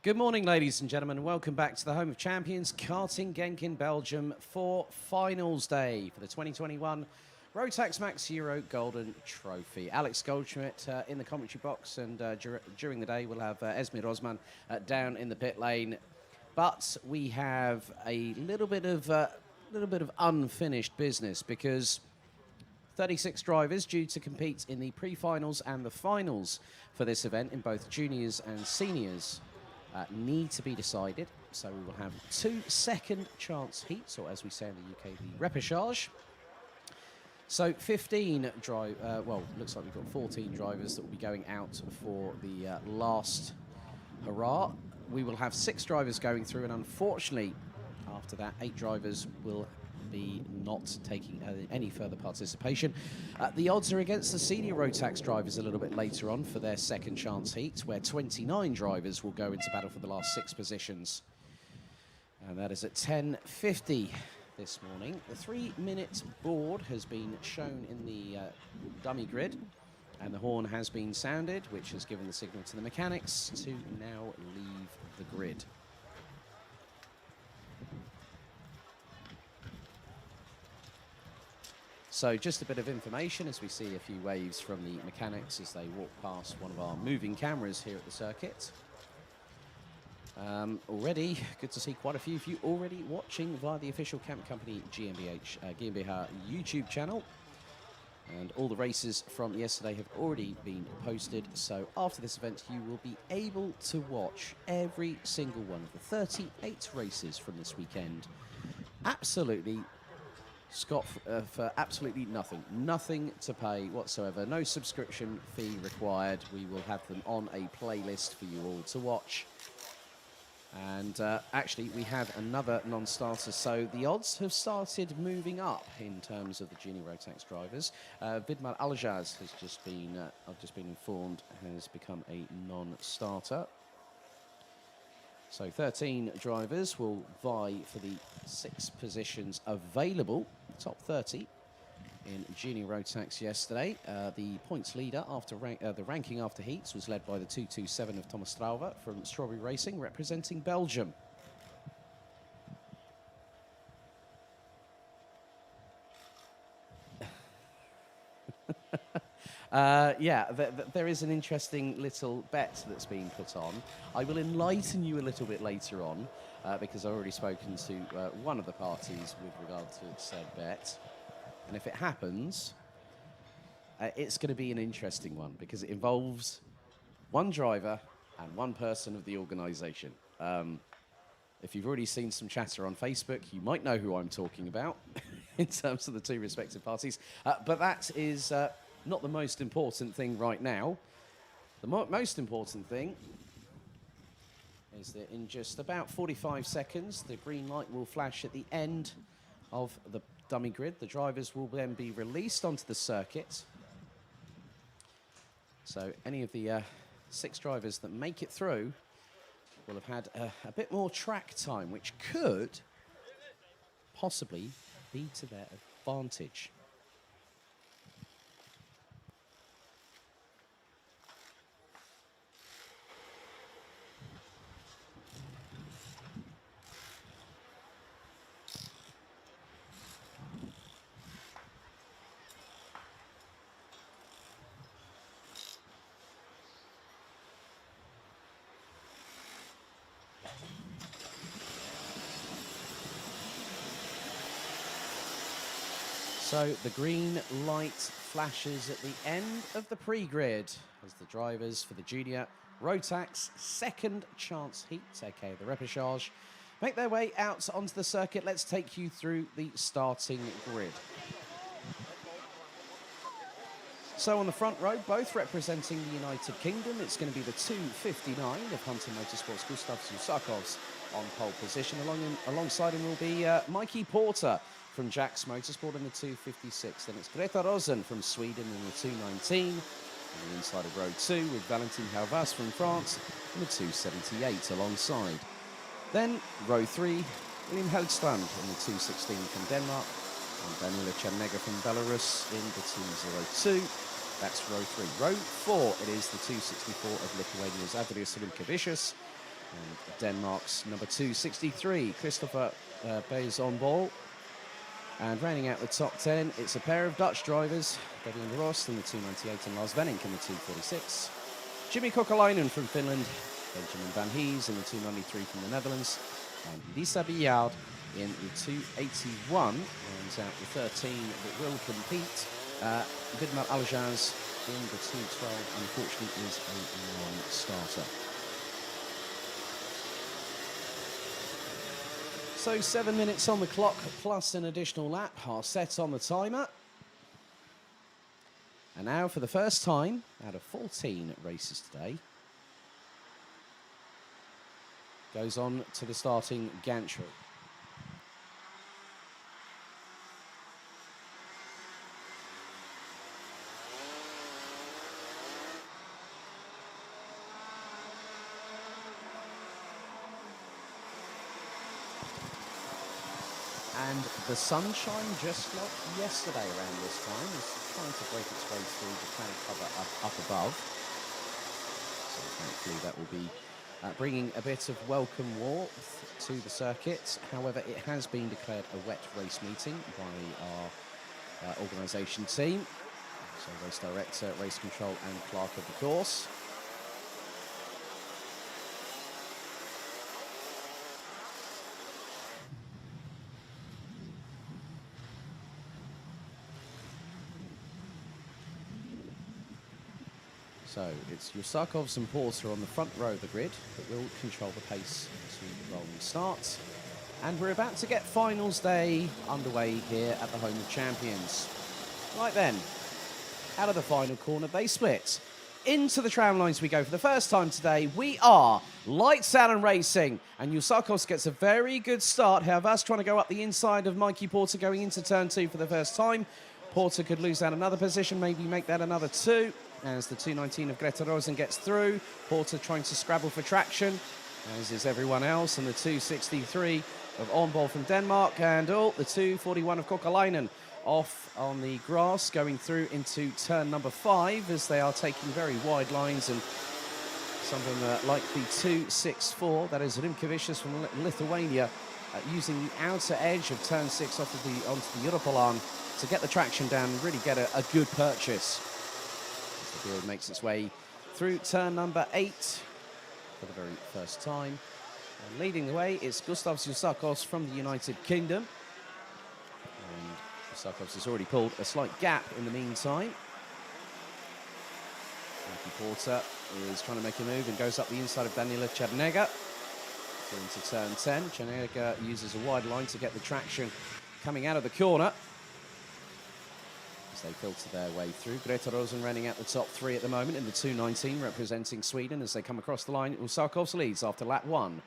Good morning, ladies and gentlemen. Welcome back to the home of champions, Karting Genk in Belgium for finals day for the 2021 Rotax Max Euro Golden Trophy. Alex Goldschmidt in the commentary box, and during the day we'll have Esmir Osman down in the pit lane. But we have a little bit of unfinished business because 36 drivers due to compete in the pre-finals and the finals for this event in both juniors and seniors need to be decided. So we will have 2 second chance heats, or as we say in the UK, the repechage. So 15 looks like we've got 14 drivers that will be going out for the last hurrah. We will have 6 drivers going through, and unfortunately, after that, 8 drivers will be not taking any further participation. The odds are against the senior Rotax drivers a little bit later on for their second chance heat, where 29 drivers will go into battle for the last 6 positions. And that is at 10:50 this morning. The 3-minute board has been shown in the dummy grid, and the horn has been sounded, which has given the signal to the mechanics to now leave the grid. So just a bit of information as we see a few waves from the mechanics as they walk past one of our moving cameras here at the circuit. Already, good to see quite a few of you already watching via the official camp company GmbH YouTube channel. And all the races from yesterday have already been posted. So after this event, you will be able to watch every single one of the 38 races from this weekend. Absolutely for absolutely nothing to pay whatsoever, no subscription fee required. We will have them on a playlist for you all to watch. And actually we have another non-starter, so the odds have started moving up in terms of the junior Rotax drivers. Vidmar Aljaz has just been, I've just been informed, has become a non-starter. So 13 drivers will vie for the 6 positions available, top 30 in junior Rotax yesterday. The points leader after the ranking after heats was led by the 227 of Thomas Strauver from Strawberry Racing, representing Belgium. There is an interesting little bet that's been put on. I will enlighten you a little bit later on because I've already spoken to one of the parties with regard to said bet. And if it happens, it's going to be an interesting one because it involves one driver and one person of the organisation. If you've already seen some chatter on Facebook, you might know who I'm talking about in terms of the 2 respective parties. But that is not the most important thing right now. The most important thing is that in just about 45 seconds, the green light will flash at the end of the dummy grid. The drivers will then be released onto the circuit. So any of the 6 drivers that make it through will have had a bit more track time, which could possibly be to their advantage. So the green light flashes at the end of the pre-grid as the drivers for the junior Rotax second chance heat, aka the repechage, make their way out onto the circuit. Let's take you through the starting grid. So on the front row, both representing the United Kingdom, it's going to be the 259 of Hunter Motorsports, Gustav Zusakovs on pole position. Alongside him will be Mikey Porter from Jax Motorsport in the 256. Then it's Greta Rosen from Sweden in the 219. On the inside of row 2 with Valentin Hervas from France in the 278 alongside. Then row 3, William Heldstrand in the 216 from Denmark. And Daniela Chernega from Belarus in the 202. That's row 3. Row 4, it is the 264 of Lithuania's Adrius Rimkevičius. And Denmark's number 263, Christopher Bays on ball. And rounding out the top 10, it's a pair of Dutch drivers, Devlin Ross in the 298 and Lars Venink in the 246. Jimmy Kokalainen from Finland, Benjamin Van Hees in the 293 from the Netherlands, and Lisa Biard in the 281. Rounds out the 13 that will compete. Vidmar Aljaz in the 212, unfortunately, is a non-starter. So 7 minutes on the clock, plus an additional lap, are set on the timer. And now, for the first time out of 14 races today, goes on to the starting gantry. And the sunshine, just like yesterday around this time, is trying to break its way through the cloud cover up above. So thankfully that will be bringing a bit of welcome warmth to the circuit. However, it has been declared a wet race meeting by our organisation team. So race director, race control and clerk of the course. So it's Yusakovs and Porter on the front row of the grid that will control the pace to the rolling start. And we're about to get finals day underway here at the Home of Champions. Right then, out of the final corner, they split. Into the tram lines we go for the first time today. We are lights out and racing. And Yusakovs gets a very good start. Havas trying to go up the inside of Mikey Porter going into turn 2 for the first time. Porter could lose out another position, maybe make that another 2. As the 219 of Greta Rosen gets through. Porter trying to scrabble for traction, as is everyone else. And the 263 of Ornball from Denmark. And the 241 of Kokalainen off on the grass, going through into turn number 5, as they are taking very wide lines. And some of them, like the 264, that is Rimkevicius from Lithuania, using the outer edge of turn 6 onto the Europolan to get the traction down and really get a good purchase. The field makes its way through turn number 8 for the very first time. And leading the way is Gustavs Yusakovs from the United Kingdom. And Yusakovs has already pulled a slight gap in the meantime. Mikey Porter is trying to make a move and goes up the inside of Daniela Chernega. Into turn 10. Chernega uses a wide line to get the traction coming out of the corner. They filter their way through. Greta Rosen running out the top 3 at the moment in the 219, representing Sweden as they come across the line. Usakovs leads after lap 1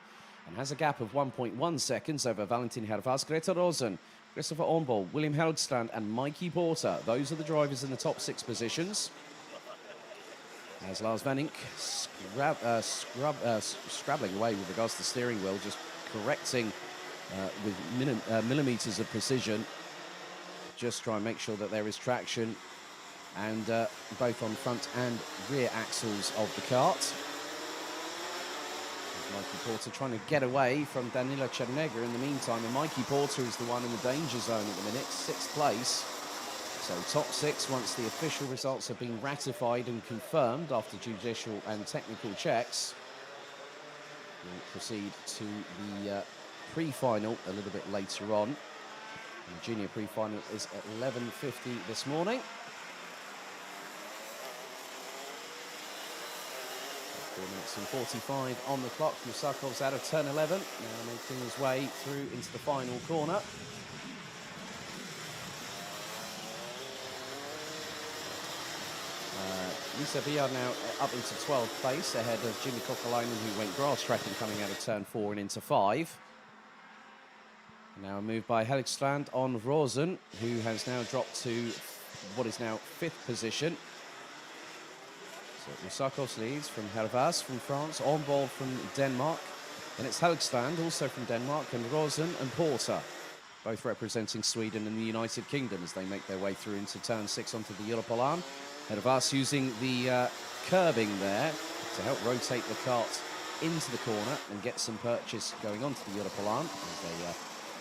and has a gap of 1.1 seconds over Valentin Hervas, Greta Rosen, Christopher Ornball, William Heldstrand and Mikey Porter. Those are the drivers in the top 6 positions. As Lars Venink scrabbling away with regards to the steering wheel, just correcting with millimetres of precision. Just try and make sure that there is traction, and both on front and rear axles of the kart. Mikey Porter trying to get away from Danila Chernega in the meantime, and Mikey Porter is the one in the danger zone at the minute, 6th place. So top 6, once the official results have been ratified and confirmed after judicial and technical checks, we'll proceed to the pre-final a little bit later on. The junior pre-final is at 11:50 this morning. 4 minutes and 45 on the clock. Yusakovs out of turn 11, now making his way through into the final corner. Lisa Biard now up into 12th place, ahead of Jimmy Kokalainen, who went grass tracking coming out of turn 4 and into 5. Now moved by Helgstrand on Rosen, who has now dropped to what is now 5th position. So Yusakovs leads from Hervas from France, Ornball from Denmark. Then it's Helgstrand, also from Denmark, and Rosen and Porter, both representing Sweden and the United Kingdom as they make their way through into turn 6 onto the Europolan. Hervas using the curbing there to help rotate the kart into the corner and get some purchase going onto the Europolan.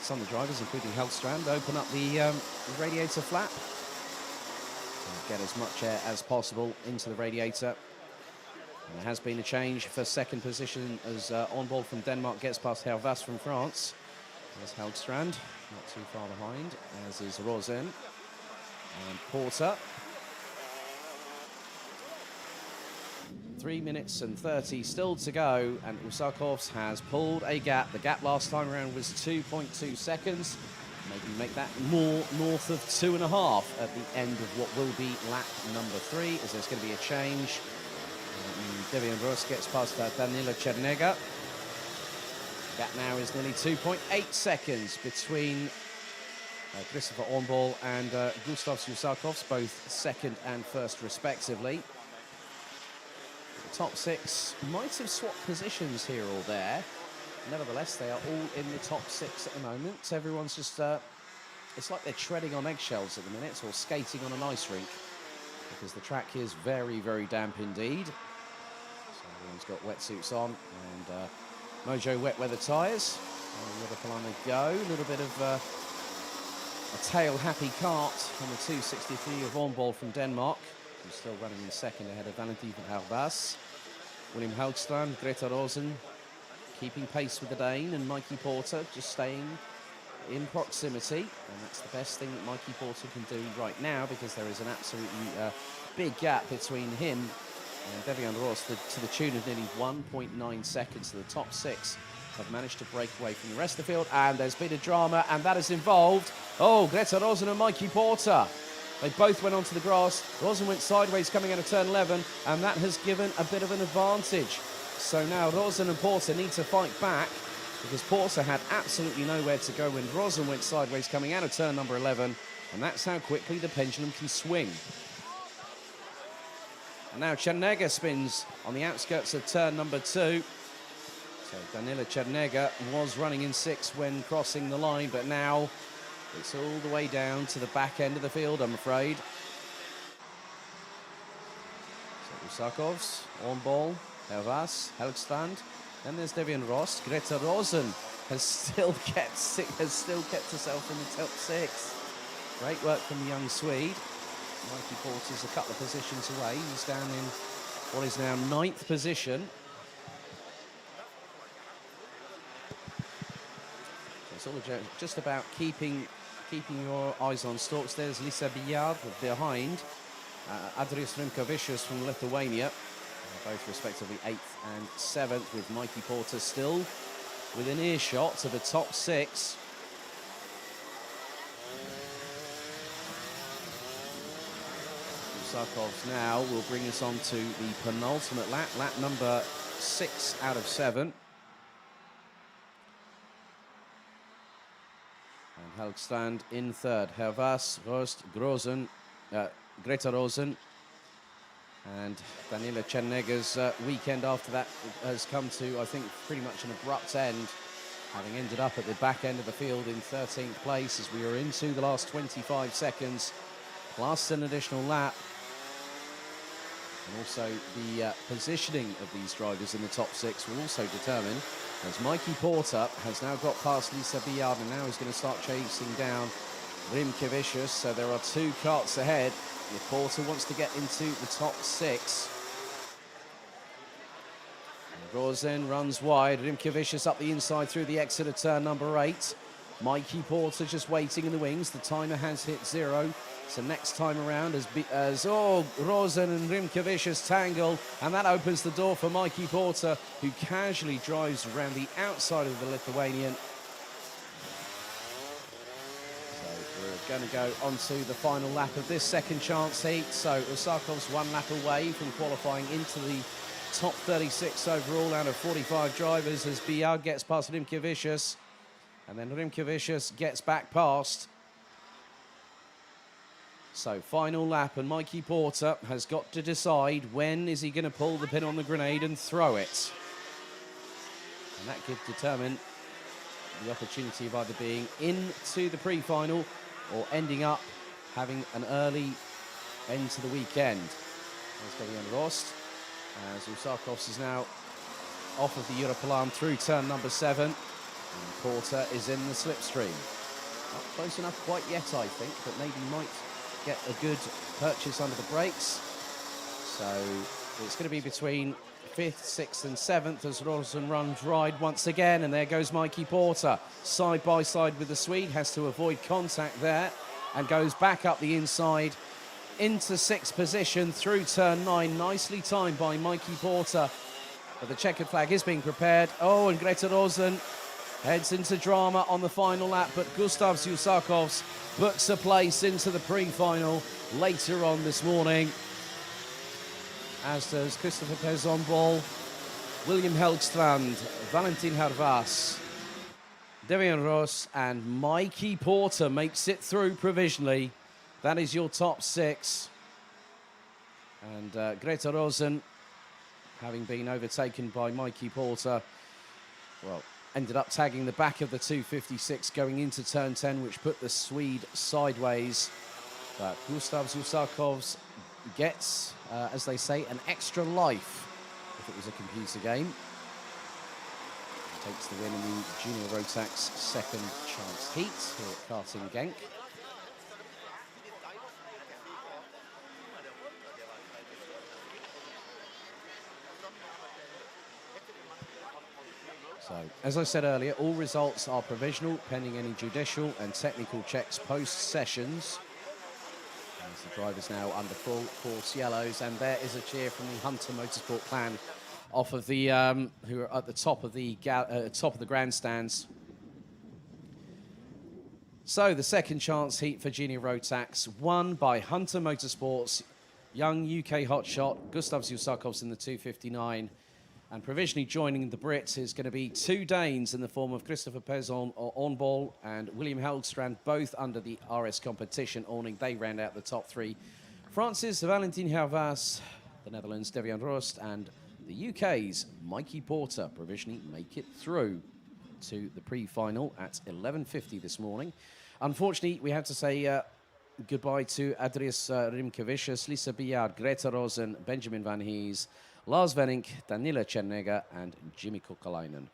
Some of the drivers, including Hellstrand, open up the radiator flap to get as much air as possible into the radiator. And there has been a change for second position as on-board from Denmark gets past Hervas from France. There's Hellstrand, not too far behind, as is Rosen and Porter. 3 minutes and 30 still to go, and Usakovs has pulled a gap. The gap last time around was 2.2 seconds. Maybe make that more north of 2.5 at the end of what will be lap number 3, as there's going to be a change. Devian Ross gets past Danila Chernega. Gap now is nearly 2.8 seconds between Christopher Ornball and Gustav Usakovs, both second and first respectively. The top 6 might have swapped positions here or there. Nevertheless, they are all in the top 6 at the moment. Everyone's just, it's like they're treading on eggshells at the minute, or skating on an ice rink, because the track is very, very damp indeed. So everyone's got wetsuits on, and Mojo wet weather tyres. Livetiming go. A little bit of a tail happy cart on the 263 of Ornball from Denmark, who's still running in second ahead of Valentin van Hervas. William Hoogstrand, Greta Rosen keeping pace with the Dane, and Mikey Porter just staying in proximity. And that's the best thing that Mikey Porter can do right now, because there is an absolutely big gap between him and Devian Ross to the tune of nearly 1.9 seconds. So the top 6 have managed to break away from the rest of the field, and there's been a drama, and that has involved, Greta Rosen and Mikey Porter. They both went onto the grass. Rosen went sideways coming out of turn 11, and that has given a bit of an advantage. So now Rosen and Porter need to fight back, because Porter had absolutely nowhere to go when Rosen went sideways coming out of turn number 11, and that's how quickly the pendulum can swing. And now Chernega spins on the outskirts of turn number 2. So Danila Chernega was running in 6th when crossing the line, but now it's all the way down to the back end of the field, I'm afraid. So Usakovs, Ornball, Hervas, Helgstrand. Then there's Devian Ross. Greta Rosen has still kept herself in the top 6. Great work from the young Swede. Mikey Porter's a couple of positions away. He's down in what is now 9th position. It's all just about keeping your eyes on stalks. There's Lisa Billard behind. Adrius Rimkavicius from Lithuania. Both respectively 8th and 7th, with Mikey Porter still within earshot of the top 6. Usakovs now will bring us on to the penultimate lap, lap number 6 out of 7. And Helgstrand in 3rd. Hervas, Rost, Grosen, Greta Rosen. And Danila Chernega's weekend after that has come to, I think, pretty much an abrupt end, having ended up at the back end of the field in 13th place as we are into the last 25 seconds, plus an additional lap. And also the positioning of these drivers in the top 6 will also determine, as Mikey Porter has now got past Lisa Billard and now is going to start chasing down Rimkavicius. So there are 2 carts ahead if Porter wants to get into the top 6. Rosen runs wide. Rimkavicius up the inside through the exit of turn number 8. Mikey Porter just waiting in the wings. The timer has hit 0. So next time around as Rosen and Rimkavicius tangle, and that opens the door for Mikey Porter, who casually drives around the outside of the Lithuanian. So we're going to go on to the final lap of this second chance heat. So Usakovs 1 lap away from qualifying into the top 36 overall out of 45 drivers as Billard gets past Rimkavicius, and then Rimkavicius gets back past. So final lap, and Mikey Porter has got to decide when is he going to pull the pin on the grenade and throw it. And that could determine the opportunity of either being into the pre-final or ending up having an early end to the weekend. There's Devian Rost, as Usakovs is now off of the Europlan through turn number 7. And Porter is in the slipstream. Not close enough quite yet, I think, but maybe might get a good purchase under the brakes. So it's going to be between 5th, 6th and 7th as Rosen runs wide once again. And there goes Mikey Porter, side by side with the Swede, has to avoid contact there and goes back up the inside into 6th position through turn 9. Nicely timed by Mikey Porter. But the checkered flag is being prepared. Oh, and Greta Rosen heads into drama on the final lap, but Gustav Zusakovs books a place into the pre-final later on this morning. As does Christopher Pezonbol, William Helgstrand, Valentin Harvas, Devian Ross and Mikey Porter makes it through provisionally. That is your top 6. And Greta Rosen, having been overtaken by Mikey Porter, well, ended up tagging the back of the 256 going into turn 10, which put the Swede sideways. But Gustav Zusakovs gets, as they say, an extra life if it was a computer game. Takes the win in the Junior Rotax second chance heat here at Karting Genk. So, as I said earlier, all results are provisional, pending any judicial and technical checks post-sessions. As the driver's now under full course yellows, and there is a cheer from the Hunter Motorsport clan off of the who are at the top of the grandstands. So the second chance heat for Junior Rotax, won by Hunter Motorsports, young UK hotshot Gustav Zusakovs in the 259. And provisionally joining the Brits is going to be 2 Danes in the form of Christopher Pezonbol and William Helgstrand, both under the RS competition awning. They round out the top 3. France's Valentin Harvas, the Netherlands' Devian Rost, and the UK's Mikey Porter provisionally make it through to the pre-final at 11:50 this morning. Unfortunately, we have to say goodbye to Adrius Rimkevicius, Lisa Biard, Greta Rosen, Benjamin Van Hees, Lars Venink, Danila Chernega and Jimmy Kokalainen.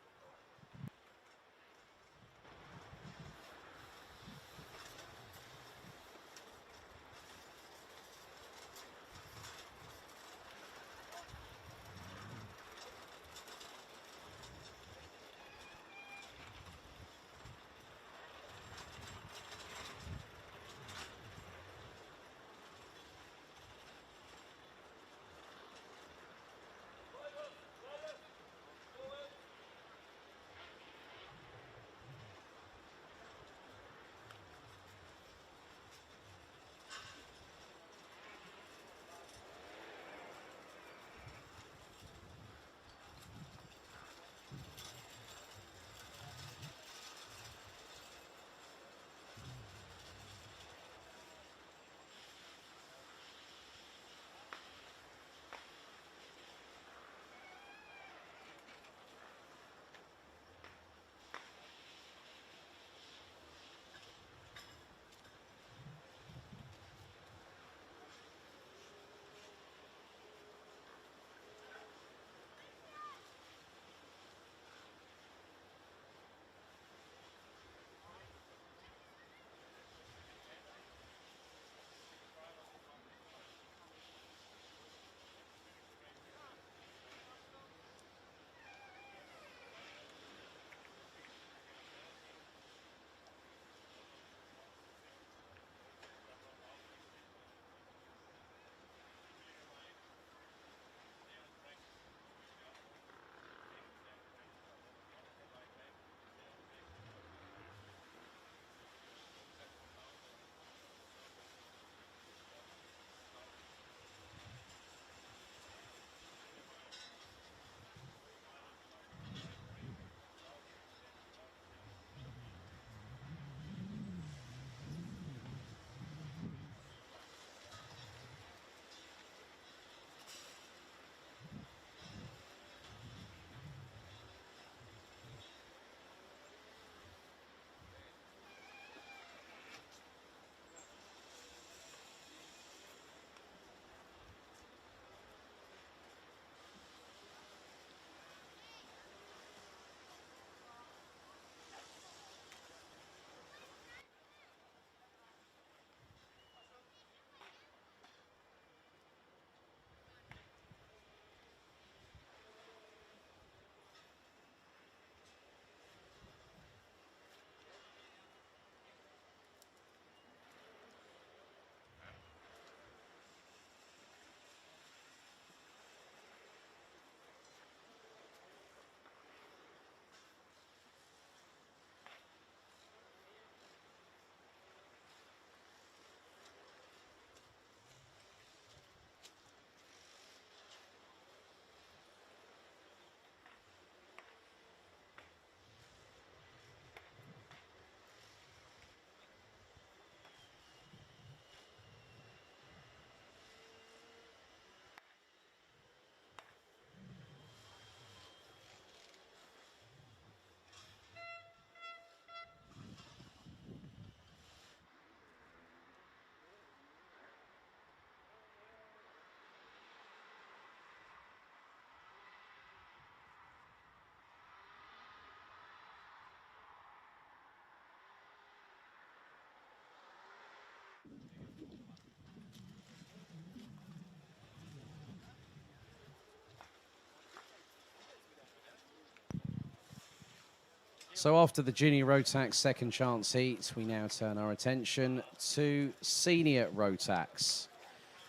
So after the Junior Rotax second chance heat, we now turn our attention to Senior Rotax.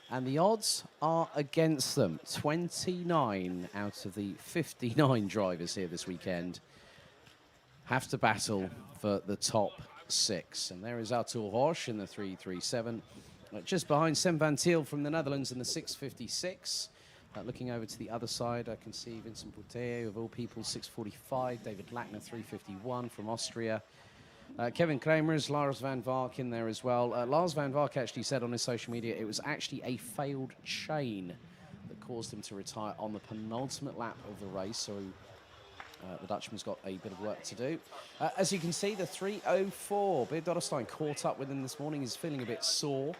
And the odds are against them. 29 out of the 59 drivers here this weekend have to battle for the top 6. And there is Arthur Roche in the 337. Just behind Sem van Thiel from the Netherlands in the 656. Looking over to the other side, I can see Vincent Bouteye, of all people, 645. David Lackner, 351 from Austria. Kevin Kramers, Lars van Vark in there as well. Lars van Vark actually said on his social media it was actually a failed chain that caused him to retire on the penultimate lap of the race. So the Dutchman's got a bit of work to do. As you can see, the 304, Beer Dotterstein caught up with him this morning. He's feeling a bit sore,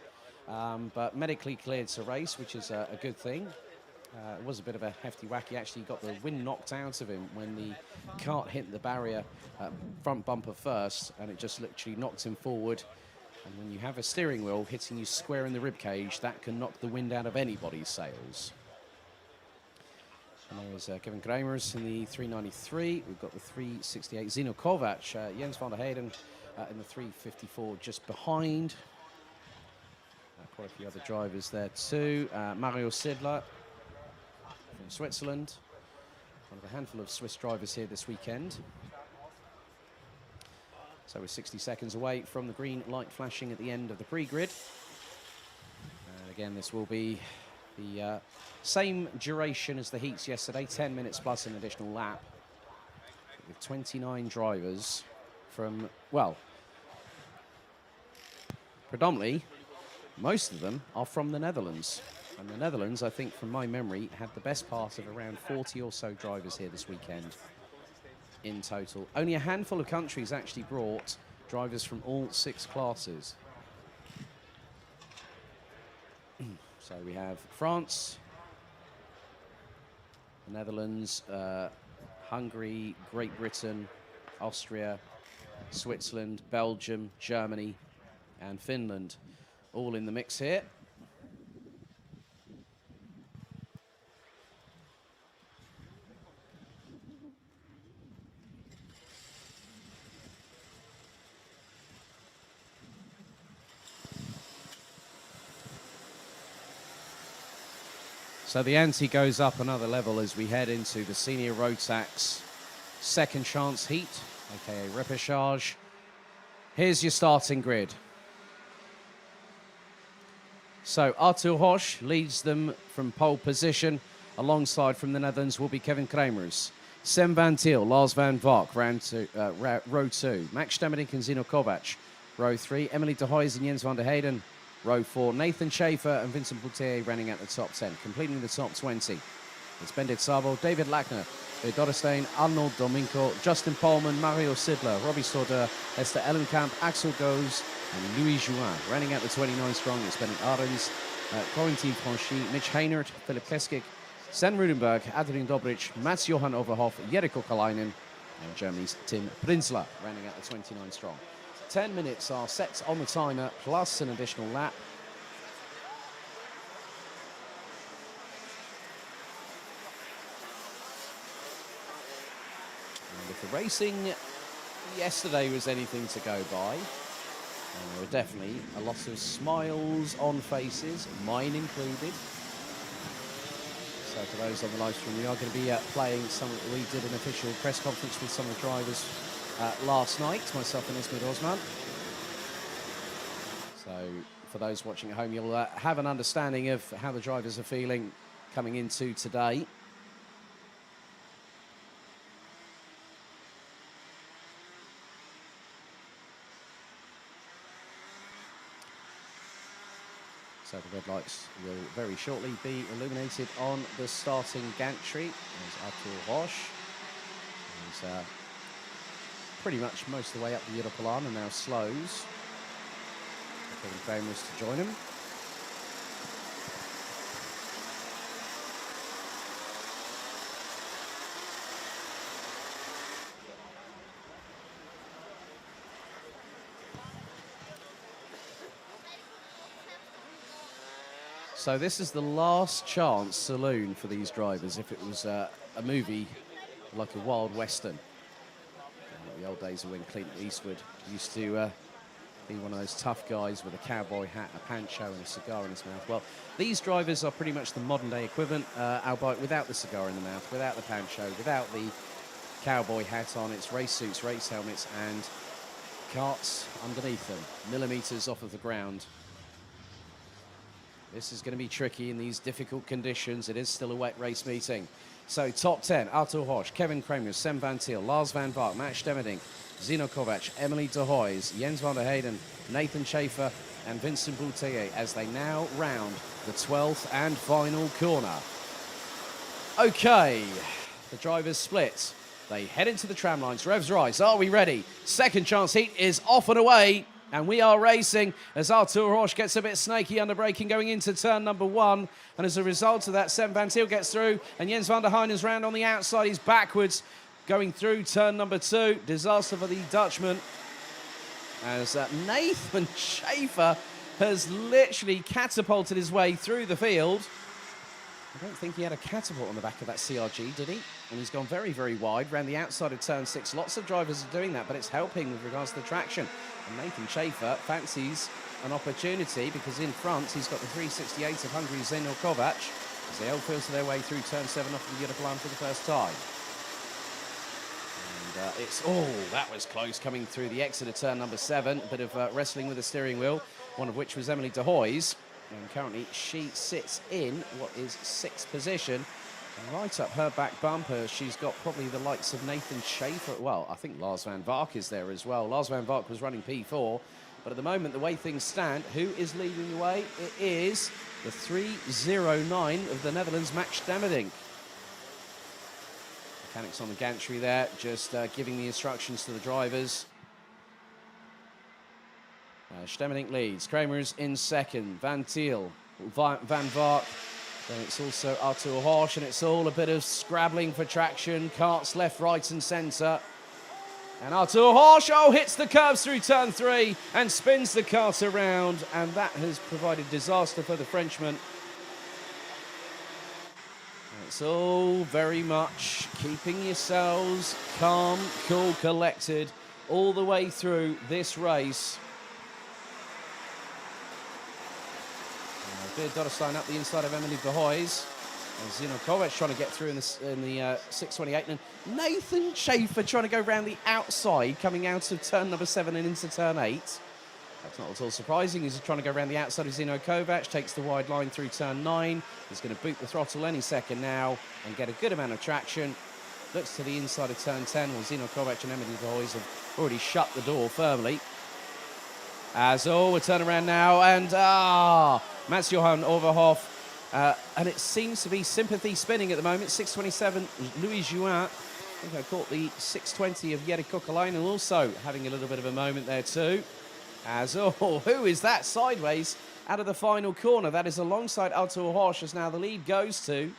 but medically cleared to race, which is a good thing. It was a bit of a hefty whack. He actually got the wind knocked out of him when the cart hit the barrier front bumper first, and it just literally knocked him forward. And when you have a steering wheel hitting you square in the rib cage, that can knock the wind out of anybody's sails. And there's Kevin Kramers in the 393. We've got the 368 Zino Kovac, Jens van der Heyden in the 354 just behind. Quite a few other drivers there too. Mario Sidler from Switzerland, one of a handful of Swiss drivers here this weekend. So we're 60 seconds away from the green light flashing at the end of the pre-grid. And again, this will be the same duration as the heats yesterday, 10 minutes plus an additional lap, with 29 drivers from, well, predominantly, most of them are from the Netherlands. And the Netherlands, I think, from my memory, had the best part of around 40 or so drivers here this weekend in total. Only a handful of countries actually brought drivers from all 6 classes. So we have France, the Netherlands, Hungary, Great Britain, Austria, Switzerland, Belgium, Germany, and Finland, all in the mix here. So the ante goes up another level as we head into the Senior Rotax second chance heat, aka repechage. Here's your starting grid. So Arthur Roche leads them from pole position. Alongside from the Netherlands will be Kevin Kramers. Sem van Thiel, Lars van Vark, row 2. Max Stemmerink and Zino Kovac, row 3. Emily de Huys and Jens van der Heyden, row 4. Nathan Schaefer and Vincent Bouteye running at the top 10, completing the top 20. It's Bendit Sabo, David Lackner, Dodderstein, Arnold Domingo, Justin Polman, Mario Sidler, Robbie Stoddard, Esther Ellenkamp, Axel Goes, and Louis Juin. Running out the 29 strong, it's Bennett Arends, Corentin Franchi, Mitch Heinert, Philip Keskik, Sven Rudenberg, Adrian Dobrich, Mats Johan Overhoff, Jericho Kalainen, and Germany's Tim Prinzler. Running out the 29 strong. 10 minutes are set on the timer, plus an additional lap. And if the racing yesterday was anything to go by, and there were definitely a lot of smiles on faces, mine included. So for those on the live stream, we are going to be playing some, we did an official press conference with some of the drivers last night, myself and Ismail Osman. So for those watching at home, you'll have an understanding of how the drivers are feeling coming into today. So the red lights will very shortly be illuminated on the starting gantry. There's Arthur Roche. He's pretty much most of the way up the European and now slows. Kevin Kramers to join him. So this is the last chance saloon for these drivers if it was a movie like a Wild Western. Like the old days of when Clint Eastwood used to be one of those tough guys with a cowboy hat, a pancho, and a cigar in his mouth. Well, these drivers are pretty much the modern-day equivalent, albeit without the cigar in the mouth, without the pancho, without the cowboy hat on. It's race suits, race helmets, and carts underneath them, millimetres off of the ground. This is going to be tricky in these difficult conditions. It is still a wet race meeting. So top 10, Arthur Horsch, Kevin Kramer, Sam Van Til, Lars Van Vark, Max Stemmerding, Zino Kovac, Emily de Hoys, Jens van der Heyden, Nathan Schaefer, and Vincent Boutelier as they now round the 12th and final corner. Okay, the drivers split. They head into the tram lines. Revs rise. Are we ready? Second chance heat is off and away. And we are racing as Arthur Horsch gets a bit snaky under braking going into turn number 1. And as a result of that, Sam Van Til gets through. And Jens van der Heyden is round on the outside. He's backwards going through turn number 2. Disaster for the Dutchman. As Nathan Schaefer has literally catapulted his way through the field. I don't think he had a catapult on the back of that CRG, did he? And he's gone very, very wide, around the outside of turn 6. Lots of drivers are doing that, but it's helping with regards to the traction. And Nathan Schaefer fancies an opportunity because in front he's got the 368 of Hungary, Zeno Kovac, as they all filter their way through turn 7 off the beautiful line for the first time. And that was close coming through the exit of turn number 7. A bit of wrestling with the steering wheel, one of which was Emily de Hoys. And currently she sits in what is 6th position. And right up her back bumper, she's got probably the likes of Nathan Schaefer. Well, I think Lars Van Vark is there as well. Lars Van Vark was running P4. But at the moment, the way things stand, who is leading the way? It is the 309 of the Netherlands, Max Stemmerding. Mechanics on the gantry there, just giving the instructions to the drivers. Stemmerding leads. Kramer is in second. Van Til, Van Vark. Then it's also Arthur Horsch, and it's all a bit of scrabbling for traction. Carts left, right, and centre. And Arthur Horsch, hits the curves through turn 3 and spins the cart around. And that has provided disaster for the Frenchman. It's all very much keeping yourselves calm, cool, collected all the way through this race. Beard Dotterstein up the inside of Emily de Hoys. And Zino Kovac trying to get through in the 628. And Nathan Schaefer trying to go around the outside, coming out of turn number 7 and into turn 8. That's not at all surprising. He's trying to go around the outside of Zino Kovac, takes the wide line through turn 9. He's going to boot the throttle any second now and get a good amount of traction. Looks to the inside of turn 10. Well, Zino Kovac and Emily de Hoys have already shut the door firmly. We're turning around now, and Mats-Johan Overhoff. And it seems to be sympathy spinning at the moment. 627, Louis Juin. I think I caught the 620 of Jere Kokalainen also having a little bit of a moment there too. Who is that sideways out of the final corner? That is alongside Arthur Horsch, as now the lead goes to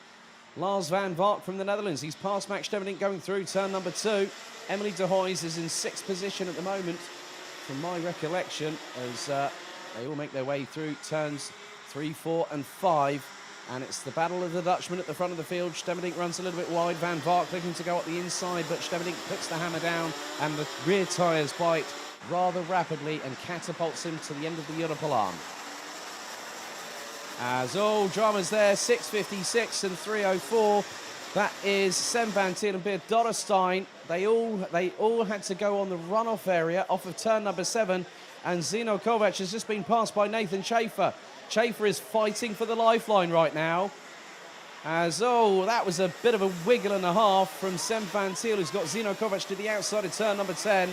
Lars Van Vark from the Netherlands. He's past Max Stemmerding going through turn number 2. Emily de Hoys is in 6th position at the moment, from my recollection, as they all make their way through turns 3, 4 and 5. And it's the battle of the Dutchman at the front of the field. Stemmerding runs a little bit wide. Van Vark looking to go up the inside, but Stemmerding puts the hammer down and the rear tyres bite rather rapidly and catapults him to the end of the Europalan. Drama's there, 656 and 304. That is Sam Van Til and Beard Dotterstein. They all had to go on the runoff area off of turn number 7, and Zino Kovac has just been passed by Nathan Schaefer. Schaefer is fighting for the lifeline right now. That was a bit of a wiggle and a half from Sam Van Til, who's got Zino Kovac to the outside of turn number 10.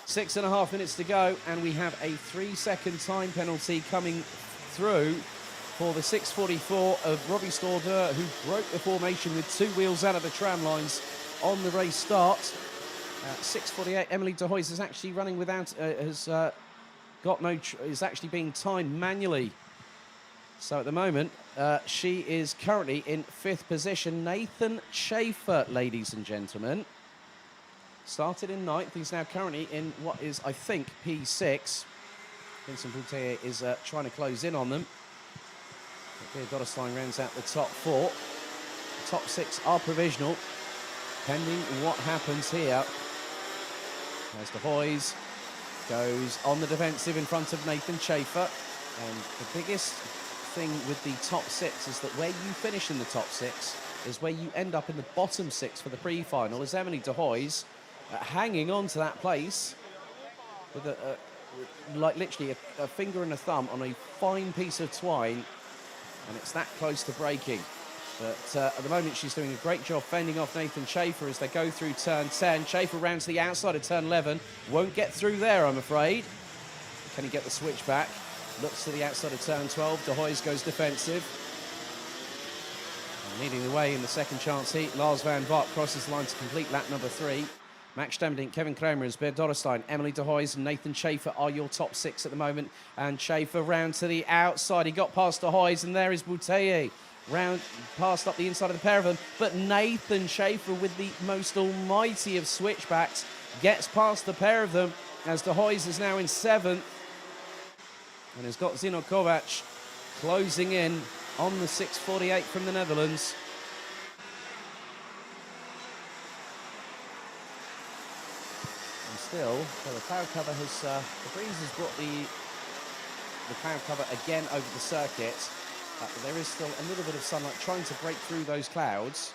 6.5 minutes to go, and we have a 3-second time penalty coming through for the 644 of Robbie Stordeur, who broke the formation with 2 wheels out of the tram lines on the race start. 648, Emily de Hoys is actually running without, is actually being timed manually. So at the moment, she is currently in 5th position. Nathan Schaefer, ladies and gentlemen, started in 9th. He's now currently in what is, I think, P6. Vincent Boutelier is trying to close in on them. Beard Dotterstein rounds out the top 4. The top 6 are provisional, pending what happens here As De Hoys goes on the defensive in front of Nathan Schaefer. And the biggest thing with the top 6 is that where you finish in the top 6 is where you end up in the bottom 6 for the pre-final, as Emily De Hoys hanging on to that place with like literally a finger and a thumb on a fine piece of twine, and it's that close to breaking. But at the moment, she's doing a great job fending off Nathan Schaefer as they go through turn 10. Schaefer round to the outside of turn 11. Won't get through there, I'm afraid. Can he get the switch back? Looks to the outside of turn 12. De Hoys goes defensive. And leading the way in the second chance heat, Lars van Vaart crosses the line to complete lap number 3. Max Stemdink, Kevin Kramer, Beer Dorrestein, Emily De Hoys and Nathan Schaefer are your top 6 at the moment. And Schaefer round to the outside. He got past De Hoys, and there is Bouteille. Round past up the inside of the pair of them, but Nathan Schaefer with the most almighty of switchbacks gets past the pair of them as De Hoys is now in 7th and has got Zino Kovac closing in on the 6:48 from the Netherlands. And still, well, the cloud cover has, the breeze has brought the cloud cover again over the circuit. But there is still a little bit of sunlight trying to break through those clouds.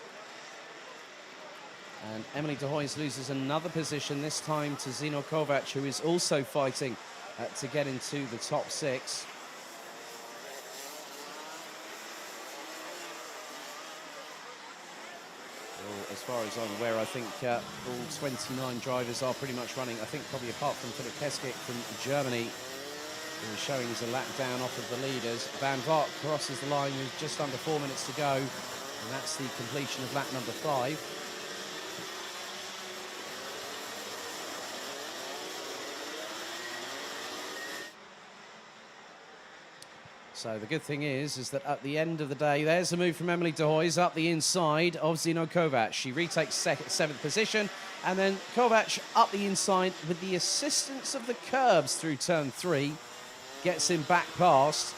And Emily De Hoys loses another position, this time to Zino Kovac, who is also fighting to get into the top 6. Well, as far as I'm aware, I think all 29 drivers are pretty much running. I think probably apart from Philipp Keskik from Germany, who is showing as a lap down off of the leaders. Van Vaart crosses the line with just under 4 minutes to go, and that's the completion of lap number 5. So the good thing is that at the end of the day, there's a move from Emily De Hoys up the inside of Zino Kovac. She retakes 7th position, and then Kovac up the inside with the assistance of the curbs through turn 3. Gets him back past,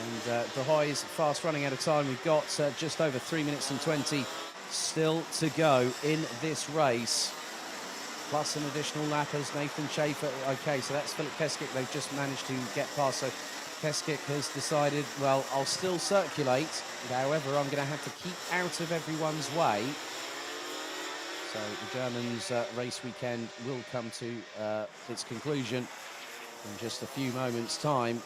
and De Hoys fast running out of time. We've got just over 3 minutes and 20 still to go in this race, plus an additional lap as Nathan Schaefer. Okay, so that's Philipp Keskik they've just managed to get past. So Keskik has decided, well, I'll still circulate, however I'm going to have to keep out of everyone's way. So the Germans' race weekend will come to its conclusion in just a few moments' time.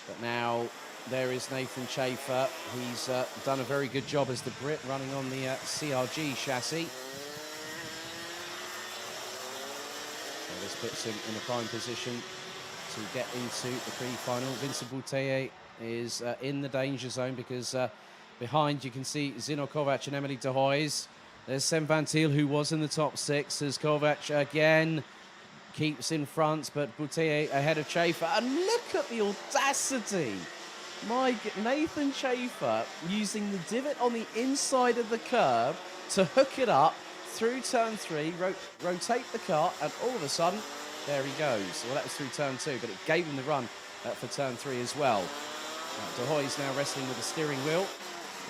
But now there is Nathan Schaefer. He's done a very good job as the Brit running on the CRG chassis. So this puts him in a prime position to get into the pre-final. Vincent Bouteille is in the danger zone because behind you can see Zino Kovac and Emily De Hoys. There's Sem van Thiel, who was in the top 6, as Kovac again keeps in front, but Bouteille ahead of Schaefer. And look at the audacity! Nathan Schaefer using the divot on the inside of the curb to hook it up through turn 3, rotate the car, and all of a sudden, there he goes. Well, that was through turn 2, but it gave him the run for turn 3 as well. De Hoys now wrestling with the steering wheel.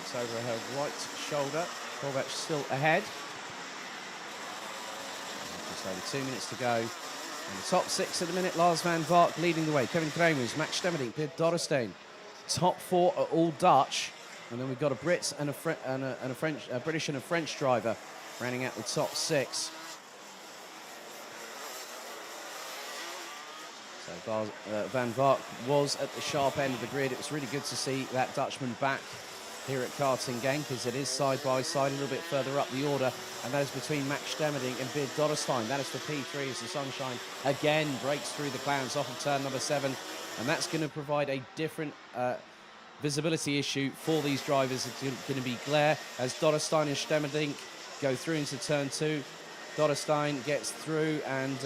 It's over her right shoulder. Kovac still ahead. Just over 2 minutes to go. And the top 6 at the minute, Lars van Vaart leading the way. Kevin Kramers, Max Stemdink, Beer Dorrestein. Top 4 are all Dutch. And then we've got a Brit and a British and a French driver rounding out the top 6. So Van Vaart was at the sharp end of the grid. It was really good to see that Dutchman back here at Karting Genk, as it is side by side a little bit further up the order, and that is between Max Stemdink and Beer Dorrestein. That is for P3 as the sunshine again breaks through the clouds off of turn number 7, and that's going to provide a different visibility issue for these drivers. It's going to be glare as Dorrestein and Stemdink go through into turn 2. Dorrestein gets through, and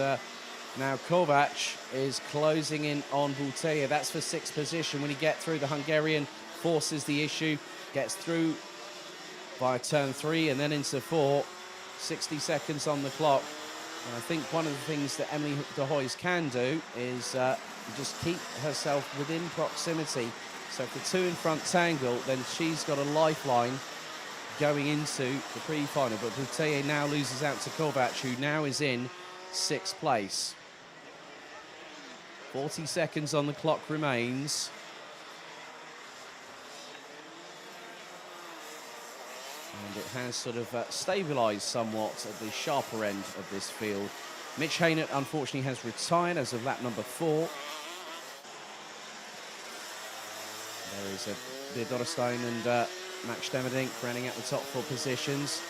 now Kovac is closing in on Bouteille. That's for 6th position. When he gets through, the Hungarian forces the issue, gets through by turn 3 and then into 4. 60 seconds on the clock. And I think one of the things that Emily De Hoys can do is just keep herself within proximity. So if the 2 in front tangle, then she's got a lifeline going into the pre-final, but Buteye now loses out to Kovac, who now is in 6th place. 40 seconds on the clock remains. And it has sort of stabilised somewhat at the sharper end of this field. Mitch Haynett, unfortunately, has retired as of lap number 4. There is Beer Dorrestein and Max Demerdink running at the top 4 positions.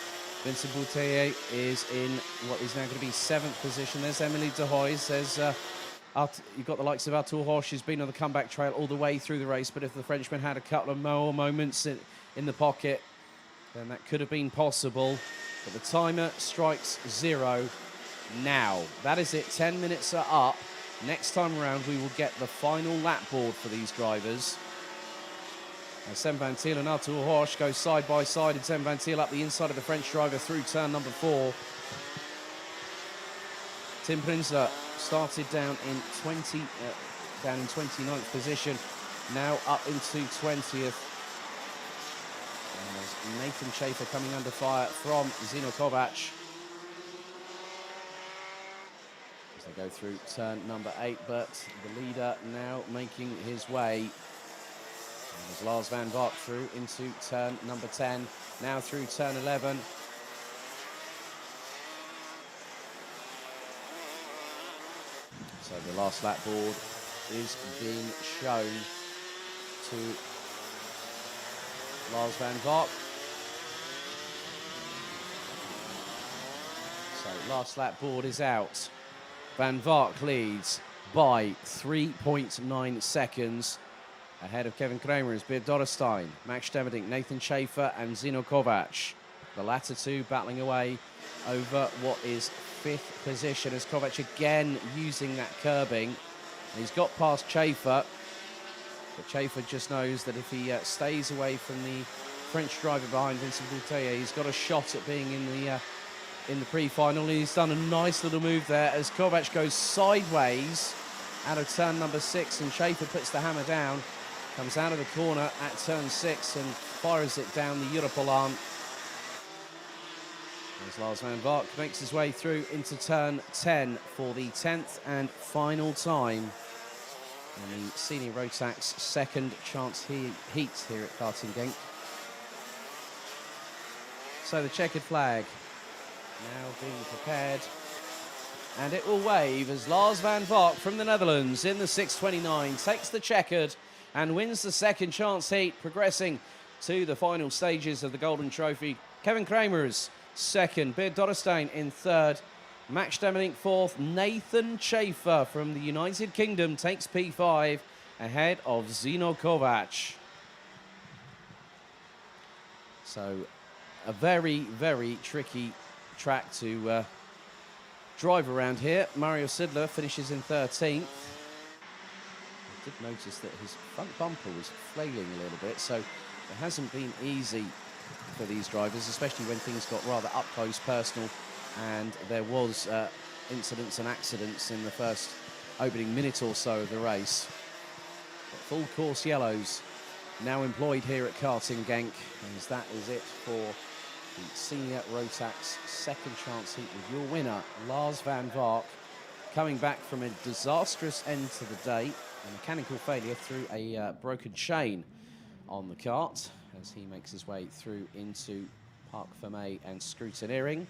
Vincent Buteye is in what is now going to be 7th position. There's Emily de Hoys. There's you've got the likes of Artur Horsch, who's been on the comeback trail all the way through the race. But if the Frenchman had a couple of more moments in the pocket, then that could have been possible. But the timer strikes 0 now. That is it. 10 minutes are up. Next time around, we will get the final lap board for these drivers. Sam Van Thiel and Artur Horsch go side by side, and Sam Van Thiel up the inside of the French driver through turn number 4. Tim Prinzler started down in 29th position, now up into 20th. And Nathan Schaefer coming under fire from Zino Kovac as they go through turn number 8, but the leader now making his way. As Lars van Vaart through into turn number 10, now through turn 11. So the last lap board is being shown to Lars van Vaart. So last lap board is out. Van Vaart leads by 3.9 seconds. Ahead of Kevin Kramer is Beer Dorrestein, Max Demerdink, Nathan Schaefer and Zino Kovac. The latter two battling away over what is 5th position as Kovac again using that curbing. And he's got past Schaefer, but Schaefer just knows that if he stays away from the French driver behind Vincent Buteye, he's got a shot at being in the pre-final. He's done a nice little move there as Kovac goes sideways out of turn number 6 and Schaefer puts the hammer down. Comes out of the corner at turn 6 and fires it down the Europolan. As Lars van Vaart makes his way through into turn 10 for the 10th and final time in the Senior Rotax second chance heat here at Karting Genk. So the checkered flag now being prepared. And it will wave as Lars van Vaart from the Netherlands in the 6:29 takes the checkered and wins the second chance heat, progressing to the final stages of the Golden Trophy. Kevin Kramer's second, Beer Dorrestein in 3rd, Max Demerdink 4th, Nathan Schaefer from the United Kingdom takes P5 ahead of Zino Kovac. So a very, very tricky track to drive around here. Mario Sidler finishes in 13th. I did notice that his front bumper was flailing a little bit, so it hasn't been easy for these drivers, especially when things got rather up close, personal, and there was incidents and accidents in the first opening minute or so of the race. But full course yellows now employed here at Karting Genk, as that is it for the Senior Rotax second chance heat with your winner, Lars van Vaart, coming back from a disastrous end to the day, a mechanical failure through a broken chain on the kart as he makes his way through into Parc Fermé and scrutineering.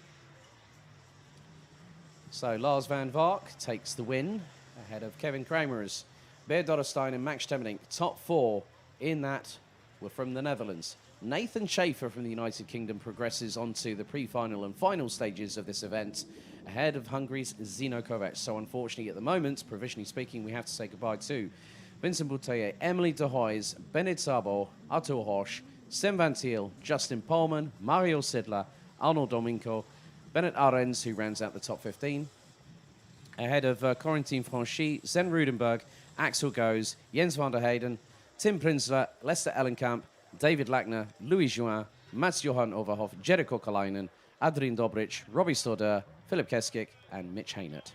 So Lars van Vaart takes the win ahead of Kevin Kramer's Beer Dorrestein and Max Demerdink. Top 4 in that were from the Netherlands. Nathan Schaefer from the United Kingdom progresses onto the pre-final and final stages of this event ahead of Hungary's Zino Kovac. So unfortunately at the moment, provisionally speaking, we have to say goodbye to Vincent Buteye, Emily de Hoys, Bennett Szabo, Artur Horsch, Sam Van Thiel, Justin Pohlmann, Mario Sidler, Arnold Domingo, Bennett Arends, who rounds out the top 15, ahead of Corentin Franchi, Zen Rudenberg, Axel Goes, Jens van der Heyden, Tim Prinzler, Lester Ellenkamp, David Lackner, Louis Juin, Mats Johan Overhoff, Jericho Kalainen, Adrien Dobrich, Robbie Stoddard, Philip Keskik, and Mitch Haynett.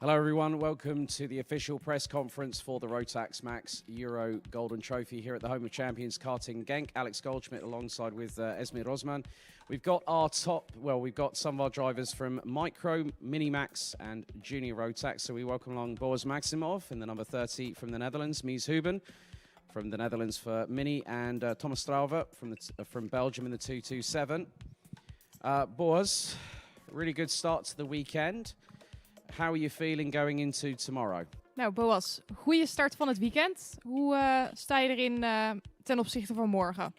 Hello everyone, welcome to the official press conference for the Rotax Max Euro Golden Trophy here at the Home of Champions Karting Genk. Alex Goldschmidt alongside with Esmir Osman. We've got we've got some of our drivers from Micro, Minimax and Junior Rotax. So we welcome along Boris Maximov in the number 30 from the Netherlands, Mies Huben from the Netherlands for Mini, and Thomas Strauver from Belgium in the 227. Boris, really good start to the weekend. How are you feeling going into tomorrow? Nou, Boas, goede start van het weekend. Hoe sta je erin ten opzichte van morgen?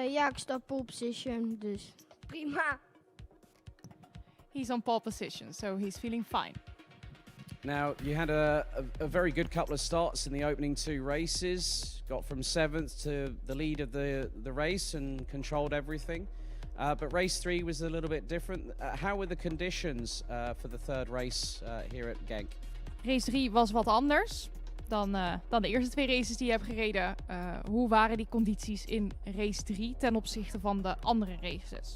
Ja, ik sta pole position, dus prima. He's on pole position, so he's feeling fine. Now, you had a very good couple of starts in the opening two races. Got from 7th to the lead of the race and controlled everything. But race 3 was a little bit different. How were the conditions for the third race here at Genk? Race 3 was wat anders dan de eerste 2 races die je hebt gereden. Hoe waren die condities in race 3 ten opzichte van de andere races?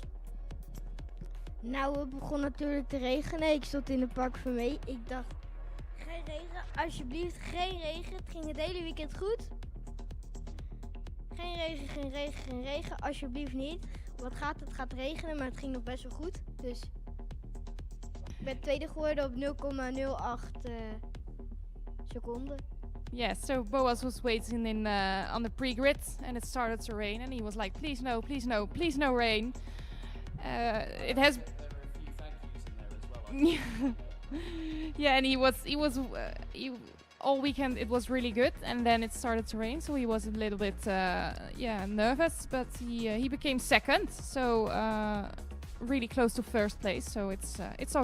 Nou, het begon natuurlijk te regenen. Ik stond in de park van mee. Ik dacht, geen regen, alsjeblieft, geen regen. Het ging het hele weekend goed. Geen regen, geen regen, geen regen, alsjeblieft niet. Het gaat regenen, maar het ging nog best wel goed. Dus ik ben tweede geworden op 0,08 seconden. Yeah, so Boas was waiting on the pre-grid and it started to rain and he was like, please no, please no, please no rain. It has... There were a few thank yous in there as well. Yeah, and he all weekend it was really good, and then it started to rain, so he was a little bit nervous, but he became second, so really close to first place. So it's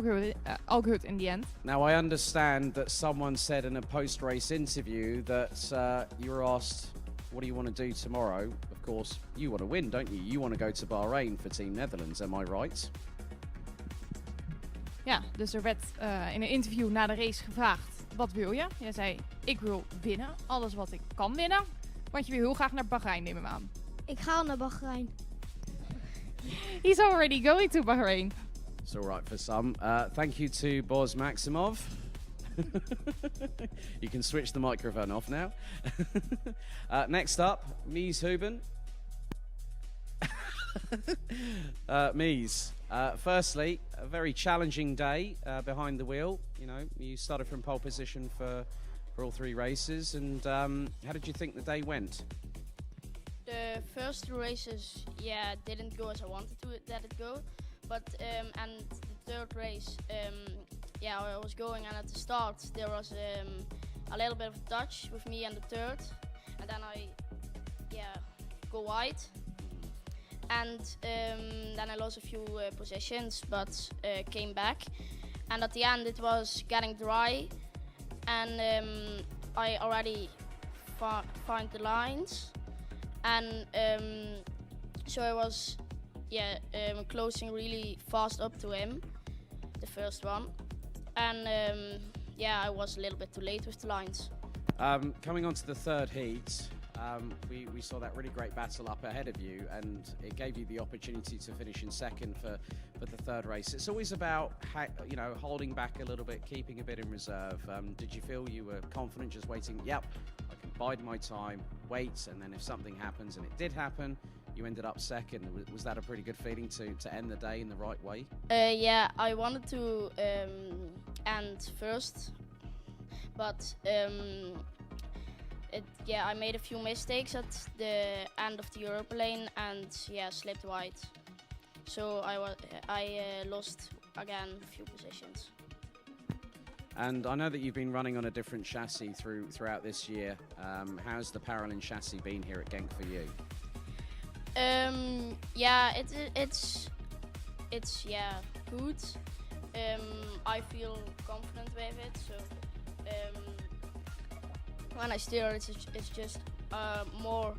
all good in the end. Now I understand that someone said in a post-race interview that you were asked, what do you want to do tomorrow? Of course, you want to win, don't you? You want to go to Bahrain for Team Netherlands, am I right? Ja, dus er werd in een interview na de race gevraagd, wat wil je? Jij zei, ik wil winnen, alles wat ik kan winnen, want je wil heel graag naar Bahrein, neem hem aan. Ik ga al naar Bahrein. He's already going to Bahrain. It's all right for some. Thank you to Boz Maximov. You can switch the microphone off now. Next up, Mies Huben. Mies, firstly, a very challenging day behind the wheel. You know, you started from pole position for all 3 races, and how did you think the day went? The first 2 races, didn't go as I wanted that it go, but and the third race, I was going, and at the start there was a little bit of a touch with me and the third, and then I go wide. And then I lost a few positions, but came back. And at the end, it was getting dry, and I already found the lines, and so I was closing really fast up to him, the first one, and I was a little bit too late with the lines. Coming on to the third heat. We saw that really great battle up ahead of you, and it gave you the opportunity to finish in second for the third race. It's always about holding back a little bit, keeping a bit in reserve. Did you feel you were confident, just waiting? Yep, I can bide my time, wait, and then if something happens, and it did happen, you ended up second. Was that a pretty good feeling to end the day in the right way? I wanted to end first, but I made a few mistakes at the end of the Europa lane and slipped wide. So I lost again a few positions. And I know that you've been running on a different chassis throughout this year. How's the Paralin chassis been here at Genk for you? It's good. I feel confident with it. So when I steer, it's just more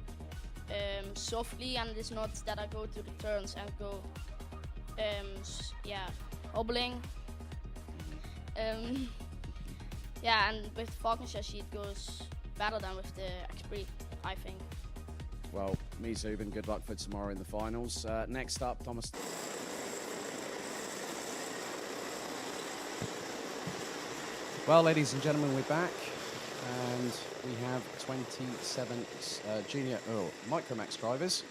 softly, and it's not that I go to the turns and go hobbling. And with Falcon chassis it goes better than with the X-Pre, I think. Well, Mies Huben, good luck for tomorrow in the finals. Next up, Thomas. Well, ladies and gentlemen, we're back, and we have 27 junior Micromax drivers.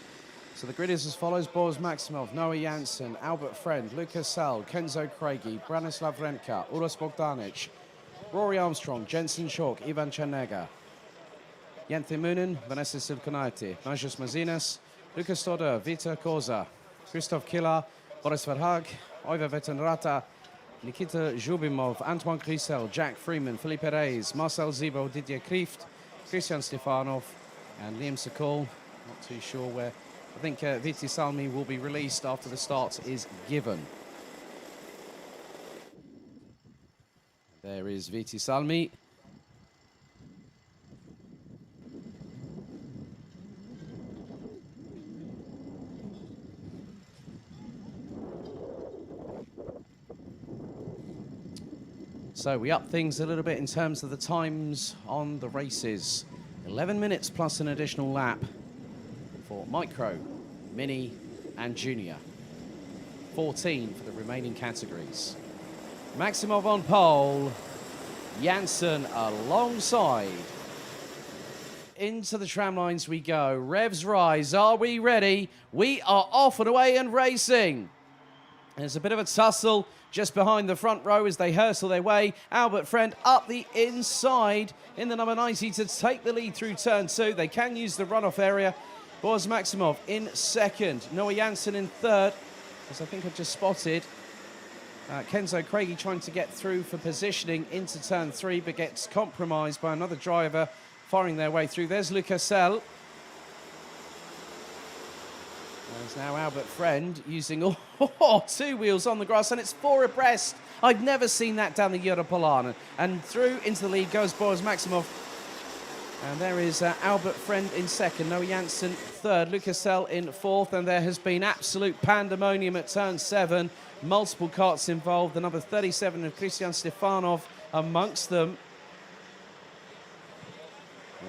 So the grid is as follows: Boris Maximov, Noah Janssen, Albert Friend, Lucas Sell, Kenzo Craigie, Branislav Remka, Uros Bogdanic, Rory Armstrong, Jensen Chalk, Ivan Chanega, Jente Moonen, Vanessa Silkonaite, Najas Mazinas, Lucas Stoder, Vita Koza, Christoph Killer, Boris Verhaag, Ivar Vetenrata, Nikita Zhubimov, Antoine Grisel, Jack Freeman, Philippe Reyes, Marcel Zibo, Didier Krieft, Christian Stefanov, and Liam Sokol. Not too sure where. I think Viti Salmi will be released after the start is given. There is Viti Salmi. So we up things a little bit in terms of the times on the races. 11 minutes plus an additional lap for Micro, Mini and Junior. 14 for the remaining categories. Maximov on pole, Janssen alongside. Into the tram lines we go. Revs rise. Are we ready? We are off and away and racing. There's a bit of a tussle just behind the front row as they hurtle their way. Albert Friend up the inside in the number 90 to take the lead through turn 2. They can use the runoff area. Boris Maximov in second. Noah Janssen in third, as I think I've just spotted. Kenzo Craigie trying to get through for positioning into turn 3, but gets compromised by another driver firing their way through. There's Lucas Sell. There's now Albert Friend using all 2 wheels on the grass, and it's 4 abreast. I've never seen that down the Europolana. And through into the lead goes Boris Maximov. And there is Albert Friend in second, Noah Janssen third, Lucas Sell in fourth, and there has been absolute pandemonium at turn 7. Multiple carts involved, the number 37 of Christian Stefanov amongst them.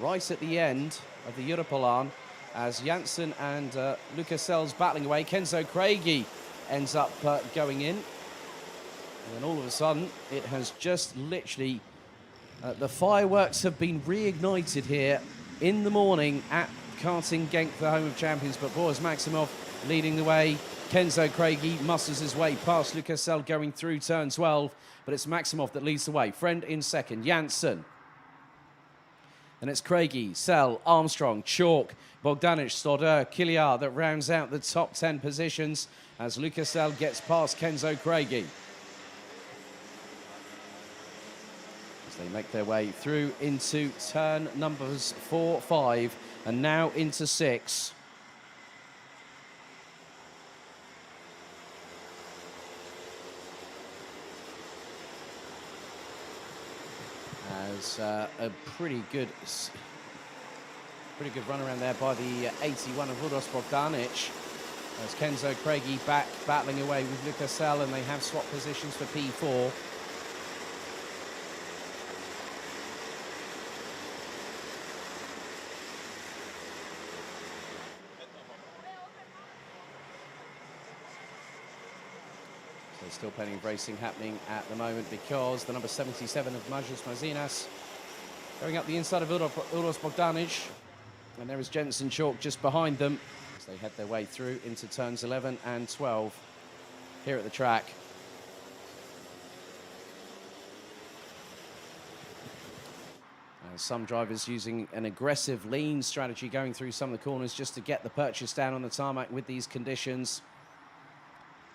Right at the end of the Europolan, as Janssen and Lucas Sell's battling away. Kenzo Craigie ends up going in. And then all of a sudden, it has just literally... the fireworks have been reignited here in the morning at Karting Genk, the home of champions. But Boris Maximov leading the way. Kenzo Craigie musters his way past Lucas Sell going through turn 12. But it's Maximov that leads the way. Friend in second. Janssen. And it's Craigie, Sell, Armstrong, Chalk, Bogdanic, Stoder, Killiard that rounds out the top 10 positions as Lucas Sell gets past Kenzo Craigie. As they make their way through into turn numbers 4, 5, and now into 6. As a pretty good run around there by the 81 of Uros Bogdanic. As Kenzo Craigie back battling away with Lucas Sell, and they have swapped positions for P4. There's still plenty of racing happening at the moment because the number 77 of Majas Mazinas going up the inside of Uros Bogdanic, and there is Jensen Chalk just behind them as they head their way through into turns 11 and 12 here at the track. And some drivers using an aggressive lean strategy going through some of the corners just to get the purchase down on the tarmac with these conditions.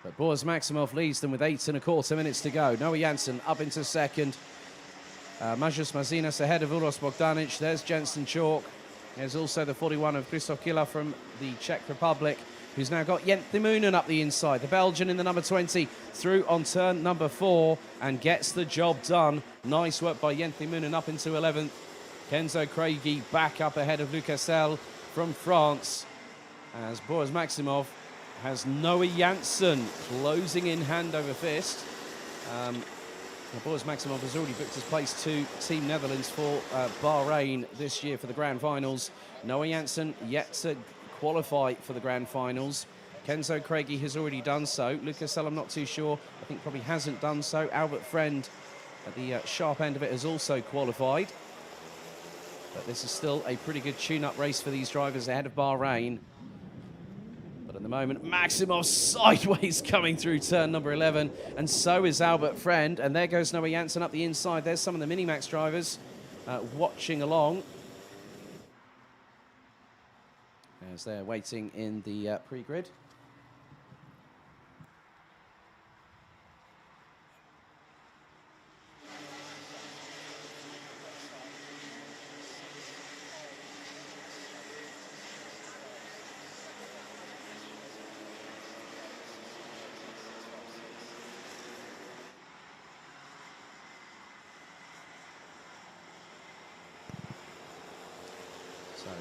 But Boris Maximov leads them with 8 1/4 minutes to go. Noah Janssen up into second. Majas Mazinas ahead of Uros Bogdanic. There's Jensen Chalk. There's also the 41 of Christoph Killer from the Czech Republic, who's now got Jente Moonen up the inside. The Belgian in the number 20 through on turn number 4 and gets the job done. Nice work by Jente Moonen up into 11th. Kenzo Craigie back up ahead of Lucas Sell from France, as Boris Maximov has Noah Janssen closing in hand over fist. Boris Maximov has already booked his place to Team Netherlands for Bahrain this year for the Grand Finals. Noah Janssen yet to qualify for the Grand Finals. Kenzo Craigie has already done so. Lucas Sell, I'm not too sure. I think probably hasn't done so. Albert Friend at the sharp end of it has also qualified. But this is still a pretty good tune-up race for these drivers ahead of Bahrain. But at the moment, Maximov sideways coming through turn number 11, and so is Albert Friend. And there goes Noah Janssen up the inside. There's some of the Minimax drivers watching along as they're waiting in the pre-grid.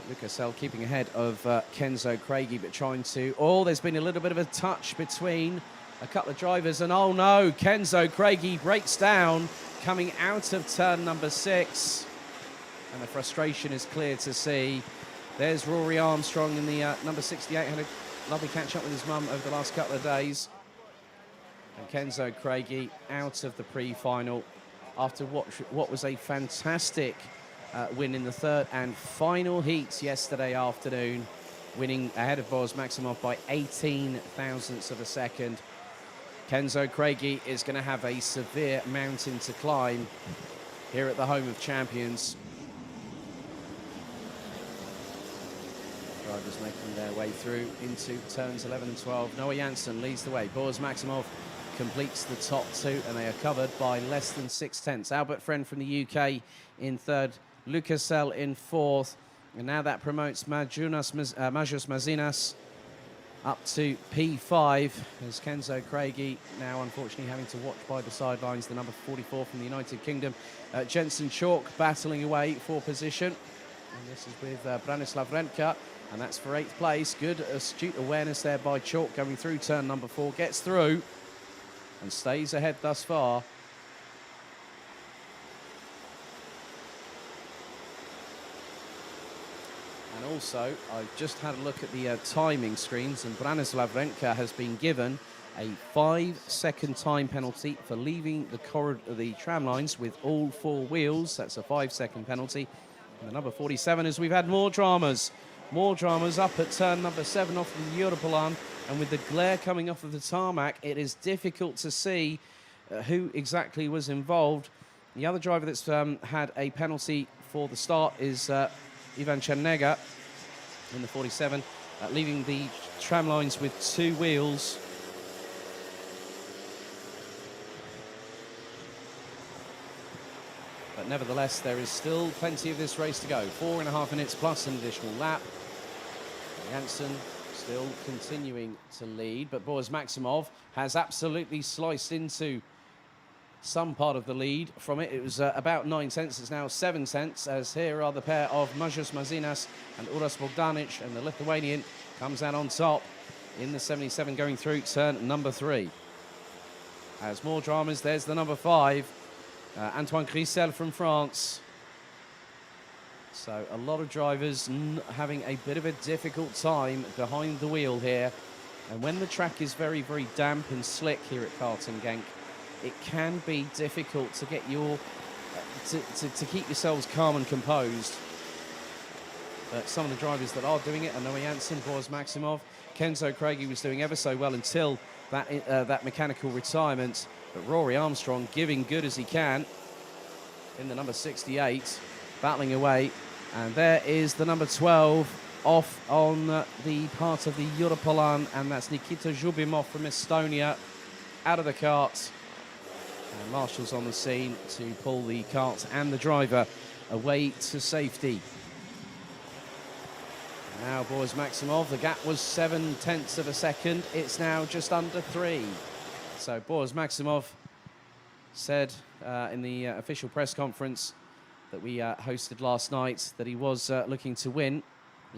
Lucas L keeping ahead of Kenzo Craigie, but trying to... Oh, there's been a little bit of a touch between a couple of drivers, and oh no, Kenzo Craigie breaks down coming out of turn number 6. And the frustration is clear to see. There's Rory Armstrong in the number 68, had a lovely catch-up with his mum over the last couple of days. And Kenzo Craigie out of the pre-final after what was a fantastic win in the third and final heats yesterday afternoon, winning ahead of Boris Maximov by 18 thousandths of a second. Kenzo Craigie is going to have a severe mountain to climb here at the home of champions. Drivers making their way through into turns 11 and 12. Noah Janssen leads the way. Boris Maximov completes the top 2, and they are covered by less than 6 tenths. Albert Friend from the UK in third. Lucas L in 4th, and now that promotes Majus Mazinas up to P5, as Kenzo Craigie now unfortunately having to watch by the sidelines, the number 44 from the United Kingdom. Jensen Chalk battling away for position, and this is with Branislav Renka, and that's for 8th place. Good astute awareness there by Chalk going through turn number 4, gets through and stays ahead thus far. And also, I've just had a look at the timing screens, and Branislav Renka has been given a 5-second time penalty for leaving the tram lines with all 4 wheels. That's a 5-second penalty. And the number 47 is we've had more dramas up at turn number 7 off of the Europolan, and with the glare coming off of the tarmac, it is difficult to see who exactly was involved. The other driver that's had a penalty for the start is Ivan Chernega in the 47, leaving the tram lines with 2 wheels. But nevertheless, there is still plenty of this race to go. 4.5 minutes plus an additional lap. Janssen still continuing to lead, but Boris Maximov has absolutely sliced into some part of the lead from it. It was about 9 cents. It's now 7 cents, as here are the pair of Majus Mazinas and Uras Bogdanic, and the Lithuanian comes out on top in the 77 going through turn number 3. As more dramas, there's the number 5, Antoine Grissel from France. So a lot of drivers having a bit of a difficult time behind the wheel here. And when the track is very, very damp and slick here at Karting Genk, it can be difficult to get your to keep yourselves calm and composed. But some of the drivers that are doing it are Noah Janssen, Boris Maximov. Kenzo Craigie was doing ever so well until that mechanical retirement. But Rory Armstrong giving good as he can in the number 68, battling away. And there is the number 12 off on the part of the Europolan, and that's Nikita Zhubimov from Estonia out of the kart. And Marshall's on the scene to pull the kart and the driver away to safety. Now Boris Maximov, the gap was 7 tenths of a second. It's now just under 3. So Boris Maximov said in the official press conference that we hosted last night that he was looking to win,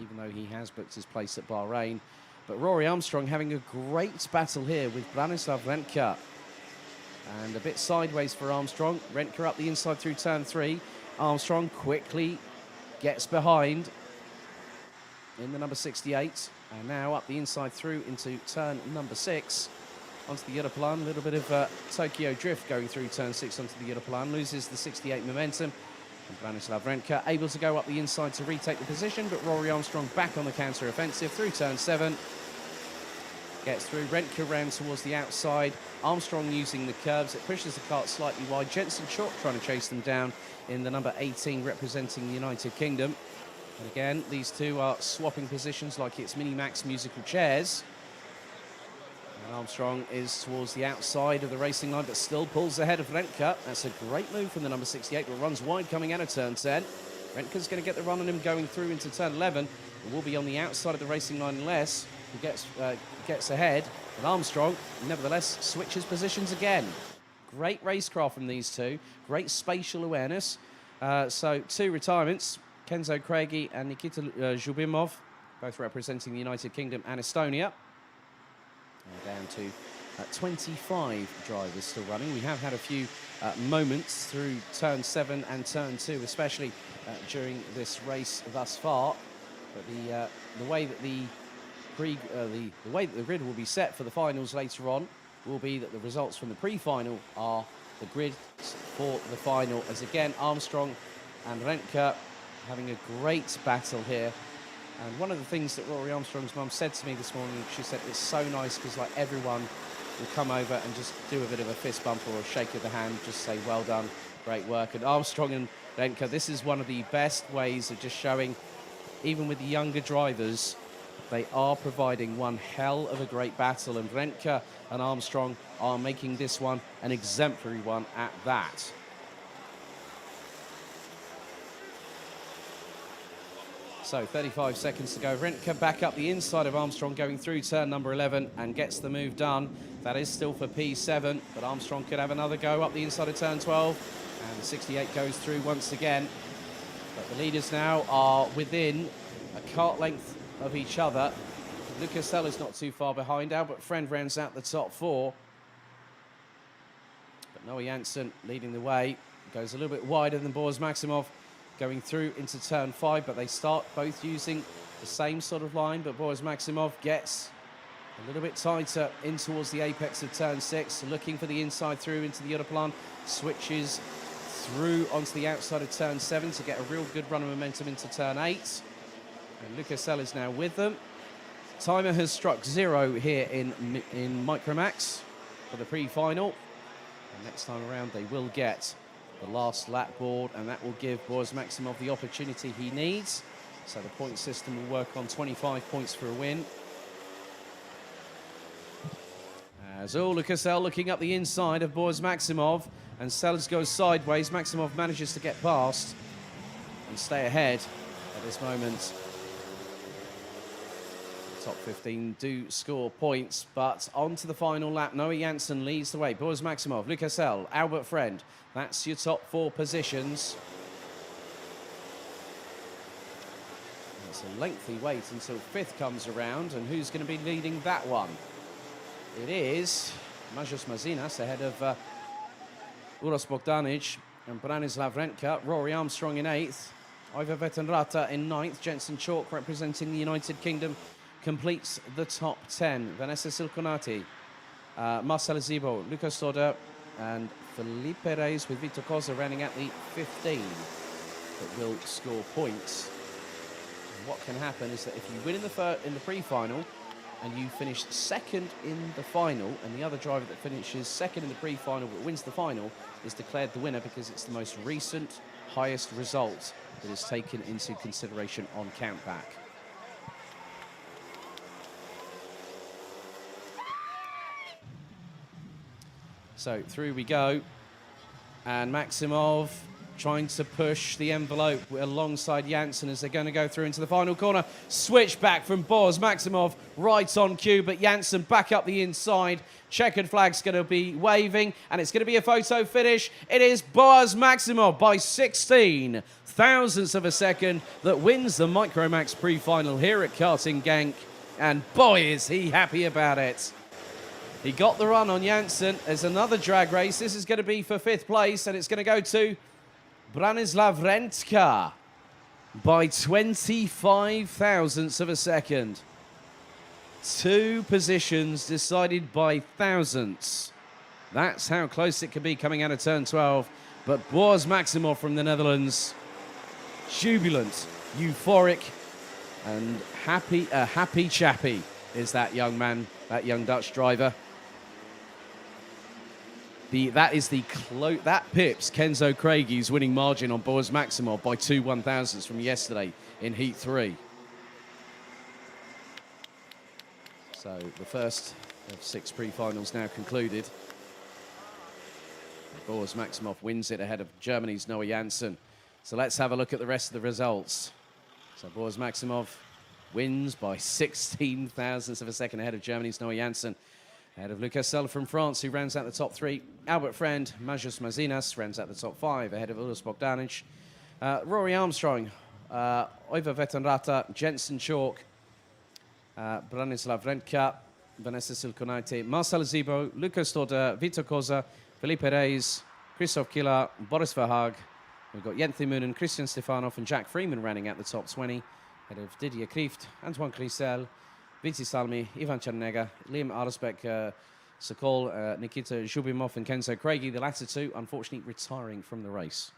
even though he has booked his place at Bahrain. But Rory Armstrong having a great battle here with Branislav Renka. And a bit sideways for Armstrong. Renka up the inside through turn 3. Armstrong quickly gets behind in the number 68. And now up the inside through into turn number 6. onto the Europlan. A little bit of Tokyo drift going through turn 6 onto the Europlan. Loses the 68 momentum. And Branislav Rentka able to go up the inside to retake the position, but Rory Armstrong back on the counter-offensive through turn 7. Gets through, Rentka round towards the outside. Armstrong using the curves. It pushes the cart slightly wide. Jensen Chalk trying to chase them down in the number 18 representing the United Kingdom. And again, these two are swapping positions like it's Minimax musical chairs. And Armstrong is towards the outside of the racing line, but still pulls ahead of Rentka. That's a great move from the number 68, but runs wide coming out of turn 10. Rentka's going to get the run on him going through into turn 11. It will be on the outside of the racing line unless he gets ahead. And Armstrong, nevertheless, switches positions again. Great racecraft from these two. Great spatial awareness. So 2 retirements. Kenzo Craigie and Nikita Zhubimov, both representing the United Kingdom and Estonia. And down to 25 drivers still running. We have had a few moments through turn 7 and turn 2, especially during this race thus far. But the way that the way that the grid will be set for the finals later on will be that the results from the pre-final are the grid for the final. As again, Armstrong and Rentka having a great battle here. And one of the things that Rory Armstrong's mum said to me this morning, she said it's so nice because like everyone will come over and just do a bit of a fist bump or a shake of the hand, just say well done, great work. And Armstrong and Rentka, this is one of the best ways of just showing, even with the younger drivers, they are providing one hell of a great battle. And Rentka and Armstrong are making this one an exemplary one at that. So 35 seconds to go. Rentka back up the inside of Armstrong going through turn number 11 and gets the move done. That is still for P7, but Armstrong could have another go up the inside of turn 12. And the 68 goes through once again. But the leaders now are within a kart length of each other. Lucas Seller's not too far behind. Albert Friend rounds out the top 4. But Noah Janssen leading the way. Goes a little bit wider than Boris Maximov going through into turn 5, but they start both using the same sort of line, but Boris Maximov gets a little bit tighter in towards the apex of turn 6, looking for the inside through into the Europlan, switches through onto the outside of turn 7 to get a real good run of momentum into turn 8. And Lucas L is now with them. Timer has struck 0 here in Micromax for the pre-final. And next time around they will get the last lap board, and that will give Boris Maximov the opportunity he needs. So the point system will work on 25 points for a win. As Lucas L looking up the inside of Boris Maximov, and Sellers goes sideways. Maximov manages to get past and stay ahead at this moment. The top 15 do score points, but on to the final lap. Noah Janssen leads the way. Boris Maximov, Lucas L, Albert Friend. That's your top 4 positions. It's a lengthy wait until 5th comes around, and who's going to be leading that one? It is Majos Mazinas ahead of Uros Bogdanic and Branislav Rentka. Rory Armstrong in 8th. Ivo Vetenrata in 9th. Jensen Chalk representing the United Kingdom completes the top 10. Vanessa Silconati, Marcel Zibo, Lucas Soda, and Felipe Reyes with Vito Cosa running at the 15 that will score points. And what can happen is that if you win in the pre-final and you finish 2nd in the final, and the other driver that finishes 2nd in the pre-final but wins the final is declared the winner, because it's the most recent highest result that is taken into consideration on countback. So through we go, and Maximov trying to push the envelope alongside Janssen as they're going to go through into the final corner. Switch back from Boris Maximov, right on cue, but Janssen back up the inside. Checkered flag's going to be waving, and it's going to be a photo finish. It is Boris Maximov by 16 thousandths of a second that wins the Micromax pre-final here at Karting Genk, and boy is he happy about it. He got the run on Janssen. There's another drag race. This is going to be for 5th place, and it's going to go to Branislav Rentka by 25 thousandths of a second. 2 positions decided by thousandths. That's how close it can be coming out of turn 12. But Boaz Maximov from the Netherlands, jubilant, euphoric, and happy, a happy chappy is that young man, that young Dutch driver. That pips Kenzo Craigie's winning margin on Boaz Maximov by 2 1,000ths from yesterday in Heat 3. So the first of 6 pre-finals now concluded. Boaz Maximov wins it ahead of Germany's Noah Janssen. So let's have a look at the rest of the results. So Boaz Maximov wins by 16 thousandths of a second ahead of Germany's Noah Janssen. Ahead of Lucas Sell from France, who rounds out the top 3. Albert Friend, Majus Mazinas rounds out the top 5, ahead of Ulas Bogdanic. Rory Armstrong, Oiva Vetanrata, Jensen Chalk, Branislav Rentka, Vanessa Silkonaite, Marcel Zibo, Lucas Stoda, Vito Koza, Felipe Reis, Christoph Killer, Boris Verhaag. We've got Jente Moonen, Christian Stefanov and Jack Freeman rounding out the top 20. Ahead of Didier Krieft, Antoine Crisel, Viti Salmi, Ivan Chernega, Liam Arsbeck, Sokol, Nikita Zhubimov and Kenzo Craigie. The latter 2, unfortunately, retiring from the race.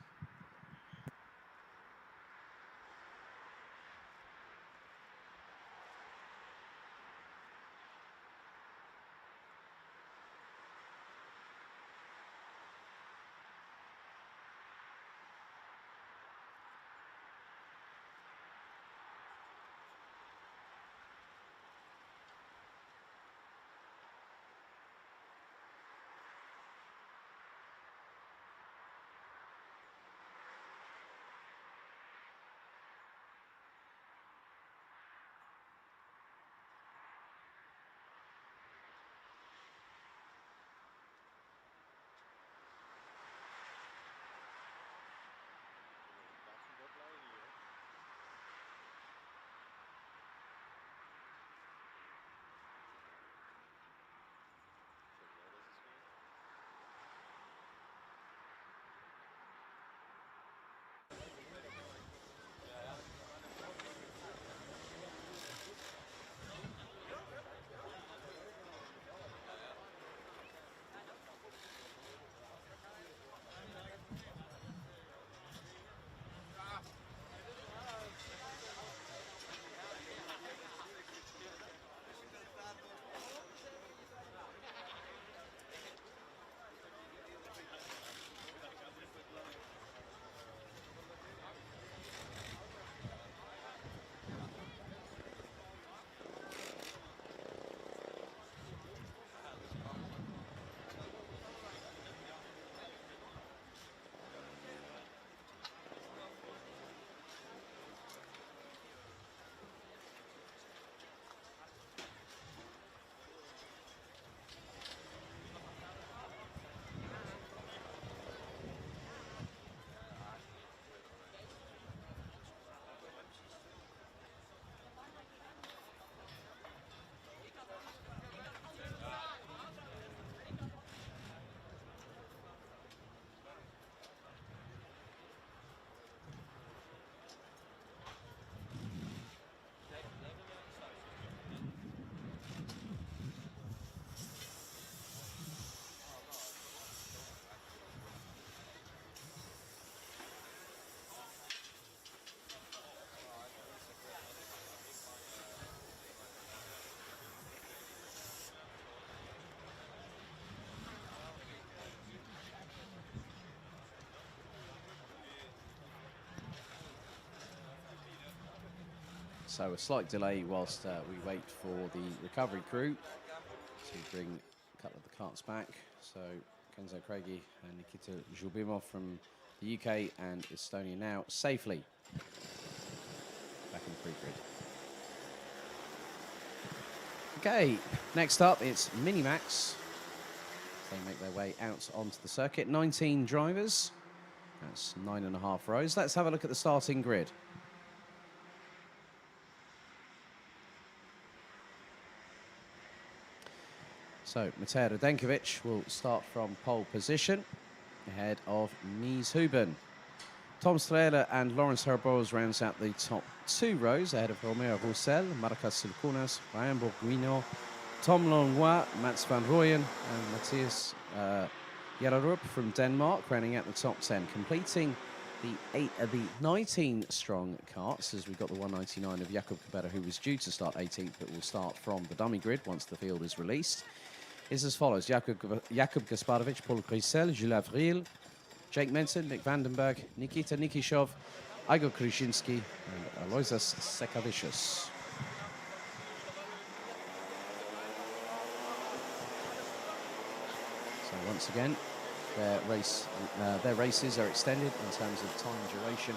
So a slight delay whilst we wait for the recovery crew to bring a couple of the carts back. So Kenzo Craigie and Nikita Zhubimov from the UK and Estonia now safely back in the pre-grid. Okay, next up it's Minimax. They make their way out onto the circuit. 19 drivers. That's 9.5 rows. Let's have a look at the starting grid. So Matej Radenkovic will start from pole position ahead of Mies Huben. Tom Strehler and Lawrence Herboz rounds out the top 2 rows ahead of Romeo Roussel, Marcus Silkunas, Ryan Bourguignon, Tom Langlois, Mats van Rooyen, and Matthias Jararup from Denmark, rounding out the top 10, completing the 19-strong carts, as we've got the 199 of Jakub Kubera, who was due to start 18th, but will start from the dummy grid once the field is released, is as follows. Jakub Gasparovic, Paul Grisel, Jules Avril, Jake Menton, Nick Vandenberg, Nikita Nikishov, Igor Krushinsky, and Aloysius Sekavicius. So once again, their races are extended in terms of time duration,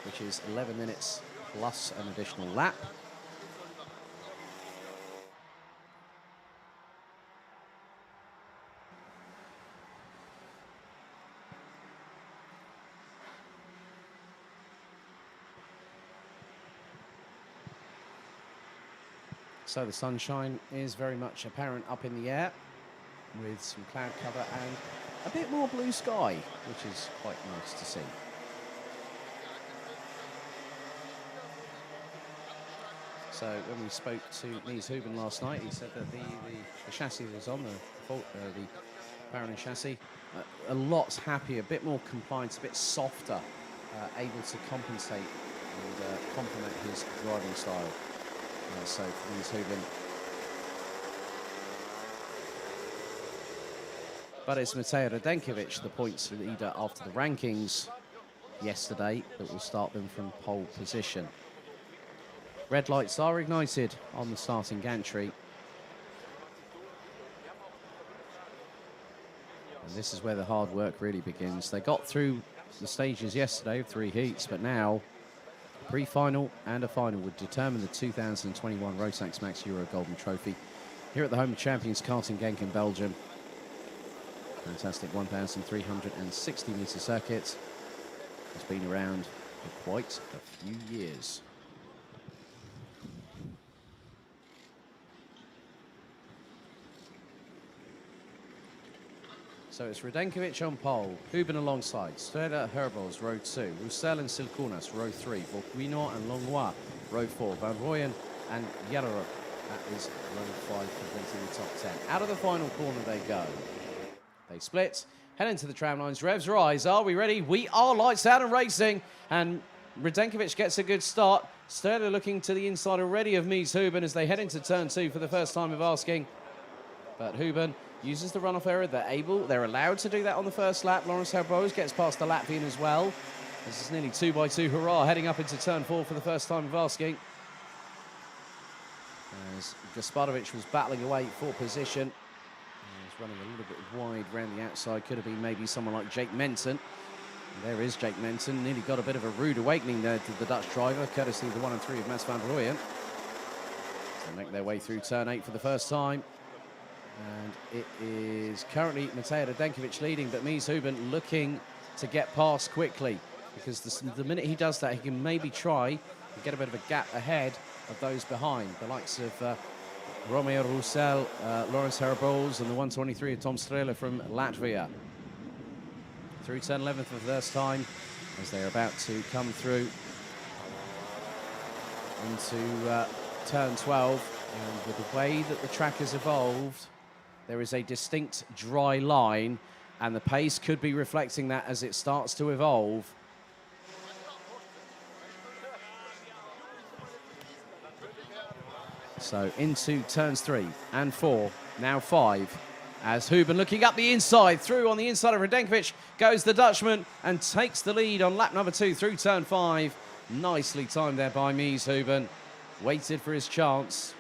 which is 11 minutes plus an additional lap. So the sunshine is very much apparent up in the air, with some cloud cover and a bit more blue sky, which is quite nice to see. So when we spoke to Mies Houben last night, he said that the chassis that was on, the Parolin chassis, a lot's happier, a bit more compliant, a bit softer, able to compensate and complement his driving style. So for Mies Houben. But it's Mateo Radenkovic, the points leader after the rankings yesterday, that will start them from pole position. Red lights are ignited on the starting gantry. And this is where the hard work really begins. They got through the stages yesterday, 3 heats, but now a pre-final and a final would determine the 2021 Rotax Max Euro Golden Trophy here at the home of champions Karting Genk in Belgium. Fantastic 1,360 metre circuit. It's been around for quite a few years. So it's Radenkovic on pole, Houben alongside, Strehler, Herboz, row 2, Roussel and Silkunas, row 3, Bourguignon and Langlois, row 4, Van Rooyen and Jararup, that is row 5, completing the top 10. Out of the final corner they go. They split, head into the tram lines, revs rise. Are we ready? We are, lights out and racing. And Radenkovic gets a good start. Strehler looking to the inside already of Mies Houben as they head into turn 2 for the first time of asking. But Houben uses the runoff error. They're allowed to do that on the first lap. Lawrence Herboz gets past the Latvian as well. This is nearly 2x2 hurrah, heading up into turn 4 for the first time of asking. As Gasparovic was battling away for position. Running a little bit wide round the outside. Could have been maybe someone like Jake Menton. And there is Jake Menton. Nearly got a bit of a rude awakening there to the Dutch driver, courtesy of the 1 and 3 of Mats van Rooyen. They make their way through turn 8 for the first time. And it is currently Mateo Radenkovic leading, but Mies Houben looking to get past quickly, because the minute he does that, he can maybe try and get a bit of a gap ahead of those behind. The likes of Romeo Roussel, Lawrence Herboz, and the 123 of Tom Strehler from Latvia. Through turn 11 for the first time, as they're about to come through into turn 12. And with the way that the track has evolved, there is a distinct dry line, and the pace could be reflecting that as it starts to evolve. So into turns 3 and 4, now 5, as Houben looking up the inside, through on the inside of Radenkovic goes the Dutchman and takes the lead on lap number 2 through turn 5. Nicely timed there by Mies Houben, waited for his chance.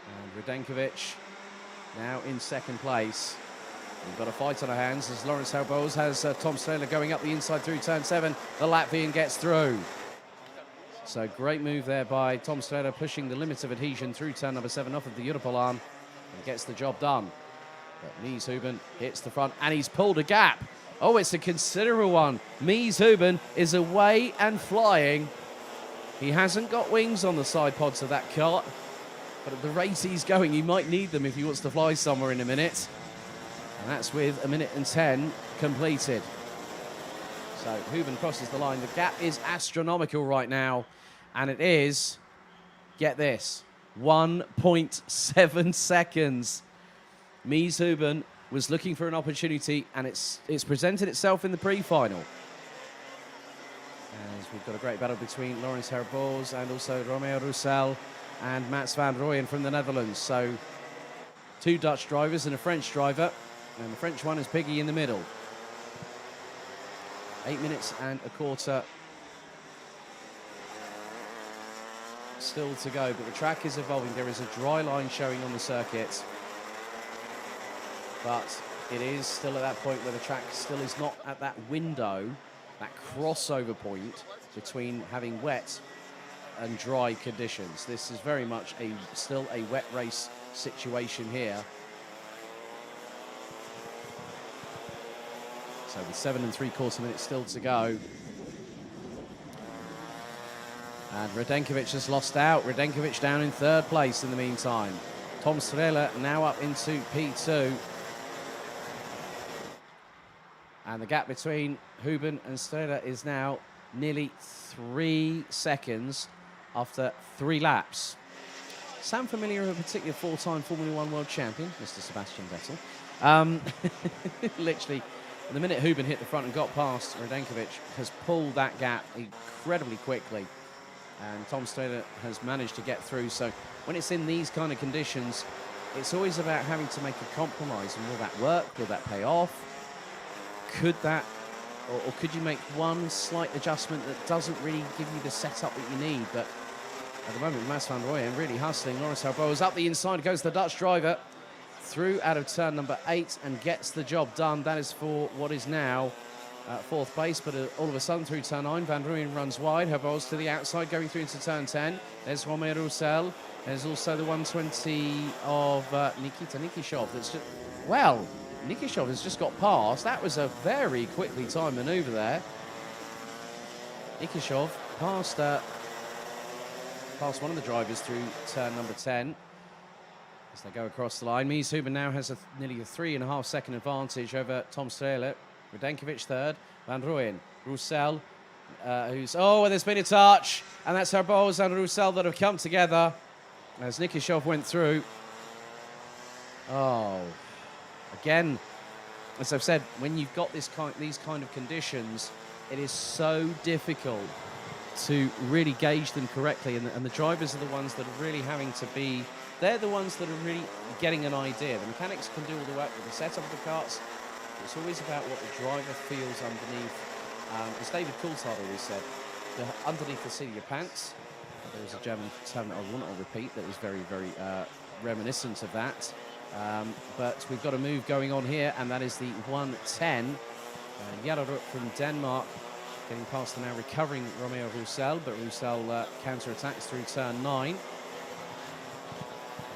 And Radenkovic now in second place. We've got a fight on our hands as Lawrence Herboz has Tom Strehler going up the inside through turn 7. The Latvian gets through. So great move there by Tom Strehler, pushing the limits of adhesion through turn number 7 off of the Europolan and gets the job done. But Mies Houben hits the front and he's pulled a gap. Oh, it's a considerable one. Mies Houben is away and flying. He hasn't got wings on the side pods of that kart, but at the rate he's going, he might need them if he wants to fly somewhere in a minute. And that's with 1 minute and 10 completed. So Huben crosses the line. The gap is astronomical right now. And it is, get this, 1.7 seconds. Mies Huben was looking for an opportunity, and it's presented itself in the pre-final. As we've got a great battle between Laurens Herboz and also Romeo Roussel and Mats van Rooyen from the Netherlands. So 2 Dutch drivers and a French driver, and the French one is Piggy in the middle. 8 minutes and a quarter still to go, but the track is evolving. There is a dry line showing on the circuit, but it is still at that point where the track still is not at that window, that crossover point between having wet and dry conditions. This is very much still a wet race situation here. So with 7 3/4 minutes still to go. And Radenkovic has lost out. Radenkovic down in 3rd place in the meantime. Tom Strehler now up into P2. And the gap between Huben and Strehler is now nearly 3 seconds after 3 laps. Sound familiar with a particular 4-time Formula 1 world champion, Mr. Sebastian Vettel? Literally, the minute Huben hit the front and got past, Radenkovic has pulled that gap incredibly quickly. And Tom Strehler has managed to get through. So when it's in these kind of conditions, it's always about having to make a compromise. And will that work? Will that pay off? Could that, or could you make one slight adjustment that doesn't really give you the setup that you need? But at the moment, Mats van Rooyen really hustling. Laurens Herboz up the inside, goes the Dutch driver through out of turn number 8 and gets the job done. That is for what is now 4th place, but all of a sudden through turn 9, Van Rooyen runs wide. Herboz to the outside, going through into turn 10. There's Romeo Roussel. There's also the 120 of Nikita Nikishov. That's just, well, Nikishov has just got past. That was a very quickly timed manoeuvre there. Nikishov past one of the drivers through turn number 10 as they go across the line. Mies Huben now has nearly a 3.5 second advantage over Tom Strehler. Radenkovic 3rd, Van Rooyen, Roussel, there's been a touch, and that's Herboz and Roussel that have come together as Nikishov went through. Oh, again, as I've said, when you've got these kind of conditions, it is so difficult to really gauge them correctly, and the drivers are the ones that are really having to be, they're the ones that are really getting an idea. The mechanics can do all the work with the setup of the karts. It's always about what the driver feels underneath. As David Coulthard always said, underneath the seat of your pants. There was a German term that I will not repeat that was very, very reminiscent of that. But we've got a move going on here, and that is the 110. Jarlerud from Denmark getting past the now recovering Romeo Roussel, but Roussel counter-attacks through turn 9.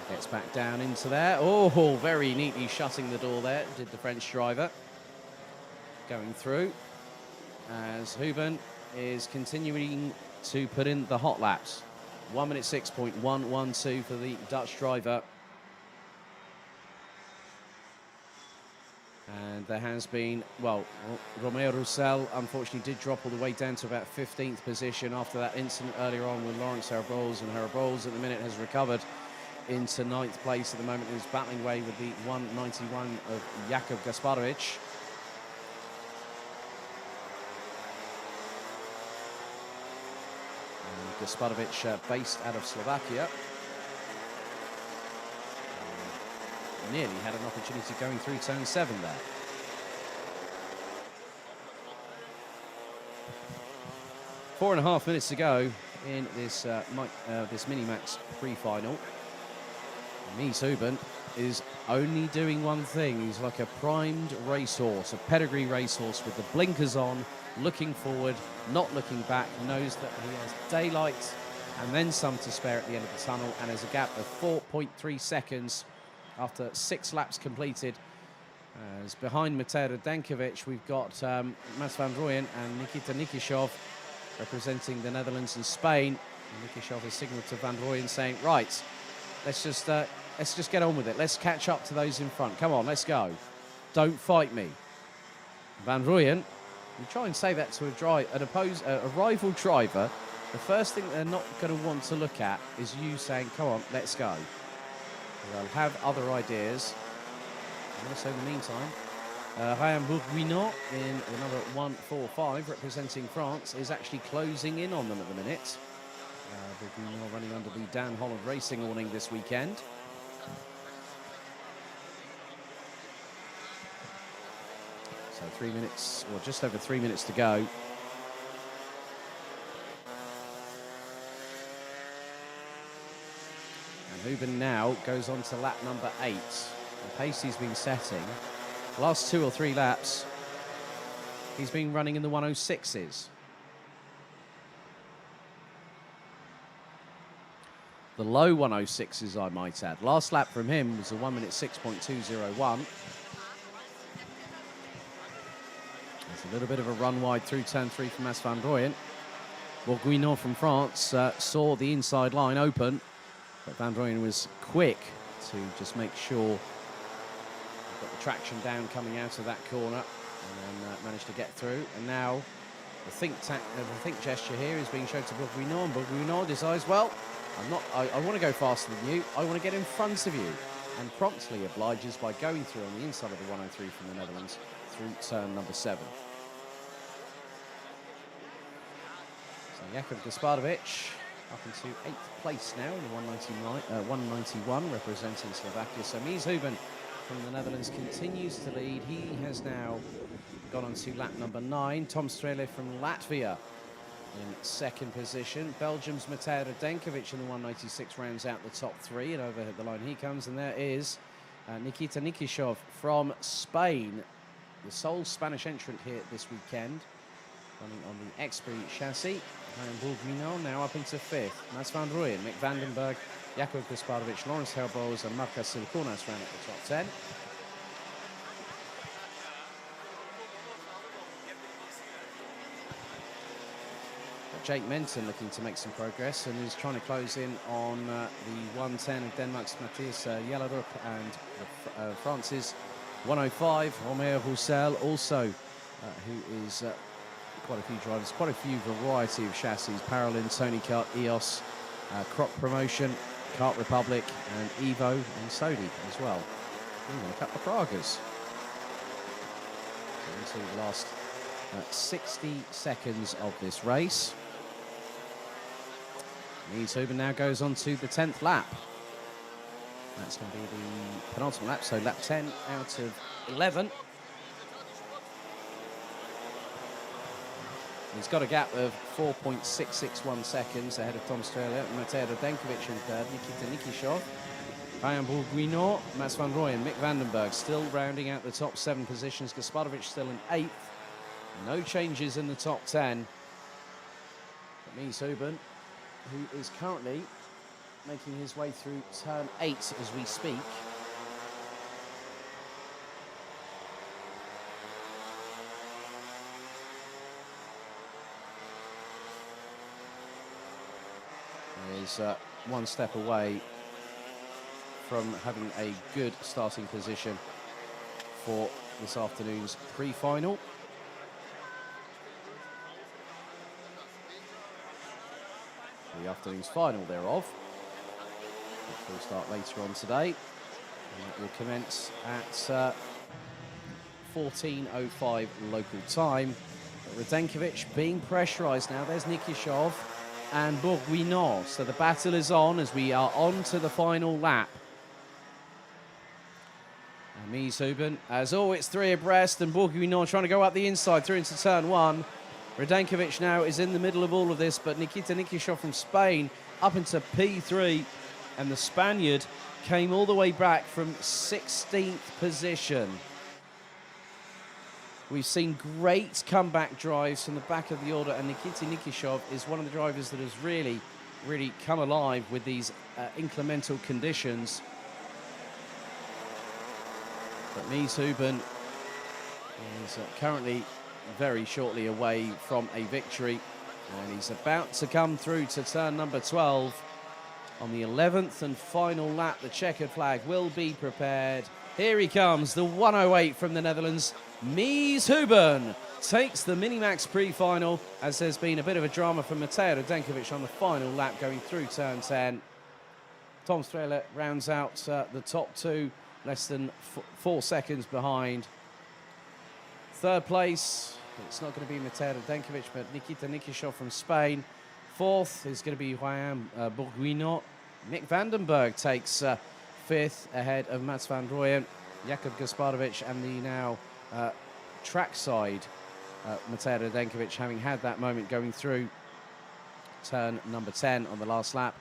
Gets back down into there. Oh, very neatly shutting the door there, did the French driver. Going through as Huben is continuing to put in the hot laps. 1 minute 6.112 for the Dutch driver. And there has been, well, Romeo Roussel unfortunately did drop all the way down to about 15th position after that incident earlier on with Laurens Herboz, and Herboz at the minute has recovered into 9th place at the moment. He's battling away with the 191 of Jakub Gasparovic. And Gasparovic based out of Slovakia. Nearly had an opportunity going through turn 7 there. Four and a half minutes to go in this this Minimax pre-final. Mies Huben is only doing one thing. He's like a primed racehorse, a pedigree racehorse with the blinkers on, looking forward, not looking back, knows that he has daylight and then some to spare at the end of the tunnel, and has a gap of 4.3 seconds after 6 laps completed. As behind Matej Radenkovic, we've got Mats van Rooyen and Nikita Nikishov representing the Netherlands and Spain. And Nikishov has signalled to Van Rooyen saying, right, let's just get on with it. Let's catch up to those in front. Come on, let's go. Don't fight me. Van Rooyen You try and say that to a rival driver, the first thing they're not going to want to look at is you saying, come on, let's go. They'll have other ideas. And also in the meantime, Ryan Bourguignon in the number 145 representing France is actually closing in on them at the minute. Bourguignon running under the Dan Holland Racing awning this weekend. So 3 minutes, or just over 3 minutes to go. And Huben now goes on to lap number 8. The pace he's been setting, last 2 or 3 laps, he's been running in the 106s. The low 106s, I might add. Last lap from him was a 1 minute 6.201. There's a little bit of a run wide through turn 3 from Mas van Rooyen. Bourguignon from France saw the inside line open, but Van Rooyen was quick to just make sure he got the traction down coming out of that corner, and then managed to get through. And now the think gesture here is being shown to Bourguignon. Bourguignon decides, well, I want to go faster than you. I want to get in front of you, and promptly obliges by going through on the inside of the 103 from the Netherlands through turn number 7. So Jakub Gasparovic up into 8th place now in the 191, representing Slovakia. So Mies Huben from the Netherlands continues to lead. He has now gone on to lap number 9. Tom Strele from Latvia in 2nd position. Belgium's Matej Radenkovic in the 196 rounds out the top 3, and over the line he comes, and there is Nikita Nikishov from Spain, the sole Spanish entrant here this weekend, running on the Xpree chassis. And Bourguignon now up into 5th. Mas van Rooyen, Mick Vandenberg, Jakub Gasparovic, Lawrence Herboz and Marcus Silkornas round at the top 10. Jake Menton looking to make some progress and is trying to close in on the 110 of Denmark's Matthias Jellerup and France's 105, Omer Roussel, also who is quite a few drivers, quite a few variety of chassis, Paralin, Tony Kart, EOS, Croc Promotion, Kart Republic and Evo and Sodi as well. Even a couple of Pragas. So into the last 60 seconds of this race. Mies Huben now goes on to the 10th lap. That's going to be the penultimate lap, so lap 10 out of 11. He's got a gap of 4.661 seconds ahead of Tom Strele, Matej Radenkovic in 3rd, Nikita Nikishov, Ryan Bourguignon, Mas van Rooyen, Mick Vandenberg still rounding out the top 7 positions. Gasparovic still in 8th. No changes in the top 10. But Mies Huben, who is currently making his way through turn 8 as we speak. Is one step away from having a good starting position for this afternoon's pre-final. The afternoon's final thereof, which will start later on today, and it will commence at 14:05 local time. But Radenkovic being pressurised now. There's Nikishov and Bourguignon. So the battle is on as we are on to the final lap. And Mies Huben, as always, 3 abreast, and Bourguignon trying to go up the inside through into turn 1. Radenkovic now is in the middle of all of this, but Nikita Nikishov from Spain up into P3, and the Spaniard came all the way back from 16th position. We've seen great comeback drives from the back of the order, and Nikita Nikishov is one of the drivers that has really, really come alive with these inclemental conditions. But Mies Huben is currently very shortly away from a victory, and he's about to come through to turn number 12. On the 11th and final lap, the checkered flag will be prepared. Here he comes, the 108 from the Netherlands, Mies Huben takes the Minimax pre-final, as there's been a bit of a drama from Mateo Radenkovic on the final lap going through turn 10. Tom Strela rounds out the top two, less than 4 seconds behind. Third place, it's not going to be Mateo Radenkovic, but Nikita Nikishov from Spain. Fourth is going to be Juan Bourguignon. Nick Vandenberg takes fifth ahead of Mats van Rooyen, Jakub Gasparovic, and the now trackside Mateo Radenkovic, having had that moment going through turn number 10 on the last lap,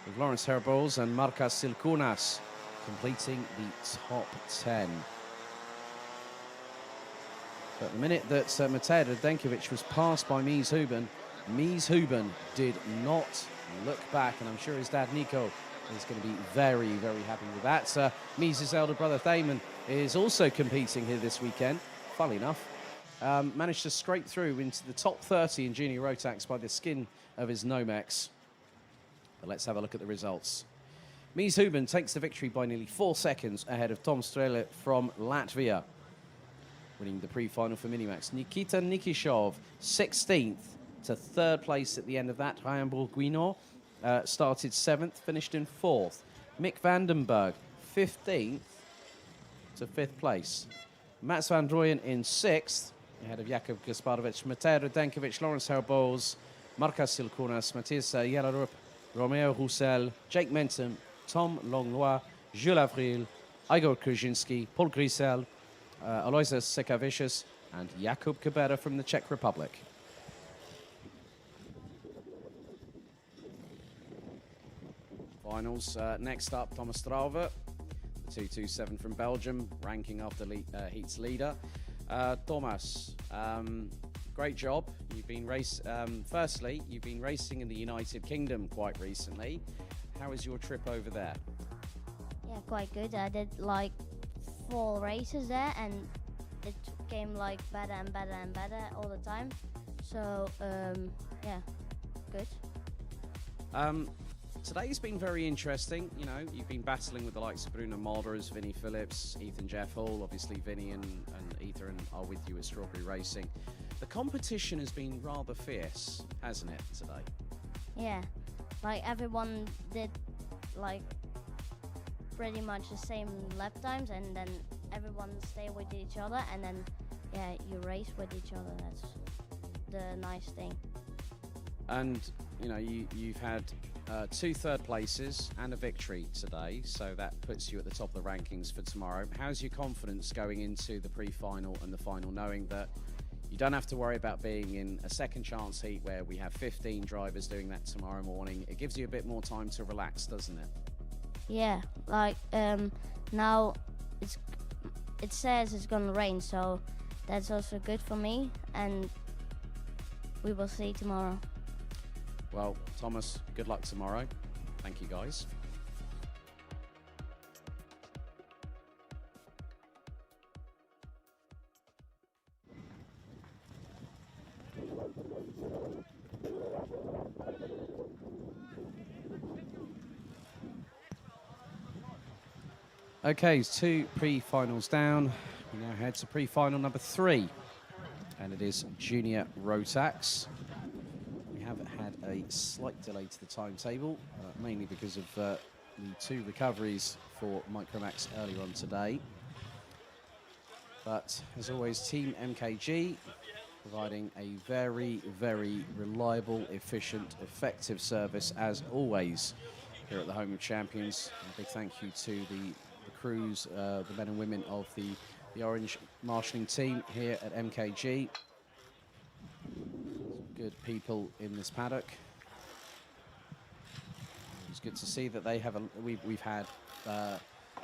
with Lawrence Herbols and Marcas Silkunas completing the top 10. But the minute that Mateo Radenkovic was passed by Mies Huben did not look back, and I'm sure his dad Nico is going to be very, very happy with that. Mies' elder brother Thaman is also competing here this weekend, funnily enough. Managed to scrape through into the top 30 in junior Rotax by the skin of his Nomex. But let's have a look at the results. Mies Huben takes the victory by nearly 4 seconds ahead of Tom Strela from Latvia, winning the pre-final for Minimax. Nikita Nikishov, 16th to third place at the end of that. Ryan Bourguignon started 7th, finished in 4th. Mick Vandenberg, 15th to 5th place. Mats van Rooyen in 6th, ahead of Jakub Gasparovic, Mateo Radenkovic, Lawrence Herbols, Marcas Silkunas, Matthias Yelarup, Romeo Roussel, Jake Menton, Tom Longlois, Jules Avril, Igor Krzyzynski, Paul Grisel, Aloysius Sekavicius, and Jakub Kubera from the Czech Republic. Finals next up, Thomas Strauve, the 227 from Belgium, ranking after heat's leader. Thomas, great job. You've been firstly, you've been racing in the United Kingdom quite recently. How was your trip over there? Yeah, quite good. I did like 4 races there, and it came like better and better and better all the time. So yeah, good. Today's been very interesting. You know, you've been battling with the likes of Bruno Mulders, Vinnie Phillips, Ethan Jeff Hall. Obviously, Vinnie and Ethan are with you at Strawberry Racing. The competition has been rather fierce, hasn't it, today? Yeah, like everyone did like pretty much the same lap times, and then everyone stay with each other, and then yeah, you race with each other. That's the nice thing. And you know, you've had 2 third places and a victory today, so that puts you at the top of the rankings for tomorrow. How's your confidence going into the pre-final and the final, knowing that you don't have to worry about being in a second chance heat where we have 15 drivers doing that tomorrow morning? It gives you a bit more time to relax, doesn't it? Yeah, like now it says it's gonna rain, so that's also good for me, and we will see tomorrow. Well, Thomas, good luck tomorrow. Thank you, guys. Okay, 2 pre-finals down. We now head to pre-final number 3, and it is Junior Rotax. We have had a slight delay to the timetable, mainly because of the 2 recoveries for Micromax earlier on today. But as always, Team MKG providing a very, very reliable, efficient, effective service as always here at the Home of Champions. And a big thank you to the crews, the men and women of the Orange marshalling team here at MKG. Good people in this paddock. It's good to see that they have we've had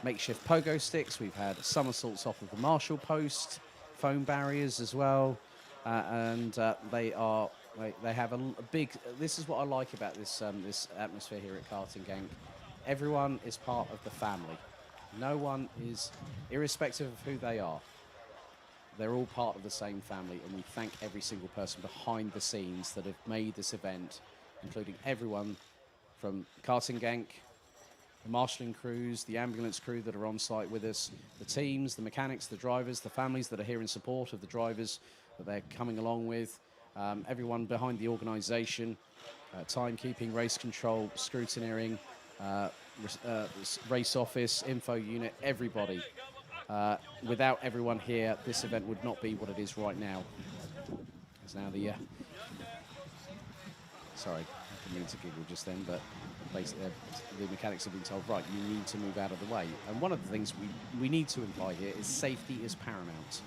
makeshift pogo sticks, we've had somersaults off of the marshal post, foam barriers as well, and they have a big. This is what I like about this this atmosphere here at Karting Gang. Everyone is part of the family. No one is, irrespective of who they are, they're all part of the same family, and we thank every single person behind the scenes that have made this event, including everyone from Karting Gang, the marshalling crews, the ambulance crew that are on site with us, the teams, the mechanics, the drivers, the families that are here in support of the drivers that they're coming along with, everyone behind the organisation, timekeeping, race control, scrutineering, race office, info unit, everybody. Without everyone here, this event would not be what it is right now. It's now the... sorry, I didn't mean to giggle just then, but basically the mechanics have been told, right, you need to move out of the way. And one of the things we need to imply here is safety is paramount.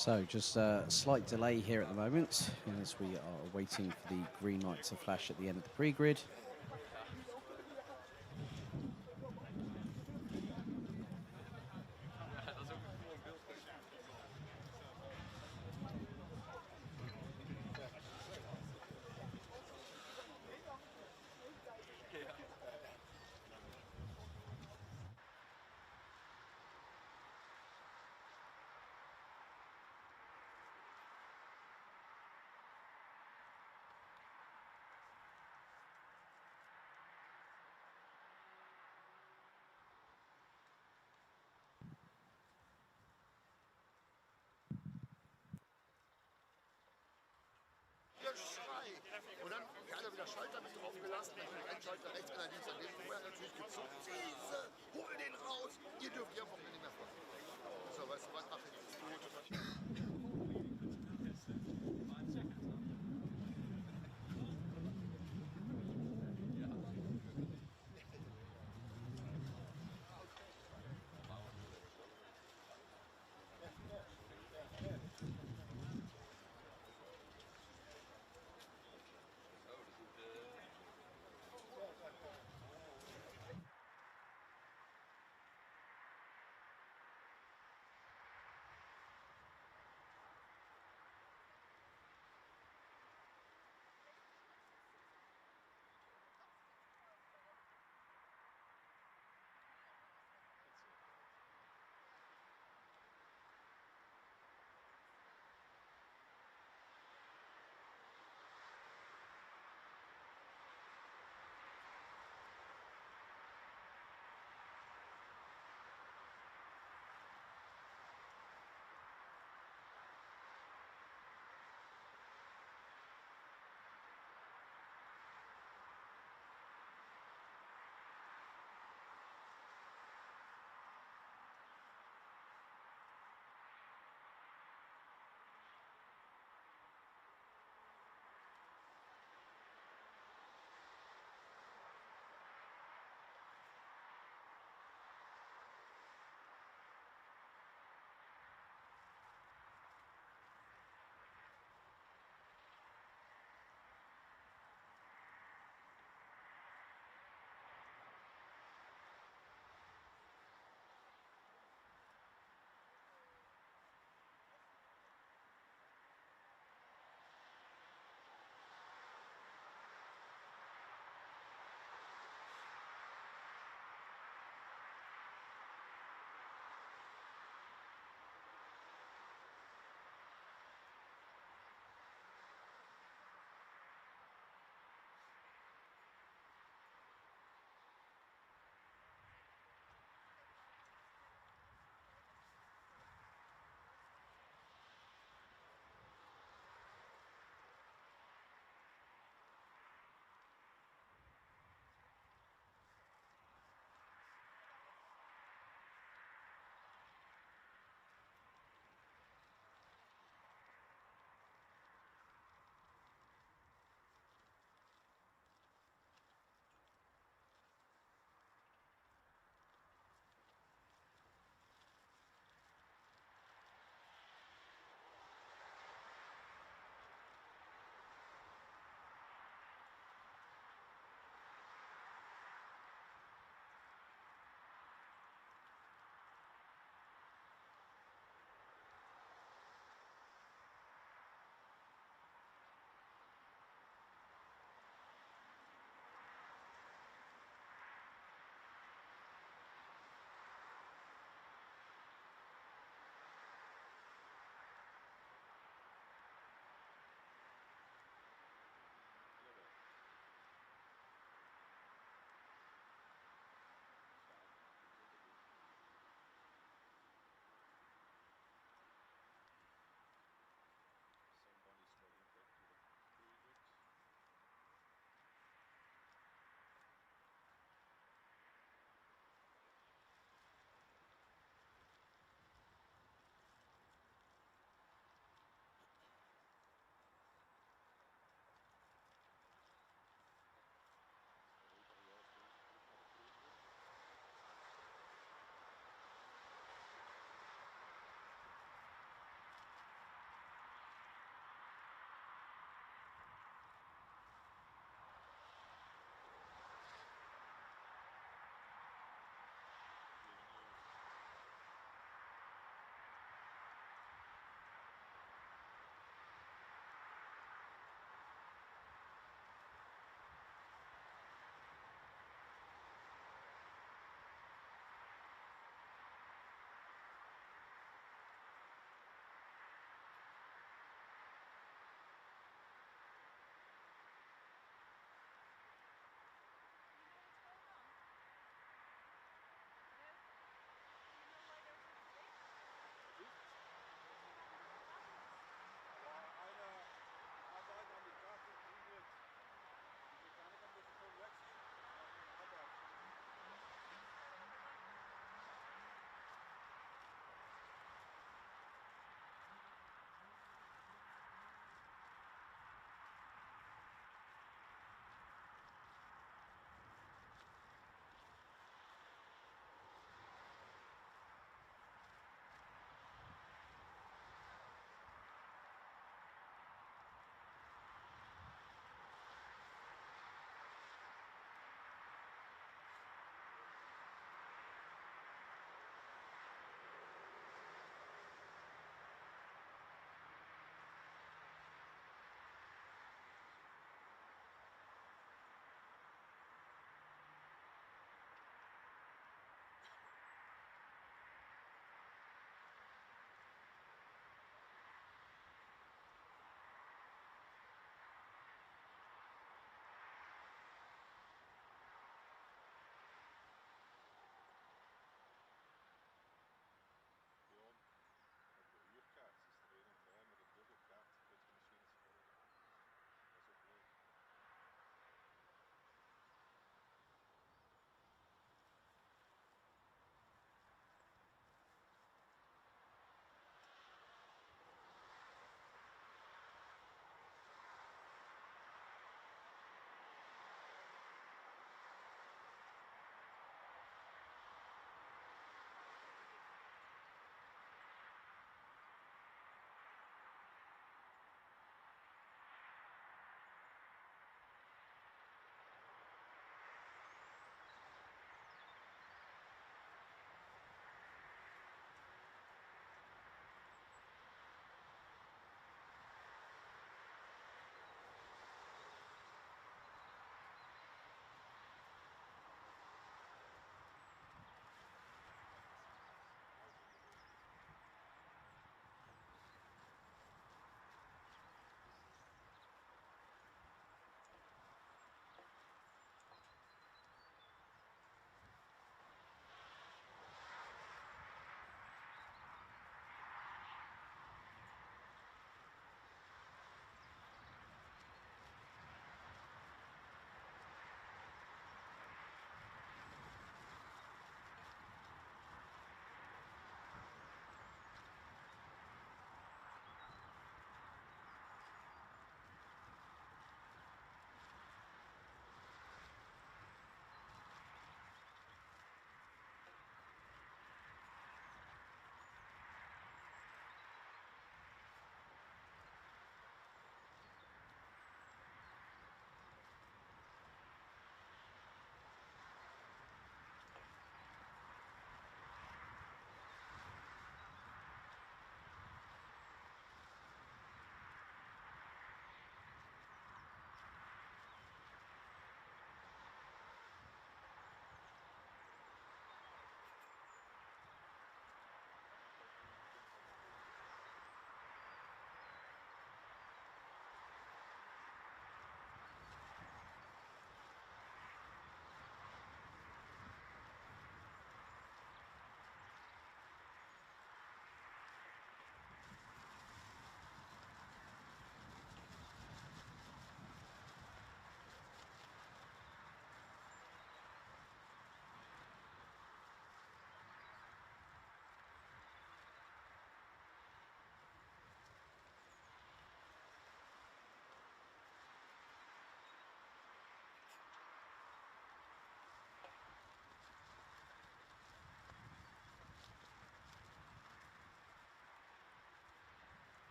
So just a slight delay here at the moment as we are waiting for the green light to flash at the end of the pre-grid. Und dann hat er wieder Schalter mit drauf gelassen, ein Schalter rechts, einer links, an dem vorher natürlich gezuckt. Diese, hol den raus, ihr dürft hier am Wochenende nicht mehr fahren. So, weißt du was, ach, jetzt ist tot.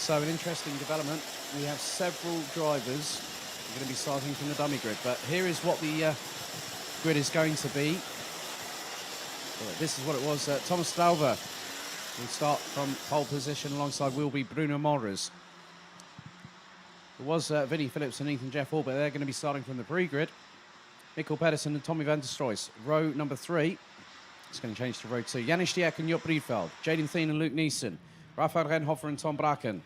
So an interesting development. We have several drivers who are going to be starting from the dummy grid, but here is what the grid is going to be. Well, this is what it was. Thomas Strauver will start from pole position alongside will be Bruno Mollers. It was Vinnie Phillips and Ethan Jeff Hall, but they're going to be starting from the pre-grid. Mikkel Pedersen and Tommy van der Stroys. Row number 3. It's going to change to row 2. Janis Stiek and Job Riedveld. Jaden Thien and Luke Neeson. Rafael Renhofer and Tom Bracken.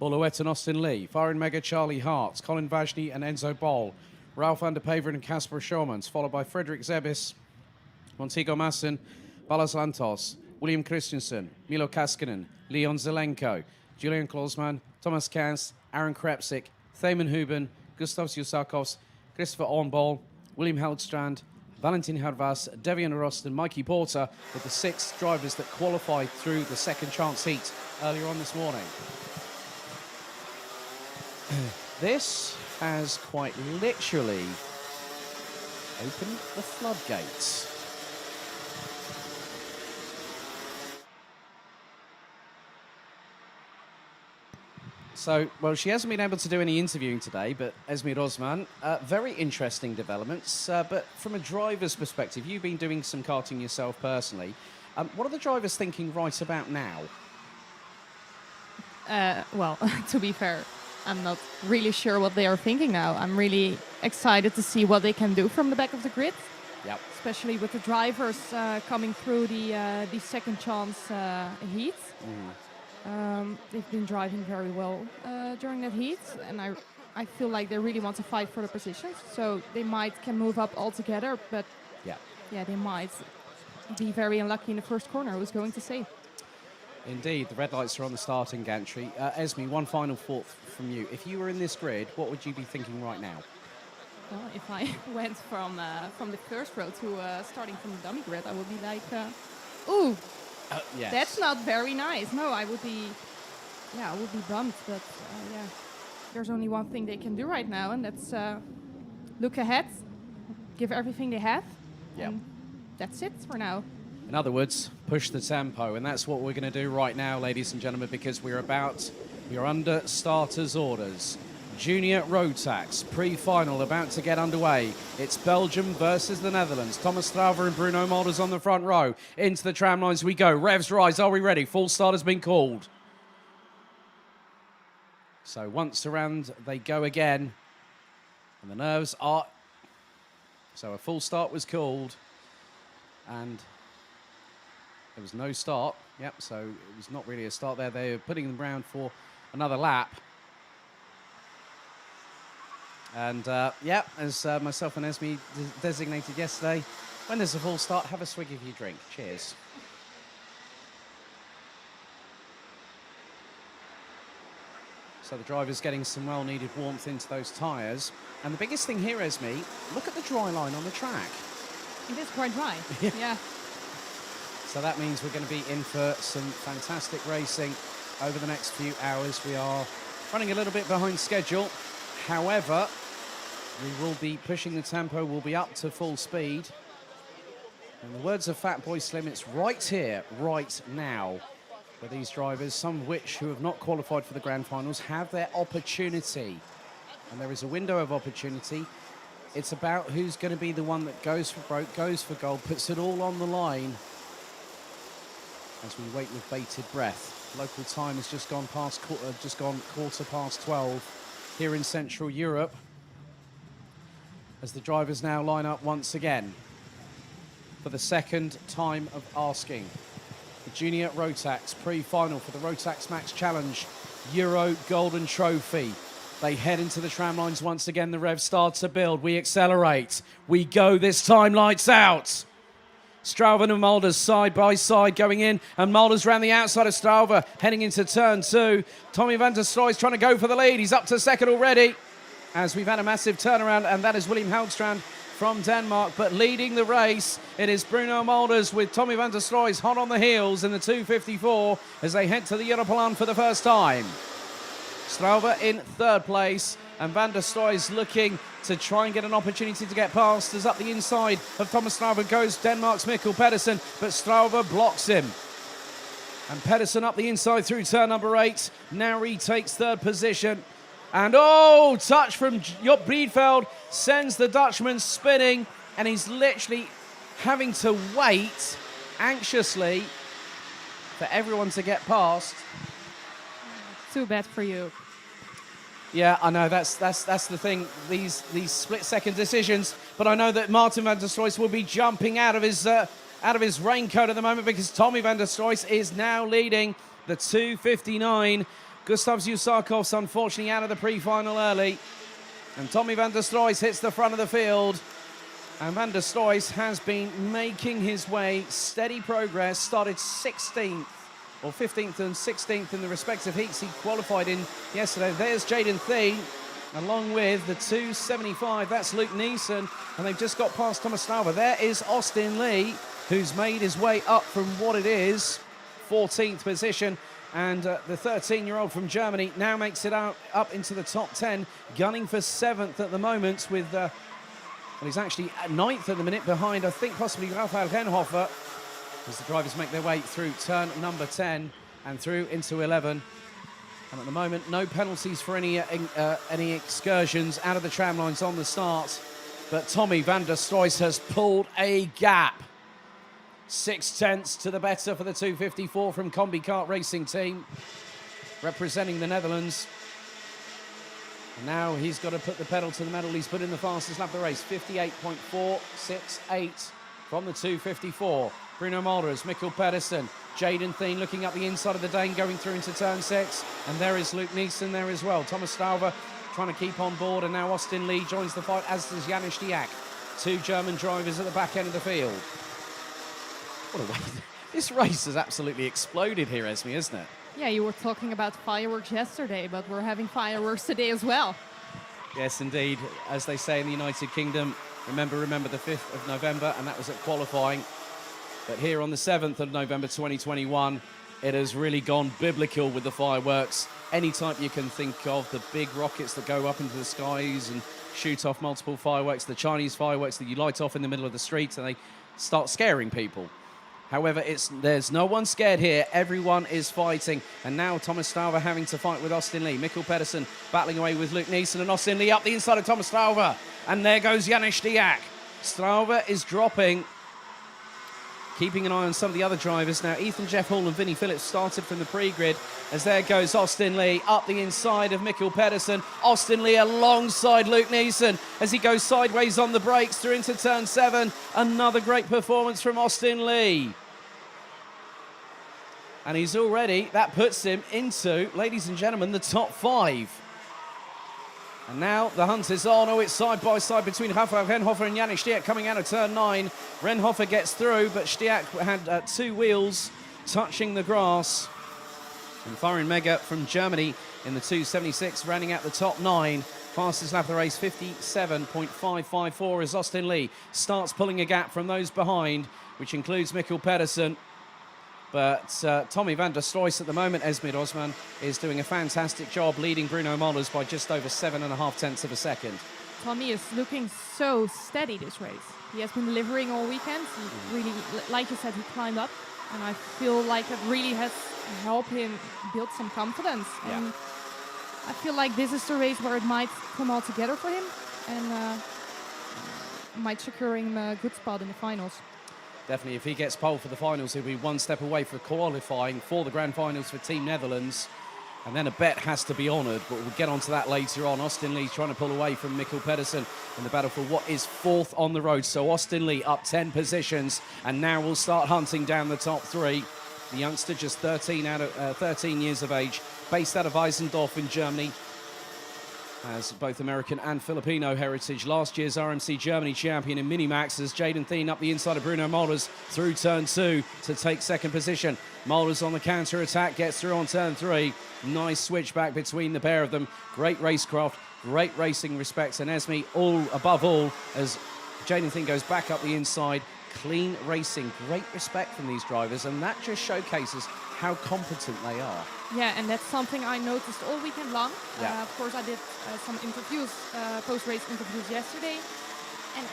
Boluet and Austin Lee. Farin Mega Charlie Hart. Colin Vajny and Enzo Bol. Ralph van der Peveren and Casper Schomans, followed by Frederick Zebis, Montego Masson, Balas Lantos, William Christensen, Milo Kaskinen, Leon Zelenko, Julian Klausman, Thomas Kans, Aaron Krepsik, Thaman Huben, Gustav Yusakovs, Christopher Ornball, William Helgstrand, Valentin Harvas, Devian Rost and Mikey Porter with the 6 drivers that qualified through the second chance heat earlier on this morning. This has quite literally opened the floodgates. So, well, she hasn't been able to do any interviewing today, but Esme Rosman, very interesting developments. But from a driver's perspective, you've been doing some karting yourself personally. What are the drivers thinking right about now? Well, to be fair, I'm not really sure what they are thinking now. I'm really excited to see what they can do from the back of the grid. Yep. Especially with the drivers coming through the second chance heat. They've been driving very well during that heat, and I feel like they really want to fight for the positions. So they can move up altogether, but yeah, they might be very unlucky in the first corner. Who's going to say? Indeed, the red lights are on the starting gantry. Esme, one final thought from you. If you were in this grid, what would you be thinking right now? Well, if I went from the first row to starting from the dummy grid, I would be like, ooh, yes. That's not very nice. No, I would be bummed. But yeah, there's only one thing they can do right now, and that's look ahead, give everything they have. Yep. And that's it for now. In other words, push the tempo, and that's what we're going to do right now, ladies and gentlemen, because we're under starters' orders. Junior Rotax, pre-final about to get underway. It's Belgium versus the Netherlands. Thomas Strauver and Bruno Molders on the front row. Into the tram lines we go. Revs rise. Are we ready? Full start has been called. So once around they go again. And the nerves are... So a full start was called. And there was no start. Yep, so it was not really a start there. They were putting them round for another lap. And, as myself and Esme designated yesterday, when there's a full start, have a swig of your drink. Cheers. So the driver's getting some well-needed warmth into those tyres. And the biggest thing here, Esme, look at the dry line on the track. It is quite dry. Yeah. So that means we're going to be in for some fantastic racing over the next few hours. We are running a little bit behind schedule. However, we will be pushing the tempo. We'll be up to full speed. In the words of Fatboy Slim, it's right here, right now, where these drivers, some of which who have not qualified for the grand finals, have their opportunity. And there is a window of opportunity. It's about who's going to be the one that goes for broke, goes for gold, puts it all on the line as we wait with bated breath. Local time has just gone quarter past 12 here in Central Europe, as the drivers now line up once again for the second time of asking. The Junior Rotax pre-final for the Rotax Max Challenge Euro Golden Trophy. They head into the tram lines once again. The revs start to build. We accelerate. We go this time, lights out. Strauver and Mulders side by side going in, and Mulders round the outside of Strauver heading into turn 2. Tommy van der Stroy trying to go for the lead. He's up to second already, as we've had a massive turnaround, and that is William Helgstrand from Denmark. But leading the race, it is Bruno Mulders with Tommy van der Stroy hot on the heels in the 2:54 as they head to the Europlan for the first time. Strauver in third place, and van der Stroy is looking to try and get an opportunity to get past. As up the inside of Thomas Strauver goes Denmark's Mikkel Pedersen, but Strauver blocks him. And Pedersen up the inside through turn number 8. Now retakes third position. And oh, touch from Job Breedveld sends the Dutchman spinning. And he's literally having to wait anxiously for everyone to get past. Too bad for you. Yeah, I know, that's the thing, these split-second decisions. But I know that Martin van der Stroys will be jumping out of his raincoat at the moment, because Tommy van der Stroys is now leading the 2:59. Gustav Zusarkov's unfortunately out of the pre-final early. And Tommy van der Stroys hits the front of the field. And van der Stroys has been making his way, steady progress, started 16th. Or 15th and 16th in the respective heats he qualified in yesterday. There's Jaden Thien, along with the 2:75. That's Luke Neeson, and they've just got past Thomas Stauber. There is Austin Lee, who's made his way up from what it is, 14th position. And the 13-year-old from Germany now makes it out up into the top 10, gunning for 7th at the moment with, well, he's actually at 9th at the minute, behind, I think, possibly Raphael Renhofer, as the drivers make their way through turn number 10 and through into 11. And at the moment, no penalties for any excursions out of the tram lines on the start. But Tommy van der Stroys has pulled a gap. 6/10 to the better for the 2:54 from Combi Kart Racing Team, representing the Netherlands. And now he's got to put the pedal to the metal. He's put in the fastest lap of the race, 58.468 from the 2:54. Bruno Malders, Mikkel Pedersen, Jaden Thien looking up the inside of the Dane, going through into turn 6. And there is Luke Neeson there as well. Thomas Stauber trying to keep on board, and now Austin Lee joins the fight, as does Janis Diak. 2 German drivers at the back end of the field. What a way. This race has absolutely exploded here, Esme, isn't it? Yeah, you were talking about fireworks yesterday, but we're having fireworks today as well. Yes, indeed. As they say in the United Kingdom, remember the 5th of November, and that was at qualifying. But here on the 7th of November 2021, it has really gone biblical with the fireworks. Any type you can think of, the big rockets that go up into the skies and shoot off multiple fireworks, the Chinese fireworks that you light off in the middle of the street and they start scaring people. However, there's no one scared here. Everyone is fighting. And now Thomas Stauber having to fight with Austin Lee. Mikkel Pedersen battling away with Luke Neeson, and Austin Lee up the inside of Thomas Stauber. And there goes Janis Diak. Stauber is dropping. Keeping an eye on some of the other drivers now. Ethan Jeff Hall and Vinnie Phillips started from the pre-grid, as there goes Austin Lee up the inside of Mikkel Pedersen. Austin Lee alongside Luke Neeson as he goes sideways on the brakes through into turn 7. Another great performance from Austin Lee. And he's already, that puts him into, ladies and gentlemen, the top 5. And now the hunt is on. Oh, it's side by side between Raphael Renhofer and Janis Stiak coming out of turn 9. Renhofer gets through, but Stiak had 2 wheels touching the grass. And Farin Mega from Germany in the 2:76, rounding out the top 9. Fastest lap of the race, 57.554, as Austin Lee starts pulling a gap from those behind, which includes Mikkel Pedersen. But Tommy van der Stroys at the moment, Esmir Osman, is doing a fantastic job, leading Bruno Malders by just over 7.5 tenths of a second. Tommy is looking so steady this race. He has been delivering all weekend. He really, like you said, he climbed up. And I feel like it really has helped him build some confidence. Yeah. And I feel like this is the race where it might come all together for him. And might secure him a good spot in the finals. Definitely, if he gets pole for the finals, he'll be one step away for qualifying for the grand finals for Team Netherlands. And then a bet has to be honoured, but we'll get onto that later on. Austin Lee trying to pull away from Mikkel Pedersen in the battle for what is 4th on the road. So Austin Lee up 10 positions, and now we'll start hunting down the top 3. The youngster, just 13 years of age, based out of Eisendorf in Germany. Has both American and Filipino heritage. Last year's RMC Germany champion in Minimax, as Jaden Thien up the inside of Bruno Malders through turn 2 to take 2nd position. Malders on the counter attack, gets through on turn 3. Nice switch back between the pair of them. Great racecraft, great racing respects, and Esme all above all as Jaden Thien goes back up the inside. Clean racing, great respect from these drivers, and that just showcases how competent they are. Yeah, and that's something I noticed all weekend long. Yeah. Of course, I did some interviews, post-race interviews yesterday. And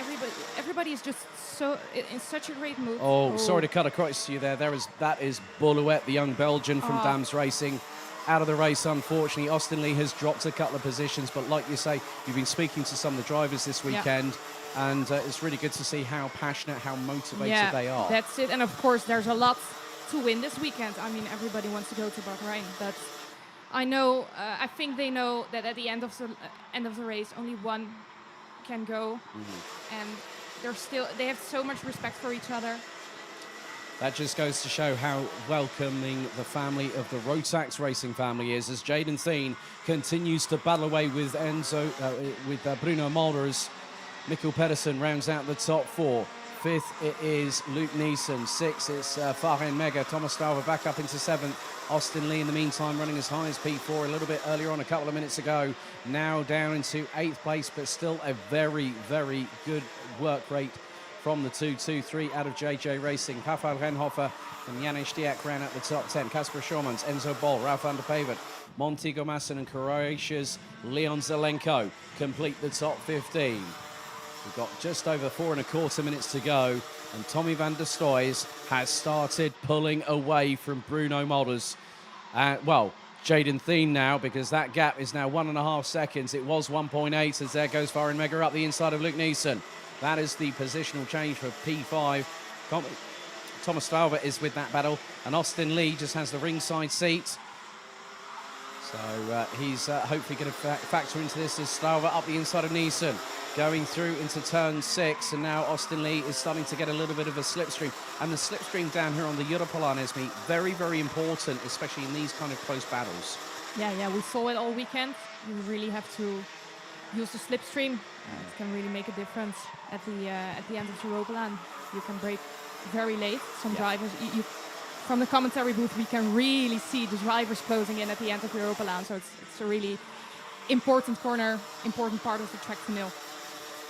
everybody is just so in such a great mood. Oh, sorry to cut across you there. That is Boulouet, the young Belgian from Dams Racing, out of the race, unfortunately. Austin Lee has dropped a couple of positions, but like you say, you've been speaking to some of the drivers this weekend, and it's really good to see how passionate, how motivated they are. That's it. And of course, there's a lot to win this weekend. I mean, everybody wants to go to Bahrain, but I know, I think they know that at the end of the race, only one can go, and they have so much respect for each other. That just goes to show how welcoming the family of the Rotax racing family is, as Jaden Thien continues to battle away with Bruno Mulders. Mikkel Pedersen rounds out the top 4. 5th, it is Luke Neeson. 6th, it's Fahren Mega. Thomas Strauber back up into 7th. Austin Lee, in the meantime, running as high as P4 a little bit earlier on, a couple of minutes ago. Now down into 8th place, but still a very, very good work rate from the 2-2-3 out of JJ Racing. Rafael Renhofer and Janis Diak ran at the top 10. Kasper Schormans, Enzo Bol, Ralf van der Pevert, Monty Gomassen and Croatia's Leon Zelenko complete the top 15. We've got just over 4.25 minutes to go, and Tommy van der Stoys has started pulling away from Bruno Mulders. Jaden Thien now, because that gap is now 1.5 seconds. It was 1.8 as there goes Fahren Mega up the inside of Luke Neeson. That is the positional change for P5. Thomas Strauber is with that battle, and Austin Lee just has the ringside seat. So he's hopefully going to factor into this as Strauber up the inside of Neeson, going through into turn 6, and now Austin Lee is starting to get a little bit of a slipstream. And the slipstream down here on the Europolan, Esme, very, very important, especially in these kind of close battles. Yeah, we saw it all weekend. You really have to use the slipstream. It can really make a difference at the end of the Europolan. You can brake very late. Some drivers, from the commentary booth, we can really see the drivers closing in at the end of the Europolan. So it's a really important corner, important part of the track to know.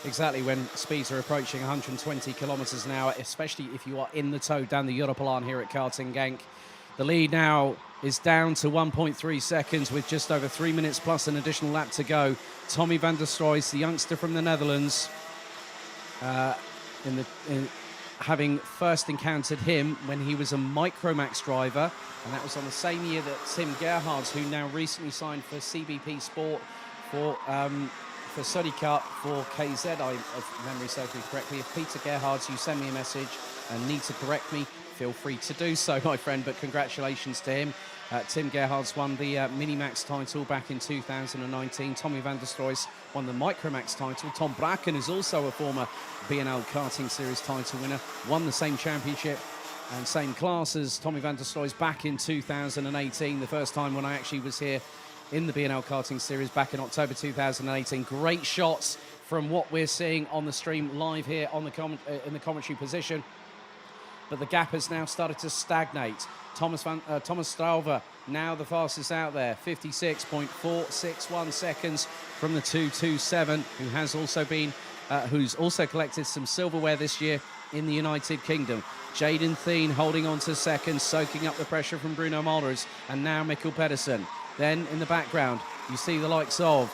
Exactly, when speeds are approaching 120 kilometers an hour, especially if you are in the tow down the Europolan here at Karting Genk. The lead now is down to 1.3 seconds with just over 3 minutes plus an additional lap to go. Tommy van der Stoys, the youngster from the Netherlands, having first encountered him when he was a Micromax driver, and that was on the same year that Tim Gerhards, who now recently signed for CBP Sport for Sodi Cup for KZ, if memory serves me correctly. If Peter Gerhards, you send me a message and need to correct me, feel free to do so, my friend, but congratulations to him. Tim Gerhards won the Minimax title back in 2019. Tommy van der Stoys won the Micromax title. Tom Braken is also a former B&L Karting Series title winner, won the same championship and same class as Tommy van der Stoys back in 2018, the first time when I actually was here in the B&L Karting Series back in October 2018. Great shots from what we're seeing on the stream live here on the in the commentary position. But the gap has now started to stagnate. Thomas Strauber, now the fastest out there, 56.461 seconds from the 227, who has also been, who's also collected some silverware this year in the United Kingdom. Jaden Thien holding on to second, soaking up the pressure from Bruno Mulders, and now Mikkel Pedersen. Then in the background, you see the likes of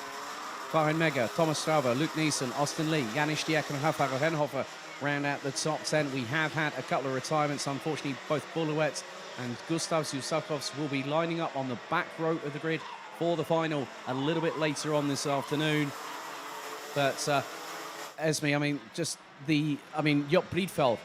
Fahren Mega, Thomas Strauber, Luke Neeson, Austin Lee, Janis Diak and Rafael Renhofer round out the top 10. We have had a couple of retirements. Unfortunately, both Boulouet and Gustav Zusakovs will be lining up on the back row of the grid for the final a little bit later on this afternoon. But Esme, I mean, Job Breedveld,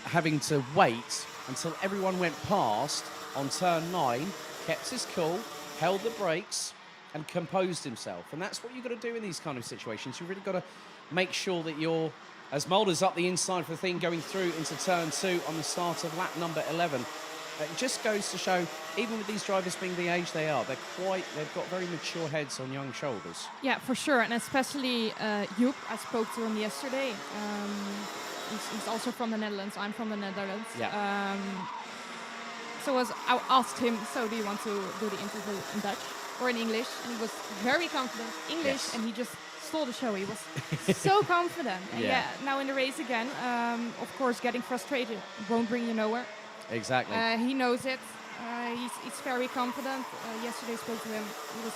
having to wait until everyone went past on turn 9, kept his cool, held the brakes, and composed himself. And that's what you've got to do in these kind of situations. You've really got to make sure that you're, as Mulders up the inside for the thing, going through into turn 2 on the start of lap number 11. It just goes to show, even with these drivers being the age they are, they've got very mature heads on young shoulders. Yeah, for sure. And especially Joep, I spoke to him yesterday. He's also from the Netherlands. I'm from the Netherlands. Yeah. So I asked him, so do you want to do the interview in Dutch or in English? And he was very confident. English, and he just stole the show. He was so confident. And now in the race again, of course, getting frustrated won't bring you nowhere. Exactly. He knows it. he's very confident. Yesterday I spoke to him. He was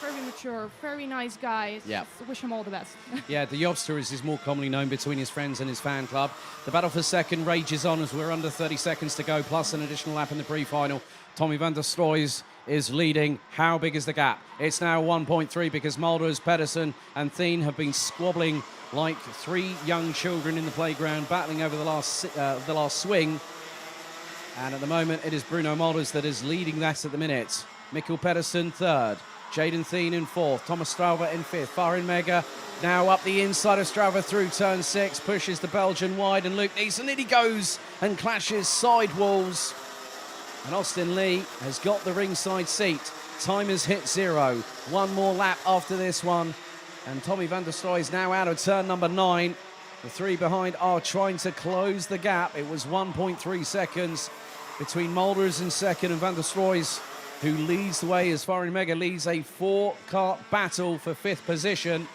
very mature, very nice guy. Yeah. Just wish him all the best. Yeah, the Yobster is more commonly known between his friends and his fan club. The battle for second rages on as we're under 30 seconds to go, plus an additional lap in the pre-final. Tommy van der Stroys is leading. How big is the gap? It's now 1.3 because Mulders, Pedersen and Thien have been squabbling like three young children in the playground, battling over the last swing. And at the moment, it is Bruno Mulders that is leading that at the minute. Mikkel Pedersen third. Jaden Thien in fourth. Thomas Strauver in fifth. Farin Mega now up the inside of Strauver through turn 6. Pushes the Belgian wide and Luke Neeson. In he goes and clashes side walls. And Austin Lee has got the ringside seat. Time has hit 0. One more lap after this one. And Tommy van der Stroy is now out of turn number 9. The three behind are trying to close the gap. It was 1.3 seconds between Mulders in second and van der Stroy, who leads the way as Farin Mega leads a 4-kart battle for 5th position.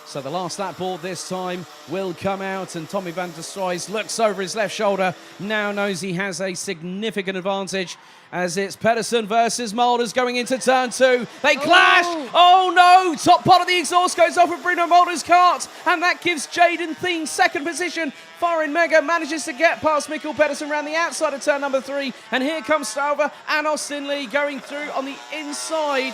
So the last lap board this time will come out, and Tommy van der Stroy looks over his left shoulder, now knows he has a significant advantage as it's Pedersen versus Mulders going into turn 2. They clash! Oh no! Top part of the exhaust goes off of Bruno Mulders' kart, and that gives Jaden Thien second position. Farin Mega manages to get past Mikkel Pedersen around the outside of turn number 3, and here comes Strauver and Austin Lee going through on the inside.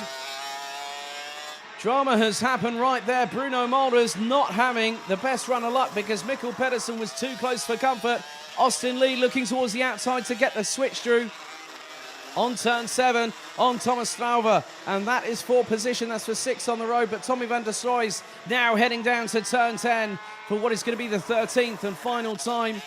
Drama has happened right there. Bruno Mulders not having the best run of luck because Mikkel Pedersen was too close for comfort. Austin Lee looking towards the outside to get the switch through. On turn 7, on Thomas Strauver, and that is 4th position. That's for 6 on the road, but Tommy van der Stroy now heading down to turn 10 for what is going to be the 13th and final time.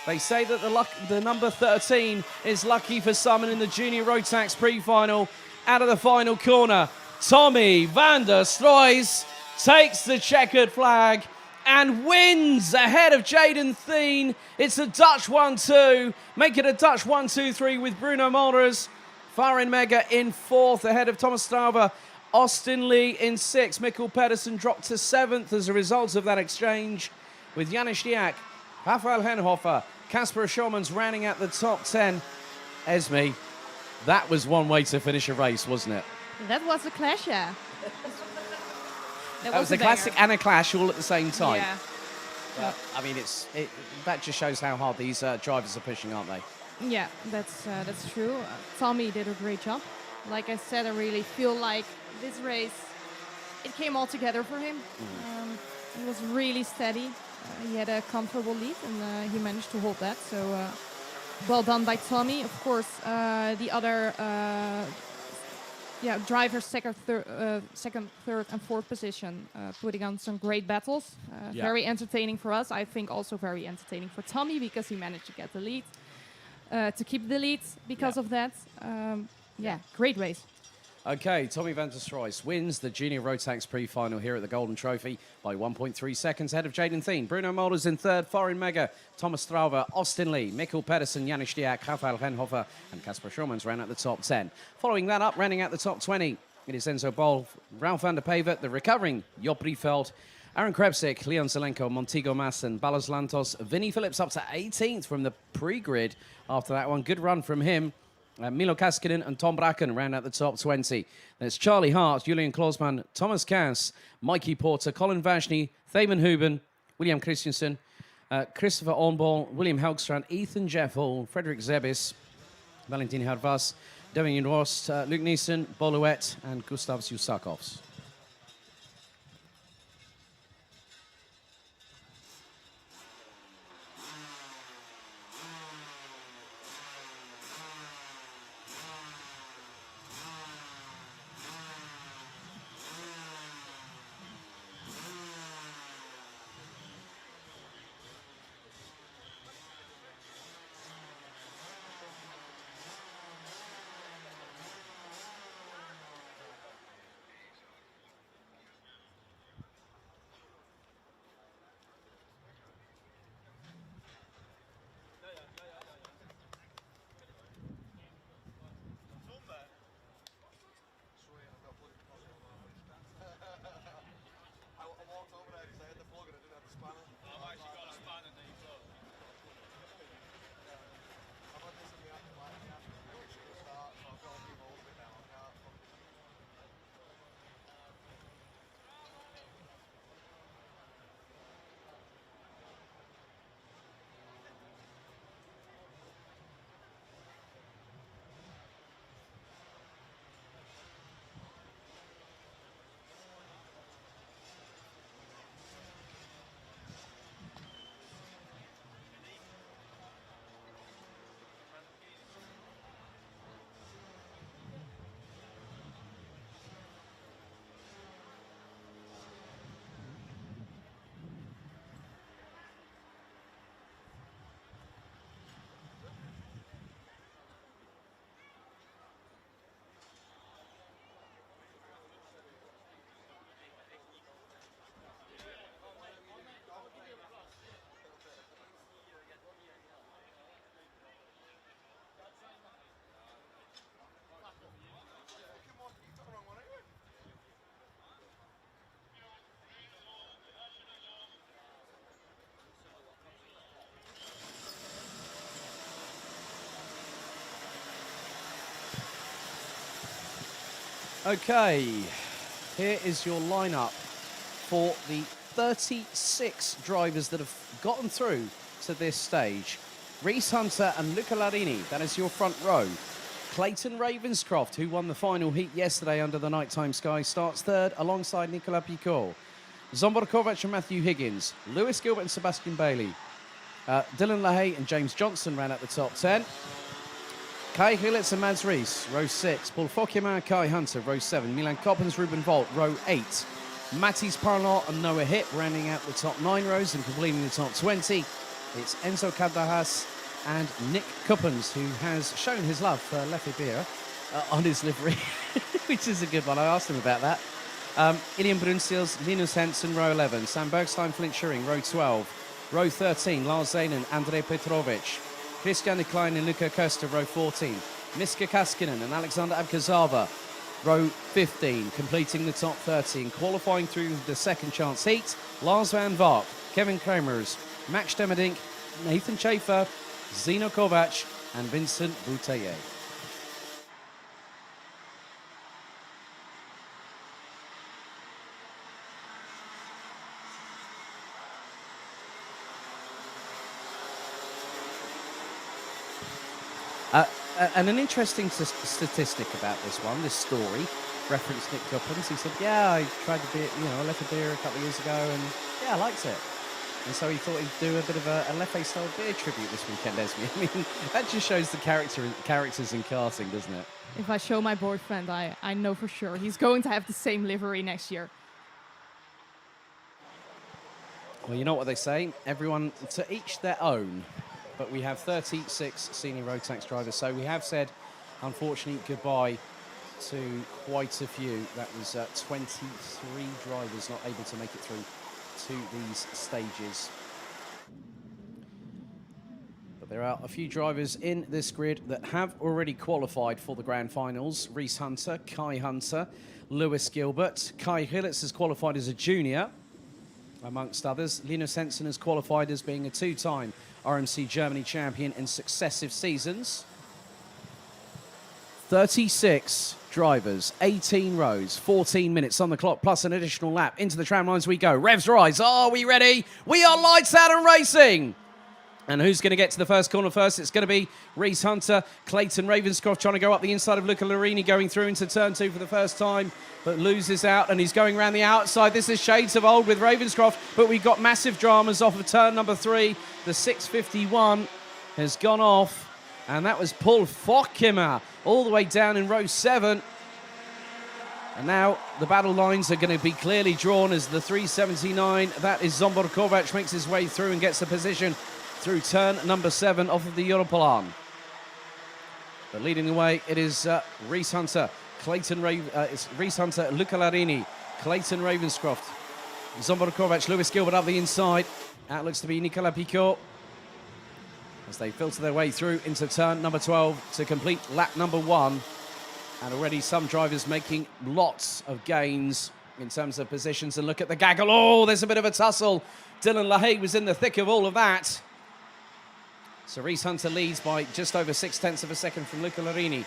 They say that the number 13 is lucky for some, and in the Junior Rotax pre-final, out of the final corner, Tommy van der Stroy takes the checkered flag and wins ahead of Jaden Thien. It's a Dutch 1-2. Make it a Dutch 1-2-3 with Bruno Mulders. Farin Mega in 4th ahead of Thomas Strauver. Austin Lee in 6th. Mikkel Pedersen dropped to 7th as a result of that exchange with Janis Diak, Rafael Henhofer, Kasper Schulmans rounding out the top 10. Esme, that was one way to finish a race, wasn't it? That was a clash, yeah. That was a classic and a clash all at the same time. Yeah. But, I mean, that just shows how hard these drivers are pushing, aren't they? Yeah, that's true. Tommy did a great job. Like I said, I really feel like this race, it came all together for him. He was really steady. He had a comfortable lead, and he managed to hold that. So well done by Tommy. Of course, the other drivers, second, third, and fourth position, putting on some great battles. Very entertaining for us. I think also very entertaining for Tommy because he managed to get the lead, to keep the lead because of that. Great race. Okay, Tommy van der Stroy wins the Junior Rotax pre-final here at the Golden Trophy by 1.3 seconds ahead of Jaden Thien. Bruno Mulders in 3rd, Farin Mega, Thomas Strauver, Austin Lee, Mikkel Pedersen, Janis Diak, Rafael Henhofer, and Kasper Schulmans round out the top 10. Following that up, rounding out the top 20, it is Enzo Bol, Ralf van der Pevert, the recovering Job Briefeld, Aaron Krebsik, Leon Zelenko, Montego Masson, Ballas Lantos, Vinny Phillips up to 18th from the pre-grid after that one. Good run from him. Milo Kaskinen and Tom Bracken round out the top 20. Then it's Charlie Hart, Julian Klausmann, Thomas Cass, Mikey Porter, Colin Vashni, Thaman Huben, William Christensen, Christopher Ornball, William Helgstrand, Ethan Jeffel, Frederick Zebis, Valentin Harvas, Devin Rost, Luke Neeson, Boluet, and Gustav Zusakovs. Okay, here is your lineup for the 36 drivers that have gotten through to this stage. Reese Hunter and Luca Larini, that is your front row. Clayton Ravenscroft, who won the final heat yesterday under the nighttime sky, starts third alongside Nicolas Picot. Zsombor Kovac and Matthew Higgins. Lewis Gilbert and Sebastian Bailey. Dylan LaHaye and James Johnson ran at the top 10. Kai Hilitz and Mads Rees, row 6. Paul Fokema and Kai Hunter, row 7. Milan Coppens, Ruben Volt, row 8. Mathis Parlot and Noah Hipp rounding out the top 9 rows and completing the top 20. It's Enzo Caldajas and Nick Coppens, who has shown his love for Leffe Beer on his livery, which is a good one. I asked him about that. Ilian Brunstils, Linus Hansen, row 11. Sam Bergstein, Flint Schuring, row 12. Row 13, Lars Zanen, Andrei Petrovic. Christian Klein and Luca Koster, row 14. Miska Kaskinen and Alexander Abkazava, row 15, completing the top 30. And qualifying through the second chance heat, Lars van Vark, Kevin Kramers, Max Demerdink, Nathan Schaefer, Zeno Kovac and Vincent Bouteille. And an interesting statistic about this one, this story, referenced Nick Coppens. He said, yeah, I tried the beer, I left a beer a couple of years ago and yeah, I liked it. And so he thought he'd do a bit of a Leffe-style beer tribute this weekend, Esme. I mean, that just shows the characters in karting, doesn't it? If I show my boyfriend, I know for sure he's going to have the same livery next year. Well, you know what they say, everyone to each their own. But we have 36 senior Rotax drivers, so we have said, unfortunately, goodbye to quite a few. That was 23 drivers not able to make it through to these stages. But there are a few drivers in this grid that have already qualified for the grand finals. Reese Hunter, Kai Hunter, Lewis Gilbert. Kai Hilitz has qualified as a junior, amongst others. Linus Hensen has qualified as being a two-time RMC Germany champion in successive seasons. 36 drivers, 18 rows, 14 minutes on the clock, plus an additional lap. Into the tram lines we go. Revs rise. Are we ready? We are lights out and racing. And who's going to get to the first corner first? It's going to be Reese Hunter, Clayton Ravenscroft trying to go up the inside of Luca Larini, going through into turn 2 for the first time, but loses out, and he's going around the outside. This is shades of old with Ravenscroft, but we've got massive dramas off of turn number 3. The 651 has gone off, and that was Paul Fokema all the way down in row 7. And now the battle lines are going to be clearly drawn as the 379, that is Zsombor Kovac, makes his way through and gets the position through turn number 7 off of the Europlan. But leading the way, it is Reese Hunter, it's Reese Hunter, Luca Larini, Clayton Ravenscroft, Zsombor Kovac, Lewis Gilbert up the inside. That looks to be Nicolas Picot as they filter their way through into turn number 12 to complete lap number 1. And already some drivers making lots of gains in terms of positions. And look at the gaggle. Oh, there's a bit of a tussle. Dylan LaHaye was in the thick of all of that. So Reese Hunter leads by just over 0.6 of a second from Luca Larini.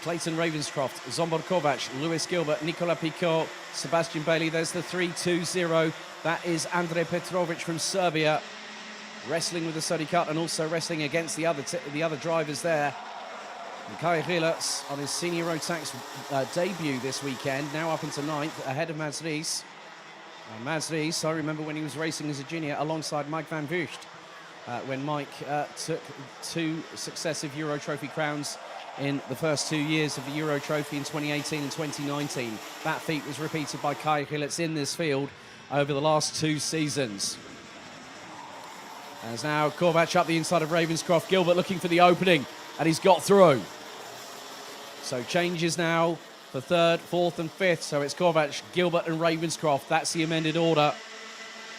Clayton Ravenscroft, Zsombor Kovac, Lewis Gilbert, Nicolas Picot, Sebastian Bailey. There's the 3-2-0. That is Andrei Petrovic from Serbia, wrestling with the Sodi cut and also wrestling against the other drivers there. And Kai Hilitz on his senior Rotax debut this weekend, now up into 9th, ahead of Mads Rees. Mads Rees, I remember when he was racing as a junior alongside Mike van Vugt, when Mike took 2 successive Euro Trophy crowns in the first 2 years of the Euro Trophy in 2018 and 2019. That feat was repeated by Kai Hilitz in this field over the last 2 seasons. As now Kovac up the inside of Ravenscroft, Gilbert looking for the opening, and he's got through. So changes now for 3rd, 4th and 5th. So it's Kovac, Gilbert and Ravenscroft. That's the amended order.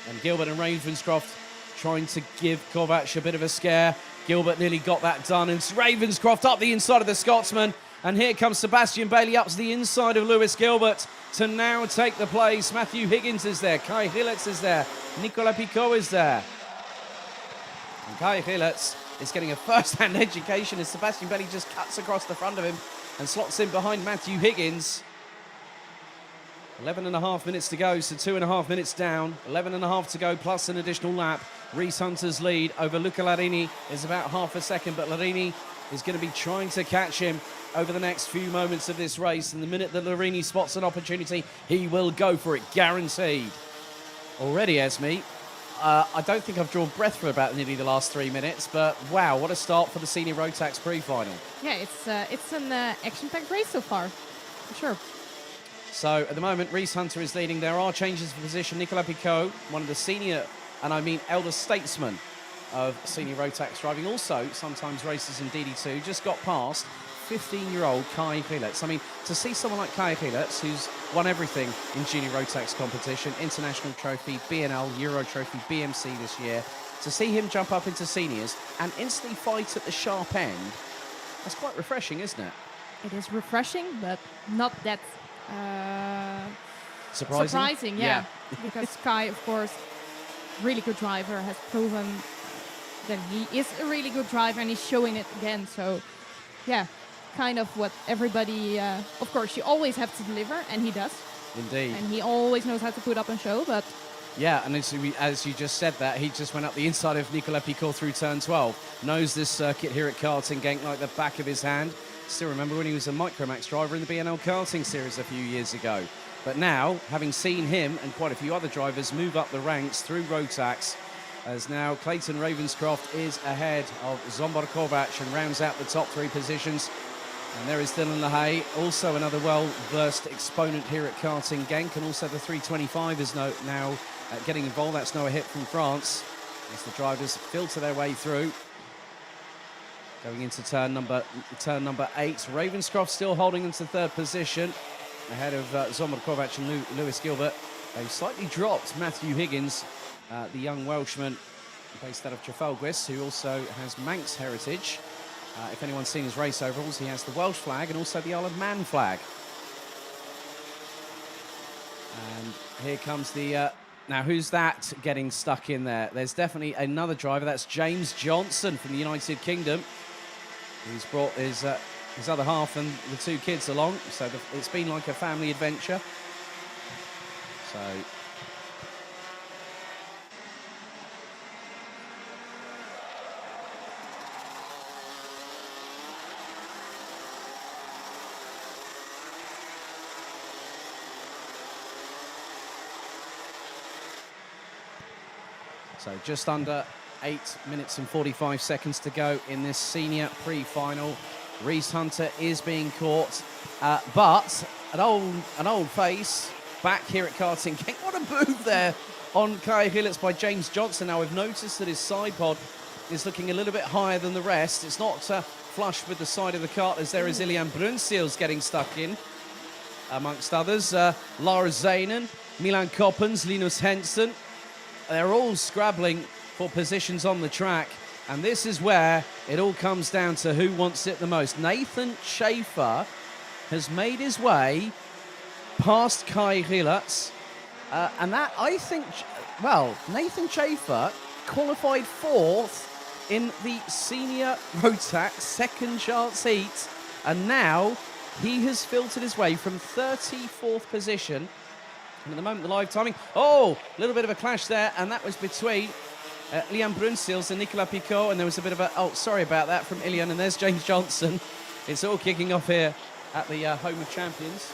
And Gilbert and Ravenscroft trying to give Kovac a bit of a scare. Gilbert nearly got that done. And it's Ravenscroft up the inside of the Scotsman. And here comes Sebastian Bailey up to the inside of Lewis Gilbert to now take the place. Matthew Higgins is there. Kai Hilitz is there. Nicolas Picot is there. And Kai Hilitz is getting a first-hand education as Sebastian Bailey just cuts across the front of him and slots in behind Matthew Higgins. 11.5 minutes to go, so 2.5 minutes down. 11.5 to go, plus an additional lap. Reese Hunter's lead over Luca Larini is about half a second, but Larini is going to be trying to catch him over the next few moments of this race. And the minute that Larini spots an opportunity, he will go for it, guaranteed. Already, Esme, I don't think I've drawn breath for about nearly the last 3 minutes, but wow, what a start for the senior Rotax pre-final. Yeah, it's an action-packed race so far, for sure. So at the moment, Reese Hunter is leading. There are changes of position. Nicolas Picot, one of the senior, and I mean elder statesmen of senior Rotax driving, also sometimes races in DD2, just got past 15-year-old Kai Gilets. I mean, to see someone like Kai Gilets, who's won everything in junior Rotax competition, international trophy, BNL, Euro trophy, BMC this year, to see him jump up into seniors and instantly fight at the sharp end, that's quite refreshing, isn't it? It is refreshing, but not that surprising. Yeah. Because Kai, of course, really good driver, has proven that he is a really good driver and he's showing it again. So, yeah, kind of what everybody, of course, you always have to deliver, and he does. Indeed. And he always knows how to put up a show, but... Yeah, and as you just said that, he just went up the inside of Nicolas Picot through turn 12. Knows this circuit here at Karting Genk like the back of his hand. Still remember when he was a Micromax driver in the BNL karting series a few years ago. But now, having seen him and quite a few other drivers move up the ranks through Rotax, as now Clayton Ravenscroft is ahead of Zsombor Kovac and rounds out the top 3 positions. And there is Dylan LaHaye, also another well-versed exponent here at Karting Genk, and also the 325 is now getting involved. That's Noah Hip from France, as the drivers filter their way through. Going into turn number 8. Ravenscroft still holding into 3rd position, ahead of Zsombor Kovac and Lewis Gilbert. They've slightly dropped Matthew Higgins, the young Welshman based out of Trafalgar, who also has Manx heritage. If anyone's seen his race overalls, he has the Welsh flag and also the Isle of Man flag. And here comes the... now, who's that getting stuck in there? There's definitely another driver. That's James Johnson from the United Kingdom, who's brought his other half and the 2 kids along. So it's been like a family adventure. So... So just under 8 minutes and 45 seconds to go in this senior pre-final. Reese Hunter is being caught, but an old face back here at Karting Genk. What a move there on Kai Gilets by James Johnson. Now we've noticed that his side pod is looking a little bit higher than the rest. It's not flush with the side of the kart, as there is Ilian Brunseels getting stuck in, amongst others. Lars Zanen, Milan Koppens, Linus Hensen. They're all scrabbling for positions on the track, and this is where it all comes down to who wants it the most. Nathan Schaefer has made his way past Kai Gilets, and that, I think, well, Nathan Schaefer qualified 4th in the senior Rotax second chance heat, and now he has filtered his way from 34th position. And at the moment, the live timing, oh, a little bit of a clash there, and that was between Ilian Brunseels and Nicolas Picot, and there was a bit of a, oh, sorry about that, from Ilian, and there's James Johnson. It's all kicking off here at the Home of Champions.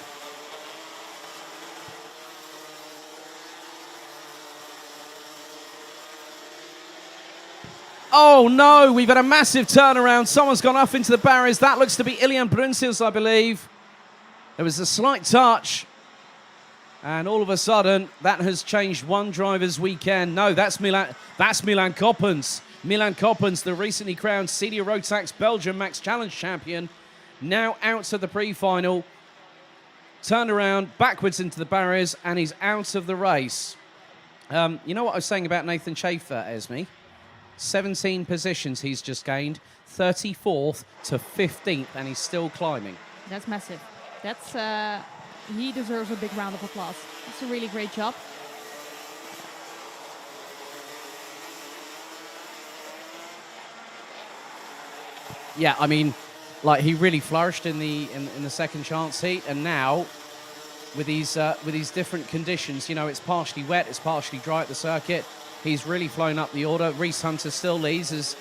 Oh no, we've had a massive turnaround. Someone's gone off into the barriers. That looks to be Ilian Brunseels, I believe. There was a slight touch. And all of a sudden, that has changed one driver's weekend. No, that's Milan Koppens. Milan Koppens, the recently crowned Senior Rotax Belgium Max Challenge champion, now out of the pre-final. Turned around, backwards into the barriers, and he's out of the race. You know what I was saying about Nathan Schaefer, Esme? 17 positions he's just gained, 34th to 15th, and he's still climbing. That's massive. That's... he deserves a big round of applause. It's a really great job. Yeah, I mean, like, he really flourished in the second chance heat, and now with these different conditions. You know, it's partially wet, it's partially dry at the circuit. He's really flown up the order. Reese Hunter still leads as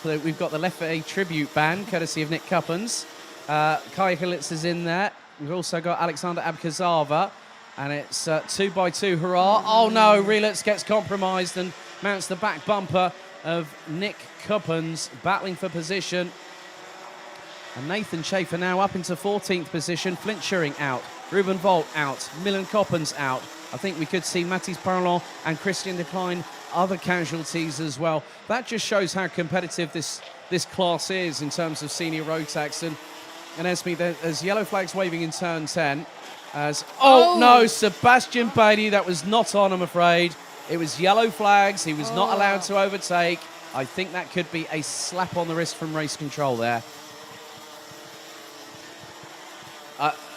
we've got the Leffe tribute band, courtesy of Nick Cuppens. Kai Hilitz is in there. We've also got Alexander Abkazava, and it's 2x2 hurrah. Oh no, Relitz gets compromised and mounts the back bumper of Nick Cuppens, battling for position. And Nathan Schaefer now up into 14th position. Flint Schuring out, Ruben Volt out, Milan Coppens out. I think we could see Mathis Parlon and Christian Decline other casualties as well. That just shows how competitive this class is in terms of senior Rotax. And Esme, there's yellow flags waving in turn 10. As no, Sebastian Bailey, that was not on, I'm afraid. It was yellow flags. He was not allowed to overtake. I think that could be a slap on the wrist from race control there.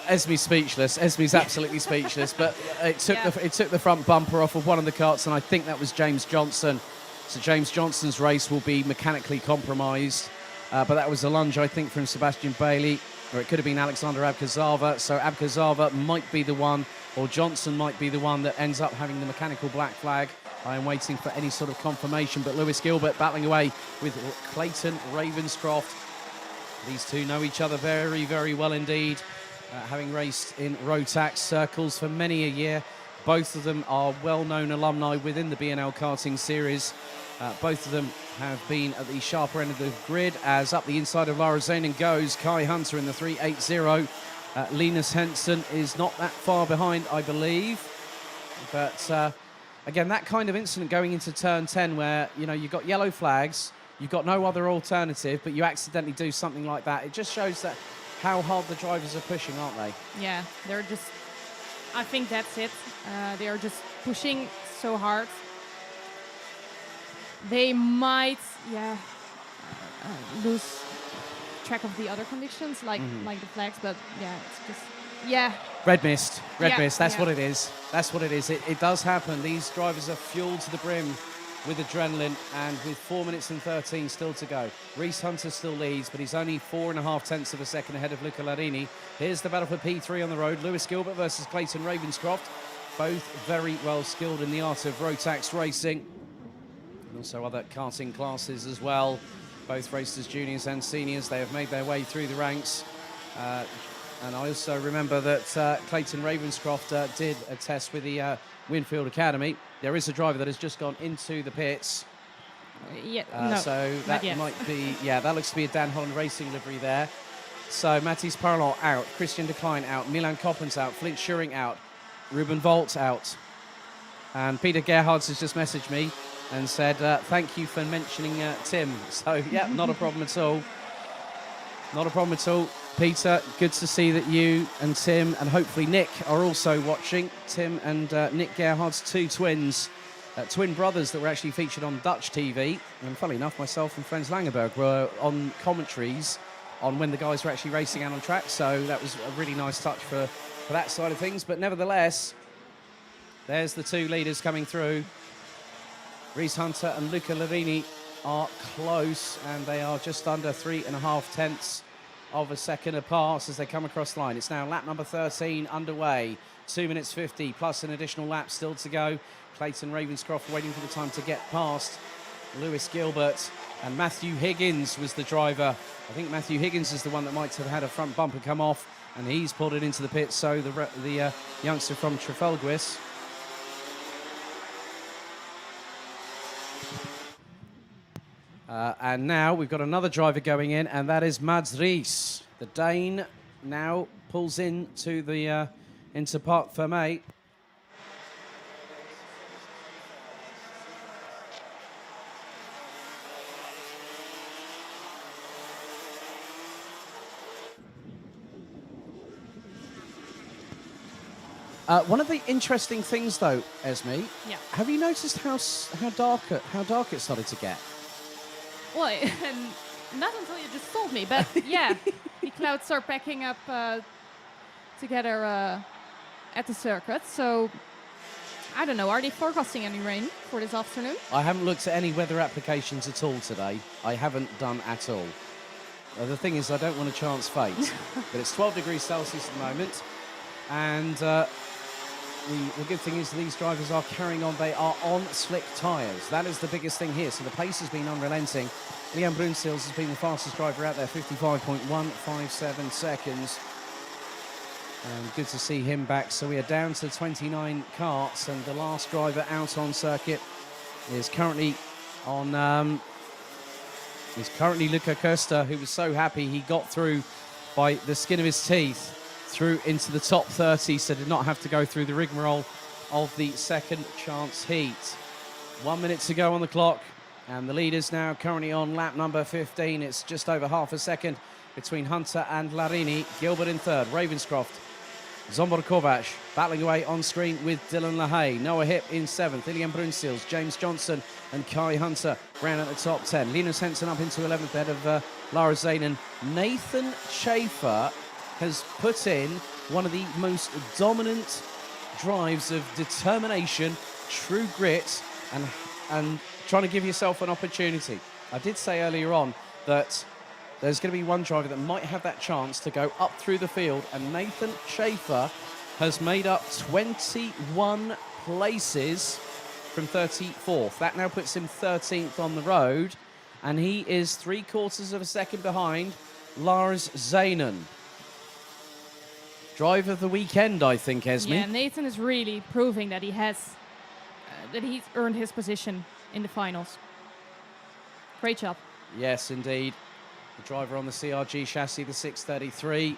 Esme's speechless. Esme's absolutely speechless. But it took the front bumper off of one of the carts, and I think that was James Johnson. So James Johnson's race will be mechanically compromised. But that was a lunge, I think, from Sebastian Bailey, or it could have been Alexander Abkazava. So Abkazava might be the one, or Johnson might be the one that ends up having the mechanical black flag. I am waiting for any sort of confirmation. But Lewis Gilbert battling away with Clayton Ravenscroft. These two know each other very, very well indeed, having raced in Rotax circles for many a year. Both of them are well-known alumni within the B&L karting series. Both of them have been at the sharper end of the grid, as up the inside of Lara Zanin goes Kai Hunter in the 380. Linus Henson is not that far behind, I believe. But again, that kind of incident going into turn 10 where, you know, you've got yellow flags, you've got no other alternative, but you accidentally do something like that. It just shows that how hard the drivers are pushing, aren't they? Yeah, they're just, I think that's it. They are just pushing so hard. They might, lose track of the other conditions, like the flags, but yeah, it's just, Red mist, that's what it is. That's what it is. It does happen. These drivers are fueled to the brim with adrenaline, and with 4 minutes and 13 still to go. Reese Hunter still leads, but he's only 4.5 tenths of a second ahead of Luca Larini. Here's the battle for P3 on the road. Lewis Gilbert versus Clayton Ravenscroft. Both very well skilled in the art of Rotax racing. And also other karting classes as well. Both raced as juniors and seniors. They have made their way through the ranks. And I also remember that Clayton Ravenscroft did a test with the Winfield Academy. There is a driver that has just gone into the pits. So that might be, that looks to be a Dan Holland Racing livery there. So Mathis Parlon out, Christian Decline out, Milan Coppens out, Flint Schuring out, Ruben Volt out. And Peter Gerhards has just messaged me and said, thank you for mentioning Tim. So, not a problem at all. Not a problem at all. Peter, good to see that you and Tim and hopefully Nick are also watching. Tim and Nick Gerhard's two twins, twin brothers that were actually featured on Dutch TV. And funnily enough, myself and Frans Langenberg were on commentaries on when the guys were actually racing out on track. So that was a really nice touch for that side of things. But nevertheless, there's the two leaders coming through. Reese Hunter and Luca Larini are close, and they are just under 3.5 tenths of a second apart as they come across the line. It's now lap number 13 underway. 2 minutes 50 plus an additional lap still to go. Clayton Ravenscroft waiting for the time to get past Lewis Gilbert, and Matthew Higgins was the driver. I think Matthew Higgins is the one that might have had a front bumper come off, and he's pulled it into the pit. So the youngster from Trafalguis. And now we've got another driver going in, and that is Mads Ries. The Dane now pulls into the into Parc Fermé. One of the interesting things, though, Esme, have you noticed how dark it started to get? Well, not until you just told me, but yeah, the clouds are packing up together at the circuit. So I don't know, are they forecasting any rain for this afternoon? I haven't looked at any weather applications at all today. I haven't done at all. The thing is, I don't want to chance fate, but it's 12 degrees Celsius at the moment. And the good thing is these drivers are carrying on. They are on slick tyres. That is the biggest thing here. So the pace has been unrelenting. Liam Brunsils has been the fastest driver out there, 55.157 seconds. And good to see him back. So we are down to 29 karts, and the last driver out on circuit is currently on. Is currently Luca Costa, who was so happy he got through by the skin of his teeth through into the top 30, so did not have to go through the rigmarole of the second chance heat. 1 minute to go on the clock, and the leaders now currently on lap number 15. It's just over half a second between Hunter and Larini. Gilbert in third, Ravenscroft, Zombor Kovac battling away on screen with Dylan LaHaye. Noah Hip in seventh, Ilian Brunsils, James Johnson and Kai Hunter round at the top 10. Linus Henson up into 11th ahead of Lara Zanen. Nathan Schaefer has put in one of the most dominant drives of determination, true grit, and trying to give yourself an opportunity. I did say earlier on that there's going to be one driver that might have that chance to go up through the field, and Nathan Schaefer has made up 21 places from 34th. That now puts him 13th on the road, and he is 3/4 of a second behind Lars Zanen. Driver of the weekend, I think, Esme. Yeah, Nathan is really proving that he has, that he's earned his position in the finals. Great job. Yes, indeed. The driver on the CRG chassis, the 633,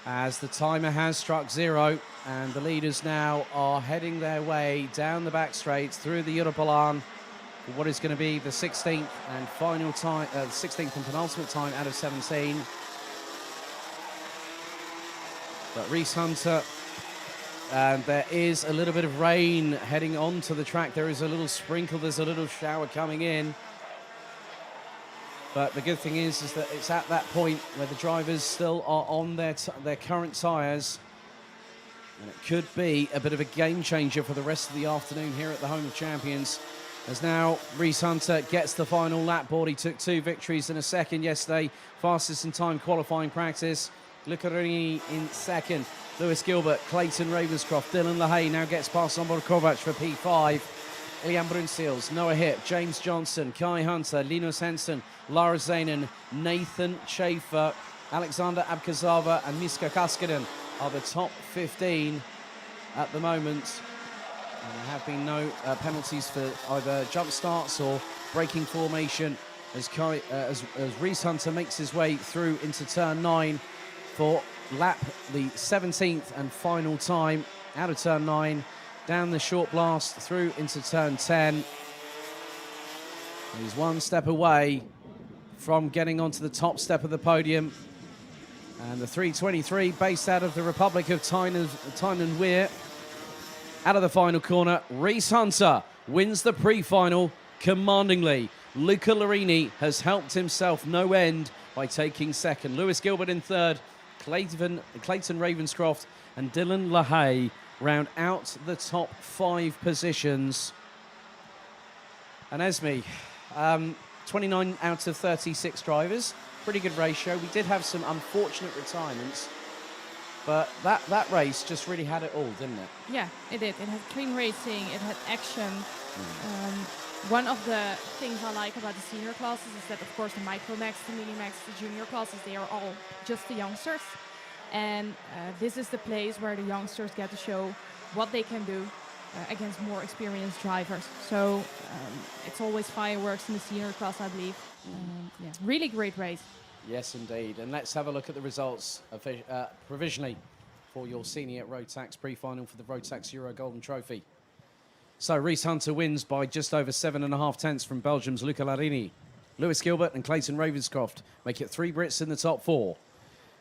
as the timer has struck 0, and the leaders now are heading their way down the back straights through the Europalan for what is going to be the 16th and final time, 16th and penultimate time out of 17. But Reese Hunter, and there is a little bit of rain heading onto the track. There is a little sprinkle, there's a little shower coming in. But the good thing is that it's at that point where the drivers still are on their current tyres. And it could be a bit of a game changer for the rest of the afternoon here at the Home of Champions. As now Reese Hunter gets the final lap board. He took 2 victories in a second yesterday. Fastest in time qualifying practice. Lucarini in second. Lewis Gilbert, Clayton Ravenscroft, Dylan LaHaye now gets past Zombor Kovac for P5. Ilian Brunsils, Noah Hip, James Johnson, Kai Hunter, Linus Henson, Lara Zanen, Nathan Schaefer, Alexander Abkazava and Miska Kaskinen are the top 15 at the moment. And there have been no penalties for either jump starts or braking formation as Reese Hunter makes his way through into turn 9 for lap the 17th and final time out of turn 9. Down the short blast through into turn 10. He's one step away from getting onto the top step of the podium. And the 323, based out of the Republic of Tynan Weir, out of the final corner. Reese Hunter wins the pre-final commandingly. Luca Larini has helped himself no end by taking second. Lewis Gilbert in third. Clayton Ravenscroft and Dylan LaHaye round out the top 5 positions. And Esme, 29 out of 36 drivers, pretty good ratio. We did have some unfortunate retirements, but that race just really had it all, didn't it? Yeah, it did. It had clean racing, it had action. One of the things I like about the senior classes is that, of course, the Micromax, the Minimax, the junior classes, they are all just the youngsters. And this is the place where the youngsters get to show what they can do against more experienced drivers. So it's always fireworks in the senior class, I believe. Yeah, really great race. Yes, indeed. And let's have a look at the results provisionally for your senior Rotax pre-final for the Rotax Euro Golden Trophy. So Reese Hunter wins by just over 7.5 tenths from Belgium's Luca Larini. Lewis Gilbert and Clayton Ravenscroft make it 3 Brits in the top 4.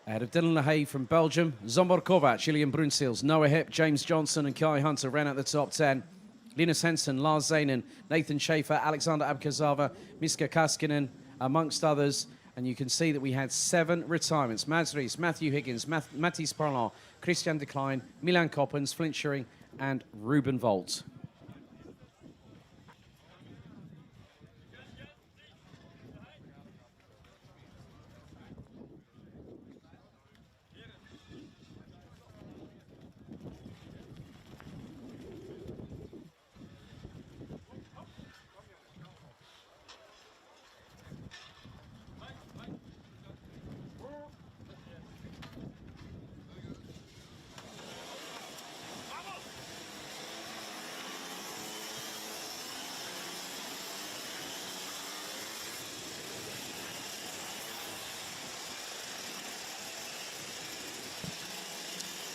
Ahead of Dylan LaHaye from Belgium, Zombor Kovac, Ilian Brunsils, Noah Hip, James Johnson and Kai Hunter ran out the top 10. Linus Henson, Lars Zanen, Nathan Schaefer, Alexander Abkazava, Miska Kaskinen, amongst others. And you can see that we had 7 retirements. Mads Rees, Matthew Higgins, Mathis Parlant, Christian de Klein, Milan Coppens, Flint Schuring and Ruben Volt.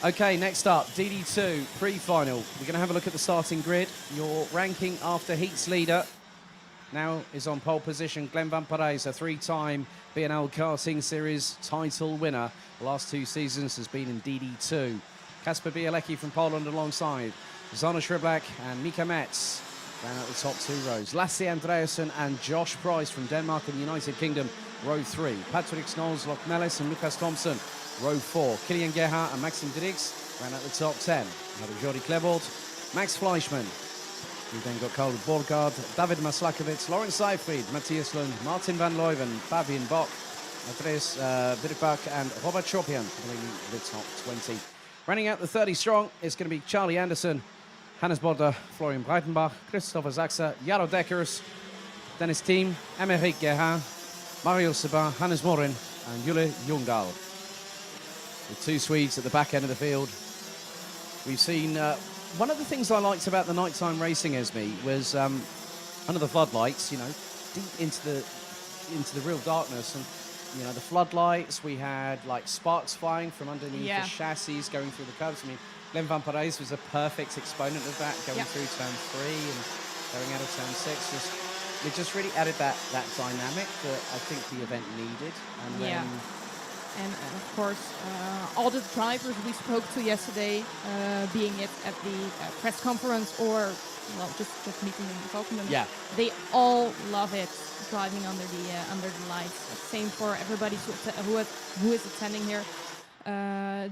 Okay, next up, DD2 pre-final. We're going to have a look at the starting grid. Your ranking after heats leader now is on pole position. Glenn Van Parijs, a 3-time BNL Karting Series title winner. The last 2 seasons has been in DD2. Kasper Bielecki from Poland alongside Zana Schriblak and Mika Metz down at the top 2 rows. Lasse Andreasen and Josh Price from Denmark and the United Kingdom, row 3. Patrick Snolls, Locke Mellis and Lucas Thompson, row 4. Kilian Gerhardt and Maxim Dirix ran at the top 10. Another Jordi Klebold, Max Fleischmann. We've then got Karl Borgard, David Maslakovic, Lawrence Seyfried, Matthias Lund, Martin van Leuven, Fabian Bock, Andreas Birkbach and Robert Chopian winning the top 20. Running out the 30 strong, it's going to be Charlie Anderson, Hannes Bodder, Florian Breitenbach, Christopher Sachse, Jaro Dekkers, Dennis Thiem, Emmerich Gerhard, Mario Sabah, Hannes Morin and Jule Jungdahl. The 2 Swedes at the back end of the field. We've seen one of the things I liked about the nighttime racing, Esme, was under the floodlights, you know, deep into the real darkness, and you know, the floodlights. We had like sparks flying from underneath the chassis going through the curves. I mean, Glenn Van Parijs was a perfect exponent of that, going through turn 3 and going out of turn 6. It just really added that dynamic that I think the event needed. And then and of course, all the drivers we spoke to yesterday, being it at the press conference or well, just meeting them and talking to them, they all love it driving under the lights. Same for everybody who is attending here.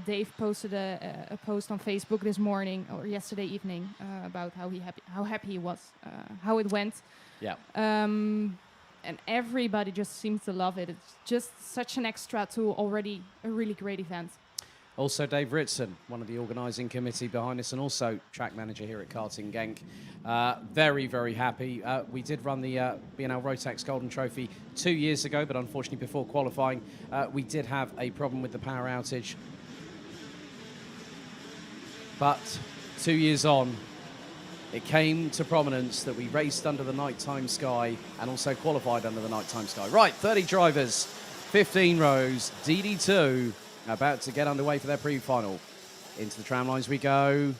Dave posted a post on Facebook this morning or yesterday evening about how happy he was, how it went. Yeah. And everybody just seems to love it. It's just such an extra to already a really great event. Also, Dave Ritson, one of the organising committee behind us and also track manager here at Karting Genk. Very, very happy. We did run the BNL Rotax Golden Trophy 2 years ago, but unfortunately before qualifying, we did have a problem with the power outage. But 2 years on, it came to prominence that we raced under the nighttime sky and also qualified under the nighttime sky. Right, 30 drivers, 15 rows, DD2 about to get underway for their pre-final. Into the tram lines we go.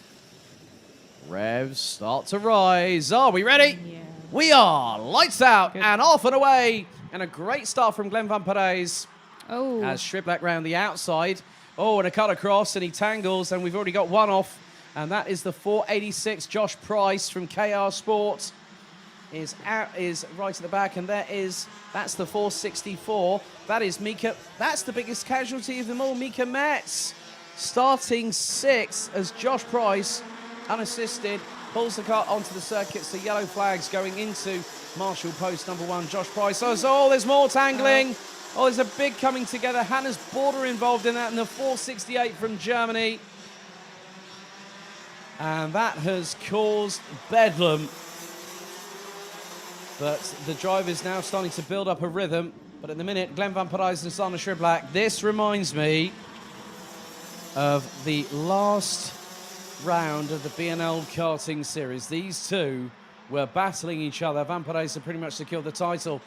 Revs start to rise. Are we ready? Yeah. We are. Lights out Good. and off and away. And a great start from Glenn Van Parijs. Oh. As Schriblak round the outside. Oh, and a cut across and he tangles and we've already got one off. And that is the 486 Josh Price from KR Sport. Is right at the back, and that's the 464. That is Mika. That's the biggest casualty of them all. Mika Metz starting 6th as Josh Price, unassisted, pulls the car onto the circuit. So yellow flags going into Marshall post number 1. Josh Price. Oh, there's more tangling. Oh, there's a big coming together. Hannes Border involved in that, and the 468 from Germany. And that has caused bedlam. But the driver's now starting to build up a rhythm. But at the minute, Glenn Van Parijs and Sana Schriblak. This reminds me of the last round of the BNL Karting Series. These two were battling each other. Van Parijs had pretty much secured the title.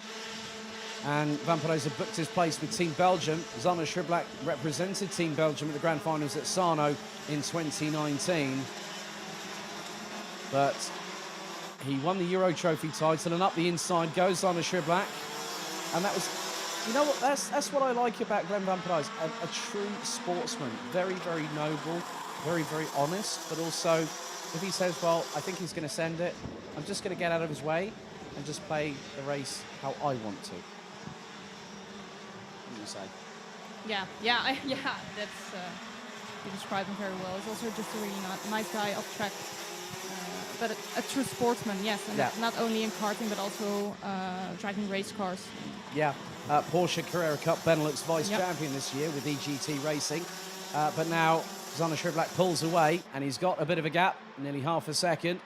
And Van Parijs had booked his place with Team Belgium. Sana Schriblak represented Team Belgium at the Grand Finals at Sarno in 2019. But he won the Euro Trophy title, and up the inside goes on a Schriblak. And that was, you know what, that's what I like about Glenn Van Parijs, a true sportsman. Very, very noble, very, very honest, but also if he says, well, I think he's going to send it, I'm just going to get out of his way and just play the race how I want to. What do you say? Yeah, that's, you described him very well. He's also just a really nice guy off track. But a true sportsman, yes, and not only in karting, but also driving race cars. Yeah, Porsche Carrera Cup Benelux vice champion this year with EGT Racing. But now Sana Schriblak pulls away, and he's got a bit of a gap, nearly half a second.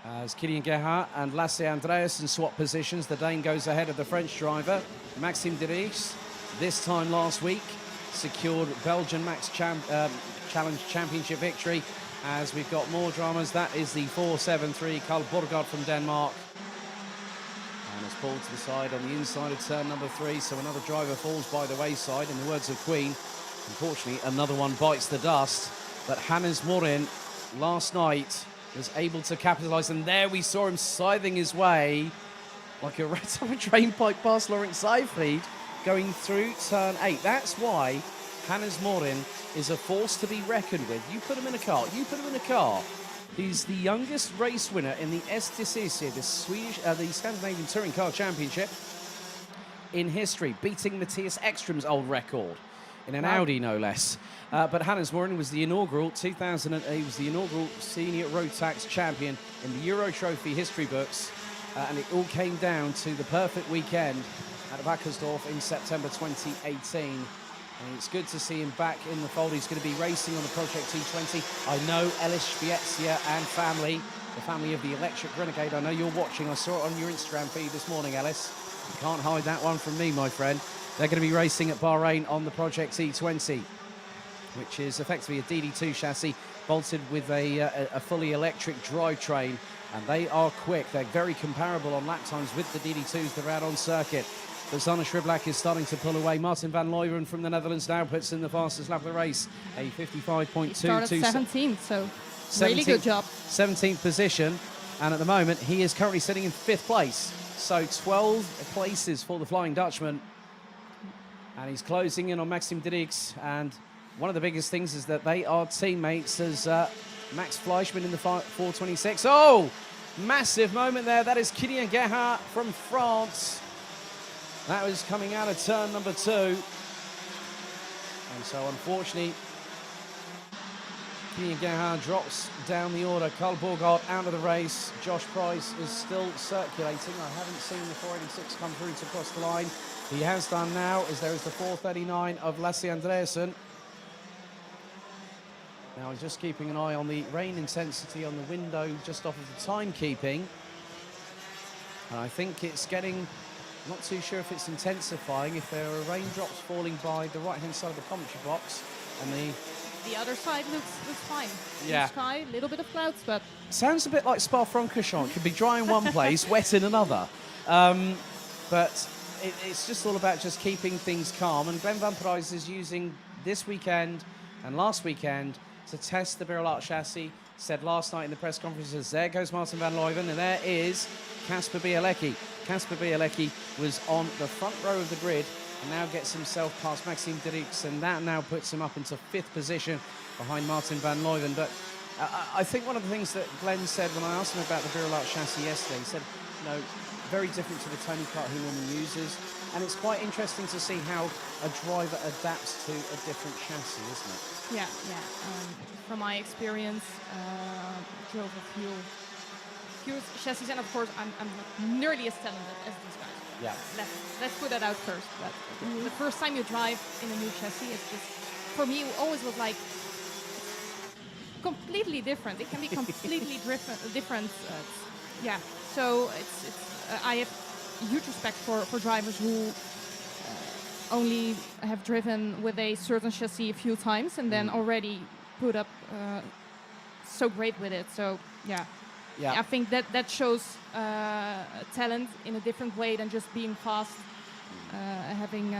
As Kilian Gerhardt and Lasse Andreasen swap positions, the Dane goes ahead of the French driver. Maxim Dirix, this time last week, secured Belgian Max Challenge Championship victory. As we've got more dramas, that is the 473 Karl Borgard from Denmark. And it's pulled to the side on the inside of turn number 3, so another driver falls by the wayside. In the words of Queen, Unfortunately, another one bites the dust. But Hannes Morin last night was able to capitalise, and there we saw him scything his way like a rat on a drain pipe past Lawrence Seyfried going through turn 8. That's why Hannes Morin is a force to be reckoned with. You put him in a car. He's the youngest race winner in the STCC, the Scandinavian Touring Car Championship, in history, beating Matthias Ekström's old record in an Audi, no less. But Hannes Morin was the inaugural 2008. He was the inaugural senior Rotax champion in the Euro Trophy history books, and it all came down to the perfect weekend at Wackersdorf in September 2018. And it's good to see him back in the fold. He's going to be racing on the Project T20. I know Ellis Spiezia and family, the family of the Electric Renegade. I know you're watching. I saw it on your Instagram feed this morning, Ellis. You can't hide that one from me, my friend. They're going to be racing at Bahrain on the Project T20, which is effectively a DD2 chassis bolted with a fully electric drivetrain. And they are quick. They're very comparable on lap times with the DD2s that are out on circuit. But Zana Schriblak is starting to pull away. Martin van Leeuwen from the Netherlands now puts in the fastest lap of the race. A 55.2. He started 17th, so really good job. 17th position. And at the moment, he is currently sitting in 5th place. So 12 places for the Flying Dutchman. And he's closing in on Maxime Dirks. And one of the biggest things is that they are teammates as Max Fleischmann in the 426. Oh, massive moment there. That is Kylian Gerhardt from France. That was coming out of turn number 2. And so, unfortunately, Kylian Gerhardt drops down the order. Carl Borgard out of the race. Josh Price is still circulating. I haven't seen the 486 come through to cross the line. He has done now, as there is the 439 of Lasse Andreasen. Now, he's just keeping an eye on the rain intensity on the window just off of the timekeeping. And I think it's getting... Not too sure if it's intensifying, if there are raindrops falling by the right-hand side of the commentary box. And the other side looks fine. Yeah. Blue sky, a little bit of clouds, but... Sounds a bit like Spa-Francorchamps. It could be dry in one place, wet in another. But it's just all about just keeping things calm. And Glenn Van Prijs is using this weekend and last weekend to test the Birol Art chassis. Said last night in the press conferences, there goes Martin van Leeuwen, and there is Kasper Bielecki. Kasper Bielecki was on the front row of the grid and now gets himself past Maxime Dirks, and that now puts him up into 5th position behind Martin van Leeuwen. But I think one of the things that Glenn said when I asked him about the Birol Art chassis yesterday, he said, you know, very different to the Tony Kart he normally uses, and it's quite interesting to see how a driver adapts to a different chassis, isn't it? Yeah. From my experience, drove a few chassis, and of course, I'm not nearly as talented as these guys. Yeah. Let's put that out first. But the first time you drive in a new chassis, it's just, for me, it always was like completely different. It can be completely different. Yeah. So I have huge respect for drivers who only have driven with a certain chassis a few times and then already put up so great with it. So yeah. I think that shows talent in a different way than just being fast, having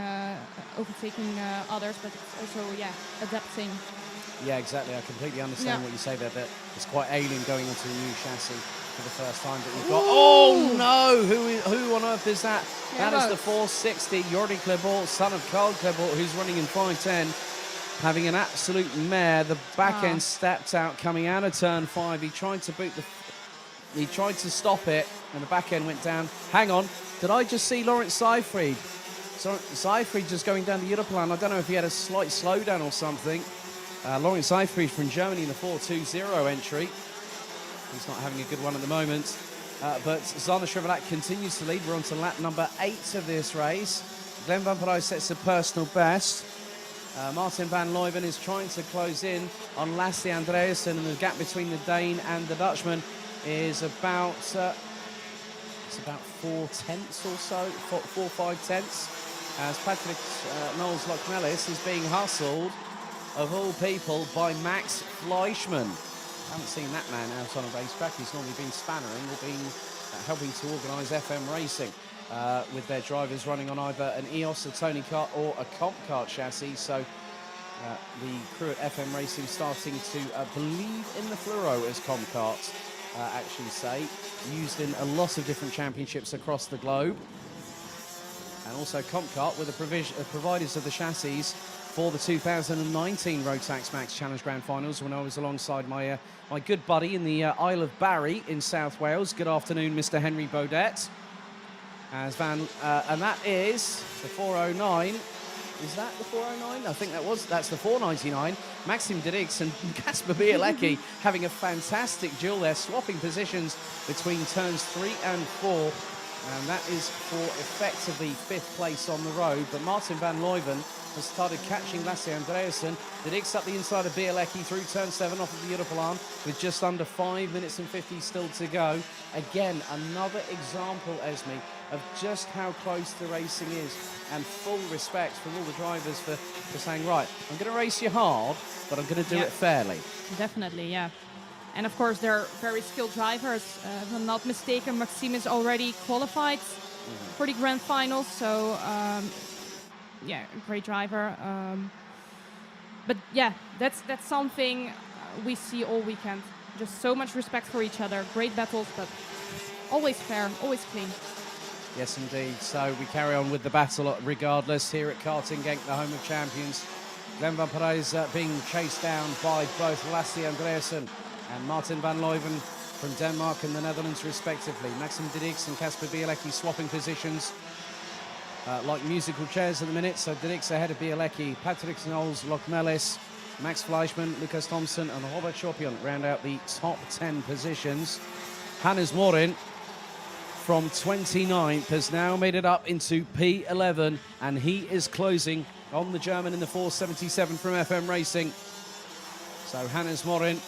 overtaking others, but it's also adapting. Yeah, exactly. I completely understand what you say there. That it's quite alien going into a new chassis for the first time. But we've got oh no! Who on earth is that? That is the 460 Jordi Klebold, son of Carl Klebold, who's running in 510. Having an absolute mare. The back end stepped out coming out of turn 5. He tried to he tried to stop it, and the back end went down. Hang on, did I just see Lawrence Seyfried? Seyfried just going down the Europlan. I don't know if he had a slight slowdown or something. Lawrence Seyfried from Germany in the 420 entry. He's not having a good one at the moment. But Zana Schriblak continues to lead. We're on to lap number 8 of this race. Glenn Van Prijs sets a personal best. Martin van Leeuwen is trying to close in on Lasse Andreasen, and the gap between the Dane and the Dutchman is about 4 tenths or so, 4-5 tenths, as Patrick Knowles Lockmellis is being hustled, of all people, by Max Fleischmann. I haven't seen that man out on a racetrack. He's normally been spannering or been helping to organise FM racing with their drivers running on either an EOS, a Tony Kart or a Comp Kart chassis. So The crew at FM Racing starting to believe in the fluoro, as Comcart actually say. Used in a lot of different championships across the globe. And also Comcart with the providers of the chassis for the 2019 Rotax Max Challenge Grand Finals, when I was alongside my my good buddy in the Isle of Barry in South Wales. Good afternoon, Mr. Henry Baudet. And that is the 409. Is that the 409? I think that's the 499. Maxim Didix and Kasper Bielecki having a fantastic duel there, swapping positions between turns 3 and 4. And that is for effectively 5th place on the road. But Martin van Leuven has started catching Lasse Andreasen. Didix up the inside of Bielecki through turn 7 off of the Europlan with just under 5 minutes and 50 still to go. Again, another example, Esme, of just how close the racing is, and full respect from all the drivers for saying, right, I'm going to race you hard, but I'm going to do it fairly. Definitely, yeah. And of course, they're very skilled drivers. If I'm not mistaken, Maxime is already qualified for the grand finals. So, yeah, great driver. But yeah, that's something we see all weekend. Just so much respect for each other. Great battles, but always fair, always clean. Yes, indeed. So we carry on with the battle regardless here at Karting Genk, the home of champions. Glenn van Parijs being chased down by both Lasse Andreasen and Martin van Leuven from Denmark and the Netherlands, respectively. Maxim Didix and Kasper Bielecki swapping positions like musical chairs at the minute. So Didix ahead of Bielecki, Patrick Knowles, Loch Mellis, Max Fleischmann, Lucas Thompson and Robert Chopion round out the top 10 positions. Hannes Morin from 29th has now made it up into P11, and he is closing on the German in the 477 from FM Racing. So Hannes Morin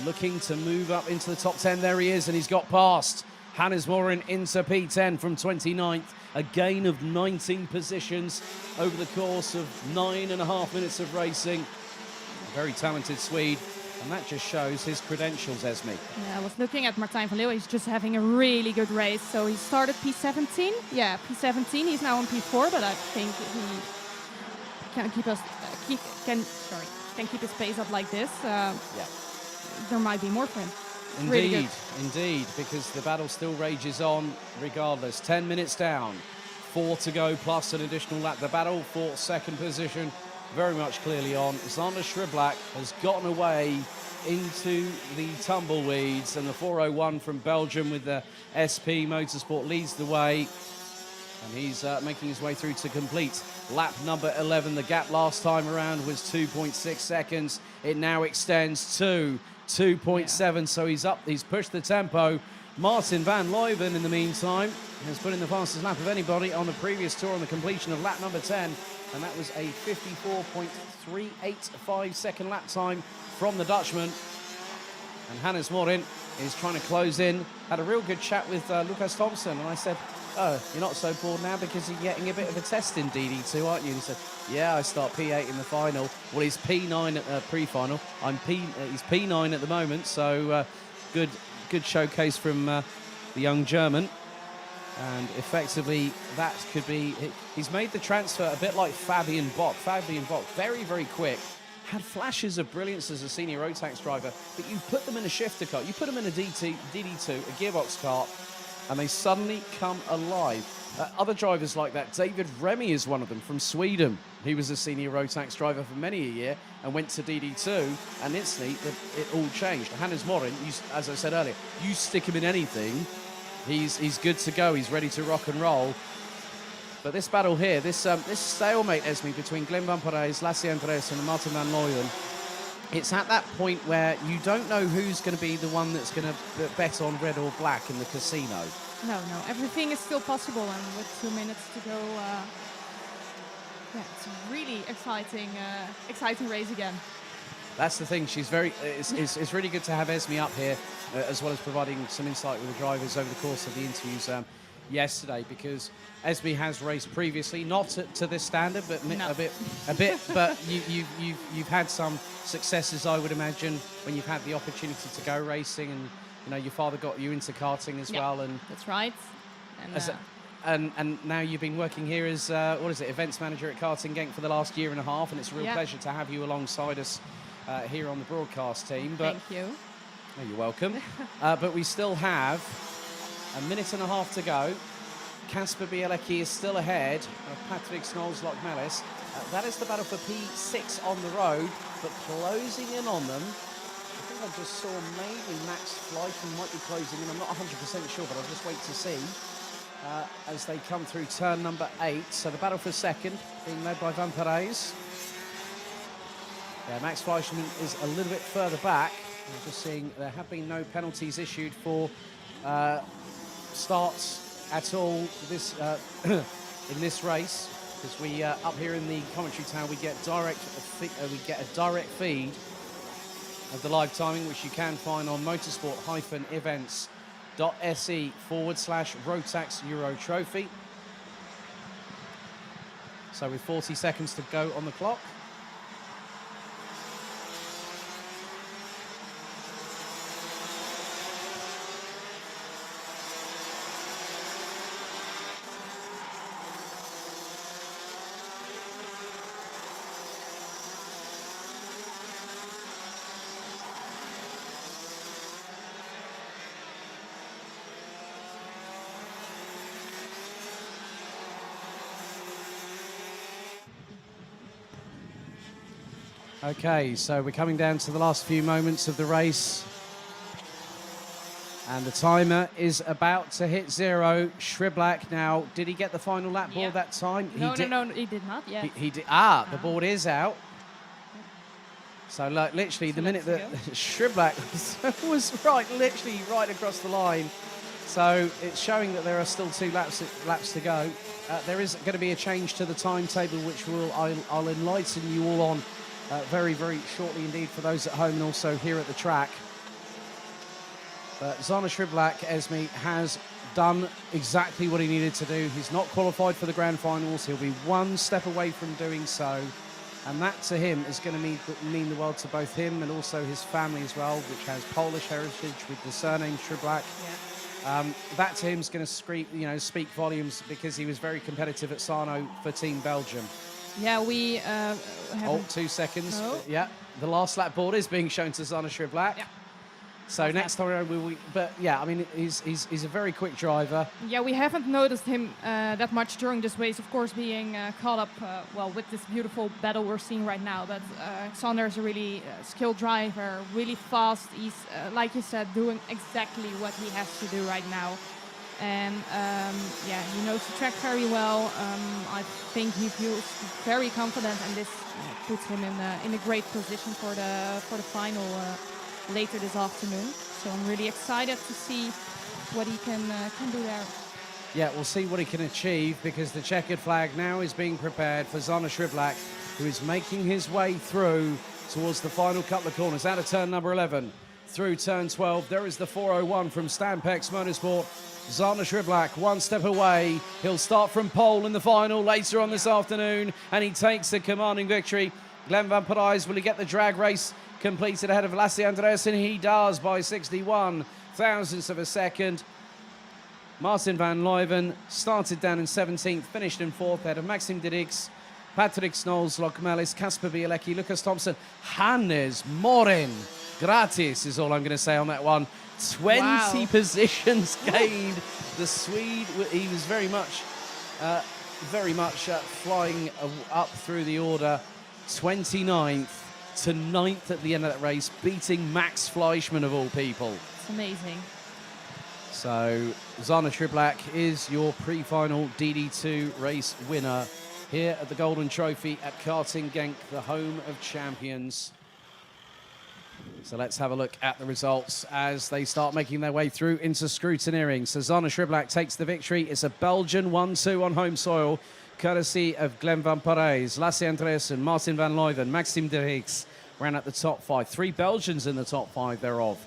looking to move up into the top 10. There he is, and he's got past Hannes Morin into P10 from 29th. A gain of 19 positions over the course of 9.5 minutes of racing. A very talented Swede, and that just shows his credentials, Esme. Yeah, I was looking at Martijn van Leeuwen. He's just having a really good race. So he started P17. Yeah, P17. He's now on P4, but I think he can keep us can keep his pace up like this. There might be more for him. Indeed, indeed, because the battle still rages on regardless. 10 minutes down, 4 to go plus an additional lap. The battle for second position very much clearly on. Xander Schriblak has gotten away into the tumbleweeds, and the 401 from Belgium with the SP Motorsport leads the way, and he's making his way through to complete lap number 11. The gap last time around was 2.6 seconds. It now extends to 2.7, so he's pushed the tempo. Martin van Leuven, in the meantime, has put in the fastest lap of anybody on the previous tour on the completion of lap number 10, and that was a 54.385 second lap time from the Dutchman. And Hannes Morin is trying to close in. Had a real good chat with Lucas Thompson, and I said, oh, you're not so bored now because you're getting a bit of a test in DD2, aren't you? And he said, yeah, I start P8 in the final. Well, he's P9 at the pre-final. He's P9 at the moment, so good showcase from the young German. And effectively, that could be... He's made the transfer a bit like Fabian Bock. Fabian Bock, very, very quick. Had flashes of brilliance as a senior Rotax driver, but you put them in a shifter car, you put them in a DD2, a gearbox car, and they suddenly come alive. Other drivers like that, David Remy is one of them from Sweden. He was a senior Rotax driver for many a year and went to DD2, and instantly it all changed. Hannes Morin, as I said earlier, you stick him in anything, he's good to go, he's ready to rock and roll. But this battle here, this stalemate, Esme, between Glenn van Parijs, Lasse Andreasen and Martin van Leuven, it's at that point where you don't know who's going to be the one that's going to bet on red or black in the casino. No, everything is still possible, and with 2 minutes to go, yeah, it's a really exciting race again. That's the thing. She's it's really good to have Esme up here, as well as providing some insight with the drivers over the course of the interviews yesterday, because Esme has raced previously, not to this standard, but a bit. But you've had some successes, I would imagine, when you've had the opportunity to go racing, and you know your father got you into karting as well. And that's right. And and now you've been working here as, what is it, events manager at Karting Genk for the last year and a half, and it's a real pleasure to have you alongside us here on the broadcast team. But, Thank you. oh, you're welcome. But we still have a minute and a half to go. Kasper Bielecki is still ahead of Patrick Snolls-Lockmelis. That is the battle for P6 on the road, but closing in on them. I think I just saw maybe Max Fleischmann might be closing in. I'm not 100% sure, but I'll just wait to see as they come through turn number 8. So the battle for second being led by Van Perez. Yeah, Max Fleischmann is a little bit further back. I'm just seeing there have been no penalties issued for starts at all this in this race, because we up here in the commentary tower we get a direct feed of the live timing, which you can find on motorsport-events.se/Rotax Euro Trophy. So with 40 seconds to go on the clock. Okay, so we're coming down to the last few moments of the race. And the timer is about to hit 0. Shriblak now, did he get the final lap board that time? No, he did not yet. He did. The board is out. So literally the minute that Shriblak was literally right across the line. So it's showing that there are still 2 laps to go. There is going to be a change to the timetable, which I'll enlighten you all on very, very shortly indeed for those at home and also here at the track. But Zana Shriblak, Esme, has done exactly what he needed to do. He's not qualified for the grand finals. He'll be one step away from doing so. And that to him is going to mean the world to both him and also his family as well, which has Polish heritage with the surname Shriblak. Yeah. That to him is going to speak volumes, because he was very competitive at Sarno for Team Belgium. Yeah, we have 2 seconds. No. Yeah, the last lap board is being shown to Zana Shriblak. Yeah. So next time around, but yeah, I mean, he's a very quick driver. Yeah, we haven't noticed him that much during this race, of course, being caught up, with this beautiful battle we're seeing right now. But Sander is a really skilled driver, really fast. He's, like you said, doing exactly what he has to do right now. And he knows the track very well. I think he feels very confident, and this puts him in a great position for the final later this afternoon. So I'm really excited to see what he can do there. Yeah, we'll see what he can achieve, because the checkered flag now is being prepared for Zana Shriblak, who is making his way through towards the final couple of corners out of turn number 11 through turn 12. There is the 401 from Stampex Motorsport. Zana Shriblak, one step away. He'll start from pole in the final later on this afternoon, and he takes the commanding victory. Glenn Van Parijs, will he get the drag race completed ahead of Lasse Andreasen? He does by 61 thousandths of a second. Martin van Leuven started down in 17th, finished in 4th ahead of Maxim Didix, Patrick Snolls-Lockmelis, Kasper Bielecki, Lucas Thompson, Hannes Morin. Gratis is all I'm going to say on that one. 20 positions gained. The Swede, he was very much flying up through the order. 29th to 9th at the end of that race, beating Max Fleischmann of all people. It's amazing. So Zana Shriblak is your pre-final DD2 race winner here at the Golden Trophy at Karting Genk, the home of champions. So let's have a look at the results as they start making their way through into scrutineering. So Zana Shriblak takes the victory. It's a Belgian 1-2 on home soil, courtesy of Glenn Van Parijs, Lasse Andreasen, Martin van Leuven, Maxime de Rix ran at the top 5. 3 Belgians in the top 5 thereof.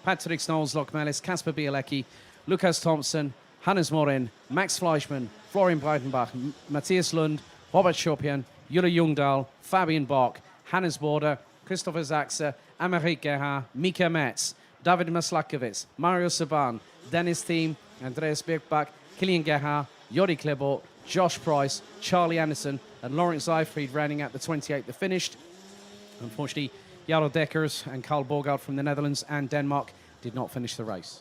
Patrick Snolls-Lockmelis, Kasper Bielecki, Lucas Thompson, Hannes Morin, Max Fleischmann, Florian Breitenbach, Matthias Lund, Robert Schopian, Jule Jungdahl, Fabian Bock, Hannes Border, Christopher Zaxer, Amerik Gerhard, Mika Metz, David Maslakowicz, Mario Saban, Dennis Thiem, Andreas Birkbach, Kilian Gerhard, Yodi Klebort, Josh Price, Charlie Anderson, and Lawrence Eifried rounding out the 28 that finished. Unfortunately, Jarl Dekkers and Carl Borgaard from the Netherlands and Denmark did not finish the race.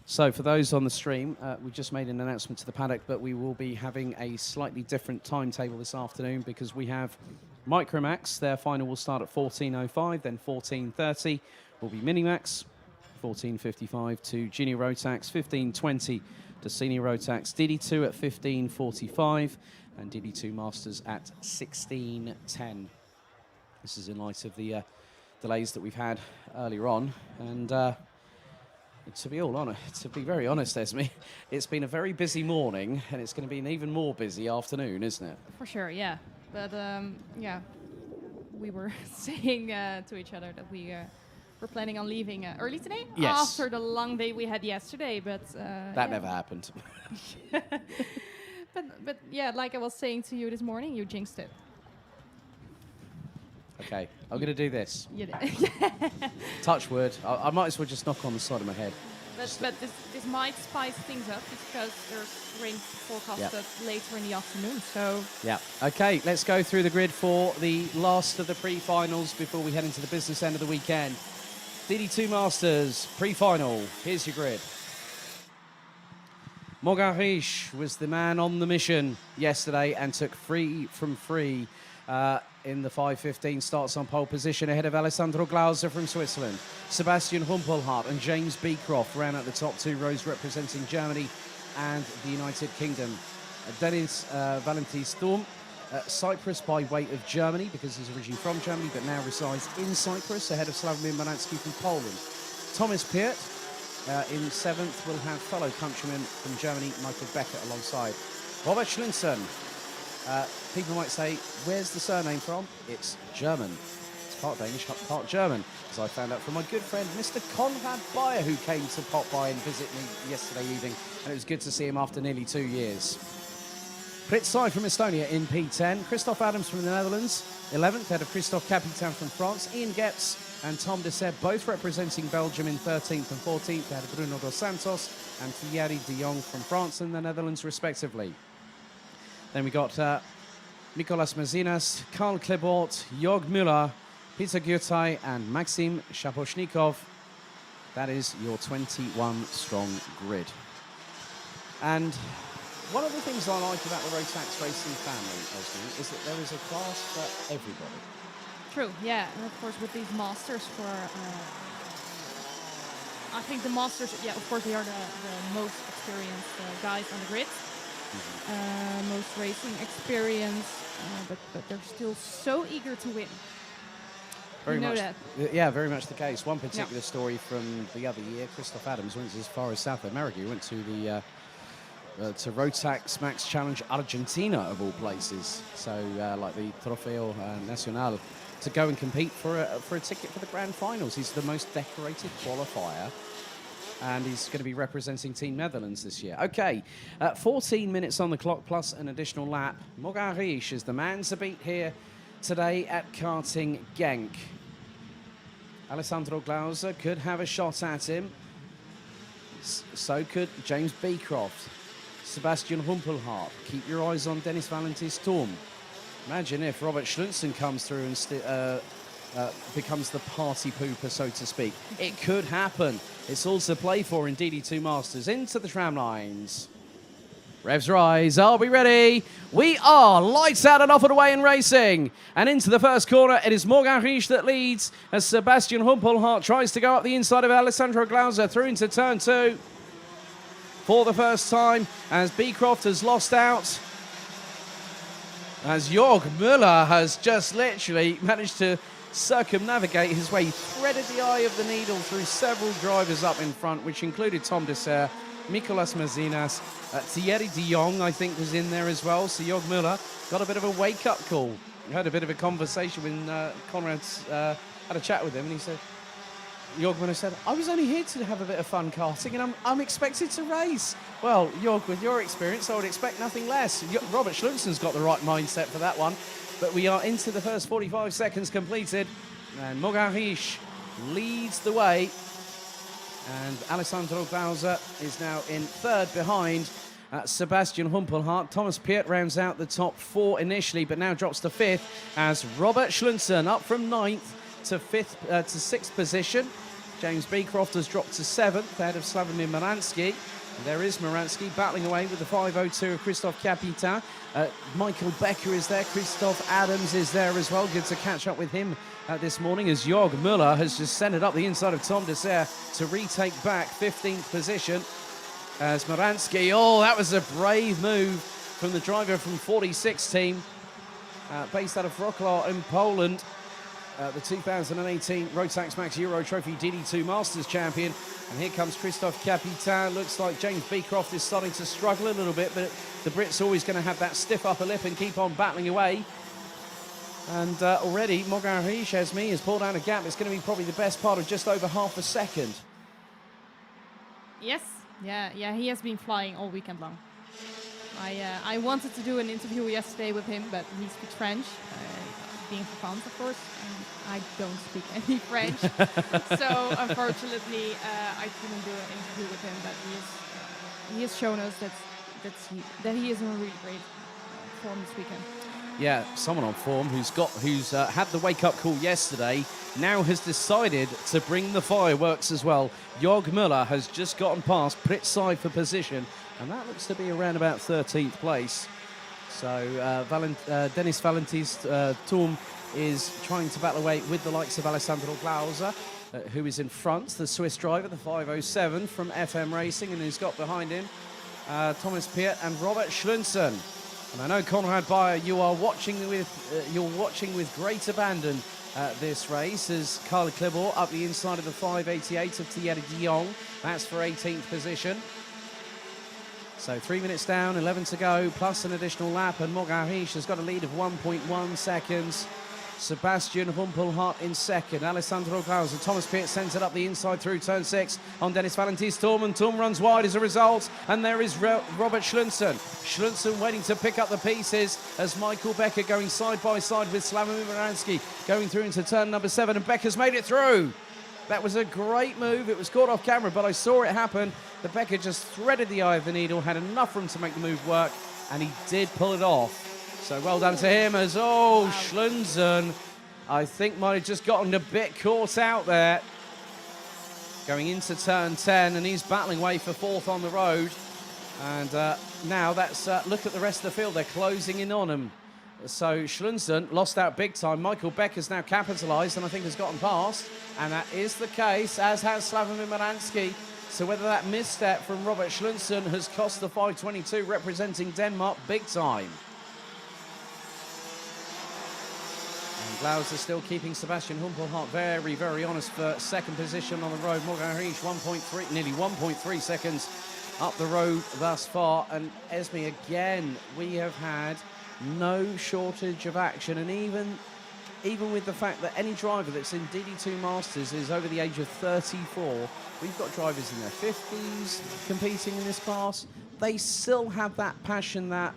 So for those on the stream, we just made an announcement to the paddock, but we will be having a slightly different timetable this afternoon because we have Micromax. Their final will start at 14:05, then 14:30 will be Minimax, 14:55 to Junior Rotax, 15:20 to Senior Rotax, DD2 at 15:45, and DD2 Masters at 16:10. This is in light of the delays that we've had earlier on, and to be very honest, Esme, it's been a very busy morning, and it's going to be an even more busy afternoon, isn't it? For sure, yeah. But yeah, we were saying to each other that we were planning on leaving early today. Yes. After the long day we had yesterday, but That never happened. but yeah, like I was saying to you this morning, you jinxed it. Okay, I'm going to do this. You did. Touch wood. I might as well just knock on the side of my head. But this might spice things up because there's rain forecasted later in the afternoon. So Yeah. Okay, let's go through the grid for the last of the pre-finals before we head into the business end of the weekend. DD2 Masters pre-final. Here's your grid. Morgan Riche was the man on the mission yesterday and took free from free in the 5:15 starts on pole position ahead of Alessandro Glauser from Switzerland. Sebastian Humpelhardt and James Beecroft ran out the top two rows representing Germany and the United Kingdom. Dennis Valentin Sturm, Cyprus by weight of Germany because he's originally from Germany but now resides in Cyprus ahead of Sławomir Manansky from Poland. Thomas Piert in seventh will have fellow countryman from Germany, Michael Beckett, alongside. Robert Schlunzen. People might say, where's the surname from? It's German. It's part Danish, part German, as I found out from my good friend, Mr. Conrad Bayer, who came to pop by and visit me yesterday evening, and it was good to see him after nearly 2 years. Pritsai from Estonia in P10, Christoph Adams from the Netherlands, 11th, ahead of Christophe Capitan from France, Ian Getz and Tom de Seb, both representing Belgium in 13th and 14th, ahead of Bruno dos Santos and Thierry de Jong from France and the Netherlands, respectively. Then we got Nicolas Mazinas, Karl Klebort, Jörg Müller, Peter Gürtay and Maxim Shaposhnikov. That is your 21-strong grid. And one of the things I like about the Rotax racing family, Esme, is that there is a class for everybody. true, yeah. And of course with these Masters for... I think the Masters, yeah, of course they are the most experienced guys on the grid. Most racing experience, but they're still so eager to win. Very You know much, that. yeah, very much the case. One particular story from the other year, Christoph Adams went as far as South America. He went to the to Rotax Max Challenge Argentina, of all places. So like the Trofeo Nacional, to go and compete for a ticket for the grand finals. He's the most decorated qualifier. And he's going to be representing Team Netherlands this year. Okay, 14 minutes on the clock plus an additional lap. Morgan Riche is the man to beat here today at Karting Genk. Alessandro Glauser could have a shot at him. So could James Beecroft. Sebastian Humpelhardt. Keep your eyes on Dennis Valentin Sturm. Imagine if Robert Schlunzen comes through and becomes the party pooper, so to speak. It could happen. It's all to play for in DD2 Masters. Into the tram lines. Revs rise. Are we ready? We are. Lights out and off and away in racing. And into the first corner, it is Morgan Riesch that leads as Sebastian Humpelhardt tries to go up the inside of Alessandro Glauser through into turn 2 for the first time as Beecroft has lost out. As Jörg Müller has just literally managed to circumnavigate his way, threaded the eye of the needle through several drivers up in front, which included Tom Dessert, Nicolas Mazinas, Thierry de Jong, I think, was in there as well. So Jörg Müller got a bit of a wake-up call. We had a bit of a conversation when Conrad had a chat with him, and he said, Jörg Müller said, I was only here to have a bit of fun karting, and I'm expected to race. Well, Jörg, with your experience, I would expect nothing less. Robert Schlunzen's got the right mindset for that one. But we are into the first 45 seconds completed, and Morgan Riesch leads the way. And Alessandro Glauser is now in third behind Sebastian Humpelhardt. Thomas Piet rounds out the top 4 initially, but now drops to 5th as Robert Schlunzen up from 9th to 6th position. James Beecroft has dropped to 7th ahead of Slavomir Moransky. And there is Moransky battling away with the 5:02 of Christophe Capitan. Michael Becker is there. Christoph Adams is there as well. Good to catch up with him this morning as Jörg Müller has just sent it up the inside of Tom Dessert to retake back 15th position. As Moransky, oh, that was a brave move from the driver from 46 team, based out of Wrocław in Poland. The 2018 Rotax Max Euro Trophy DD2 Masters champion. And here comes Christophe Capitan. Looks like James Beecroft is starting to struggle a little bit, but the Brit's always going to have that stiff upper lip and keep on battling away. And already Morgan Riesch has pulled out a gap. It's going to be probably the best part of just over half a second. Yes, yeah, he has been flying all weekend long. I wanted to do an interview yesterday with him, but he speaks French. Being from France, of course, and I don't speak any French, so unfortunately I couldn't do an interview with him. But he has shown us that he is in a really great form this weekend. Yeah, someone on form who's had the wake-up call yesterday, now has decided to bring the fireworks as well. Jörg Müller has just gotten past Pritzai for position, and that looks to be around about 13th place. So Dennis Valentis Turm is trying to battle away with the likes of Alessandro Glauser, who is in front, the Swiss driver, the 507 from FM Racing, and who's got behind him Thomas Piet and Robert Schlunzen. And I know, Conrad Bayer, you're watching with great abandon this race as Carl Klibor up the inside of the 588 of Thierry de Jong. That's for 18th position. So 3 minutes down, 11 to go, plus an additional lap, and Morgan Riesch has got a lead of 1.1 seconds. Sebastian Humpelhardt in second. Alessandro Glauser. Thomas Piet sends it up the inside through turn 6 on Dennis Valentis Turm, and Turm runs wide as a result. And there is Robert Schlunzen. Schlunzen waiting to pick up the pieces as Michael Becker going side by side with Slavomir Moransky going through into turn number 7, and Becker's made it through. That was a great move. It was caught off camera, but I saw it happen. The Becker just threaded the eye of the needle, had enough room to make the move work, and he did pull it off. So well done to him as, Schlunzen, I think might have just gotten a bit caught out there. Going into turn 10, and he's battling away for 4th on the road. And now that's, look at the rest of the field. They're closing in on him. So Schlunzen lost out big time. Michael Becker's now capitalised and I think has gotten past. And that is the case, as has Slavomir Moransky. So whether that misstep from Robert Schlunzen has cost the 522 representing Denmark big time. And Glauser still keeping Sebastian Humpelhardt very, very honest for second position on the road. Morgan Riesch nearly 1.3 seconds up the road thus far. And Esme, again, we have had no shortage of action, and even with the fact that any driver that's in DD2 Masters is over the age of 34, we've got drivers in their 50s competing in this class. They still have that passion, that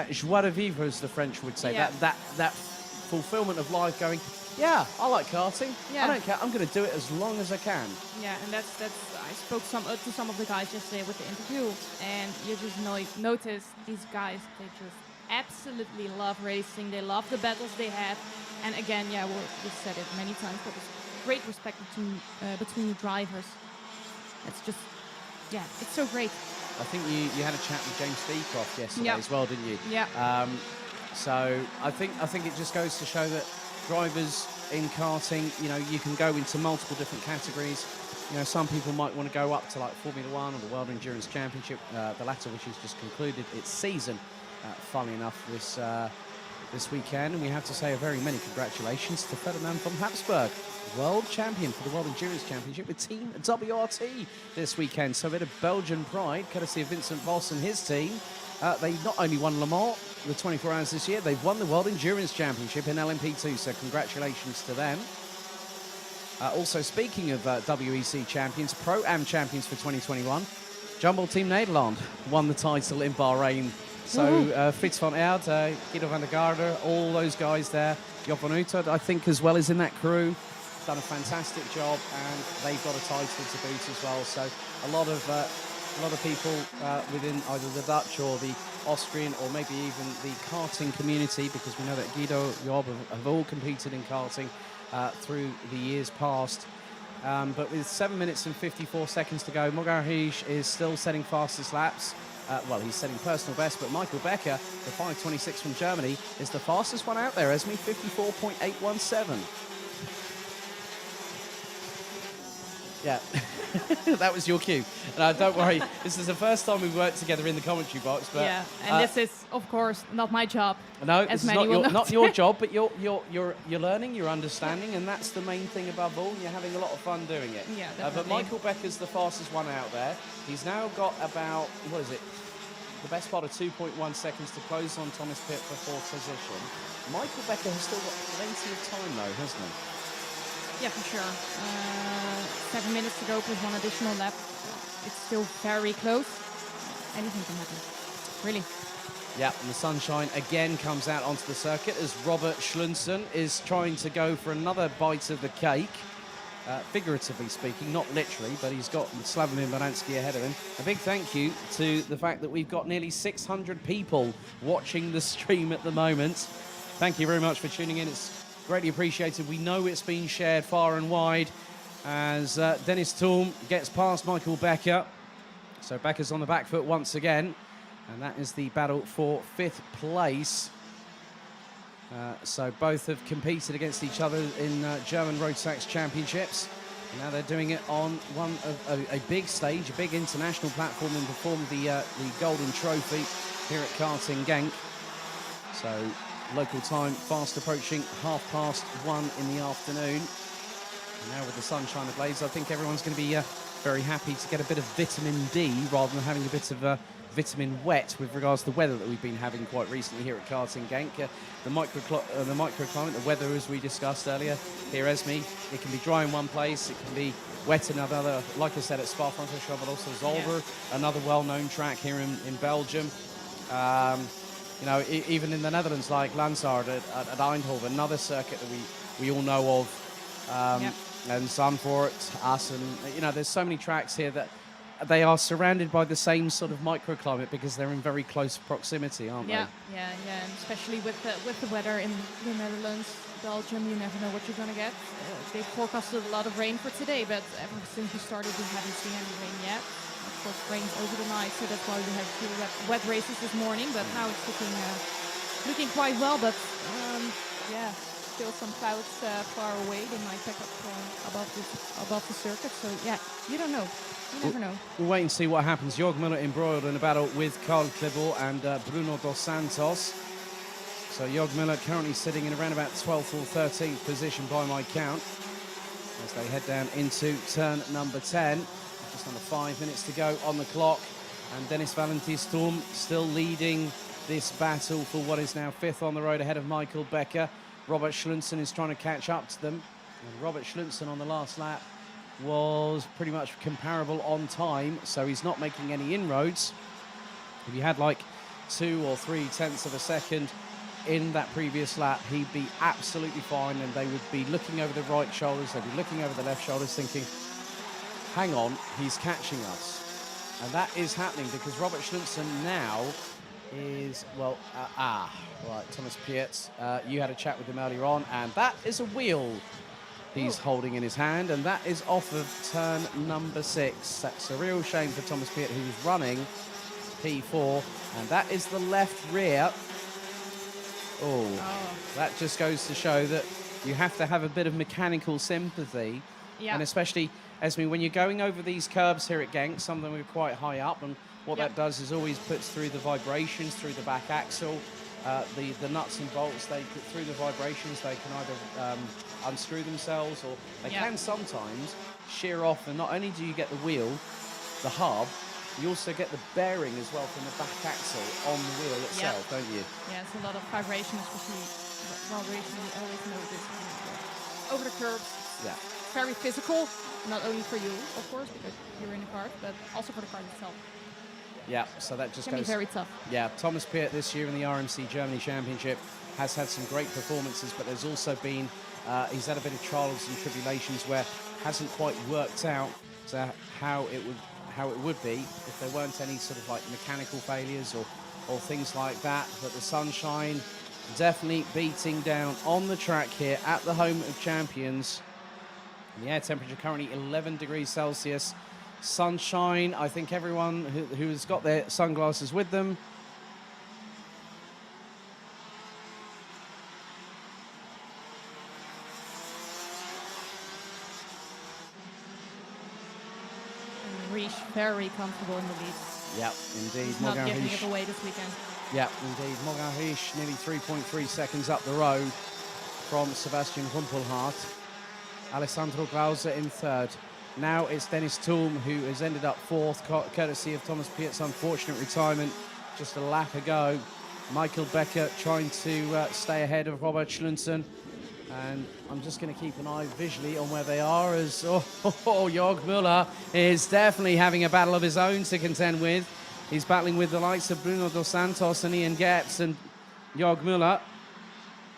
joie de vivre, as the French would say, yeah. that fulfillment of life. Going, yeah, I like karting. Yeah. I don't care. I'm going to do it as long as I can. Yeah, and that's. I spoke to some of the guys yesterday with the interview, and you just notice these guys. They just absolutely love racing. They love the battles they have, and again, yeah, we said it many times, but there's great respect between the drivers. It's just, yeah, it's so great. I think you had a chat with James Beecroft yesterday Yeah. as well, didn't you? Yeah. So I think it just goes to show that drivers in karting, you know, you can go into multiple different categories. You know, some people might want to go up to like Formula One or the World Endurance Championship, the latter which has just concluded its season, funnily enough, this weekend. And we have to say a very many congratulations to Ferdinand von Habsburg, world champion for the World Endurance Championship with Team WRT this weekend. So a bit of Belgian pride, courtesy of Vincent Voss and his team. They not only won Le Mans the 24 hours this year, they've won the World Endurance Championship in LMP2, so congratulations to them. Also, speaking of WEC champions, Pro-Am champions for 2021, Jumbo Team Nederland won the title in Bahrain. So Frits van Aert, Guido van der Garde, all those guys there, Job van Uitert, I think, as well, is in that crew. Done a fantastic job, and they've got a title to boot as well. So a lot of people within either the Dutch or the Austrian or maybe even the karting community, because we know that Guido, Job have all competed in karting through the years past. But with 7 minutes and 54 seconds to go, Mogarhij is still setting fastest laps. Well, he's setting personal best, but Michael Becker, the 5:26 from Germany, is the fastest one out there, Esme, 54.817. Yeah, that was your cue. Don't worry, this is the first time we've worked together in the commentary box. But Yeah, and this is, of course, not my job. no, as this is many will not know. your job, but you're learning, you're understanding, and that's the main thing above all. And you're having a lot of fun doing it. Yeah, but definitely. Michael Becker's the fastest one out there. He's now got about, what is it, the best part of 2.1 seconds to close on Thomas Pitt for fourth position. Michael Becker has still got plenty of time though, hasn't he? Yeah, for sure. 7 minutes to go plus one additional lap. It's still very close. Anything can happen. Really. Yeah, and the sunshine again comes out onto the circuit as Robert Schlunsen is trying to go for another bite of the cake. Figuratively speaking, not literally, but he's got Slavomir Baransky ahead of him. A big thank you to the fact that we've got nearly 600 people watching the stream at the moment. Thank you very much for tuning in. It's greatly appreciated. We know it's been shared far and wide as Dennis Thum gets past Michael Becker. So Becker's on the back foot once again, and that is the battle for 5th place. So both have competed against each other in German Rotax Championships. And now they're doing it on one of a big stage, a big international platform in the form of the Golden Trophy here at Karting Genk. So local time fast approaching 1:30 in the afternoon. And now with the sunshine ablaze, I think everyone's going to be very happy to get a bit of vitamin D rather than having a bit of vitamin wet with regards to the weather that we've been having quite recently here at Karting Genk. The microclimate, the weather as we discussed earlier here, Esme, it can be dry in one place, it can be wet in another, like I said, at Spa-Francorchamps, but also Zolder, another well-known track here in Belgium. You know, even in the Netherlands, like Lansard at Eindhoven, another circuit that we all know of, and Zandvoort, Assen. You know, there's so many tracks here that they are surrounded by the same sort of microclimate because they're in very close proximity, aren't they? Yeah, and especially with the weather in the Netherlands, Belgium, you never know what you're gonna get. They forecasted a lot of rain for today, but ever since we started, we haven't seen any rain yet. Of course, rain over the night, so that's why we had 2 wet races this morning. But now it's looking quite well. But yeah, still some clouds far away. They might pick up above the circuit. So yeah, you don't know. You never know. We'll wait and see what happens. Jörg Müller embroiled in a battle with Carl Klibel and Bruno dos Santos. So Jörg Müller currently sitting in around about 12th or 13th position by my count as they head down into turn number 10. Just under 5 minutes to go on the clock. And Dennis Valentis-Thum still leading this battle for what is now 5th on the road ahead of Michael Becker. Robert Schlunsen is trying to catch up to them. And Robert Schlunsen on the last lap was pretty much comparable on time, so he's not making any inroads. If you had like 2 or 3 tenths of a second in that previous lap, he'd be absolutely fine, and they would be looking over the right shoulders, they'd be looking over the left shoulders thinking, hang on, he's catching us. And that is happening because Robert Schlunsen now is, well, right, Thomas Pietz, you had a chat with him earlier on, and that is a wheel he's holding in his hand, and that is off of turn number 6. That's a real shame for Thomas Piet, who was running P4, and that is the left rear. Oh, that just goes to show that you have to have a bit of mechanical sympathy, Yeah. and especially, Esme, when you're going over these curbs here at Genk, some of them are quite high up, and what that does is always puts through the vibrations through the back axle. The nuts and bolts, through the vibrations, they can either unscrew themselves, or they can sometimes shear off, and not only do you get the wheel, the hub, you also get the bearing as well from the back axle on the wheel itself, don't you? Yeah, it's a lot of vibration, especially vibration. We always know this over the curbs. Yeah. It's very physical, not only for you, of course, because you're in the kart, but also for the kart itself. Yeah, so that just Can goes... be very tough. Yeah, Thomas Piet this year in the RMC Germany Championship has had some great performances, but there's also been, he's had a bit of trials and tribulations where hasn't quite worked out how it would be if there weren't any sort of like mechanical failures or things like that. But the sunshine definitely beating down on the track here at the home of champions. And the air temperature currently 11 degrees Celsius. Sunshine, I think everyone who has got their sunglasses with them. Reach very comfortable in the lead. Yeah, indeed. He's not Morgan giving Riesch. it away this weekend. Yeah, indeed. Morgan Riesch nearly 3.3 seconds up the road from Sebastian Rumpelhardt. Alessandro Glauser in third. Now it's Dennis Thulm who has ended up fourth, courtesy of Thomas Piet's unfortunate retirement just a lap ago. Michael Becker trying to stay ahead of Robert Schlunsen. And I'm just going to keep an eye visually on where they are, as Jörg Müller is definitely having a battle of his own to contend with. He's battling with the likes of Bruno Dos Santos and Ian Gepps, and Jörg Müller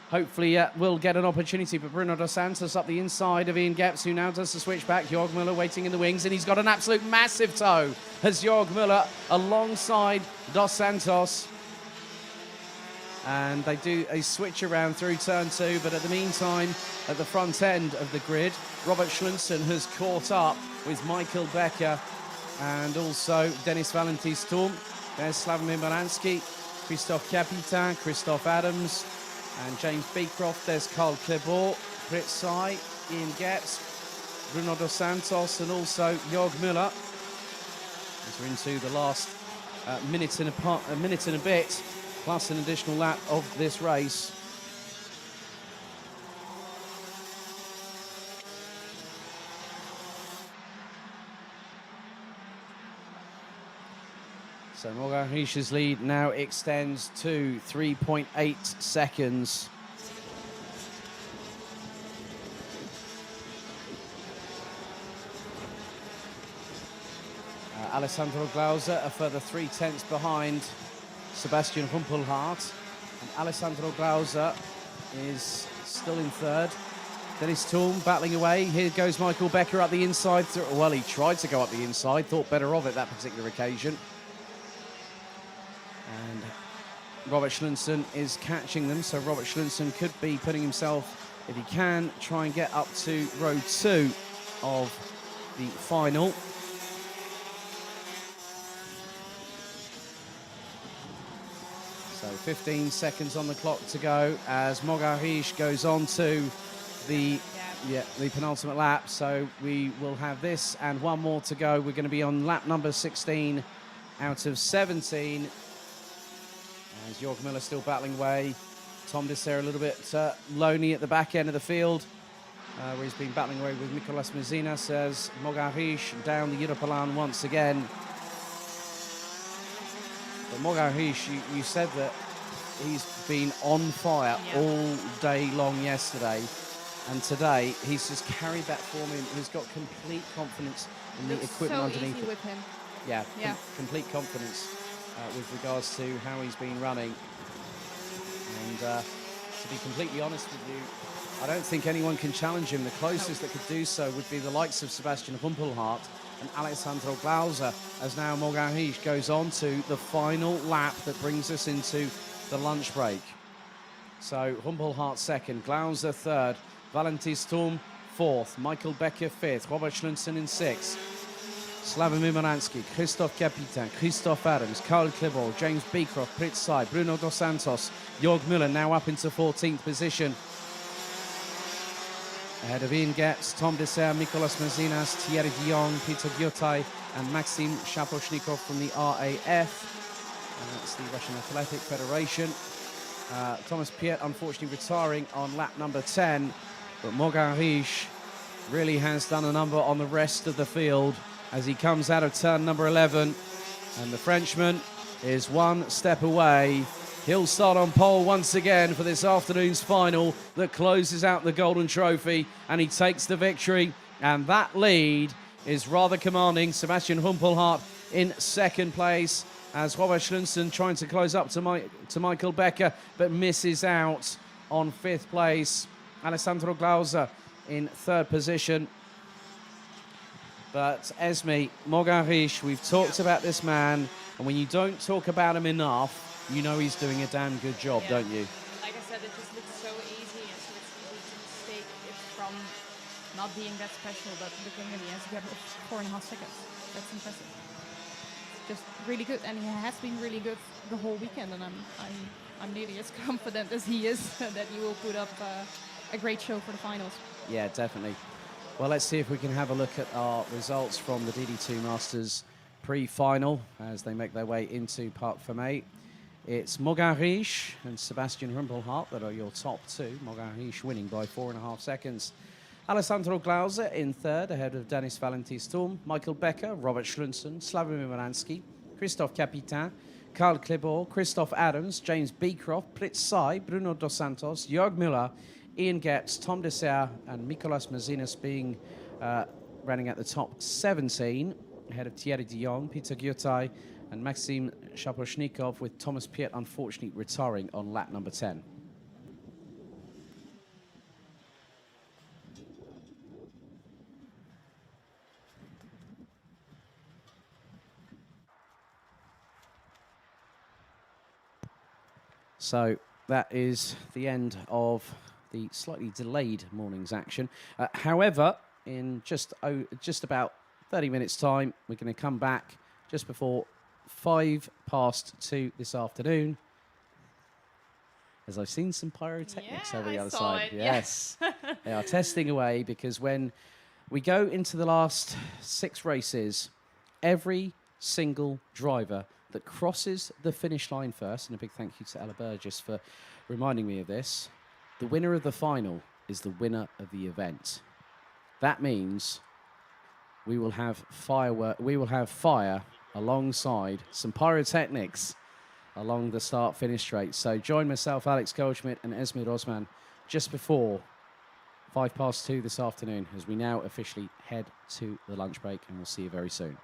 hopefully will get an opportunity. But Bruno Dos Santos up the inside of Ian Gepps, who now does the switch back. Jörg Müller waiting in the wings, and he's got an absolute massive toe as Jörg Müller alongside Dos Santos. And they do a switch around through turn 2, but at the meantime, at the front end of the grid, Robert Schlunsen has caught up with Michael Becker and also Dennis Valentis Thulm. There's Slavomir Baransky, Christophe Capitan, Christophe Adams, and James Beecroft. There's Carl Clebot, Fritz Sai, Ian Gepps, Bruno Dos Santos, and also Jörg Müller. As we're into the last minute and a bit, plus an additional lap of this race. So Morgan Riesch's lead now extends to 3.8 seconds. Alessandro Glauser a further 0.3 behind Sebastian Rumpelhardt, and Alessandro Glauser is still in third. Dennis Thulm battling away. Here goes Michael Becker up the inside. Well, he tried to go up the inside, thought better of it that particular occasion. And Robert Schlunsen is catching them, so Robert Schlunsen could be putting himself, if he can, try and get up to row 2 of the final. So 15 seconds on the clock to go as Morgan Riesch goes on to the penultimate lap. So we will have this and one more to go. We're going to be on lap number 16 out of 17. As Jörg Müller still battling away. Tom Dessert a little bit lonely at the back end of the field, where he's been battling away with Nicolas Mezinas as Morgan Riesch down the Europalan once again. But Morgan Riesch, you said that he's been on fire all day long yesterday, and today he's just carried that form in. He's got complete confidence in the equipment so underneath easy it. with him. Yeah, complete confidence with regards to how he's been running. And to be completely honest with you, I don't think anyone can challenge him. The closest that could do so would be the likes of Sebastian Rumpelhardt and Alessandro Glauser, as now Morgan Riesch goes on to the final lap that brings us into the lunch break. So Rumpelhardt second, Glauser third, Valentis Thulm fourth, Michael Becker fifth, Robert Schlunsen in sixth. Slavomir Moransky, Christophe Capitan, Christophe Adams, Carl Klibor, James Beecroft, Prit Sai, Bruno Dos Santos, Jörg Müller now up into 14th position. Ahead of Ian Getz, Tom Dessert, Nicolas Mazinas, Thierry Dion, Peter Gyotai, and Maxim Shaposhnikov from the RAF. And that's the Russian Athletic Federation. Thomas Piet unfortunately retiring on lap number 10, but Morgan Riche really has done a number on the rest of the field as he comes out of turn number 11, and the Frenchman is one step away. He'll start on pole once again for this afternoon's final that closes out the Golden Trophy, and he takes the victory, and that lead is rather commanding. Sebastian Humpelhardt in second place, as Robert Schlunsen trying to close up to Michael Becker, but misses out on 5th place. Alessandro Glauser in 3rd position. But Esme, Morgan Riche, we've talked about this man, and when you don't talk about him enough, you know he's doing a damn good job, don't you? Like I said, it just looks so easy and so it's easy to mistake it from not being that special, but looking at he has a gap of 4.5 seconds. That's impressive. It's just really good, and he has been really good the whole weekend, and I'm nearly as confident as he is that he will put up a great show for the finals. Yeah, definitely. Well, let's see if we can have a look at our results from the DD2 Masters pre-final as they make their way into Parc Fermé. It's Morgan Riche and Sebastian Humpelhardt that are your top two. Morgan Riche winning by 4.5 seconds. Alessandro Glauser in 3rd, ahead of Dennis Valentin-Sturm, Michael Becker, Robert Schlunsen, Slavomir Moransky, Christophe Capitan, Carl Klibor, Christophe Adams, James Beecroft, Prit Sai, Bruno Dos Santos, Jörg Müller, Ian Getz, Tom Dessert, and Nicolas Mazinas being running at the top 17, ahead of Thierry Dion, Peter Gyotai, and Maxim Shaposhnikov, with Thomas Piet unfortunately retiring on lap number 10. So that is the end of the slightly delayed morning's action. However, in just about 30 minutes' time, we're going to come back just before 2:05 this afternoon. As I've seen some pyrotechnics over the other side. Yes, they are testing away, because when we go into the last 6 races, every single driver that crosses the finish line first, and a big thank you to Ella Burgess for reminding me of this, the winner of the final is the winner of the event. That means we will have fire alongside some pyrotechnics along the start-finish straight. So join myself, Alex Goldschmidt, and Esmir Osman just before 2:05 this afternoon, as we now officially head to the lunch break, and we'll see you very soon.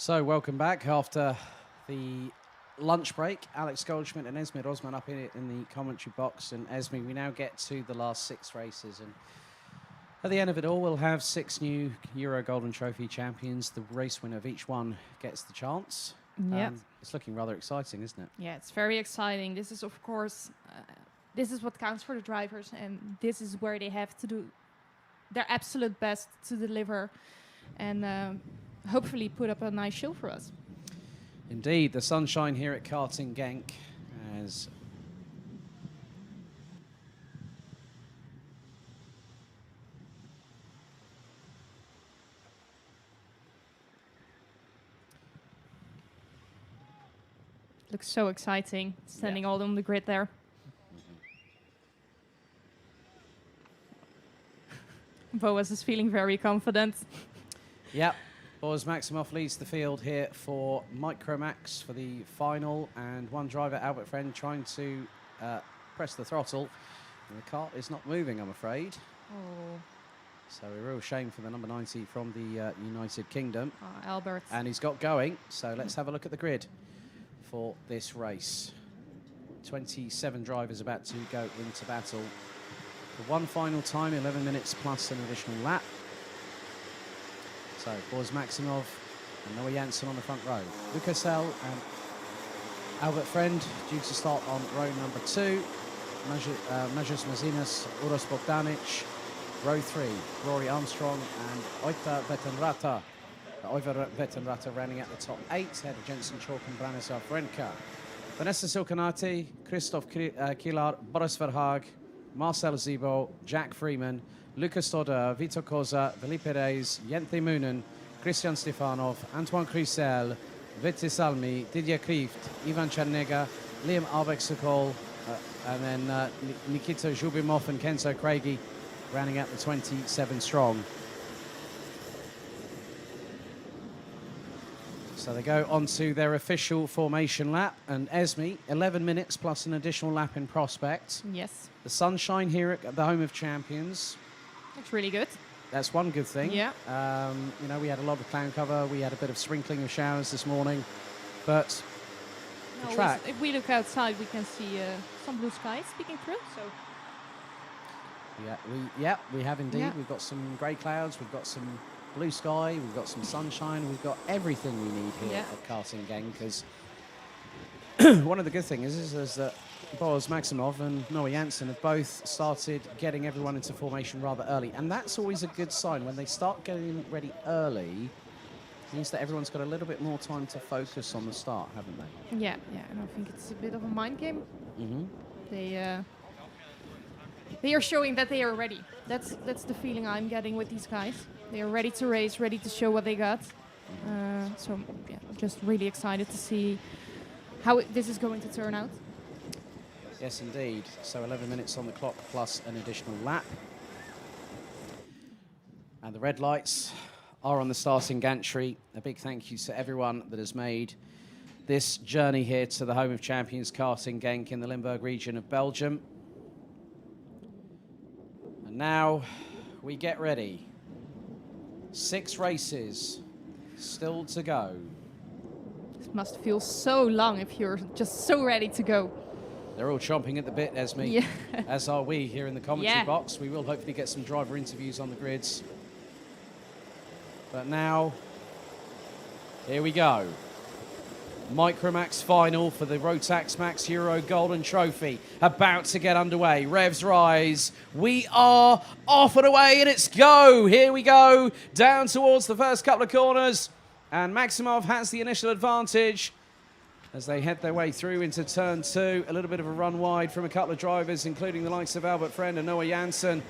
So welcome back after the lunch break. Alex Goldschmidt and Esme Rosman up in the commentary box. And Esme, we now get to the last 6 races. And at the end of it all, we'll have 6 new Euro Golden Trophy champions. The race winner of each one gets the chance. Yeah. It's looking rather exciting, isn't it? Yeah, it's very exciting. This is, of course, this is what counts for the drivers, and this is where they have to do their absolute best to deliver and hopefully put up a nice show for us. Indeed, the sunshine here at Karting Genk as Looks so exciting, standing all on the grid there. Boas is feeling very confident. Yep. Boaz Maximoff leads the field here for Micromax for the final, and one driver, Albert Friend, trying to press the throttle. And the cart is not moving, I'm afraid. Oh, So a real shame for the number 90 from the United Kingdom. Albert. And he's got going, so let's have a look at the grid for this race. 27 drivers about to go into battle. For one final time, 11 minutes plus an additional lap. So, Boaz Maximov and Noah Janssen on the front row. Lucas L and Albert Friend due to start on row number 2. Majus Mazinas, Uros Bogdanic. Row 3, Rory Armstrong and Oiva Vetenrata. Oiva Vetenrata running at the top 8, ahead of Jensen Chalk and Branislav Renka. Vanessa Silkanati, Christoph Kilar, Boris Verhaag, Marcel Zibo, Jack Freeman, Lucas Toder, Vitor Koza, Felipe Reis, Jente Moonen, Christian Stefanov, Antoine Crucel, Viti Salmi, Didier Krieft, Ivan Chernega, Liam Arbeck-Sokol, and then Nikita Zhubimov and Kenzo Craigie rounding out the 27 strong. So they go on to their official formation lap, and Esme, 11 minutes plus an additional lap in prospect. Yes, The sunshine here at the home of champions. looks really good. That's one good thing. Yeah. You know, we had a lot of cloud cover. We had a bit of sprinkling of showers this morning, but the track. If we look outside, we can see some blue skies peeking through. So We have indeed. Yeah. We've got some grey clouds. We've got some blue sky. We've got some sunshine. We've got everything we need here at Karting Gang. Because one of the good things is that Boaz Maximov and Noah Janssen have both started getting everyone into formation rather early, and that's always a good sign. When they start getting ready early, it means that everyone's got a little bit more time to focus on the start, haven't they? yeah, and I think it's a bit of a mind game. Mm-hmm. They are showing that they are ready. That's the feeling I'm getting with these guys. They are ready to race, ready to show what they got. So yeah, just really excited to see how this is going to turn out. Yes, indeed. So 11 minutes on the clock plus an additional lap. And the red lights are on the starting gantry. A big thank you to everyone that has made this journey here to the home of champions Karting Genk in the Limburg region of Belgium. And now we get ready. 6 races still to go. This must feel so long if you're just so ready to go. They're all chomping at the bit, Esme, Yeah. as are we here in the commentary Yeah. box. We will hopefully get some driver interviews on the grids. But now, here we go. Micromax final for the Rotax Max Euro Golden Trophy. About to get underway. Revs rise. We are off and away, and it's go. Here we go. Down towards the first couple of corners. And Maximov has the initial advantage as they head their way through into turn 2. A little bit of a run wide from a couple of drivers, including the likes of Albert Friend and Noah Janssen.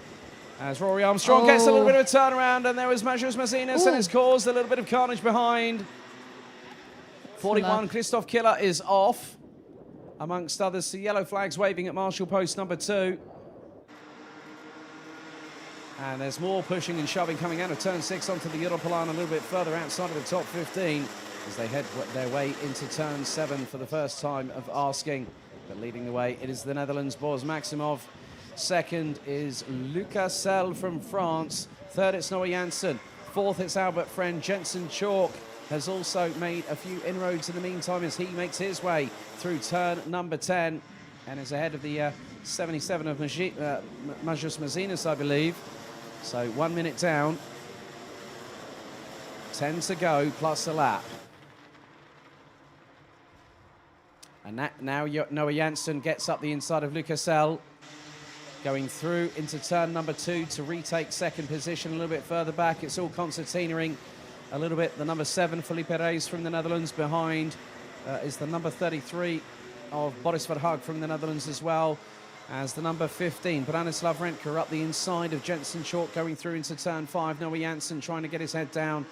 As Rory Armstrong gets a little bit of a turnaround, and there was Majus Mazinas, and it's caused a little bit of carnage behind. 41, Christoph Killer is off. Amongst others, the yellow flags waving at marshal post number 2. And there's more pushing and shoving coming out of turn 6 onto the Europolan a little bit further outside of the top 15 as they head their way into turn 7 for the first time of asking. But leading the way, it is the Netherlands' Boaz Maximov. Second is Lucas Selle from France. Third, it's Noah Janssen. Fourth, it's Albert Friend, Jensen Chalk, has also made a few inroads in the meantime as he makes his way through turn number 10 and is ahead of the 77 of Majus Mazinas, I believe. So 1 minute down, 10 to go plus a lap. And now Noah Janssen gets up the inside of Lucas L, going through into turn number 2 to retake second position a little bit further back. It's all concertinaing a little bit. The number 7, Felipe Reyes from the Netherlands. Behind is the number 33 of Boris Verhaag from the Netherlands as well as the number 15, Branislav Rentka, up the inside of Jensen Chalk going through into turn 5. Noah Janssen trying to get his head down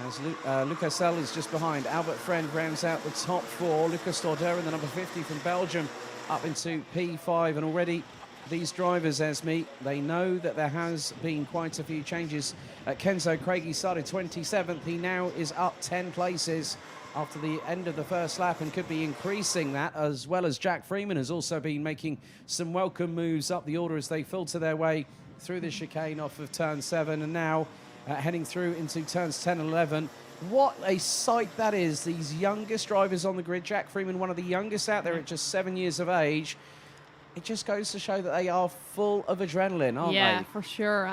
as Lucas L is just behind. Albert Friend rounds out the top 4. Lucas Torder in the number 50 from Belgium up into P5, and already these drivers, Esme, they know that there has been quite a few changes. Kenzo Craigie started 27th. He now is up 10 places after the end of the first lap and could be increasing that, as well as Jack Freeman has also been making some welcome moves up the order as they filter their way through the chicane off of turn 7 and now heading through into turns 10 and 11. What a sight that is. These youngest drivers on the grid. Jack Freeman, one of the youngest out there at just 7 years of age. It just goes to show that they are full of adrenaline, aren't they? Yeah, for sure.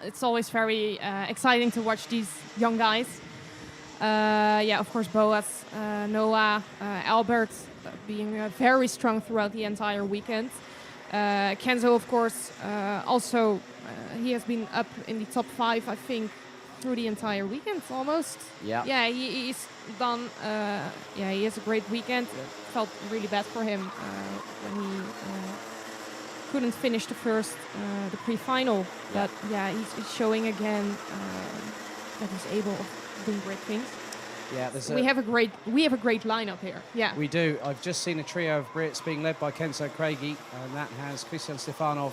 It's always very exciting to watch these young guys. Yeah, of course, Boas, Noah, Albert being very strong throughout the entire weekend. Kenzo, of course, also he has been up in the top 5, I think, through the entire weekend almost. Yeah. Yeah, he's done. Yeah, he has a great weekend. Felt really bad for him when he couldn't finish the pre-final. Yeah. But yeah, he's showing again that he's able of doing great things. Yeah, we have a great lineup here. Yeah, we do. I've just seen a trio of Brits being led by Kenzo Craigie, and that has Christian Stefanov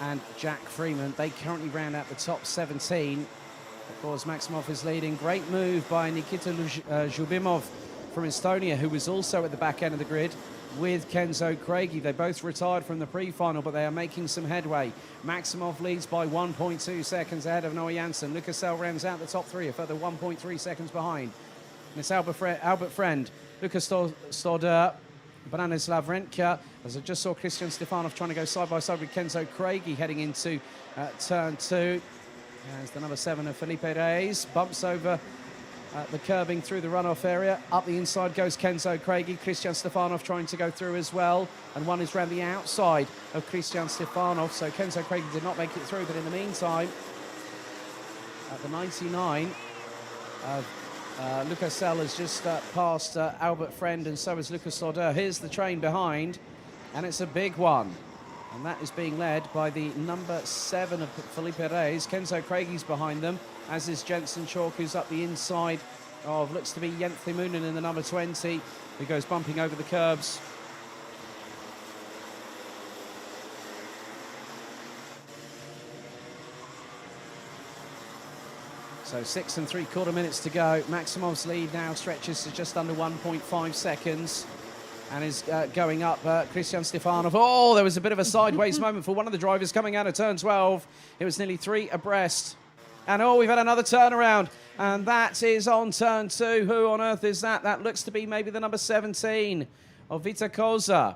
and Jack Freeman. They currently round out the top 17. Of course, Maximov is leading. Great move by Nikita Zhubimov from Estonia, who was also at the back end of the grid with Kenzo Craigie. They both retired from the pre-final, but they are making some headway. Maximov leads by 1.2 seconds ahead of Noah Janssen. Lucas L rounds out the top 3, a further 1.3 seconds behind. And it's Albert Friend, Lucas Storder, Branislav Rentka, as I just saw Christian Stefanov trying to go side by side with Kenzo Craigie heading into turn 2. As the number 7 of Felipe Reyes bumps over the curbing through the runoff area. Up the inside goes Kenzo Craigie. Christian Stefanov trying to go through as well. And one is round the outside of Christian Stefanov. So Kenzo Craigie did not make it through. But in the meantime, at the 99 of Lucas L has just passed Albert Friend, and so is Lucas Sauder. Here's the train behind, and it's a big one. And that is being led by the number 7 of Felipe Reyes. Kenzo Craigie's behind them, as is Jensen Chalk, who's up the inside of, looks to be Jenthe Moonen in the number 20, who goes bumping over the curbs. So 6 3/4 minutes to go. Maximov's lead now stretches to just under 1.5 seconds. And is going up, Christian Stefanov. Oh, there was a bit of a sideways moment for one of the drivers coming out of turn 12. It was nearly 3 abreast. And oh, we've had another turnaround. And that is on turn 2. Who on earth is that? That looks to be maybe the number 17 of Vita Koza.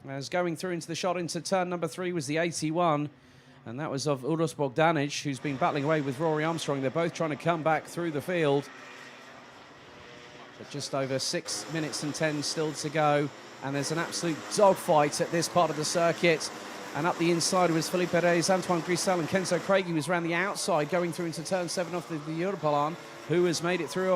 As going through into the shot into turn number 3 was the 81. And that was of Uros Bogdanic, who's been battling away with Rory Armstrong. They're both trying to come back through the field. But just over 6 minutes and 10 still to go. And there's an absolute dogfight at this part of the circuit. And up the inside was Felipe Reyes, Antoine Grisel, and Kenzo Craigie was around the outside going through into turn 7 off the Europolon, who has made it through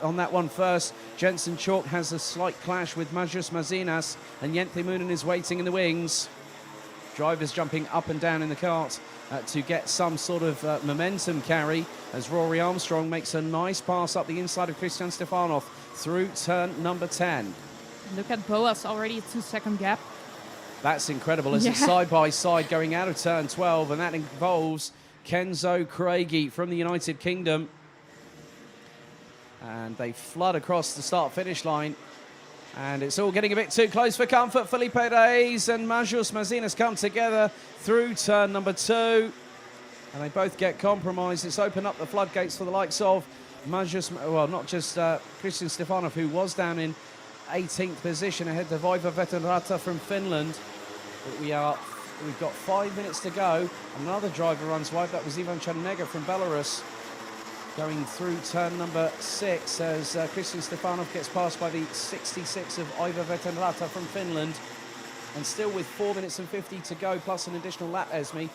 on that one first. Jensen Chalk has a slight clash with Majus Mazinas, and Jenthe Moonen is waiting in the wings. Drivers jumping up and down in the kart to get some sort of momentum carry as Rory Armstrong makes a nice pass up the inside of Christian Stefanov through turn number 10. Look at Boas, already a 2-second gap. That's incredible as it's side by side going out of turn 12, and that involves Kenzo Craigie from the United Kingdom. And they flood across the start-finish line. And it's all getting a bit too close for comfort. Felipe Reyes and Majus Mazinas come together through turn number 2. And they both get compromised. It's opened up the floodgates for the likes of not just Christian Stefanov, who was down in 18th position ahead of Iva Veterata from Finland. But we've got 5 minutes to go. Another driver runs wide. That was Ivan Chernega from Belarus going through turn number 6 as Christian Stefanov gets passed by the 66 of Iva Veterata from Finland. And still with 4 minutes and 50 to go, plus an additional lap, Esme,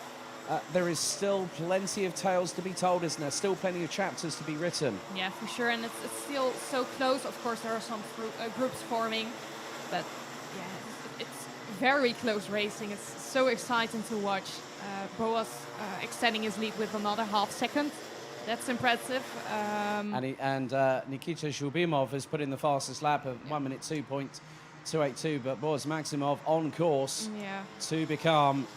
there is still plenty of tales to be told, isn't there? Still plenty of chapters to be written. Yeah, for sure, and it's still so close. Of course, there are some groups forming, but yeah, it's very close racing. It's so exciting to watch. Boas extending his lead with another half second. That's impressive. Nikita Zhubimov has put in the fastest lap of 1 minute 2.282, but Boris Maximov on course to become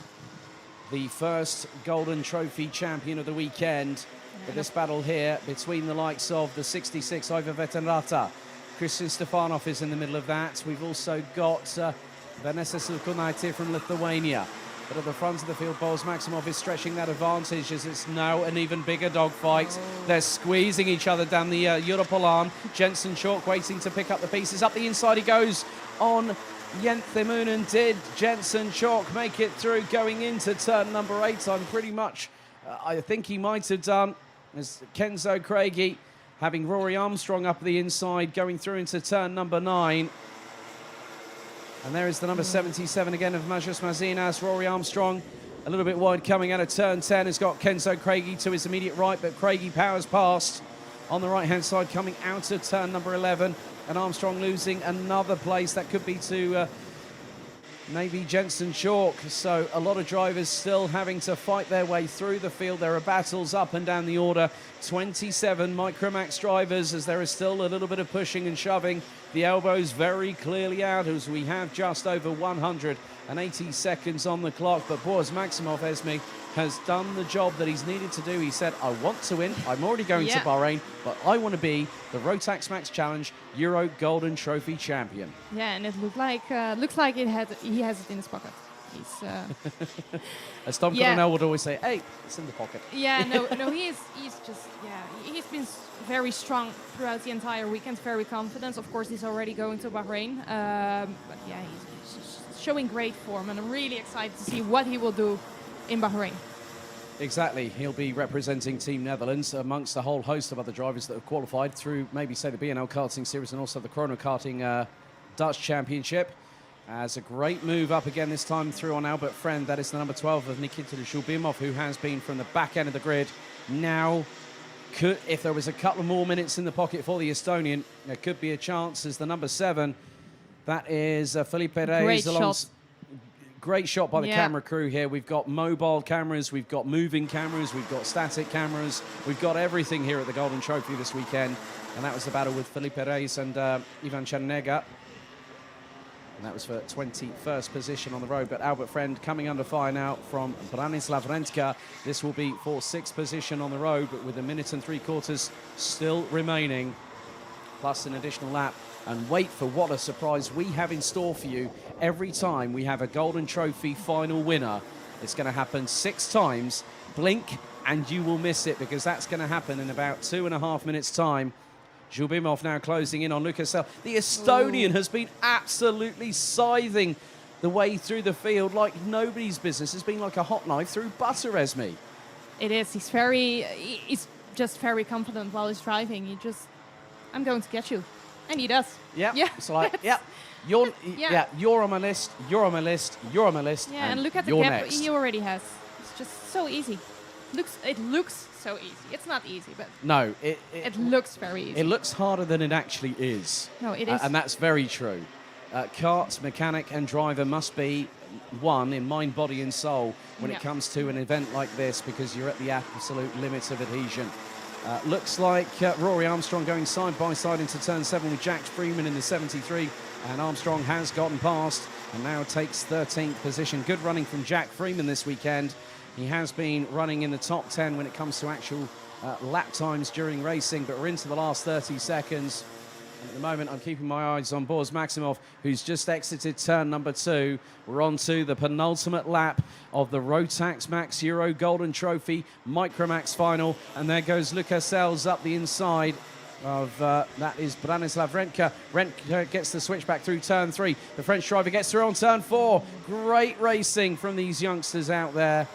the first Golden Trophy champion of the weekend. But this battle here between the likes of the 66 Iva Veterata, Christian Stefanov is in the middle of that. We've also got Vanessa Silkunaite from Lithuania. But at the front of the field, Boris Maximov is stretching that advantage as it's now an even bigger dogfight. They're squeezing each other down the Europolan. Jensen Chalk waiting to pick up the pieces. Up the inside he goes on Yenthemunen. Did Jensen Chalk make it through going into turn number 8? I'm pretty much, I think he might have done, as Kenzo Craigie having Rory Armstrong up the inside going through into turn number 9. And there is the number 77 again of Majas Mazinas. Rory Armstrong a little bit wide coming out of turn 10. Has got Kenzo Craigie to his immediate right, but Craigie powers past on the right-hand side coming out of turn number 11. And Armstrong losing another place. That could be to maybe Jensen Chalk. So a lot of drivers still having to fight their way through the field. There are battles up and down the order. 27 Micromax drivers as there is still a little bit of pushing and shoving. The elbows very clearly out as we have just over 180 seconds on the clock. But Boris Maximov, Esme, has done the job that he's needed to do. He said, I want to win. I'm already going to Bahrain, but I want to be the Rotax Max Challenge Euro Golden Trophy champion. Yeah, and it looks like he has it in his pocket. He's as Tom Coronel would always say, hey, it's in the pocket. Yeah, no, he's been very strong throughout the entire weekend, very confident. Of course, he's already going to Bahrain, but yeah, he's showing great form, and I'm really excited to see what he will do in Bahrain. Exactly. He'll be representing Team Netherlands amongst a whole host of other drivers that have qualified through maybe, say, the BNL Karting Series and also the Chrono Karting Dutch Championship. As a great move up again this time through on Albert Friend. That is the number 12 of Nikita Zhubimov, who has been from the back end of the grid. Now, if there was a couple more minutes in the pocket for the Estonian, there could be a chance as the number 7. That is Felipe Reyes. Great shot. Great shot by the camera crew here. We've got mobile cameras, we've got moving cameras, we've got static cameras. We've got everything here at the Golden Trophy this weekend. And that was the battle with Felipe Reyes and Ivan Chernega. And that was for 21st position on the road. But Albert Friend coming under fire now from Branislav Rentka. This will be for 6th position on the road, but with 1 minute and 3/4 still remaining, plus an additional lap. And wait for what a surprise we have in store for you every time we have a Golden Trophy final winner. It's going to happen 6 times. Blink and you will miss it, because that's going to happen in about 2.5 minutes' time. Zhubimov now closing in on Lucas Sell. The Estonian has been absolutely scything the way through the field like nobody's business. It's been like a hot knife through butter, Esme. It is. He's just very confident while he's driving. I'm going to get you. And he does. Yeah. It's like, you're on my list, you're on my list, you're on my list. Yeah, and look at the gap he already has. It's just so easy. It looks so easy. It's not easy, but no, it looks very easy. It looks harder than it actually is. No, it is. And that's very true. Kart, mechanic and driver must be one in mind, body and soul when it comes to an event like this, because you're at the absolute limit of adhesion. Looks like Rory Armstrong going side by side into turn 7 with Jack Freeman in the 73, and Armstrong has gotten past and now takes 13th position. Good running from Jack Freeman this weekend. He has been running in the top 10 when it comes to actual lap times during racing, but we're into the last 30 seconds. At the moment, I'm keeping my eyes on Boris Maximov, who's just exited turn number 2. We're on to the penultimate lap of the Rotax Max Euro Golden Trophy Micromax final. And there goes Lucas Sells up the inside of that is Branislav Rentka. Rentka gets the switch back through turn 3. The French driver gets through on turn 4. Great racing from these youngsters out there.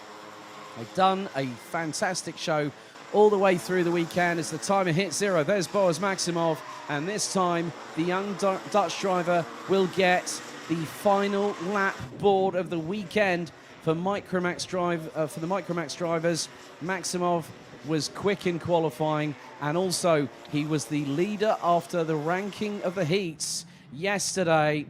They've done a fantastic show all the way through the weekend as the timer hits 0. There's Boris Maximov, and this time the young Dutch driver will get the final lap board of the weekend for Micromax for the Micromax drivers. Maximov was quick in qualifying, and also he was the leader after the ranking of the heats yesterday.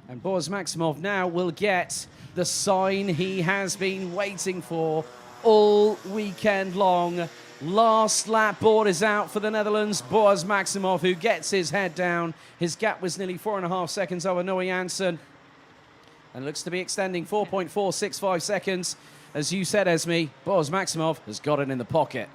And Boris Maximov now will get the sign he has been waiting for all weekend long. Last lap board is out for the Netherlands. Boris Maximov, who gets his head down. His gap was nearly 4.5 seconds over Noah Janssen, and looks to be extending 4.465 seconds. As you said, Esme, Boris Maximov has got it in the pocket.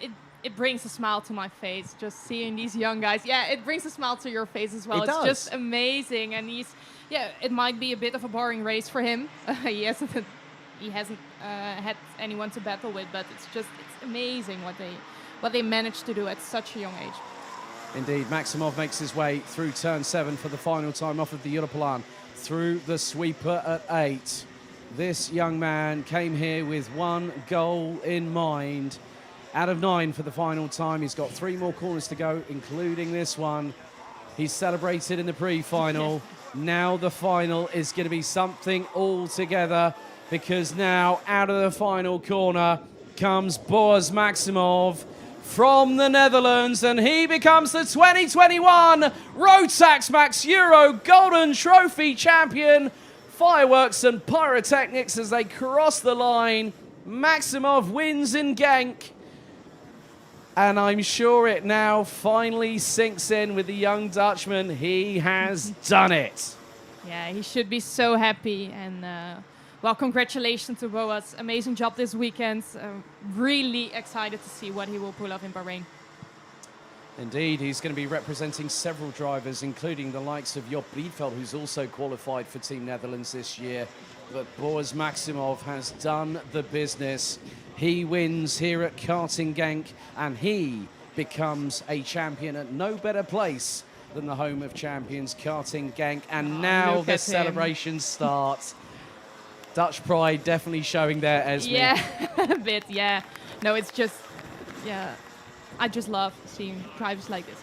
Yeah, it brings a smile to my face just seeing these young guys. Yeah, it brings a smile to your face as well. It does. Just amazing, and it might be a bit of a boring race for him. He hasn't had anyone to battle with, but it's amazing what they managed to do at such a young age. Indeed, Maximov makes his way through turn 7 for the final time off of the Europlan, through the sweeper at 8. This young man came here with one goal in mind. Out of 9 for the final time. He's got 3 more corners to go, including this one. He's celebrated in the pre-final. Now the final is going to be something altogether, because now out of the final corner comes Boris Maximov from the Netherlands, and he becomes the 2021 Rotax Max Euro Golden Trophy champion. Fireworks and pyrotechnics as they cross the line. Maximov wins in Genk. And I'm sure it now finally sinks in with the young Dutchman. He has done it. Yeah, he should be so happy. And well, congratulations to Boas. Amazing job this weekend. Really excited to see what he will pull off in Bahrain. Indeed, he's going to be representing several drivers, including the likes of Job Rietveld, who's also qualified for Team Netherlands this year. But Boris Maximov has done the business. He wins here at Karting Genk, and he becomes a champion at no better place than the home of champions, Karting Genk. And now the celebrations start. Dutch pride definitely showing there, Esme. Yeah, a bit, yeah. No, it's just, yeah, I just love seeing drivers like this.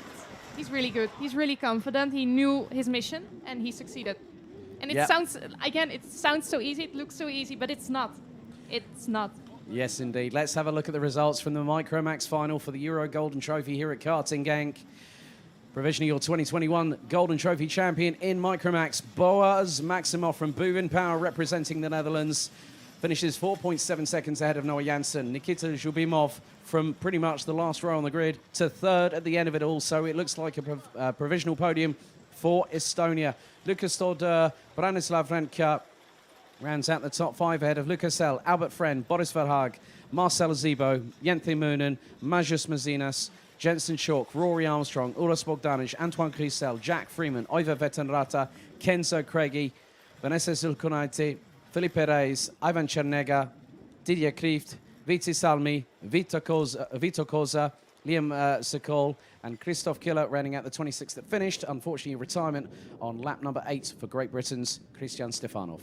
He's really good. He's really confident. He knew his mission, and he succeeded. And it sounds, again, it sounds so easy. It looks so easy, but it's not. It's not. Yes, indeed. Let's have a look at the results from the Micromax final for the Euro Golden Trophy here at Karting Genk. Provisionally your 2021 Golden Trophy champion in Micromax, Boas Maximov from Boeven Power, representing the Netherlands, finishes 4.7 seconds ahead of Noah Janssen. Nikita Zhubimov from pretty much the last row on the grid to 3rd at the end of it all. So it looks like a provisional podium for Estonia. Lucas Stoddard, Branislav Rentka rounds out the top 5 ahead of Lucas L, Albert Friend, Boris Verhaag, Marcel Zibo, Jente Moonen, Majus Mazinas, Jensen Schork, Rory Armstrong, Uros Bogdanic, Antoine Christel, Jack Freeman, Ivar Vetenrata, Kenzo Craigie, Vanessa Zulkunaite, Felipe Reis, Ivan Chernega, Didier Krieft, Vici Salmi, Vito Koza, Liam Sokol, and Christoph Killer running out the 26th that finished. Unfortunately, retirement on lap number 8 for Great Britain's Christian Stefanov.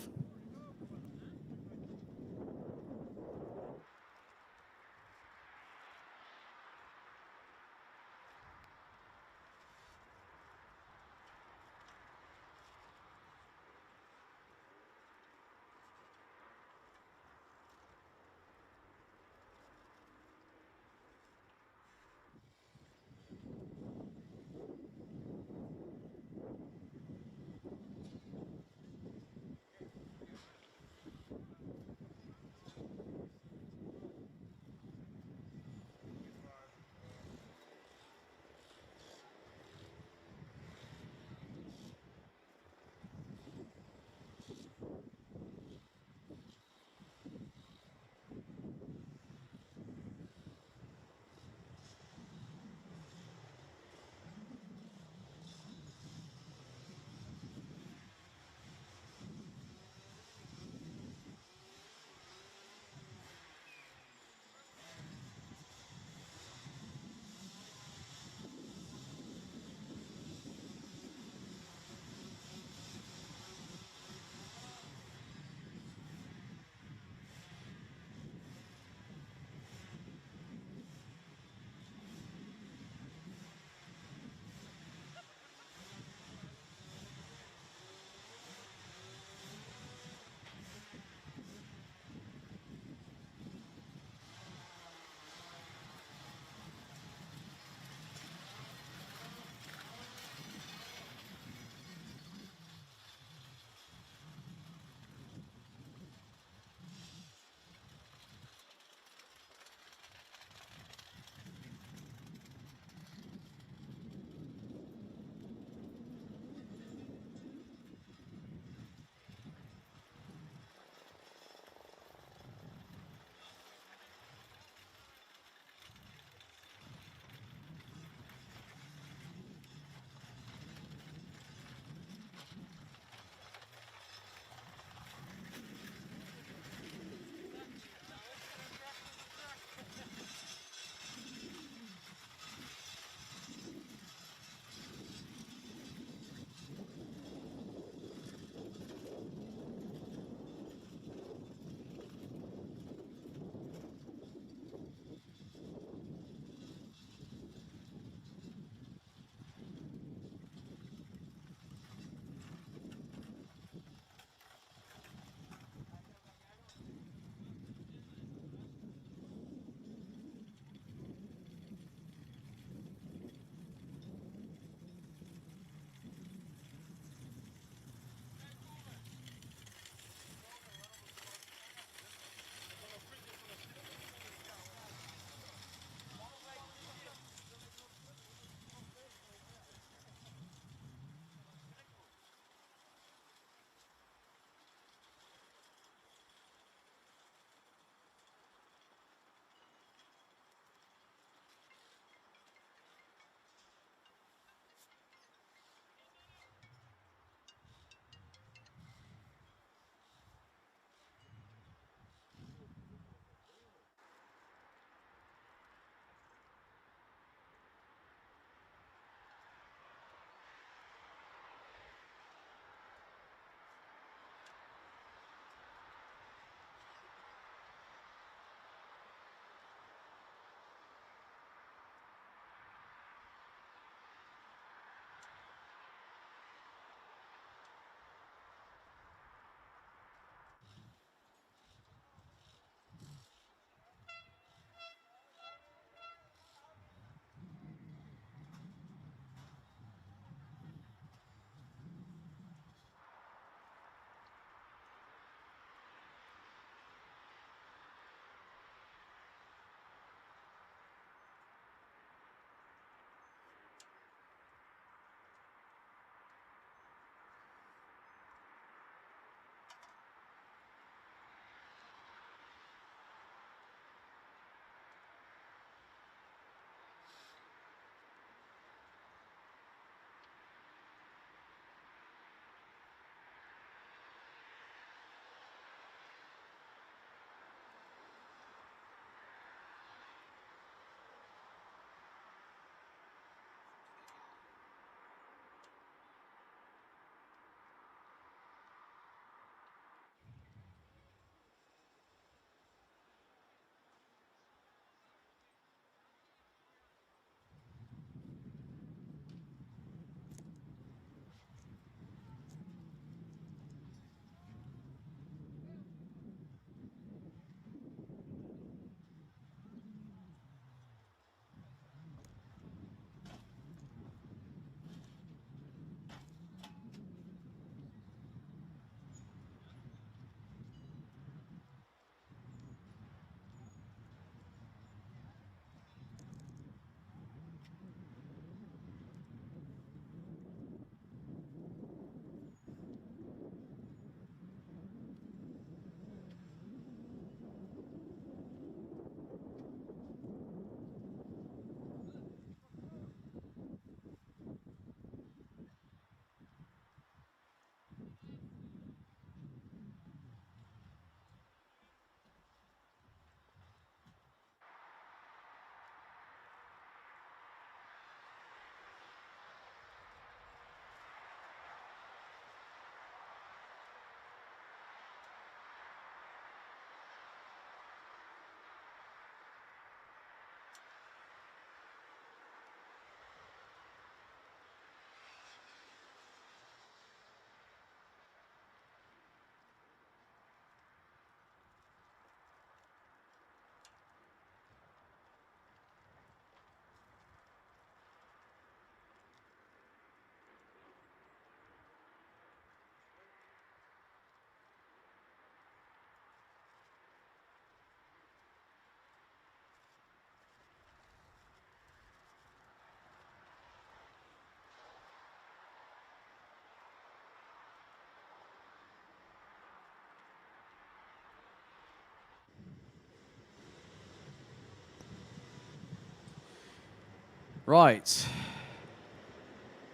Right.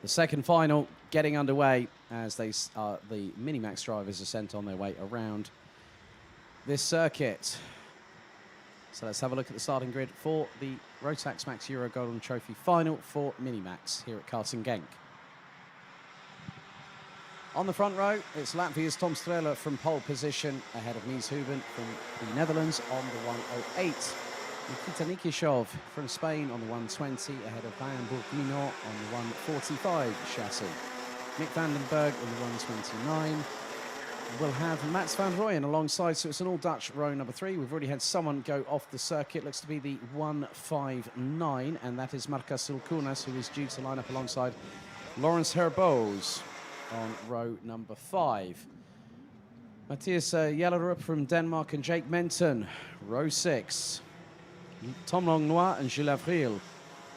The second final getting underway as the Minimax drivers are sent on their way around this circuit. So let's have a look at the starting grid for the Rotax Max Euro Golden Trophy final for Minimax here at Karting Genk. On the front row, it's Latvia's Tom Strela from pole position ahead of Mies Huben from the Netherlands on the 108. Nikita Nikishov from Spain on the 120 ahead of Bayern Burgino on the 145 chassis. Mick van den Berg in the 129. We'll have Mats van Rooyen alongside, so it's an all-Dutch row number 3. We've already had someone go off the circuit. Looks to be the 159, and that is Marcus Silkunas, who is due to line up alongside Lawrence Herboz on row number 5. Matthias Jellerup from Denmark and Jake Menton, row 6. Tom Langlois and Gilles Avril,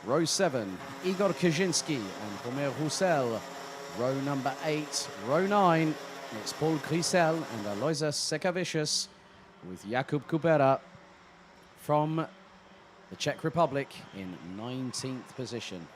row 7. Igor Kaczynski and Romain Roussel, row number 8. Row 9, it's Paul Grisel and Aloysius Sekavicius with Jakub Kubera from the Czech Republic in 19th position.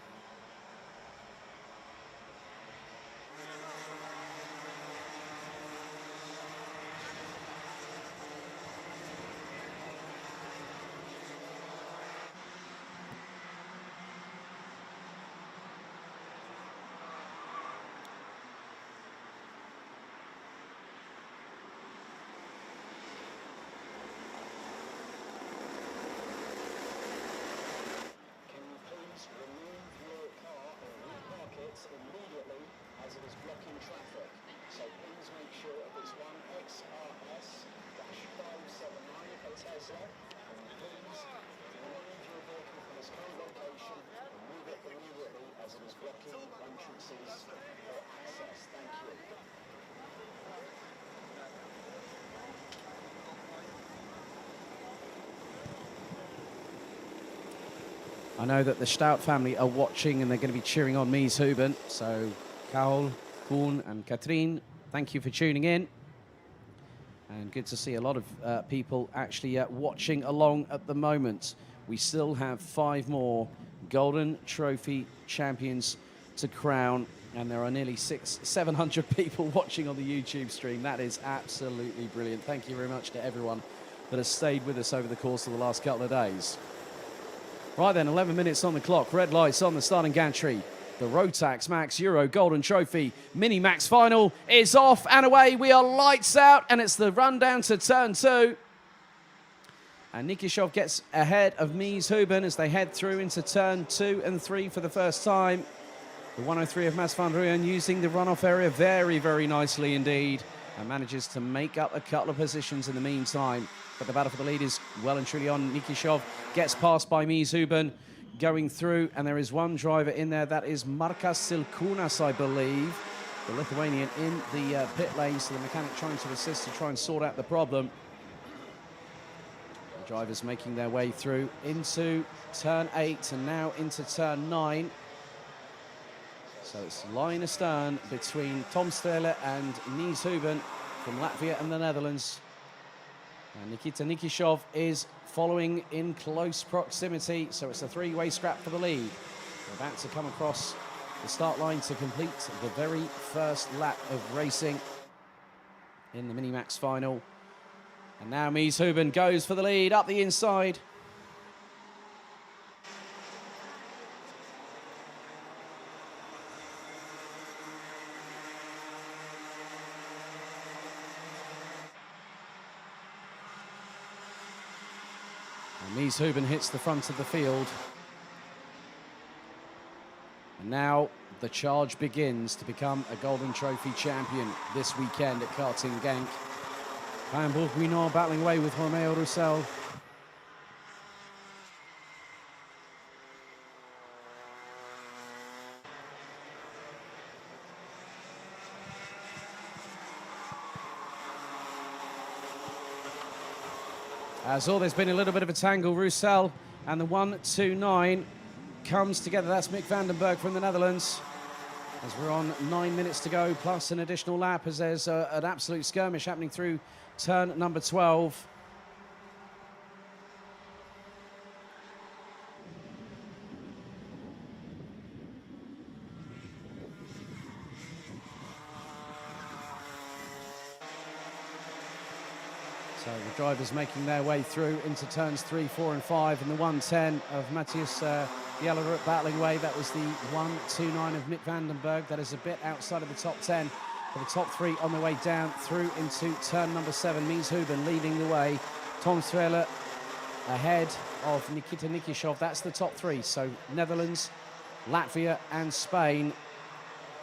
immediately as it is blocking traffic. So please make sure if it's 1XRS-579 for Tesla, and please remove your vehicle from its current location and move it immediately as it is blocking entrances for access. Thank you. I know that the Stout family are watching and they're going to be cheering on Mies Huben. So, Carol, Koen and Katrien, thank you for tuning in. And good to see a lot of people actually watching along at the moment. We still have 5 more Golden Trophy champions to crown. And there are nearly 700 people watching on the YouTube stream. That is absolutely brilliant. Thank you very much to everyone that has stayed with us over the course of the last couple of days. Right then, 11 minutes on the clock. Red lights on the starting gantry. The Rotax Max Euro Golden Trophy Mini-Max final is off and away. We are lights out, and it's the run down to turn 2. And Nikishov gets ahead of Mies Huben as they head through into turn 2 and 3 for the first time. The 103 of Mats van Rooyen using the runoff area very, very nicely indeed, and manages to make up a couple of positions in the meantime. But the battle for the lead is well and truly on. Nikishov gets passed by Mies Huben going through, and there is one driver in there. That is Marcus Silkunas, I believe, the Lithuanian in the pit lane. So the mechanic trying to assist to try and sort out the problem. The drivers making their way through into turn 8 and now into turn 9. So it's line astern between Tom Strela and Mies Huben from Latvia and the Netherlands. And Nikita Nikishov is following in close proximity, so it's a 3-way scrap for the lead. We're about to come across the start line to complete the very first lap of racing in the Mini-Max final. And now Mies Huben goes for the lead up the inside. Mies Huben hits the front of the field. And now the charge begins to become a Golden Trophy champion this weekend at Karting Genk. Bayern Burgino battling away with Romain Roussel. There's been a little bit of a tangle. Roussel and the 129 comes together. That's Mick van den Berg from the Netherlands. As we're on 9 minutes to go, plus an additional lap, as there's an absolute skirmish happening through turn number 12. So the drivers making their way through into turns 3, 4 and 5, and the 110 of Matthias Jellerup battling away. That was the 129 of Mick Vandenberg. That is a bit outside of the top 10. For the top 3 on their way down through into turn number 7. Mies Huben leading the way. Tom Strehler ahead of Nikita Nikishov. That's the top 3. So Netherlands, Latvia and Spain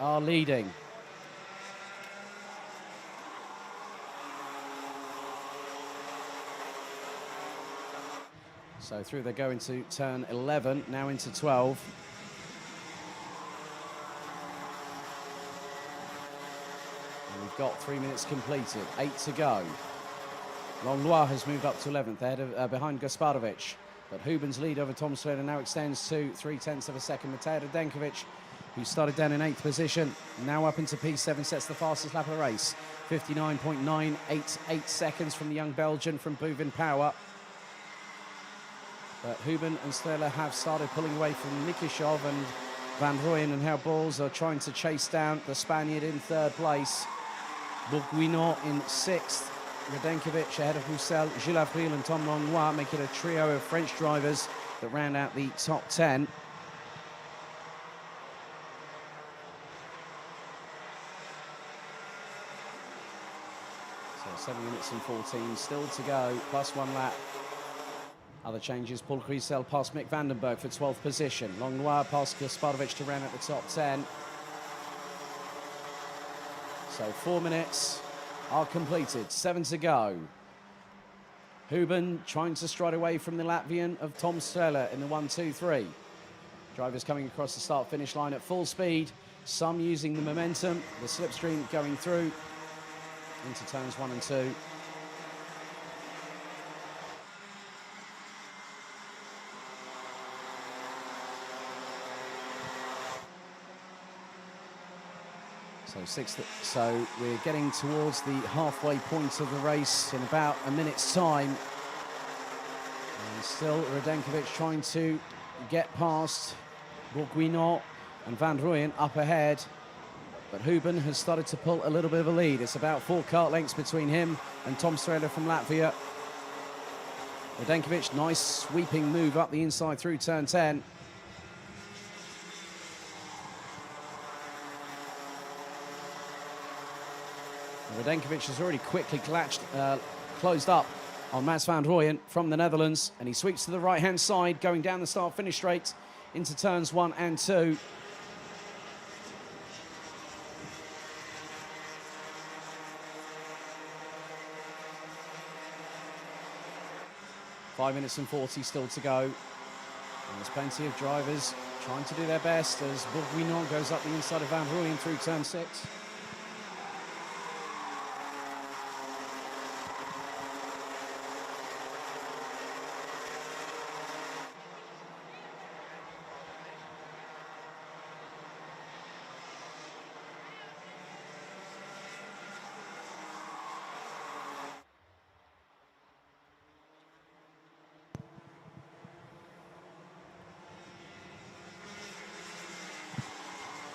are leading. So through they go into turn 11, now into 12. And we've got 3 minutes completed, 8 to go. Langlois has moved up to 11th, ahead of, behind Gasparovic. But Huben's lead over Tom Strehler now extends to 0.3 of a second. Matej Radenkovic, who started down in 8th position, now up into P7, sets the fastest lap of the race. 59.988 seconds from the young Belgian from Bouvin Power. But Huben and Strehler have started pulling away from Nikishov and Van Rooyen, and how Balls are trying to chase down the Spaniard in 3rd place. Bourguignon in 6th. Radenkovic ahead of Roussel, Gilles Avril and Tom Langlois, making a trio of French drivers that round out the top 10. So 7 minutes and 14 still to go, plus 1 lap. Other changes, Paul Crisel past Mick Vandenberg for 12th position. Langlois past Gasparovic to round out the top 10. So 4 minutes are completed, 7 to go. Huben trying to stride away from the Latvian of Tom Strehler in the 1-2-3. Drivers coming across the start-finish line at full speed, some using the momentum, the slipstream going through into turns 1 and 2. So we're getting towards the halfway point of the race in about a minute's time. And still Radenkovic trying to get past Bourguignon and Van Rooyen up ahead. But Huben has started to pull a little bit of a lead. It's about 4 kart lengths between him and Tom Strehler from Latvia. Radenkovic, nice sweeping move up the inside through turn 10. Radenkovic has already quickly closed up on Mats van Rooyen from the Netherlands, and he sweeps to the right-hand side, going down the start-finish straight into turns 1 and 2. Five minutes and 40 still to go. And there's plenty of drivers trying to do their best as Bourguignon goes up the inside of Van Rooyen through turn 6.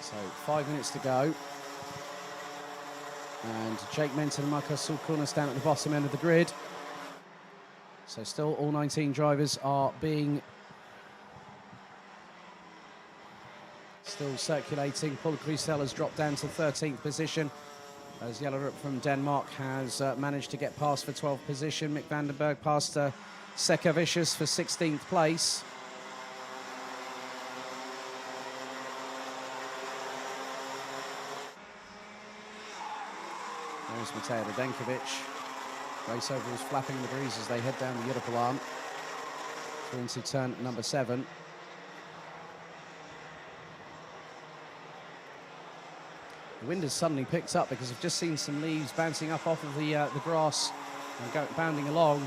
So 5 minutes to go. And Jake Menton and Marcus Sulkunas down at the bottom end of the grid. So still all 19 drivers are being still circulating. Paul Crisel has dropped down to 13th position as Jellerup from Denmark has managed to get past for 12th position. Mick Vandenberg past Sekavicius for 16th place. There's Matej Radenkovic. Race overalls flapping in the breeze as they head down the Europalan through into turn number 7. The wind has suddenly picked up because I've just seen some leaves bouncing up off of the grass and bounding along,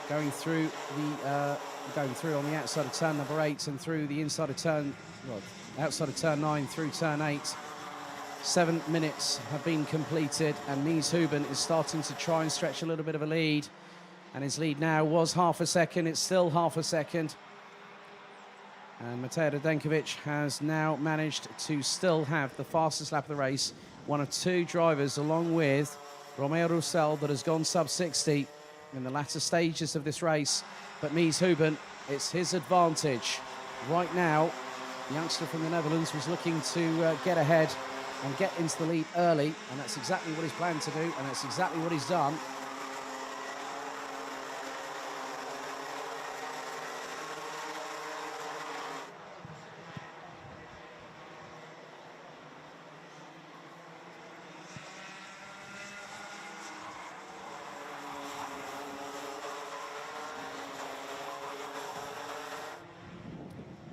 going through on the outside of turn number 8 and through the inside of turn, well, outside of turn 9 through turn 8. 7 minutes have been completed and Mies Huben is starting to try and stretch a little bit of a lead, and his lead now was half a second. It's still half a second, and Matej Radenkovic has now managed to still have the fastest lap of the race. 1 of 2 drivers along with Romeo Roussel that has gone sub 60 in the latter stages of this race. But Mies Huben, it's his advantage. Right now, the youngster from the Netherlands was looking to get ahead and get into the lead early, and that's exactly what he's planned to do, and that's exactly what he's done.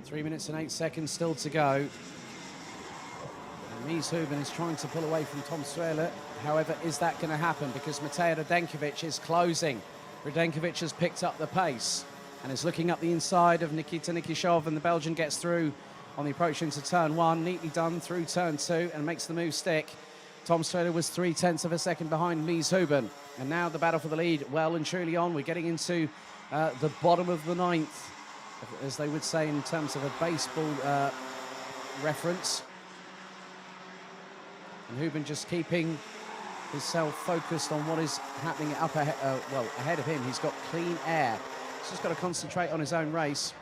Three minutes and 8 seconds still to go. And Mies Huben is trying to pull away from Tom Strehler. However, is that going to happen? Because Matej Radenkovic is closing. Radenkovic has picked up the pace and is looking up the inside of Nikita Nikishov, and the Belgian gets through on the approach into turn 1. Neatly done through turn 2 and makes the move stick. Tom Strehler was 0.3 of a second behind Mies Huben. And now the battle for the lead well and truly on. We're getting into the bottom of the 9th. As they would say in terms of a baseball reference. And Huben just keeping himself focused on what is happening up ahead of him. He's got clean air. He's just got to concentrate on his own race.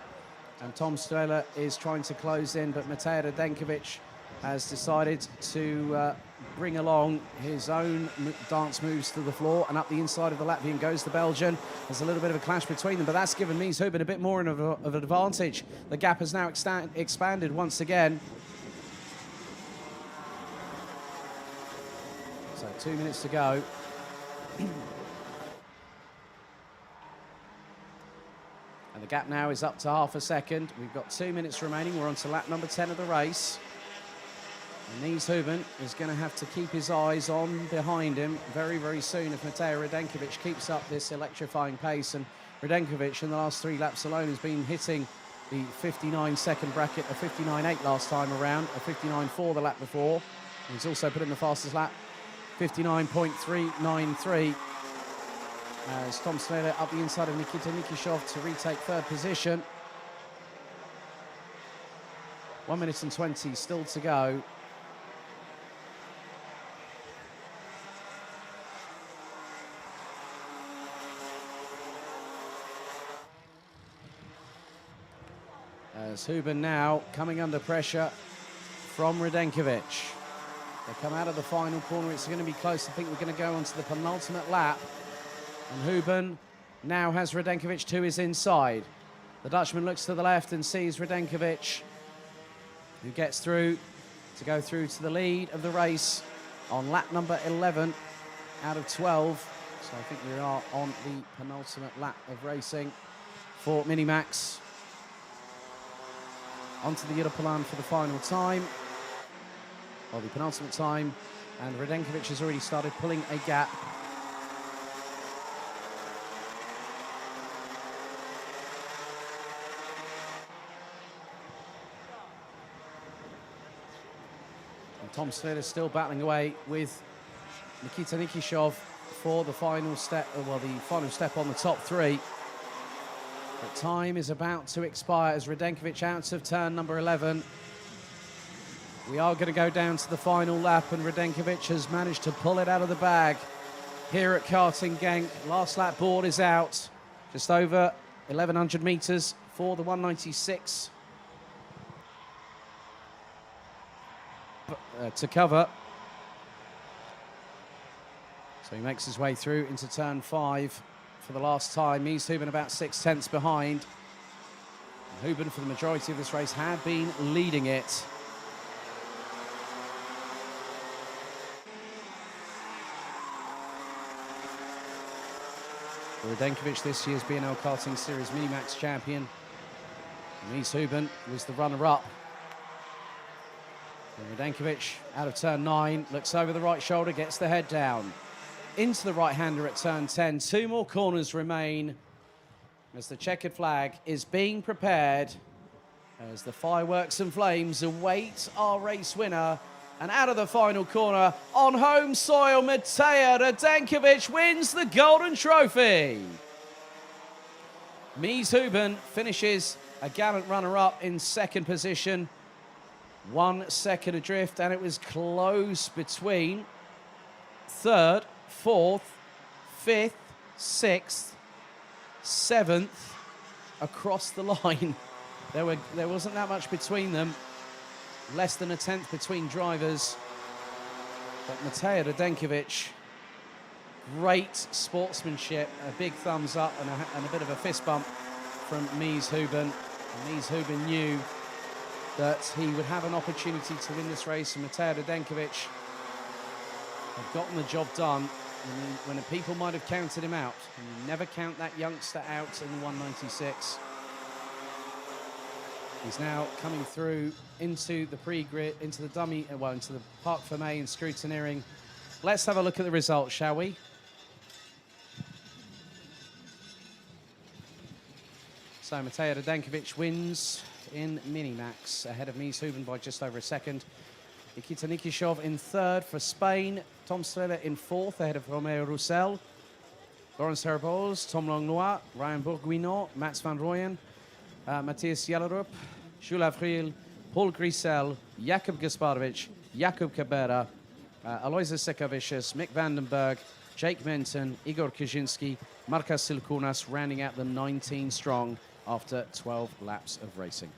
And Tom Strehler is trying to close in, but Matej Radenkovic has decided to bring along his own dance moves to the floor, and up the inside of the Latvian goes the Belgian. There's a little bit of a clash between them, but that's given Mies Huben a bit more of an advantage. The gap has now expanded once again. So 2 minutes to go. And the gap now is up to half a second. We've got 2 minutes remaining. We're on to lap number 10 of the race. And Mies Huben is going to have to keep his eyes on behind him very, very soon if Matej Radenkovic keeps up this electrifying pace. And Radenkovic in the last 3 laps alone has been hitting the 59-second bracket, a 59.8 last time around, a 59.4 the lap before. And he's also put in the fastest lap, 59.393. As Tom Strehler up the inside of Nikita Nikishov to retake 3rd position. 1 minute and 20 still to go. As Huben now coming under pressure from Radenkovic. They come out of the final corner. It's going to be close. I think we're going to go on to the penultimate lap. And Huben now has Radenkovic to his inside. The Dutchman looks to the left and sees Radenkovic, who gets through to go through to the lead of the race on lap number 11 out of 12. So I think we are on the penultimate lap of racing for Minimax. Onto the Europolan for the final time, or the penultimate time, and Radenkovic has already started pulling a gap. And Tom Strehler still battling away with Nikita Nikishov for the final step, the final step on the top 3. But time is about to expire as Radenkovic out of turn number 11. We are going to go down to the final lap, and Radenkovic has managed to pull it out of the bag here at Karting Genk. Last lap board is out. Just over 1,100 metres for the 196 to cover. So he makes his way through into turn 5. For the last time, Mies Huben about 0.6 behind. And Huben, for the majority of this race, had been leading it. Radenkovic, this year's B&L Karting Series Minimax champion. Mies Huben was the runner-up. And Radenkovic, out of turn 9, looks over the right shoulder, gets the head down. Into the right-hander at turn 10. 2 more corners remain as the checkered flag is being prepared as the fireworks and flames await our race winner. And out of the final corner, on home soil, Matej Radenkovic wins the Golden Trophy. Mies Huben finishes a gallant runner-up in 2nd position. 1 second adrift, and it was close between 3rd, 4th, 5th, 6th, 7th, across the line. There wasn't that much between them. Less than a tenth between drivers. But Matej Radenkovic, great sportsmanship, a big thumbs up and a bit of a fist bump from Mies Huben. And Mies Huben knew that he would have an opportunity to win this race, and Matej Radenkovic had gotten the job done when the people might have counted him out. And you never count that youngster out in the 196. He's now coming through into the pre-grid, into the dummy, into the Parc Fermé and scrutineering. Let's have a look at the results, shall we? So Matej Radenkovic wins in Minimax, ahead of Mies Huben by just over a second. Nikita Nikishov in third for Spain. Tom Strehler in fourth, ahead of Romeo Roussel. Laurence Herboz, Tom Langlois, Ryan Bourguignon, Mats van Rooyen, Matthias Jellerup, Jules Avril, Paul Grisel, Jakub Gasparovic, Jakub Cabrera, Aloysius Sekovicius, Mick Vandenberg, Jake Menton, Igor Kaczynski, Marcus Silkunas, rounding out the 19 strong after 12 laps of racing.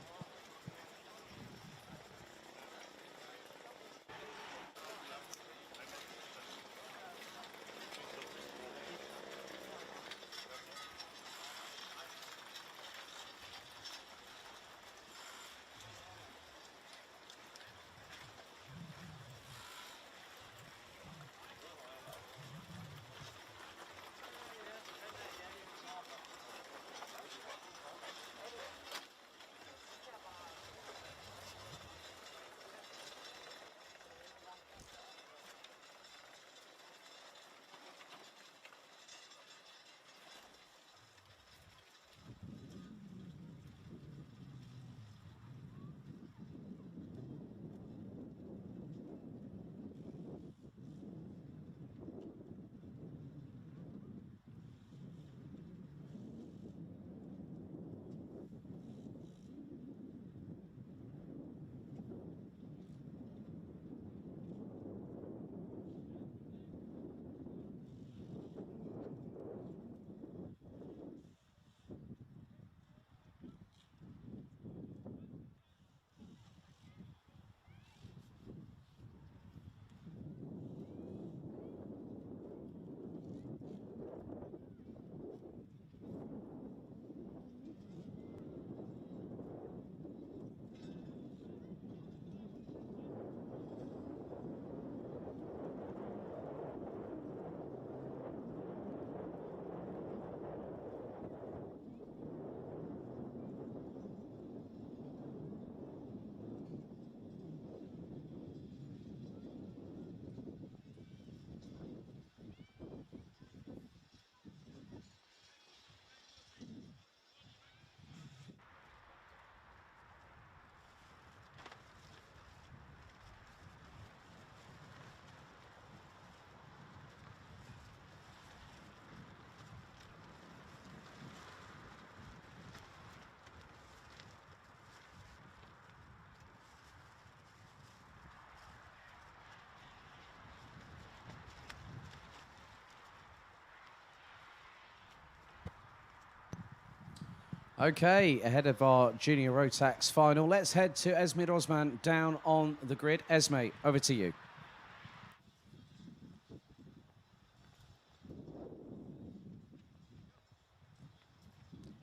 Okay, ahead of our Junior Rotax final, let's head to Esme Osman down on the grid. Esme, over to you.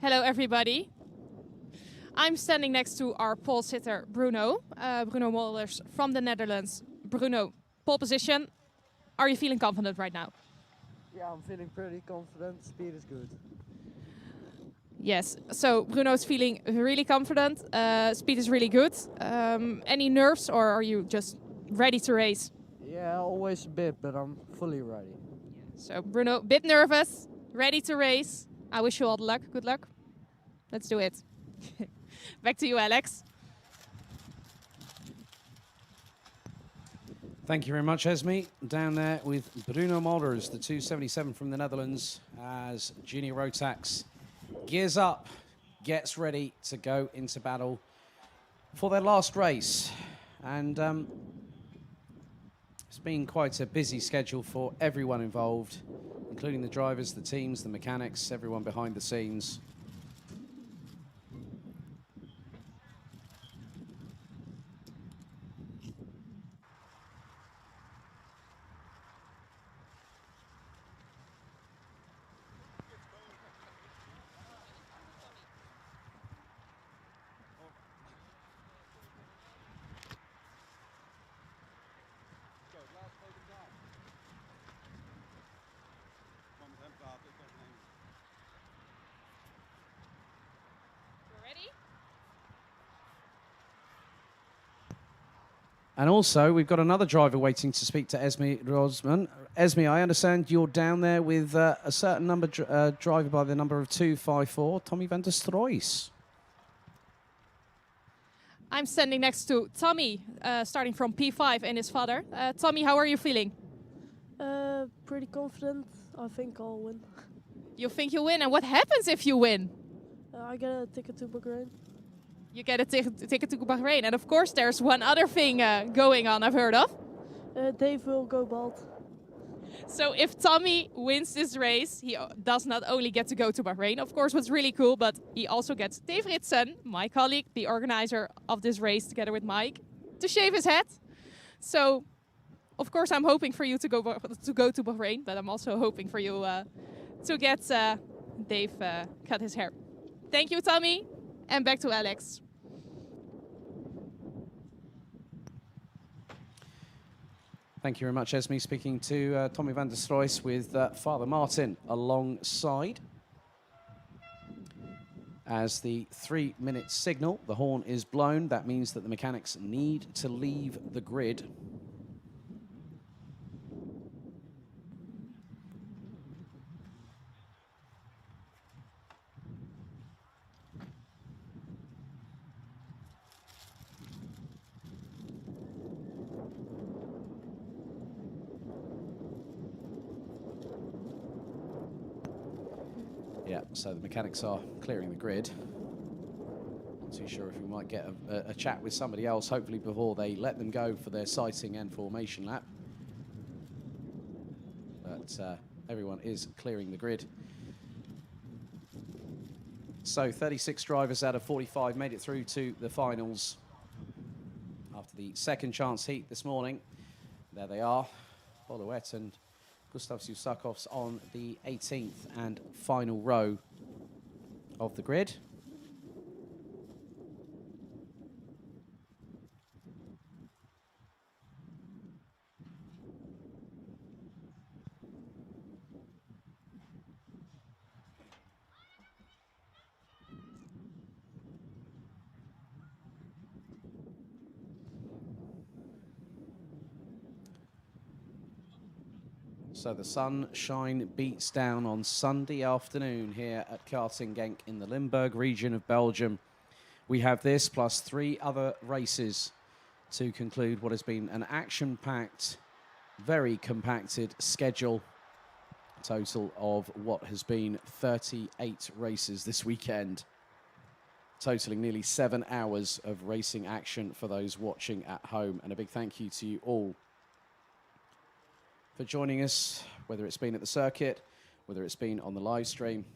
Hello, everybody. I'm standing next to our pole sitter, Bruno. Bruno Molders from the Netherlands. Bruno, pole position. Are you feeling confident right now? Yeah, I'm feeling pretty confident. Speed is good. Yes, so Bruno's feeling really confident. Speed is really good. Any nerves, or are you just ready to race? Yeah, always a bit, but I'm fully ready. So Bruno, a bit nervous, ready to race. I wish you all the luck. Good luck. Let's do it. Back to you, Alex. Thank you very much, Esme. Down there with Bruno Molders, the 277 from the Netherlands, as Junior Rotax gears up, gets ready to go into battle for their last race. And it's been quite a busy schedule for everyone involved. including the drivers, the teams, the mechanics, everyone behind the scenes. And also, we've got another driver waiting to speak to Esme Rosman. Esme, I understand you're down there with a certain number driver by the number of 254, Tommy van der Stroys. I'm standing next to Tommy, starting from P5 and his father. Tommy, how are you feeling? Pretty confident. I think I'll win. You think you win, and what happens if you win? I get a ticket to Bahrain. You get a ticket to Bahrain, and of course there's one other thing going on I've heard of. Dave will go bald. So if Tommy wins this race, he does not only get to go to Bahrain, of course, what's really cool, but he also gets Dave Ritson, my colleague, the organizer of this race, together with Mike, to shave his head. So, of course, I'm hoping for you to go to Bahrain, but I'm also hoping for you to get Dave cut his hair. Thank you, Tommy, and back to Alex. Thank you very much, Esme. Speaking to Tommy van der Stroys with Father Martin alongside. As the 3-minute signal, the horn is blown. That means that the mechanics need to leave the grid. Yeah, so the mechanics are clearing the grid. Not too sure if we might get a chat with somebody else, hopefully before they let them go for their sighting and formation lap. But everyone is clearing the grid. So 36 drivers out of 45 made it through to the finals after the second chance heat this morning. There they are, Boluet and Gustav Susakovs on the 18th and final row of the grid. So the sunshine beats down on Sunday afternoon here at Karting Genk in the Limburg region of Belgium. We have this plus 3 other races to conclude what has been an action-packed, very compacted schedule. Total of what has been 38 races this weekend, totaling nearly 7 hours of racing action for those watching at home. And a big thank you to you all for joining us, whether it's been at the circuit, whether it's been on the live stream.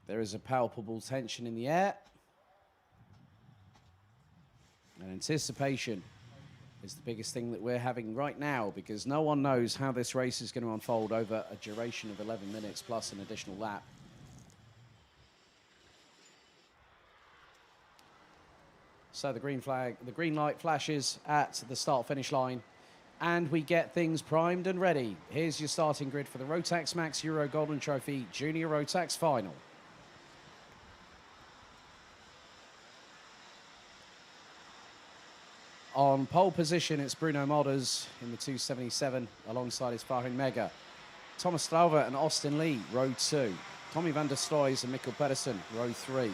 There is a palpable tension in the air. And anticipation is the biggest thing that we're having right now, because no one knows how this race is going to unfold over a duration of 11 minutes plus an additional lap. So the green light flashes at the start-finish line, and we get things primed and ready. Here's your starting grid for the Rotax Max Euro Golden Trophy Junior Rotax Final. On pole position, it's Bruno Modders in the 277 alongside his Farin Mega. Thomas Strauver and Austin Lee, row 2. Tommy van der Sloys and Mikkel Pedersen, row 3.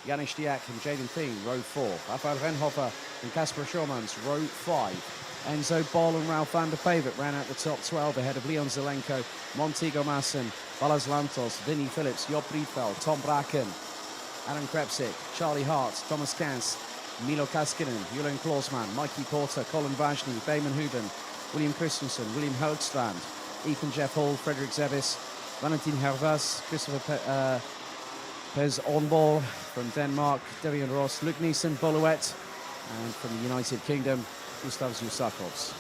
Janis Diak and Jaden Thien, row 4. Rafael Renhofer and Kasper Schormans, row 5. Enzo Bol and Ralph van der Pavert ran out the top 12 ahead of Leon Zelenko, Montego Masson, Ballas Lantos, Vinnie Phillips, Job Rietveld, Tom Bracken, Adam Krepsik, Charlie Hart, Thomas Kans, Milo Kaskinen, Julian Klausman, Mikey Porter, Colin Vajny, Bayman Huden, William Christensen, William Hoogstrand, Ethan Jeff Hall, Frederick Zevis, Valentin Hervas, Christopher Pez Ornball from Denmark, Devian Ross, Luke Neeson, Boluet, and from the United Kingdom, Gustav Zusakovs.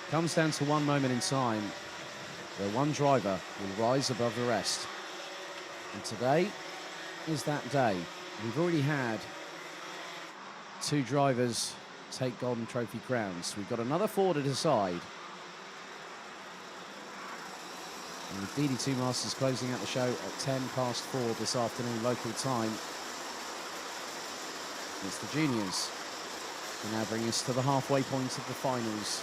Comes down to one moment in time where one driver will rise above the rest. And today is that day. We've already had 2 drivers take Golden Trophy crowns. We've got another 4 to decide. And with DD2 Masters closing out the show at 4:10 this afternoon local time, it's the juniors who now bring us to the halfway point of the finals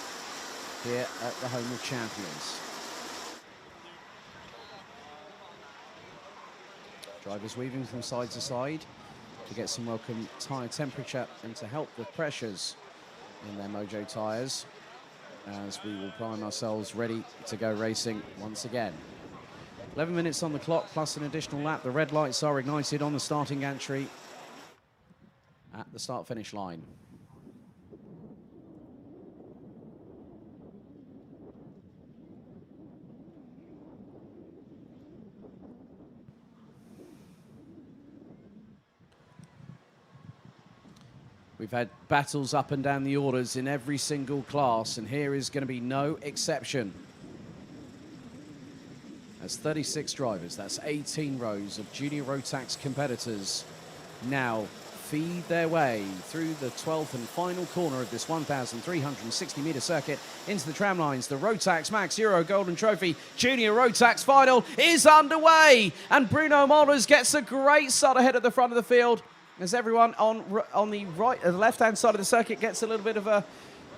here at the Home of Champions. Drivers weaving from side to side to get some welcome tyre temperature and to help the pressures in their Mojo tyres as we will prime ourselves ready to go racing once again. 11 minutes on the clock plus an additional lap. The red lights are ignited on the starting gantry at the start-finish line. We've had battles up and down the orders in every single class, and here is going to be no exception. That's 36 drivers, that's 18 rows of junior Rotax competitors now feed their way through the 12th and final corner of this 1,360-metre circuit into the tram lines. The Rotax Max Euro Golden Trophy Junior Rotax Final is underway, and Bruno Molders gets a great start ahead at the front of the field, as everyone on the the left-hand side of the circuit gets a little bit of a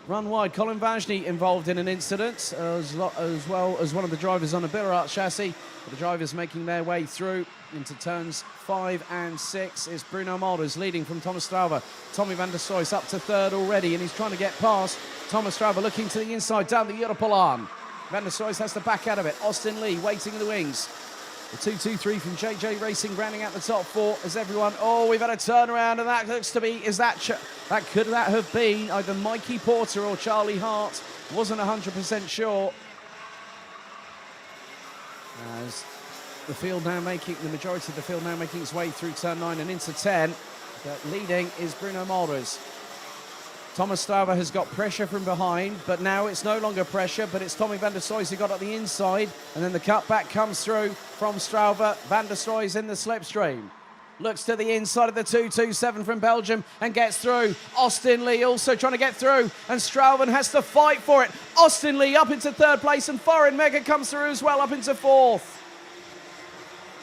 run wide. Colin Vajny involved in an incident, as well as one of the drivers on a Billerart chassis. The drivers making their way through into turns 5 and 6 is Bruno Molders leading from Thomas Strauber. Tommy van der Sloys up to 3rd already, and he's trying to get past Thomas Strauber, looking to the inside down the Europolan. Van der Sloys has to back out of it. Austin Lee waiting in the wings. The 2-2-3 from JJ Racing rounding out the top 4 as everyone, we've had a turnaround, and that looks to be, could that have been either Mikey Porter or Charlie Hart? Wasn't 100% sure. As the field now making, the majority of the field now making its way through turn 9 and into 10. But leading is Bruno Molders. Thomas Strauber has got pressure from behind, but now it's no longer pressure, but it's Tommy van der Sloys who got at the inside, and then the cutback comes through from Strauber. Van der Sloys in the slipstream. Looks to the inside of the 227 from Belgium and gets through. Austin Lee also trying to get through, and Strauben has to fight for it. Austin Lee up into 3rd place, and Foreign Mega comes through as well up into 4th.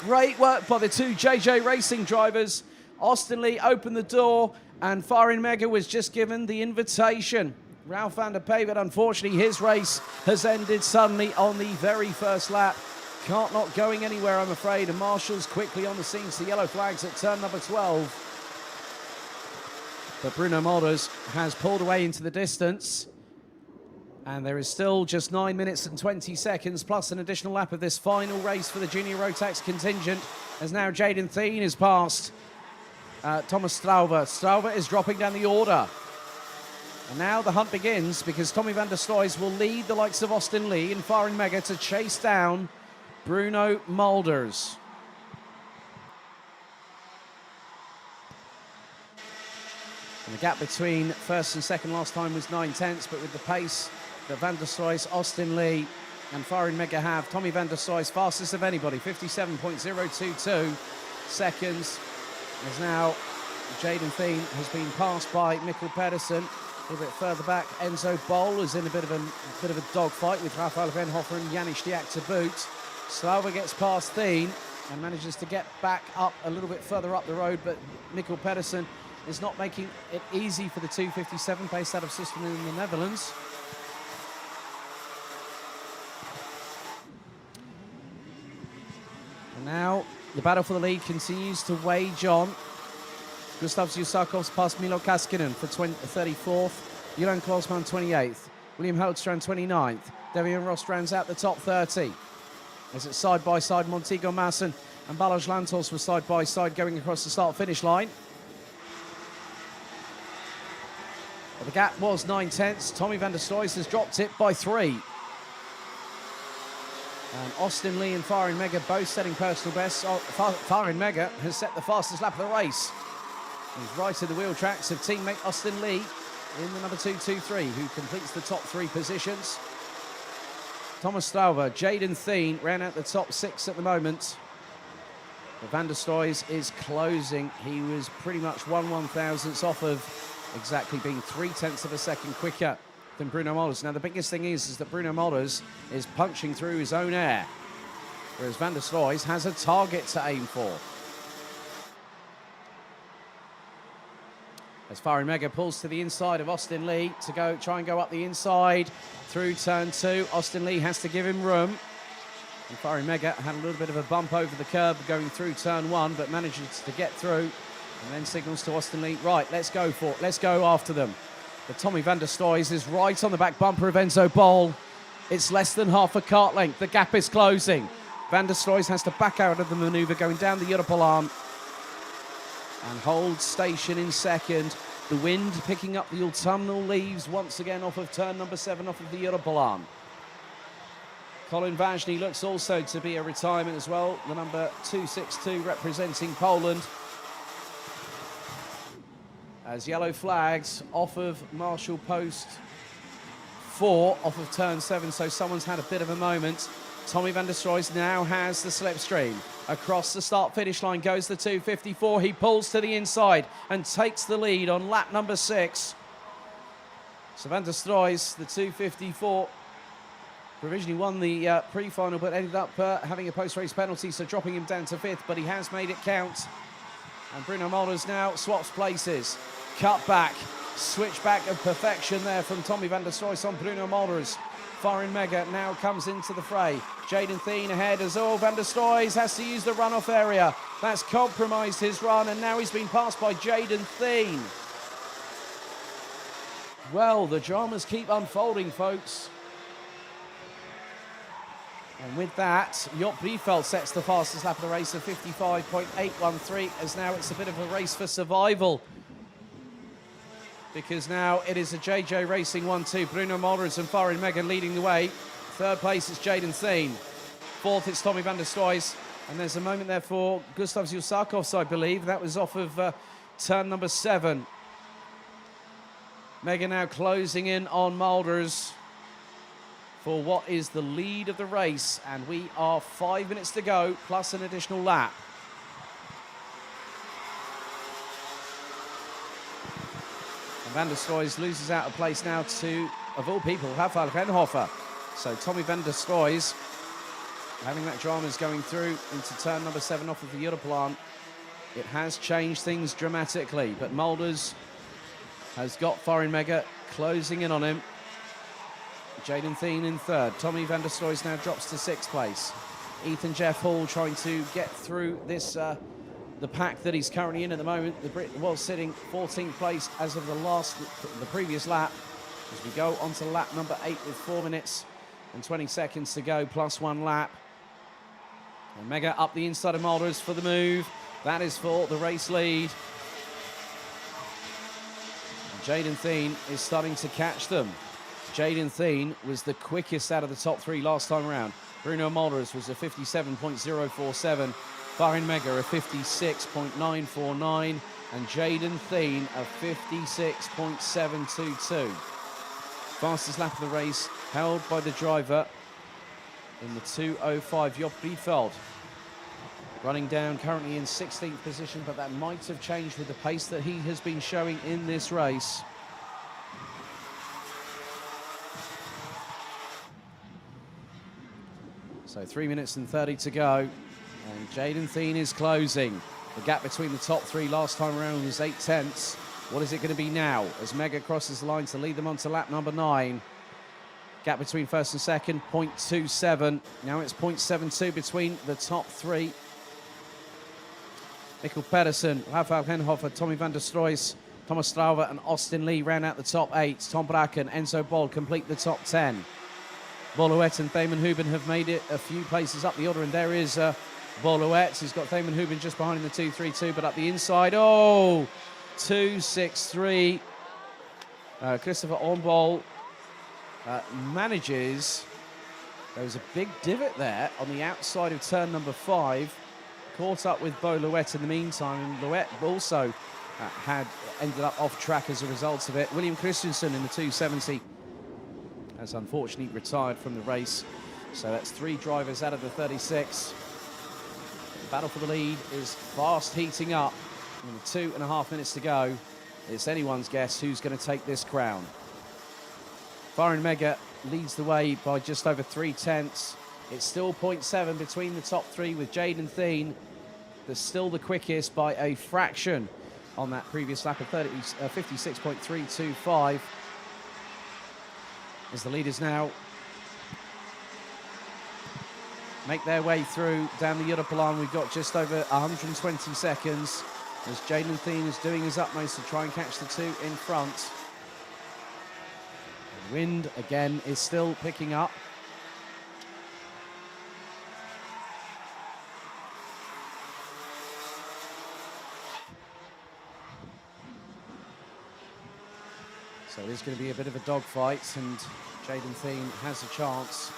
Great work by the 2 JJ Racing drivers. Austin Lee opened the door, and Foreign Mega was just given the invitation. Ralph van der Pavert, unfortunately, his race has ended suddenly on the very first lap. Cart not going anywhere, I'm afraid, and Marshall's quickly on the scene to the yellow flags at turn number 12. But Bruno Molders has pulled away into the distance, and there is still just 9 minutes and 20 seconds plus an additional lap of this final race for the Junior Rotax contingent, as now Jaden Thien is past Thomas Strauber. Strauber is dropping down the order. And now the hunt begins, because Tommy van der Sloys will lead the likes of Austin Lee and Foreign Mega to chase down Bruno Molders. And the gap between first and second last time was 9/10, but with the pace that van der Sloys, Austin Lee and Foreign Mega have, Tommy van der Sloys fastest of anybody, 57.022 seconds. As now Jaden Thien has been passed by Mikkel Pedersen. A little bit further back, Enzo Bol is in a bit of a dogfight with Rafael Venhofer and Janis Diak to boot. Slauva gets past Thien and manages to get back up a little bit further up the road, but Mikkel Pedersen is not making it easy for the 257 based out of System in the Netherlands. And now the battle for the lead continues to wage on. Gustav Zusakov's past Milo Kaskinen for 34th. Julian Klosman 28th. William Holdstrand 29th. Devian Ross rounds out the top 30. As it's side by side, Montego Masson and Balazs Lantos were side by side going across the start-finish line. But the gap was 9/10. Tommy van der Stoys has dropped it by 3. And Austin Lee and Farin Mega both setting personal bests. Farin Mega has set the fastest lap of the race. He's right at the wheel tracks of teammate Austin Lee in the number 223, who completes the top 3 positions. Thomas Slauva, Jaden Thien ran out the top 6 at the moment. But Van der Stoys is closing. He was pretty much 1/1000th off of exactly being 0.3 of a second quicker than Bruno Molders. Now, the biggest thing is that Bruno Molders is punching through his own air, whereas Van der Stoys has a target to aim for. As Farin Mega pulls to the inside of Austin Lee to try and go up the inside through turn 2. Austin Lee has to give him room. And Farin Mega had a little bit of a bump over the curb going through turn 1, but manages to get through and then signals to Austin Lee, right, let's go for it, let's go after them. But Tommy van der Stoys is right on the back bumper of Enzo Bol. It's less than half a kart length. The gap is closing. Van der Stoys has to back out of the manoeuvre going down the Europolaan and hold station in second. The wind picking up the autumnal leaves once again off of turn number 7 off of the Europolaan. Colin Ważny looks also to be a retirement as well, the number 262 representing Poland. As yellow flags off of Marshall Post 4 off of turn 7, so someone's had a bit of a moment. Tommy van der Stoys now has the slipstream. Across the start-finish line goes the 254. He pulls to the inside and takes the lead on lap number 6. So van der Stoys, the 254, provisionally won the pre-final, but ended up having a post-race penalty, so dropping him down to 5th, but he has made it count. And Bruno Molders now swaps places. Cut back, switch back of perfection there from Tommy van der Stoys on Bruno Molders. Farin Mega now comes into the fray. Jaden Thien ahead as van der Stoys has to use the runoff area. That's compromised his run, and now he's been passed by Jaden Thien. Well, the dramas keep unfolding, folks. And with that, Job Briefeld sets the fastest lap of the race of 55.813, as now it's a bit of a race for survival. Because now it is a JJ Racing 1-2. Bruno Molders and Farin Mega leading the way. 3rd place is Jaden Thien. 4th it's Tommy van der Stoys. And there's a moment there for Gustav Zusakovs, I believe. That was off of turn number 7. Mega now closing in on Molders for what is the lead of the race. And we are 5 minutes to go, plus an additional lap. And van der Stoys loses out of place now to, of all people, Rafael Venhofer. So Tommy van der Stoys, having that drama is going through into turn number 7 off of the Europolaan. It has changed things dramatically, but Molders has got Farin Mega closing in on him. Jaden Thien in 3rd. Tommy van der Stoys now drops to 6th place. Ethan Jeff Hall trying to get through this the pack that he's currently in at the moment. The Brit was sitting 14th place as of the previous lap. As we go on to lap number 8 with 4 minutes and 20 seconds to go, plus 1 lap. And Mega up the inside of Molders for the move. That is for the race lead. And Jaden Thien is starting to catch them. Jaden Thien was the quickest out of the top 3 last time around. Bruno Molders was a 57.047. Farin Mega a 56.949, and Jaden Thien a 56.722. Fastest lap of the race held by the driver in the 2:05, Job Briefeld. Running down currently in 16th position, but that might have changed with the pace that he has been showing in this race. So 3 minutes and 30 to go. And Jaden Thien is closing. The gap between the top three last time around was 8/10. What is it going to be now as Mega crosses the line to lead them onto lap number 9? Gap between first and second, 0.27. Now it's 0.72 between the top three. Mikkel Pedersen, Rafael Henhofer, Tommy van der Stroys, Thomas Strauver and Austin Lee round out the top 8. Tom Bracken, Enzo Bol complete the top 10. Boluet and Thamen Huben have made it a few places up the order, and there is Boluet, who's got Thamen Huben just behind in the 2.32, but up the inside, 2.63. Christopher Ornbol manages, there was a big divot there on the outside of turn number 5, caught up with Bo Louet in the meantime, and Louet also had ended up off track as a result of it. William Christensen in the 2.70 has unfortunately retired from the race, so that's 3 drivers out of the 36. The battle for the lead is fast heating up. With 2.5 minutes to go, it's anyone's guess who's going to take this crown. Farin Mega leads the way by just over 3/10. It's still 0.7 between the top 3 with Jaden Thien. They're still the quickest by a fraction on that previous lap of 56.325. As the leaders now make their way through down the Europalan, we've got just over 120 seconds as Jaden Thien is doing his utmost to try and catch the 2 in front. The wind again is still picking up. So it is going to be a bit of a dogfight, and Jaden Thien has a chance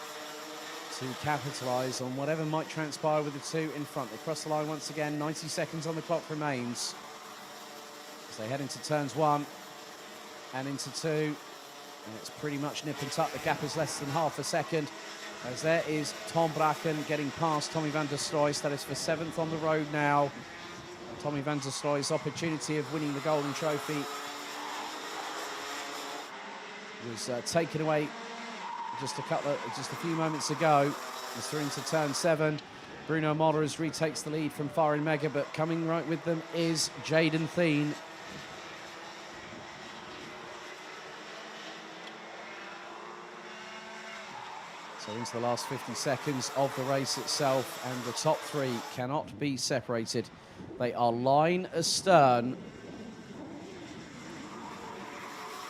to capitalise on whatever might transpire with the 2 in front. They cross the line once again, 90 seconds on the clock remains. As they head into turns 1 and into 2, and it's pretty much nip and tuck. The gap is less than half a second, as there is Tom Bracken getting past Tommy van der Stroys. That is for 7th on the road now. Tommy van der Stroys' opportunity of winning the Golden Trophy was taken away just a few moments ago. As through into turn 7, Bruno Mollers retakes the lead from Farin Mega, but coming right with them is Jaden Thien. So into the last 50 seconds of the race itself, and the top 3 cannot be separated. They are line astern.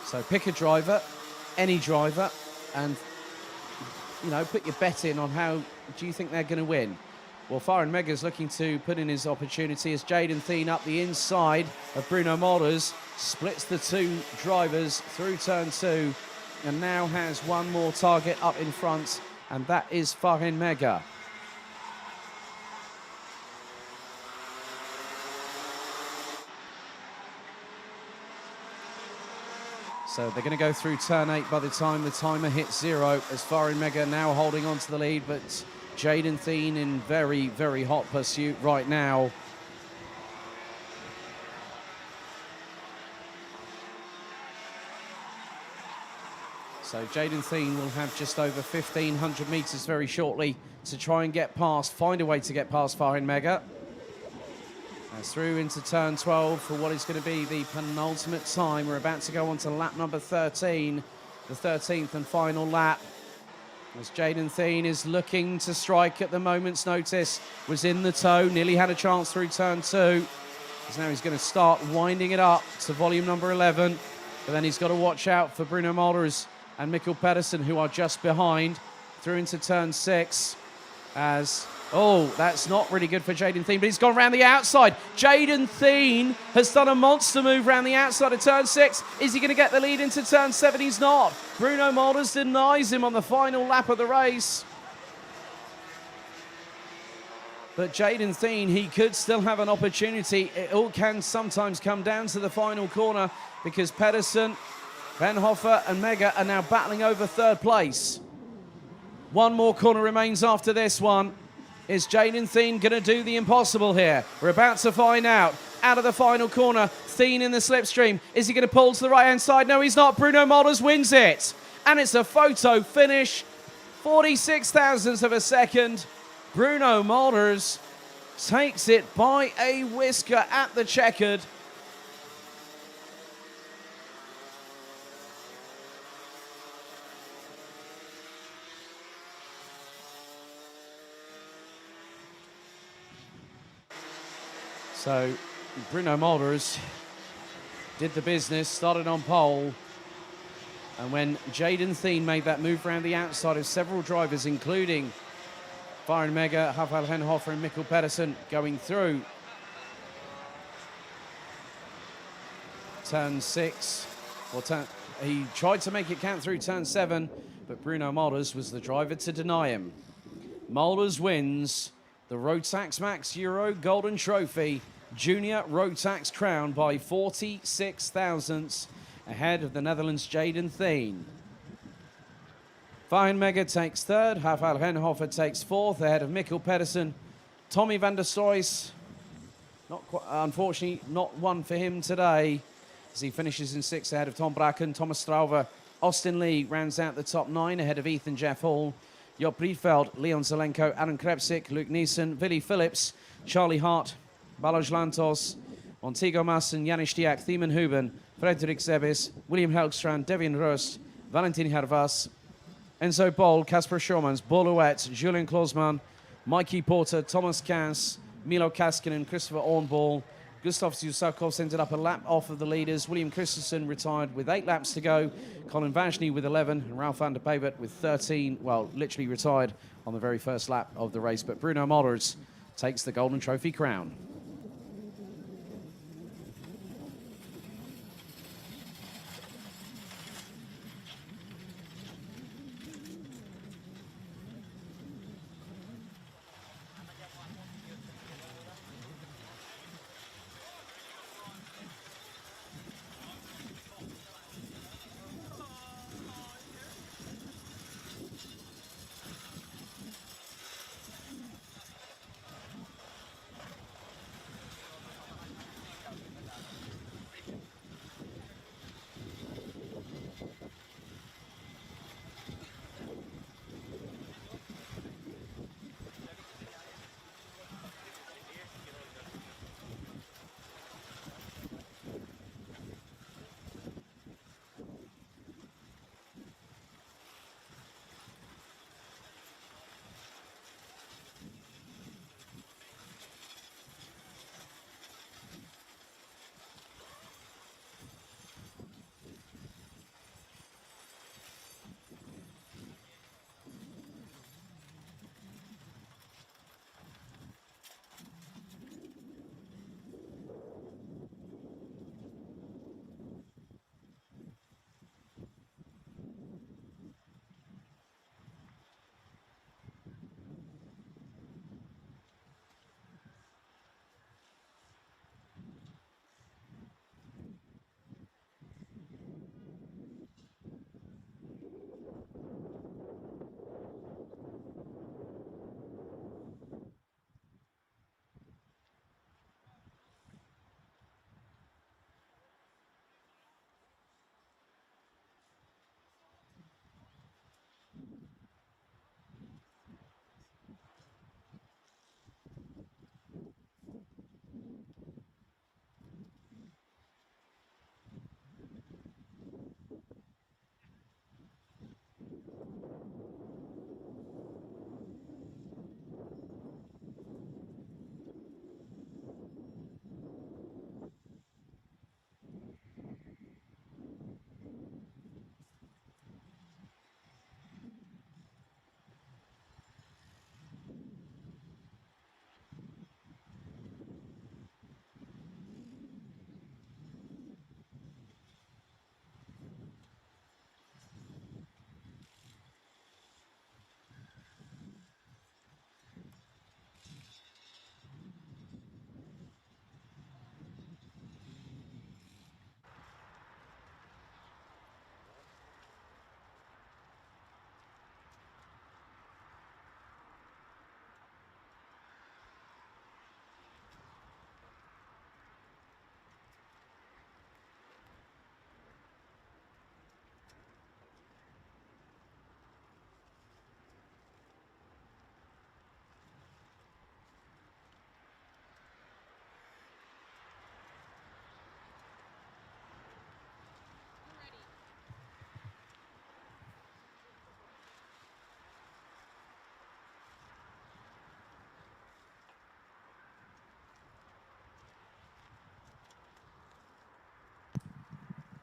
So pick a driver, any driver, and put your bet in on how do you think they're going to win. Well, Farin Mega's looking to put in his opportunity as Jaden Thien up the inside of Bruno Mollers, splits the 2 drivers through turn 2, and now has one more target up in front, and that is Farin Mega. So they're going to go through turn 8 by the time the timer hits 0, as Farin Mega now holding on to the lead, but Jaden Thien in very, very hot pursuit right now. So Jaden Thien will have just over 1,500 metres very shortly to try and find a way to get past Farin Mega. As through into turn 12 for what is going to be the penultimate time. We're about to go on to lap number 13, the 13th and final lap. As Jaden Thien is looking to strike at the moment's notice, was in the tow, nearly had a chance through turn 2. As now he's going to start winding it up to volume number 11, but then he's got to watch out for Bruno Mollers and Mikkel Pedersen, who are just behind, through into turn 6 as... that's not really good for Jaden Thien, but he's gone around the outside. Jaden Thien has done a monster move around the outside of turn 6. Is he going to get the lead into turn 7? He's not. Bruno Mollers denies him on the final lap of the race. But Jaden Thien, he could still have an opportunity. It all can sometimes come down to the final corner, because Pedersen, Venhofer and Mega are now battling over 3rd place. One more corner remains after this one. Is Jaden Thien going to do the impossible here? We're about to find out. Out of the final corner, Thien in the slipstream. Is he going to pull to the right-hand side? No, he's not. Bruno Mollers wins it. And it's a photo finish 46 thousandths of a second. Bruno Mulders takes it by a whisker at the checkered. So Bruno Mulders did the business, started on pole. And when Jaden Thien made that move around the outside of several drivers, including Byron Mega, Rafael Henhofer and Mikkel Pedersen going through turn 6. Well, he tried to make it count through turn 7, but Bruno Mulders was the driver to deny him. Mulders wins the Rotax Max Euro Golden Trophy Junior Rotax Crown by 46 thousandths ahead of the Netherlands' Jaden Thien. Fine Mega takes third, Rafael Henhofer takes fourth ahead of Mikkel Pedersen. Tommy van der Stoys, unfortunately not one for him today, as he finishes in sixth ahead of Tom Bracken. Thomas Strauver, Austin Lee rounds out the top 9 ahead of Ethan Jeff Hall. Job Rietveld, Leon Zelenko, Aaron Krepsik, Luke Neeson, Willy Phillips, Charlie Hart, Balázs Lantos, Montego Masson, Janis Diak, Thiemen Huben, Frederik Zebis, William Helgstrand, Devin Rust, Valentin Hervas, Enzo Bol, Kasper Schurmans, Boluet, Julian Klosman, Mikey Porter, Thomas Cass, Milo Kaskinen, Christopher Ornball. Gustav Zusakos ended up a lap off of the leaders. William Christensen retired with 8 laps to go. Colin Vashni with 11 and Ralph van der Pavert with 13. Well, literally retired on the very first lap of the race. But Bruno Mulders takes the Golden Trophy crown.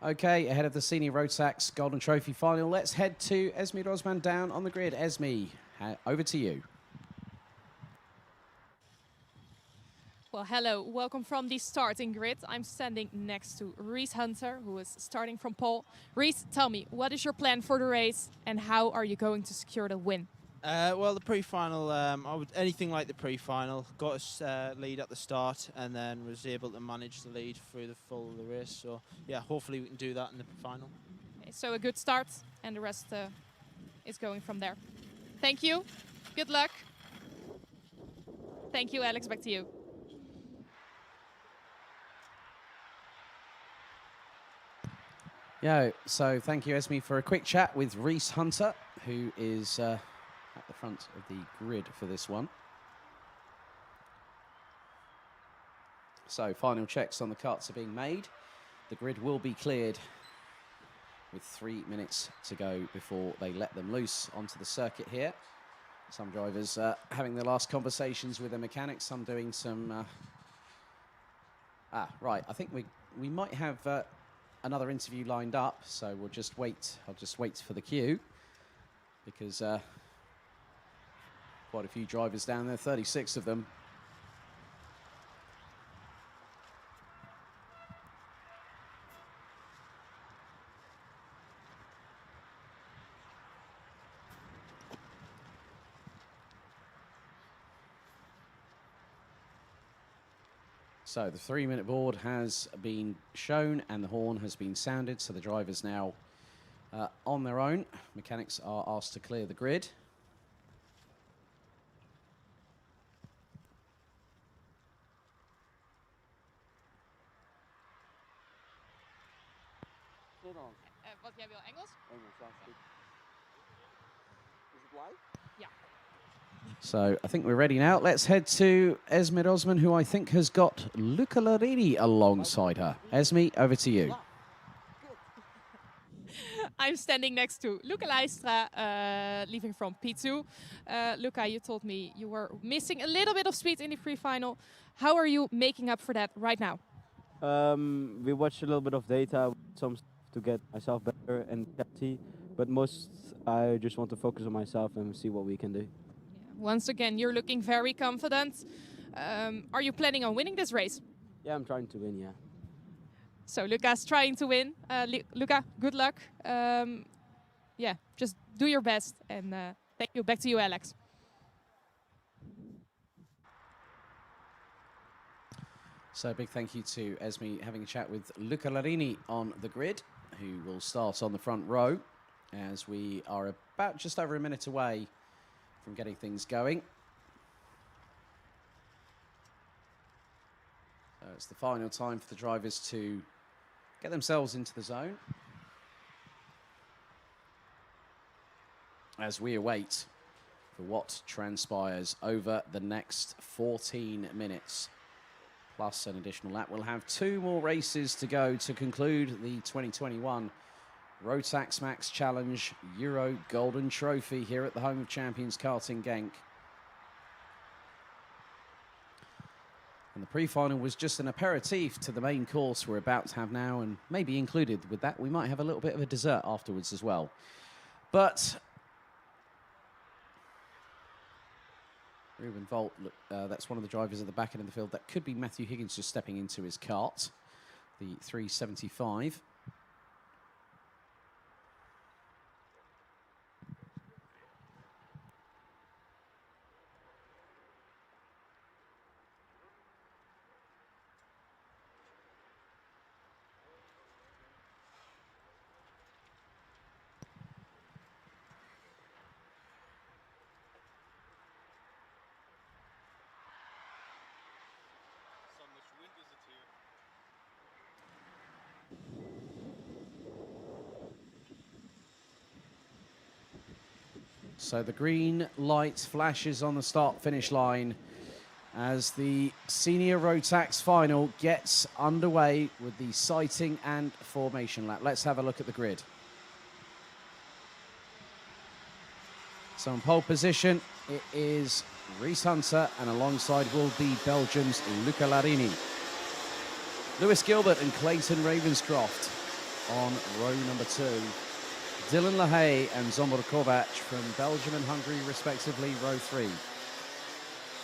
Okay, ahead of the Senior Rotax Golden Trophy final, let's head to Esme Rosman down on the grid. Esme, over to you. Well, hello, welcome from the starting grid. I'm standing next to Reese Hunter, who is starting from pole. Reese, tell me, what is your plan for the race and how are you going to secure the win? Well, the pre-final, anything like the pre-final, got us lead at the start and then was able to manage the lead through the full of the race. So, yeah, hopefully we can do that in the final. Okay, so a good start and the rest is going from there. Thank you. Good luck. Thank you, Alex. Back to you. Yeah, so thank you, Esme, for a quick chat with Reese Hunter, who is at the front of the grid for this one. So final checks on the carts are being made. The grid will be cleared with 3 minutes to go before they let them loose onto the circuit here. Some drivers having their last conversations with their mechanics, some doing some... right, I think we might have another interview lined up, so we'll just wait. I'll just wait for the queue because quite a few drivers down there, 36 of them. So the 3-minute board has been shown and the horn has been sounded, so the drivers now on their own. Mechanics are asked to clear the grid. Wat jij wil, Engels? Engels, that's good. Is it live? Yeah. So I think we're ready now. Let's head to Esme Osman, who I think has got Luca Larini alongside her. Esme, over to you. I'm standing next to Luca Leistra, leaving from P2. Luca, you told me you were missing a little bit of speed in the pre-final. How are you making up for that right now? We watched a little bit of data, some stuff to get myself better and happy, but most I just want to focus on myself and see what we can do. Once again, you're looking very confident. Are you planning on winning this race? Yeah, I'm trying to win, yeah. So Luca's trying to win. Luca, good luck. Yeah, just do your best. And thank you. Back to you, Alex. So a big thank you to Esme having a chat with Luca Larini on the grid, who will start on the front row as we are about just over a minute away from getting things going. So it's the final time for the drivers to get themselves into the zone as we await for what transpires over the next 14 minutes plus an additional lap. We'll have 2 more races to go to conclude the 2021 Rotax Max Challenge Euro Golden Trophy here at the home of champions Karting Genk. And the pre-final was just an aperitif to the main course we're about to have now, and maybe included with that, we might have a little bit of a dessert afterwards as well. But Ruben Volt, that's one of the drivers at the back end of the field. That could be Matthew Higgins just stepping into his kart, the 375. So the green light flashes on the start-finish line as the Senior Rotax final gets underway with the sighting and formation lap. Let's have a look at the grid. So in pole position, it is Reese Hunter, and alongside will be Belgium's Luca Larini. Lewis Gilbert and Clayton Ravenscroft on row number 2. Dylan LaHaye and Zsombor Kovac from Belgium and Hungary, respectively, row 3.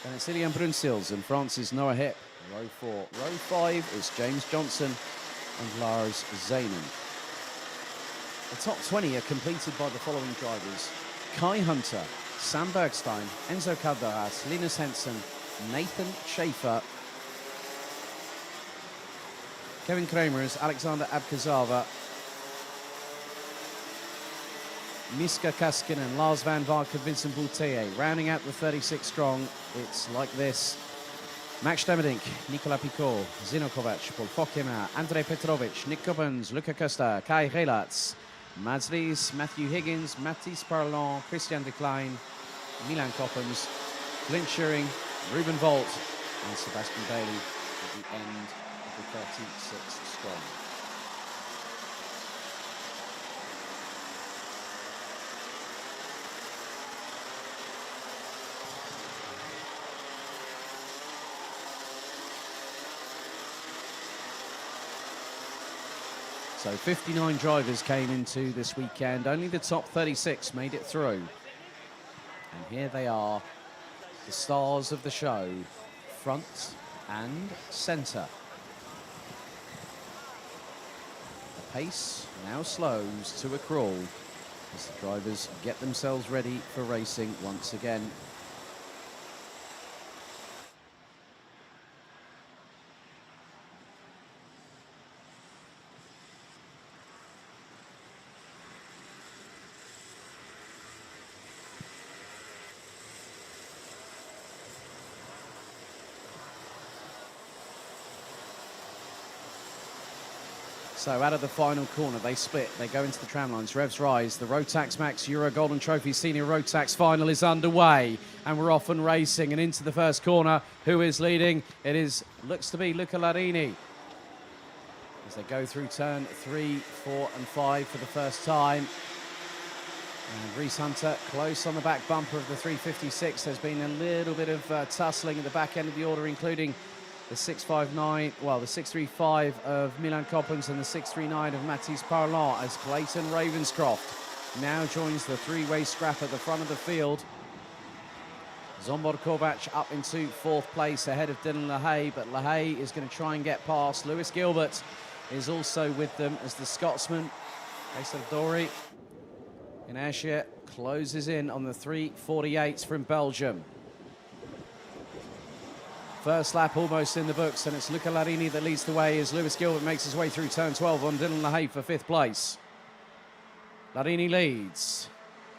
Then it's Ilian Brunsils and France's Noah Hip, row 4. Row 5 is James Johnson and Lars Zanen. The top 20 are completed by the following drivers: Kai Hunter, Sam Bergstein, Enzo Calderas, Linus Henson, Nathan Schaefer, Kevin Kramers, Alexander Abkazava, Miska Kaskinen, Lars van Vark and Vincent Boutier. Rounding out the 36 strong, it's like this: Max Stemerdink, Nicolas Picot, Zino Kovac, Paul Fokema, Andrei Petrovic, Nick Gubbins, Luca Costa, Kai Relats, Mads Ries, Matthew Higgins, Mathis Parlon, Christian de Klein, Milan Coppens, Clint Schuring, Ruben Volt, and Sebastian Bailey at the end of the 36 strong. So 59 drivers came into this weekend. Only the top 36 made it through. And here they are, the stars of the show, front and centre. The pace now slows to a crawl as the drivers get themselves ready for racing once again. So out of the final corner, they split. They go into the tram lines. Revs rise. The Rotax Max Euro Golden Trophy Senior Rotax final is underway. And we're off and racing. And into the first corner. Who is leading? It looks to be Luca Larini. As they go through turn 3, 4 and 5 for the first time. And Reese Hunter close on the back bumper of the 356. There's been a little bit of tussling at the back end of the order, including the 635 of Milan Coppens and the 639 of Mathis Parlon, as Clayton Ravenscroft now joins the three-way scrap at the front of the field. Zsombor Kovac up into 4th place ahead of Dylan LaHaye, but LaHaye is going to try and get past. Lewis Gilbert is also with them as the Scotsman, Ace of Dory in Ayrshire, closes in on the 348s from Belgium. First lap almost in the books, and it's Luca Larini that leads the way as Lewis Gilbert makes his way through turn 12 on Dylan LaHaye for 5th place. Larini leads.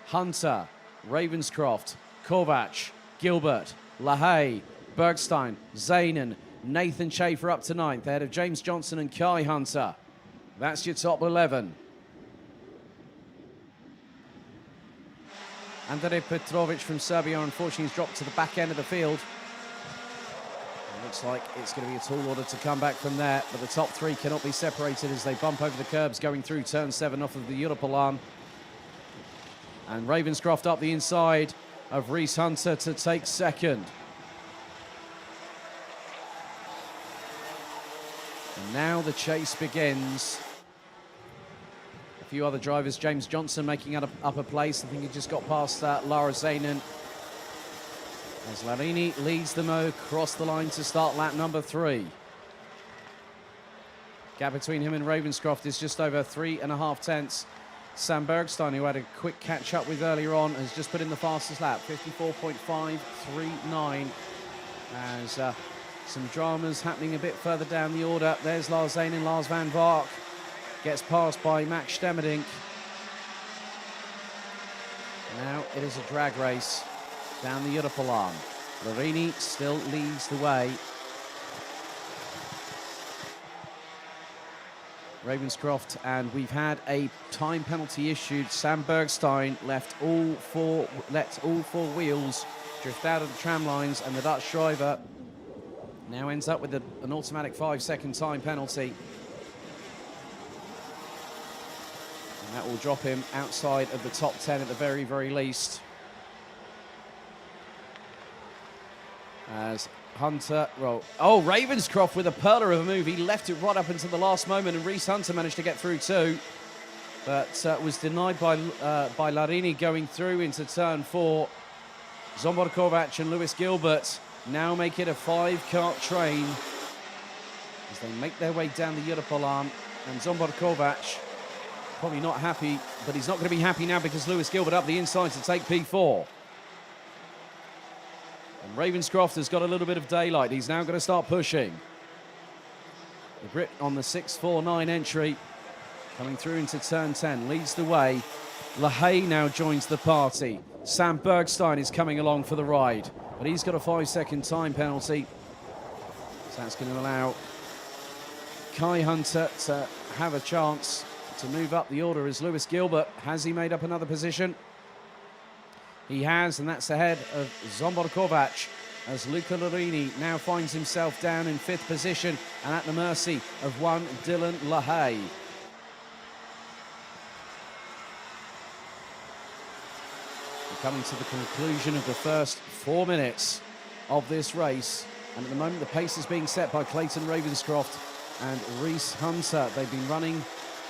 Hunter, Ravenscroft, Kovac, Gilbert, LaHaye, Bergstein, Zanen, Nathan Schaefer up to 9th, ahead of James Johnson and Kai Hunter. That's your top 11. Andrei Petrovic from Serbia, unfortunately, has dropped to the back end of the field. Looks like it's going to be a tall order to come back from there, but the top 3 cannot be separated as they bump over the curbs going through turn 7 off of the Europolan. And Ravenscroft up the inside of Reese Hunter to take 2nd. And now the chase begins. A few other drivers, James Johnson making up a place. I think he just got past Lara Zanen. As Larini leads them across the line to start lap number 3. Gap between him and Ravenscroft is just over 3.5 tenths. Sam Bergstein, who had a quick catch up with earlier on, has just put in the fastest lap, 54.539. As some dramas happening a bit further down the order. There's Lars Zanen, Lars van Vark gets passed by Max Stemerdink. Now it is a drag race down the Europolan. Larini still leads the way. Ravenscroft, and we've had a time penalty issued. Sam Bergstein let all four wheels drift out of the tram lines, and the Dutch driver now ends up with an automatic 5-second time penalty. And that will drop him outside of the top 10 at the very, very least. As Hunter, Ravenscroft with a perler of a move. He left it right up until the last moment, and Reese Hunter managed to get through too. But was denied by Larini going through into turn 4. Zsombor Kovac and Lewis Gilbert now make it a 5-kart train as they make their way down the Europolan. And Zsombor Kovac probably not happy, but he's not going to be happy now because Lewis Gilbert up the inside to take P4. And Ravenscroft has got a little bit of daylight. He's now going to start pushing. The Brit on the 6.49 entry coming through into turn 10 leads the way. LaHaye now joins the party. Sam Bergstein is coming along for the ride, but he's got a 5-second time penalty. So that's going to allow Kai Hunter to have a chance to move up the order as Lewis Gilbert. Has he made up another position? He has, and that's ahead of Zsombor Kovac as Luca Larini now finds himself down in 5th position and at the mercy of one Dylan LaHaye. We're coming to the conclusion of the first 4 minutes of this race, and at the moment the pace is being set by Clayton Ravenscroft and Reese Hunter. They've been running,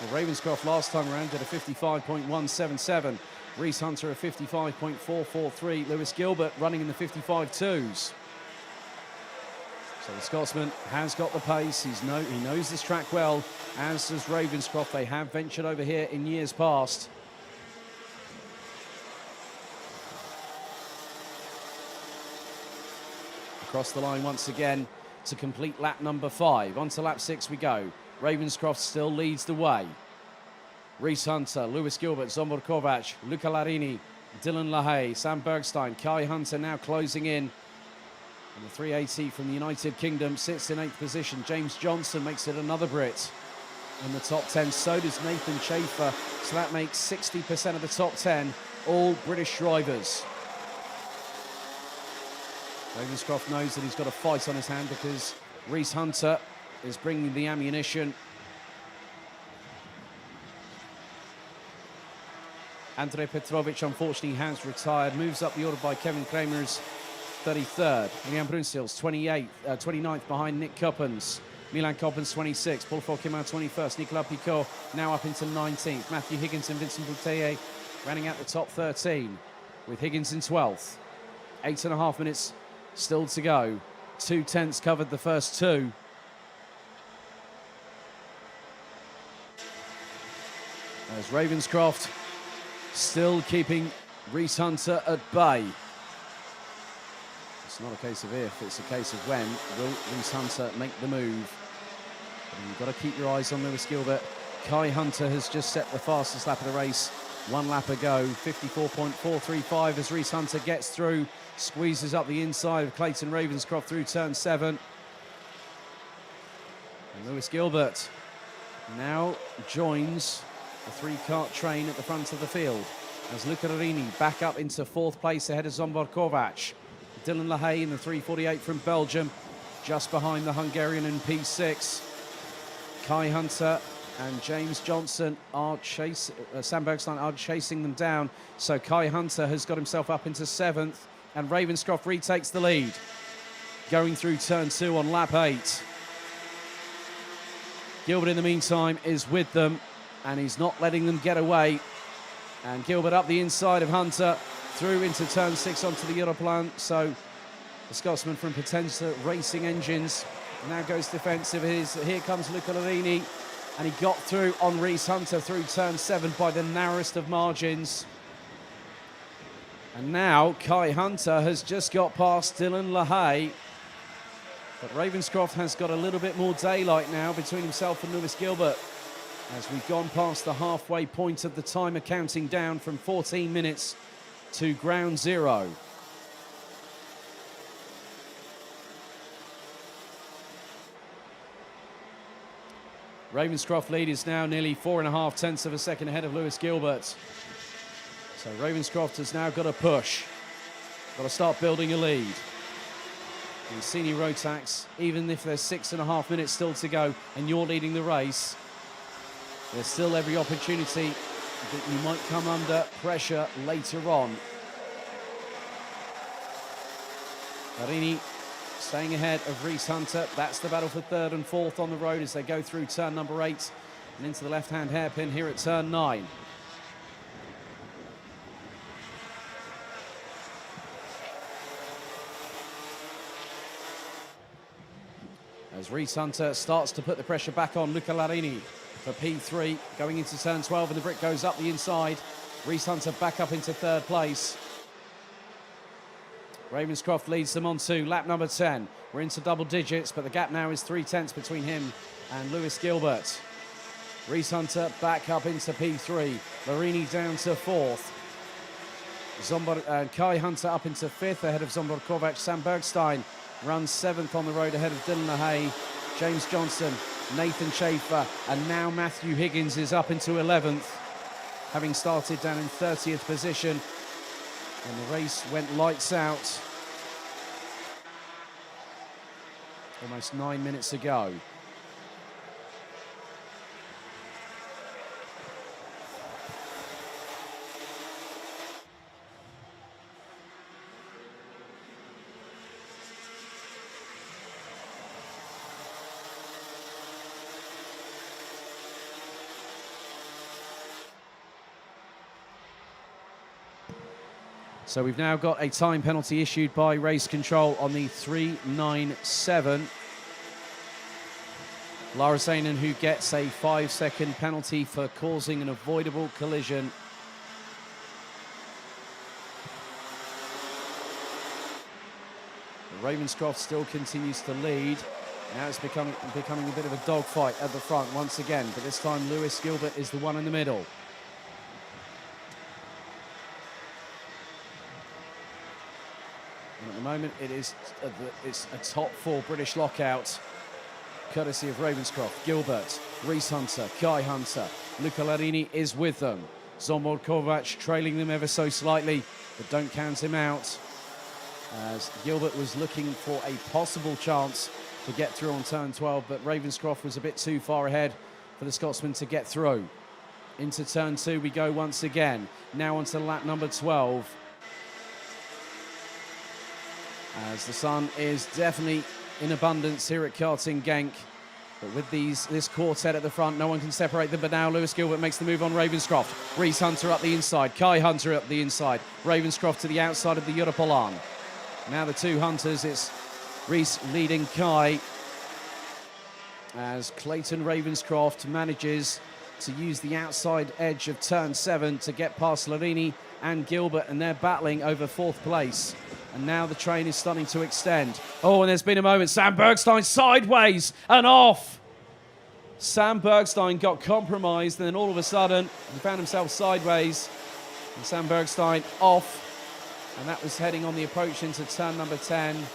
well, Ravenscroft last time around did a 55.177. Reese Hunter a 55.443. Lewis Gilbert running in the 55.2s. So the Scotsman has got the pace. He knows this track well, as does Ravenscroft. They have ventured over here in years past. Across the line once again to complete lap number 5. On to lap 6 we go. Ravenscroft still leads the way. Reese Hunter, Lewis Gilbert, Zsombor Kovac, Luca Larini, Dylan LaHaye, Sam Bergstein, Kai Hunter now closing in. And the 380 from the United Kingdom sits in 8th position. James Johnson makes it another Brit in the top 10. So does Nathan Schaefer. So that makes 60% of the top 10 all British drivers. Ravenscroft knows that he's got a fight on his hand because Reese Hunter is bringing the ammunition. Andrej Petrovic, unfortunately, has retired. Moves up the order by Kevin Kramer's 33rd. William Brunsils, 29th behind Nick Coppens. Milan Coppens, 26th. Paul Fokima, 21st. Nicolas Picot now up into 19th. Matthew Higgins and Vincent Bouteille running out the top 13, with Higgins in 12th. 8.5 minutes still to go. 2 tenths covered the first 2. There's Ravenscroft still keeping Reese Hunter at bay. It's not a case of if, it's a case of when will Reese Hunter make the move. And you've got to keep your eyes on Lewis Gilbert. Kai Hunter has just set the fastest lap of the race. 1 lap ago, 54.435 as Reese Hunter gets through, squeezes up the inside of Clayton Ravenscroft through turn 7. And Lewis Gilbert now joins the 3-kart train at the front of the field as Luca Larini back up into 4th place ahead of Zsombor Kovac. Dylan LaHaye in the 3:48 from Belgium, just behind the Hungarian in P6. Kai Hunter and James Johnson are Sam Bergstein are chasing them down. So Kai Hunter has got himself up into 7th, and Ravenscroft retakes the lead. Going through turn 2 on lap 8. Gilbert, in the meantime, is with them, and he's not letting them get away. And Gilbert up the inside of Hunter, through into turn 6 onto the Europlan. So the Scotsman from Potenza Racing Engines now goes defensive. Here comes Luca Larini, and he got through on Reese Hunter through turn 7 by the narrowest of margins. And now Kai Hunter has just got past Dylan LaHaye. But Ravenscroft has got a little bit more daylight now between himself and Lewis Gilbert, as we've gone past the halfway point of the timer counting down from 14 minutes to ground zero. Ravenscroft lead is now nearly 4.5 tenths of a second ahead of Lewis Gilbert. So Ravenscroft has now got to push. Got to start building a lead. In senior Rotax, even if there's 6.5 minutes still to go and you're leading the race, there's still every opportunity that you might come under pressure later on. Larini staying ahead of Reese Hunter. That's the battle for third and fourth on the road as they go through turn number 8 and into the left-hand hairpin here at turn 9. As Reese Hunter starts to put the pressure back on Luca Larini for P3, going into turn 12, and the brick goes up the inside. Reese Hunter back up into third place. Ravenscroft leads them on to lap number 10. We're into double digits, but the gap now is 3/10 between him and Lewis Gilbert. Reese Hunter back up into P3. Larini down to 4th. Kai Hunter up into 5th ahead of Zombor Kovac. Sam Bergstein runs 7th on the road ahead of Dylan LaHaye. James Johnson, Nathan Schaefer, and now Matthew Higgins is up into 11th, having started down in 30th position. And the race went lights out almost 9 minutes ago. So we've now got a time penalty issued by Race Control on the 397. Lara Sainen, who gets a 5-second penalty for causing an avoidable collision. Ravenscroft still continues to lead. Now it's becoming a bit of a dogfight at the front once again, but this time Lewis Gilbert is the one in the middle. And at the moment, it's a top 4 British lockout, courtesy of Ravenscroft, Gilbert, Reese Hunter, Kai Hunter. Luca Larini is with them. Zombor Kovac trailing them ever so slightly, but don't count him out, as Gilbert was looking for a possible chance to get through on turn 12, but Ravenscroft was a bit too far ahead for the Scotsman to get through. Into turn 2 we go once again. Now onto lap number 12. As the sun is definitely in abundance here at Karting Genk. But with this quartet at the front, no one can separate them. But now Lewis Gilbert makes the move on Ravenscroft. Reese Hunter up the inside. Kai Hunter up the inside. Ravenscroft to the outside of the Europolan. Now the two Hunters, it's Reese leading Kai, as Clayton Ravenscroft manages to use the outside edge of turn 7 to get past Larini and Gilbert, and they're battling over 4th place. And now the train is starting to extend. Oh, and there's been a moment. Sam Bergstein sideways and off. Sam Bergstein got compromised, and then all of a sudden he found himself sideways. And Sam Bergstein off. And that was heading on the approach into turn number 10. And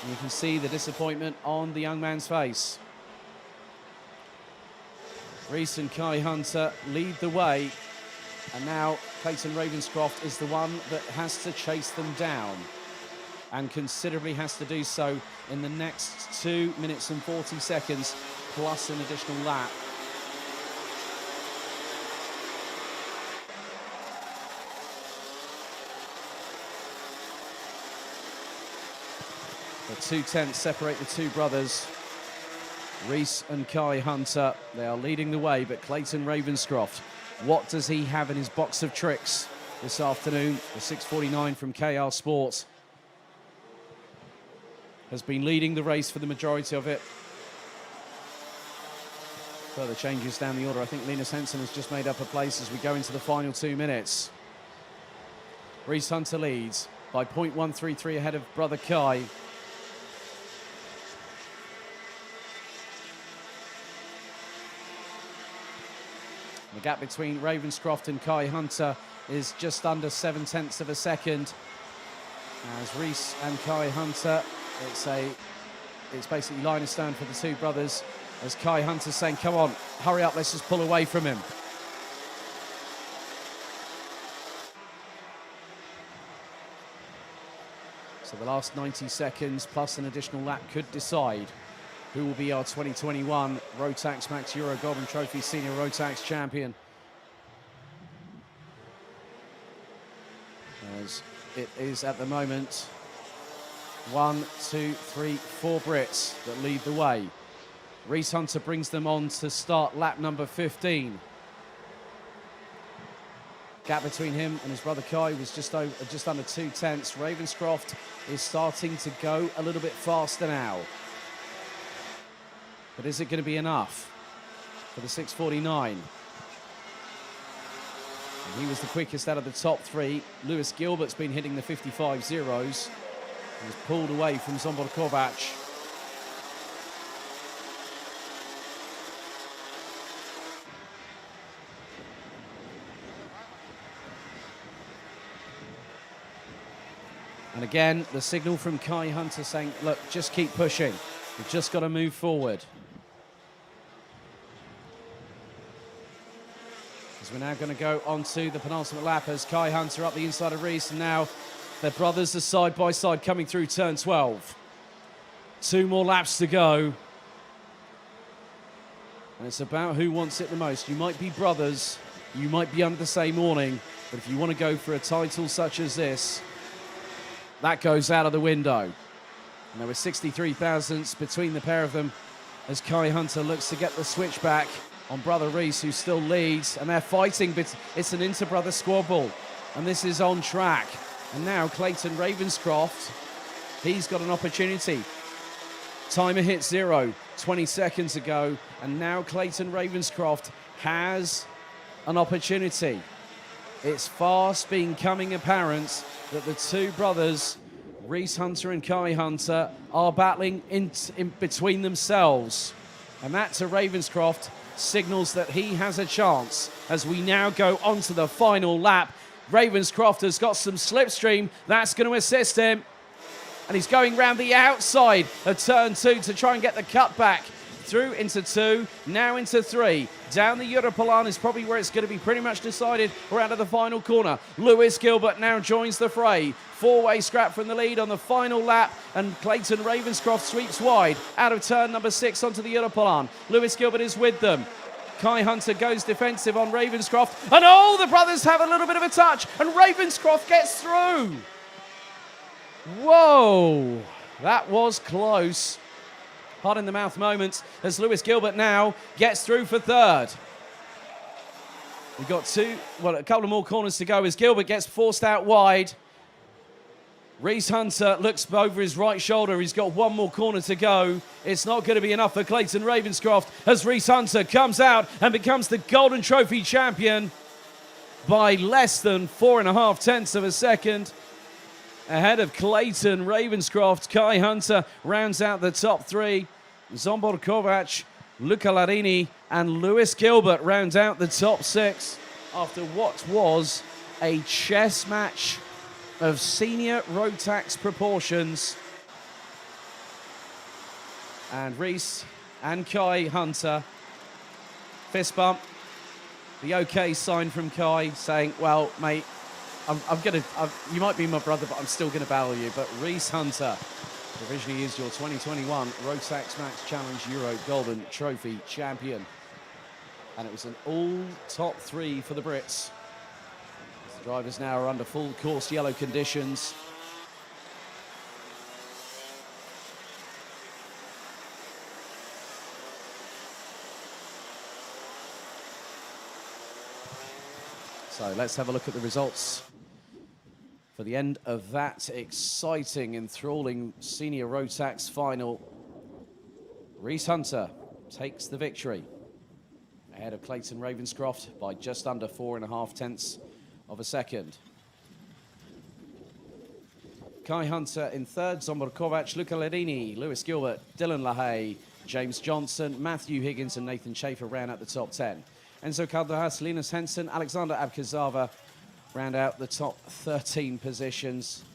you can see the disappointment on the young man's face. Reese and Kai Hunter lead the way. And now Clayton Ravenscroft is the one that has to chase them down, and considerably has to do so in the next 2 minutes and 40 seconds, plus an additional lap. The 2/10 separate the two brothers, Reese and Kai Hunter. They are leading the way, but Clayton Ravenscroft, what does he have in his box of tricks this afternoon? The 6:49 from KR Sports has been leading the race for the majority of it. Further changes down the order. I think Linus Henson has just made up a place as we go into the final 2 minutes. Reese Hunter leads by 0.133 ahead of brother Kai. The gap between Ravenscroft and Kai Hunter is just under 0.7 of a second. As Reese and Kai Hunter, it's basically line astern for the two brothers, as Kai Hunter's saying, come on, hurry up, let's just pull away from him. So the last 90 seconds plus an additional lap could decide who will be our 2021 Rotax Max Euro Golden Trophy Senior Rotax Champion. As it is at the moment 1, 2, 3, 4 Brits that lead the way. Reese Hunter brings them on to start lap number 15. Gap between him and his brother Kai was just under 2/10. Ravenscroft is starting to go a little bit faster now. But is it going to be enough for the 6:49? And he was the quickest out of the top three. Lewis Gilbert's been hitting the 55 zeros. He's pulled away from Zsombor Kovac. And again, the signal from Kai Hunter saying, look, just keep pushing. We've just got to move forward. As we're now going to go on to the penultimate lap as Kai Hunter up the inside of Reese, and now their brothers are side by side coming through turn 12. 2 more laps to go. And it's about who wants it the most. You might be brothers, you might be under the same awning, but if you want to go for a title such as this, that goes out of the window. And there were 63 thousandths between the pair of them as Kai Hunter looks to get the switch back on brother Reese, who still leads. And they're fighting, but it's an inter-brother squabble. And this is on track. And now Clayton Ravenscroft, he's got an opportunity. Timer hit 0 20 seconds ago. And now Clayton Ravenscroft has an opportunity. It's fast becoming apparent that the two brothers, Reese Hunter and Kai Hunter, are battling in between themselves. And that to Ravenscroft signals that he has a chance as we now go on to the final lap. Ravenscroft has got some slipstream. That's going to assist him. And he's going round the outside of turn 2 to try and get the cut back. Through into 2, now into 3. Down the Europolan is probably where it's going to be pretty much decided. We're out of the final corner. Lewis Gilbert now joins the fray. 4-way scrap from the lead on the final lap, and Clayton Ravenscroft sweeps wide out of turn number 6 onto the Europolan. Lewis Gilbert is with them. Kai Hunter goes defensive on Ravenscroft, and oh, the brothers have a little bit of a touch, and Ravenscroft gets through. Whoa, that was close. Hot in the mouth moments as Lewis Gilbert now gets through for 3rd. We've got a couple of more corners to go as Gilbert gets forced out wide. Reese Hunter looks over his right shoulder. He's got 1 more corner to go. It's not going to be enough for Clayton Ravenscroft as Reese Hunter comes out and becomes the Golden Trophy champion by less than 4.5 tenths of a second. Ahead of Clayton Ravenscroft, Kai Hunter rounds out the top 3. Zsombor Kovac, Luca Larini, and Lewis Gilbert round out the top 6 after what was a chess match of senior Rotax proportions. And Reese and Kai Hunter, fist bump. The okay sign from Kai saying, well, mate, you might be my brother, but I'm still going to battle you. But Reese Hunter provisionally is your 2021 Rotax Max Challenge Euro Golden Trophy champion. And it was an all top 3 for the Brits. The drivers now are under full course yellow conditions. So let's have a look at the results for the end of that exciting, enthralling senior Rotax final. Reese Hunter takes the victory ahead of Clayton Ravenscroft by just under 4.5 tenths of a second. Kai Hunter in 3rd, Zsombor Kovac, Luca Larini, Lewis Gilbert, Dylan LaHaye, James Johnson, Matthew Higgins and Nathan Schaefer round out the top 10. Enzo Calderas, Linus Henson, Alexander Abkazava round out the top 13 positions.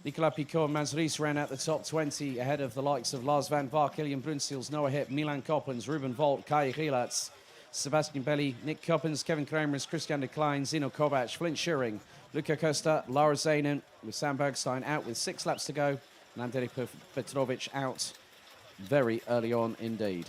Nicolas Picot and Mans Rees round out the top 20 ahead of the likes of Lars van Vaart, Killian Brunstils, Noah Hipp, Milan Koppens, Ruben Volt, Kai Gielats, Sebastian Belli, Nick Koppens, Kevin Kramers, Christian de Klein, Zino Kovac, Flint Schuring, Luca Costa, Lara Zanen with Sam Bergstein out with 6 laps to go. And Andrej Petrovic out very early on indeed.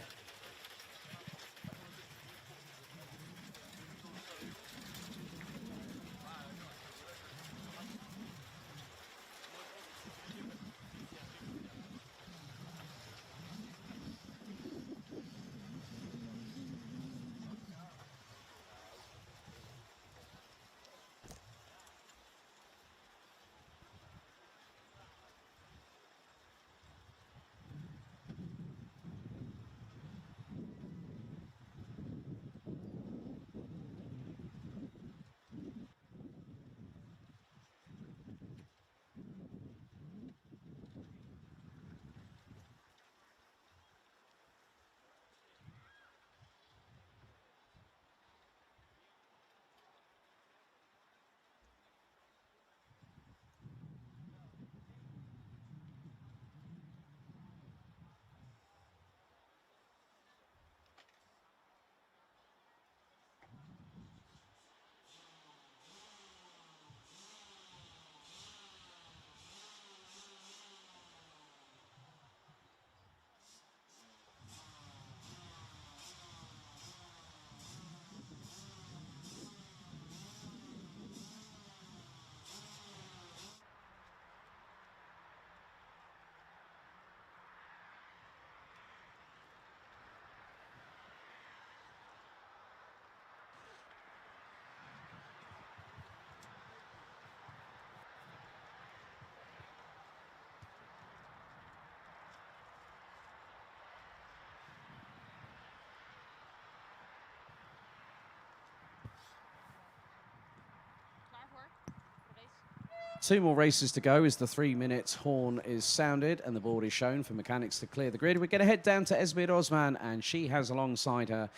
2 more races to go as the 3-minute horn is sounded and the board is shown for mechanics to clear the grid. We're going to head down to Esmir Osman, and she has alongside her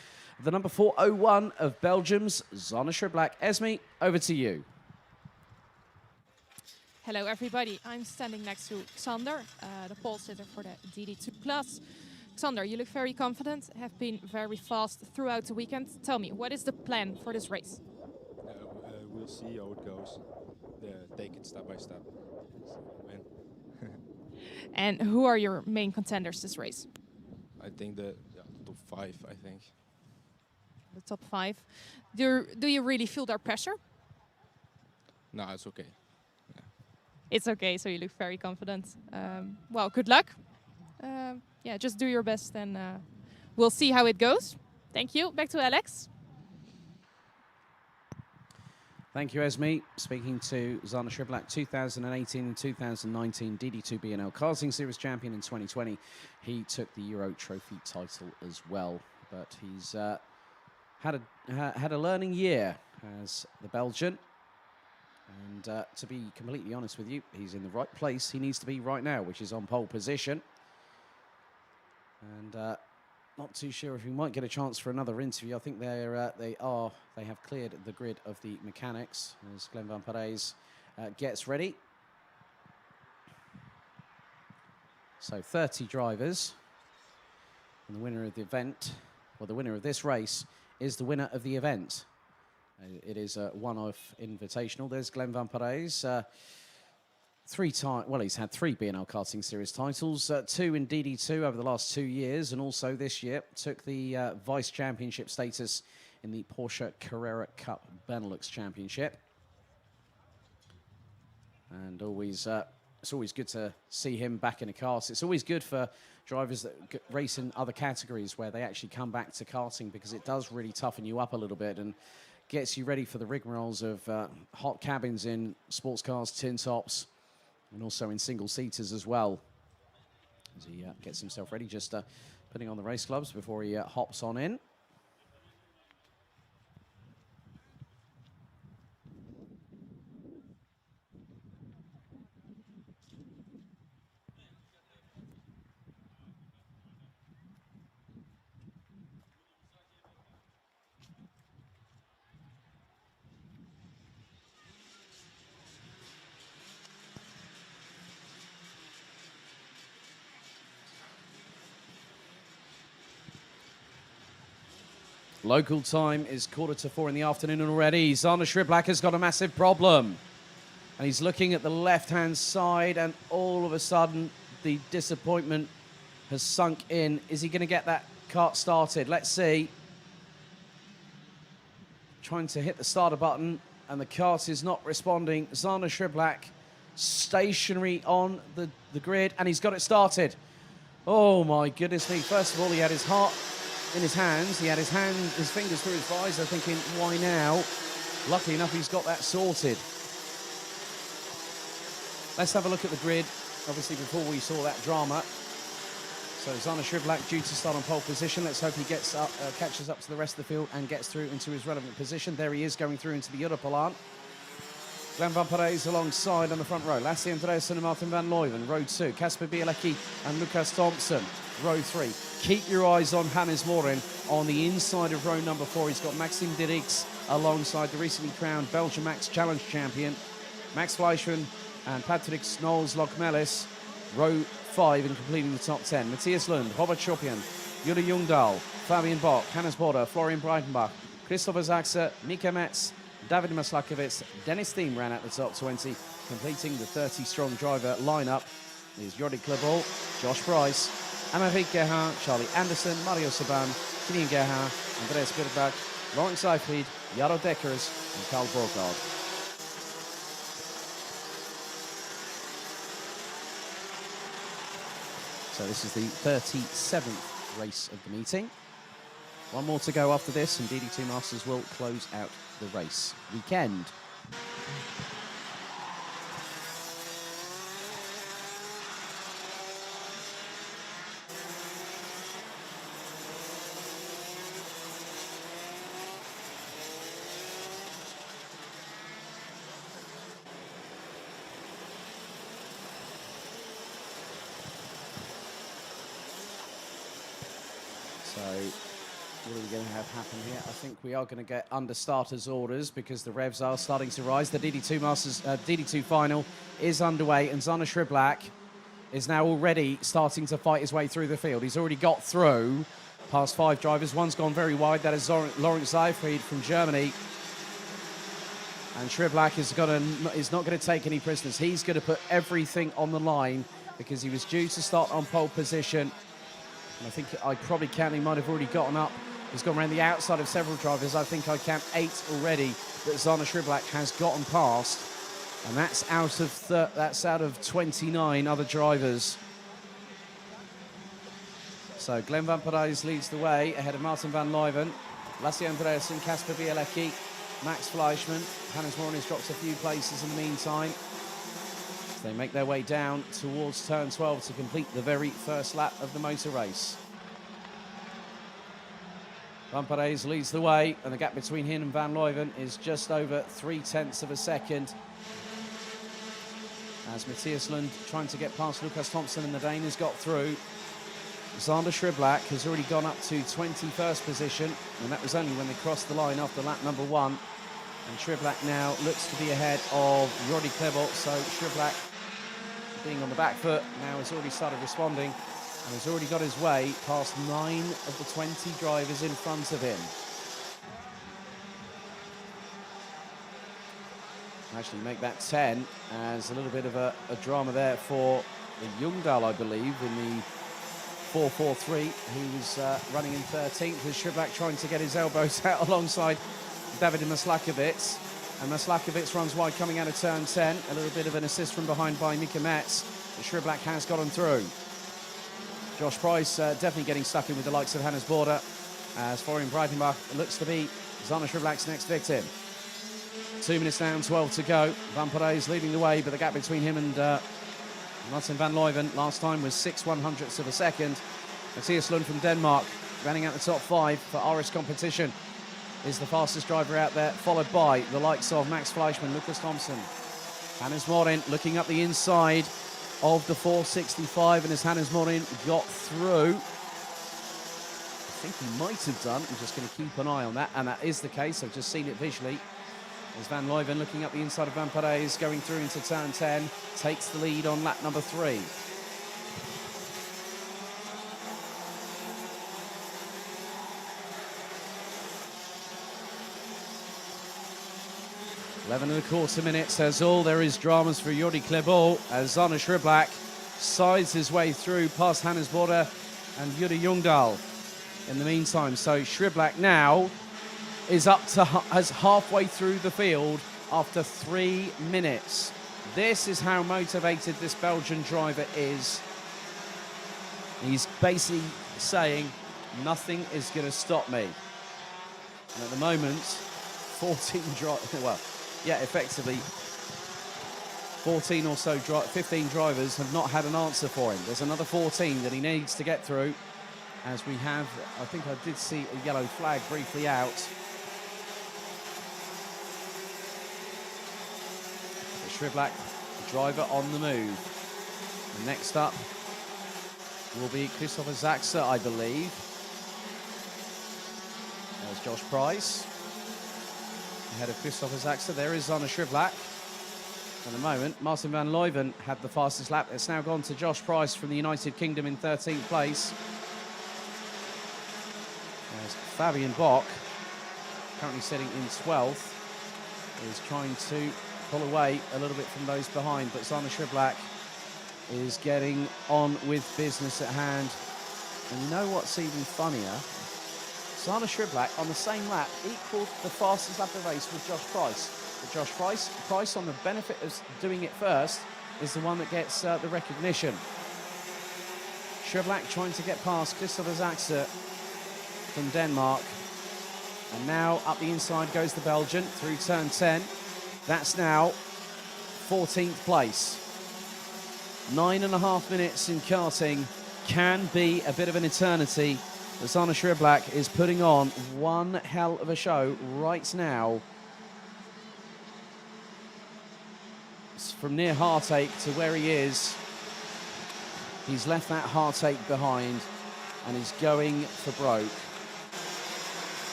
the number 401 of Belgium's Zana Schriblak. Esme, over to you. Hello, everybody. I'm standing next to Xander, the pole sitter for the DD2 Plus. Xander, you look very confident, have been very fast throughout the weekend. Tell me, what is the plan for this race? We'll see how it goes. Take it step by step. Win. And who are your main contenders this race? I think the top 5, I think. The top 5. Do you really feel their pressure? No, it's okay. It's okay, so you look very confident. Well, good luck. Yeah, just do your best and we'll see how it goes. Thank you. Back to Alex. Thank you, Esme. Speaking to Zana Schriblak, 2018 and 2019 DD2 B&L Karting Series champion in 2020. He took the Euro Trophy title as well, but he's had a learning year as the Belgian. And to be completely honest with you, he's in the right place he needs to be right now, which is on pole position. And not too sure if we might get a chance for another interview. I think they have cleared the grid of the mechanics as Glenn Van Parijs gets ready. So 30 drivers, and the winner of the event, or the winner of this race, is the winner of the event. It is a one-off invitational. There's Glenn Van Parijs. He's had 3 B&L Karting Series titles, 2 in DD2 over the last 2 years, and also this year took the Vice Championship status in the Porsche Carrera Cup Benelux Championship. And it's always good to see him back in a kart. It's always good for drivers that race in other categories where they actually come back to karting, because it does really toughen you up a little bit and gets you ready for the rigmaroles of hot cabins in sports cars, tin tops, and also in single-seaters as well. As he gets himself ready, just putting on the race gloves before he hops on in. Local time is 3:45 in the afternoon already. Zana Schriblak has got a massive problem. And he's looking at the left-hand side, and all of a sudden, the disappointment has sunk in. Is he going to get that kart started? Let's see. Trying to hit the starter button, and the kart is not responding. Zana Schriblak stationary on the grid, and he's got it started. Oh, my goodness me. First of all, he had his heart in his hands. He had his fingers through his visor, thinking, why now? Luckily enough, he's got that sorted. Let's have a look at the grid, obviously, before we saw that drama. So Zana Schriblak due to start on pole position. Let's hope he gets up, catches up to the rest of the field and gets through into his relevant position. There he is, going through into the Europalaan. Glenn Van Parijs alongside on the front row. Lassie Andreasen and Martin van Leuven. Row 2, Casper Bielecki and Lucas Thompson. Row 3. Keep your eyes on Hannes Morin on the inside of row number 4. He's got Maxime Dirix alongside the recently crowned Belgian Max Challenge champion, Max Fleischmann and Patrick Snows-Lokmelis. Row 5 and completing the top 10. Matthias Lund, Robert Schopian, Jure Jungdahl, Fabian Bock, Hannes Border, Florian Breitenbach, Christopher Zaxer, Mika Metz, David Maslakowicz, Dennis Thiem ran out the top 20. Completing the 30-strong driver lineup is Jordi Klebol, Josh Bryce, Amerik Gerhard, Charlie Anderson, Mario Saban, Kilian Gerhard, Andreas Birbach, Lawrence Seifried, Jaro Deckers, and Karl Borgard. So this is the 37th race of the meeting. One more to go after this, and DD2 Masters will close out the race weekend. So what are we going to have happen here? I think we are going to get under starters orders because the revs are starting to rise. The DD2 Masters, DD2 final is underway, and Zana Shriblak is now already starting to fight his way through the field. He's already got through past 5 drivers. One's gone very wide. That is Lawrence Seifried from Germany. And Shriblak is not going to take any prisoners. He's going to put everything on the line because he was due to start on pole position. And I think I probably count he might have already gotten up. He's gone around the outside of several drivers. I think I count 8 already that Zana Shriblak has gotten past. And that's out of 29 other drivers. So Glenn Van Parijs leads the way ahead of Martin van Leuven, Lasse Andreasen, Kasper Bielecki, Max Fleischmann. Hannes Morin has dropped a few places in the meantime. They make their way down towards turn 12 to complete the very first lap of the motor race. Van Parijs leads the way, and the gap between him and Van Leuven is just over 0.3 of a second. As Matthias Lund trying to get past Lucas Thompson, and the Dane has got through. Xander Shriblak has already gone up to 21st position, and that was only when they crossed the line after lap number 1. And Shriblak now looks to be ahead of Jordi Klebold, so Shriblak, being on the back foot, now has already started responding and has already got his way past 9 of the 20 drivers in front of him. Actually make that 10 as a little bit of a drama there for the Ljungdahl, I believe, in the 443, who was running in 13th, with Shriblak trying to get his elbows out alongside David Maslakovic. And Maslakovic runs wide coming out of turn 10. A little bit of an assist from behind by Mika Metz, but Shriblak has gotten through. Josh Price definitely getting stuck in with the likes of Hannes Border, as Florian Breitenbach looks to be Zana Shriblak's next victim. 2 minutes down, 12 to go. Van Parijs leading the way, but the gap between him and Martin van Leuven last time was 6/100ths of a second. Matthias Lund from Denmark running out the top 5 for RS competition is the fastest driver out there, followed by the likes of Max Fleischmann, Lucas Thompson. Hannes Morin looking up the inside of the 465, and as Hannes Morin got through, I think he might have done. I'm just going to keep an eye on that, and that is the case. I've just seen it visually. As Van Leuven looking up the inside of Van Parijs, going through into turn 10, takes the lead on lap number 3. Eleven and a quarter minutes, as all there is dramas for Jordi Klebold, as Zana Shriblak sides his way through past Hannes Border and Juri Ljungdahl in the meantime. So Shriblak now is up to as halfway through the field after 3 minutes. This is how motivated this Belgian driver is. He's basically saying, nothing is going to stop me. And at the moment, 14 drivers, well, yeah, effectively 14 or so, 15 drivers have not had an answer for him. There's another 14 that he needs to get through, as we have, I think I did see a yellow flag briefly out. Shriblak, the driver on the move. And next up will be Christopher Zaxa, I believe. There's Josh Price. Ahead of Christopher Zaxa, there is Zana Shriblak. At the moment, Martin van Leuven had the fastest lap. It's now gone to Josh Price from the United Kingdom in 13th place. There's Fabian Bock, currently sitting in 12th, is trying to pull away a little bit from those behind, but Zana Shriblak is getting on with business at hand. And you know what's even funnier? Zana Shriblak on the same lap equaled the fastest lap of the race with Josh Price. But Josh Price on the benefit of doing it first is the one that gets the recognition. Shriblak trying to get past Christopher Zaxa from Denmark. And now up the inside goes the Belgian through turn 10. That's now 14th place. 9.5 minutes in karting can be a bit of an eternity. Zana Shriblak is putting on one hell of a show right now. It's from near heartache to where he is. He's left that heartache behind. and is going for broke.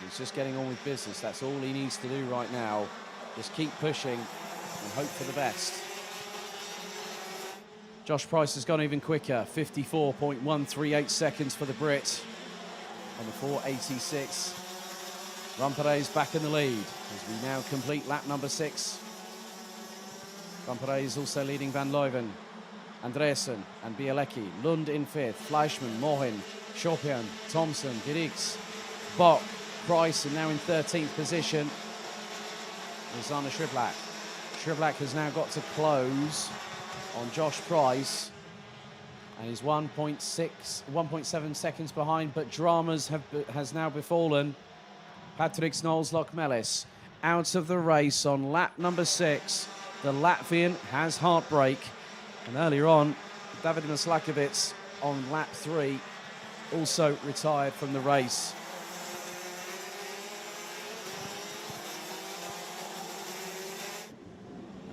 He's just getting on with business. That's all he needs to do right now. Just keep pushing and hope for the best. Josh Price has gone even quicker. 54.138 seconds for the Brit on the 486. Rampere's back in the lead as we now complete lap number 6. Rampere is also leading Van Leuven, Andresen and Bielecki. Lund in 5th. Fleischmann, Mohin, Chopin, Thompson, Dirks, Bock, Price, and now in 13th position is Arne Schriblak. Schriblak has now got to close on Josh Price, and he's 1.7 seconds behind, but dramas has now befallen. Patrick Snols-Lockmelis out of the race on lap number 6. The Latvian has heartbreak, and earlier on, David Maslakovic on lap 3 also retired from the race.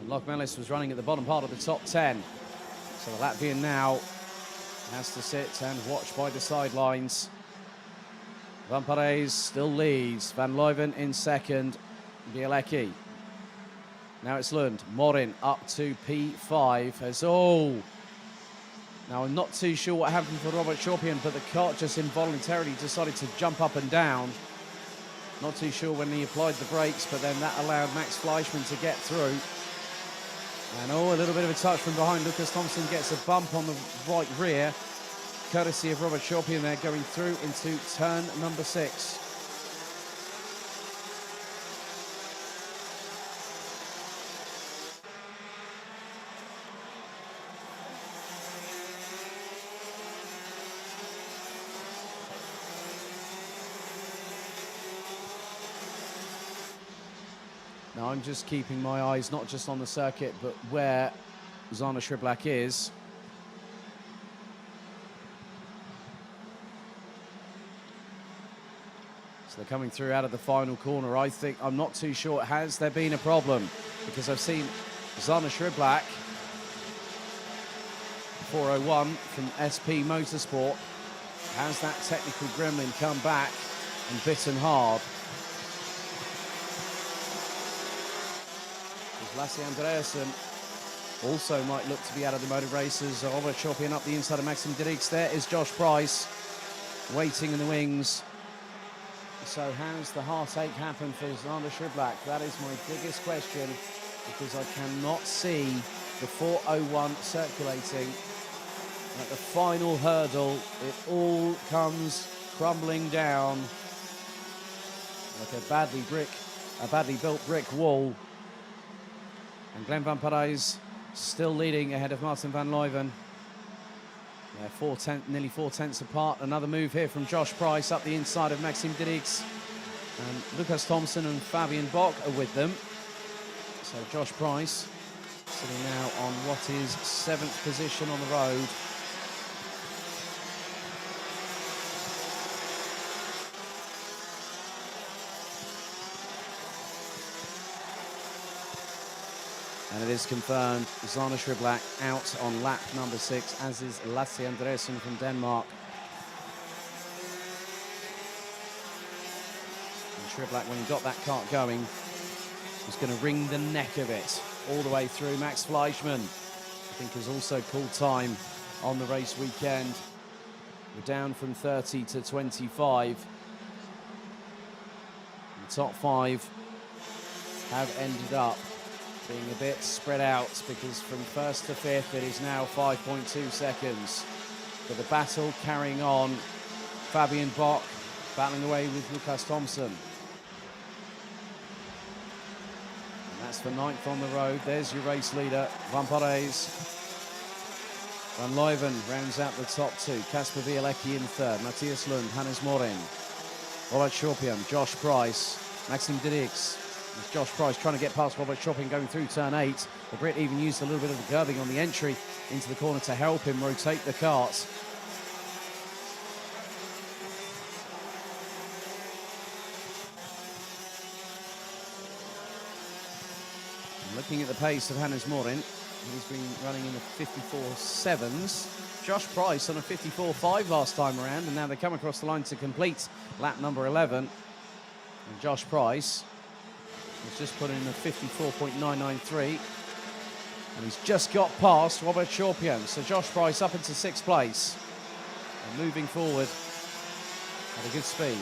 Lockmelis was running at the bottom part of the top 10. So the Latvian now has to sit and watch by the sidelines. Rampere's still leads. Van Leuven in 2nd. Bielecki. Now it's Lund. Morin up to P5 as Now I'm not too sure what happened for Robert Chopin, but the cart just involuntarily decided to jump up and down. Not too sure when he applied the brakes, but then that allowed Max Fleischmann to get through. And a little bit of a touch from behind. Lucas Thompson gets a bump on the right rear, courtesy of Robert Chopin there, going through into turn number 6. Now I'm just keeping my eyes not just on the circuit, but where Arne Schriblak is. So they're coming through out of the final corner. I'm not too sure. Has there been a problem? Because I've seen Arne Schriblak, 401 from SP Motorsport, has that technical gremlin come back and bitten hard. Lasse Andreasen also might look to be out of the motor races. Robert Chopin up the inside of Maxim Dirks. There is Josh Price waiting in the wings. So how's the heartache happened for Arne Schriblak? That is my biggest question, because I cannot see the 401 circulating. At the final hurdle, it all comes crumbling down like a badly built brick wall. And Glenn Van Parijs still leading ahead of Martin Van Leuven. They're nearly 4 tenths apart. Another move here from Josh Price up the inside of Maxim Dirks. And Lucas Thompson and Fabian Bock are with them. So Josh Price sitting now on what is 7th position on the road. And it is confirmed, Arne Schriblak out on lap number 6, as is Lasse Andresen from Denmark. And Schriblak, when he got that cart going, was going to wring the neck of it all the way through. Max Fleischmann, I think, has also called time on the race weekend. We're down from 30 to 25. The top 5 have ended up being a bit spread out, because from 1st to 5th it is now 5.2 seconds. But the battle carrying on. Fabian Bock battling away with Lucas Thompson. And that's for 9th on the road. There's your race leader, Van Parijs. Van Leuven rounds out the top 2. Kasper Bielecki in 3rd. Matthias Lund, Hannes Morin, Robert Chopin, Josh Price, Maxim Dirks. It's Josh Price trying to get past Robert Chopin going through turn 8. The Brit even used a little bit of the curbing on the entry into the corner to help him rotate the cart. Looking at the pace of Hannes Morin, he's been running in the 54.7s. Josh Price on a 54.5 last time around, and now they come across the line to complete lap number 11. And Josh Price has just put in a 54.993, and he's just got past Robert Chorpian. So Josh Price up into 6th place and moving forward at a good speed.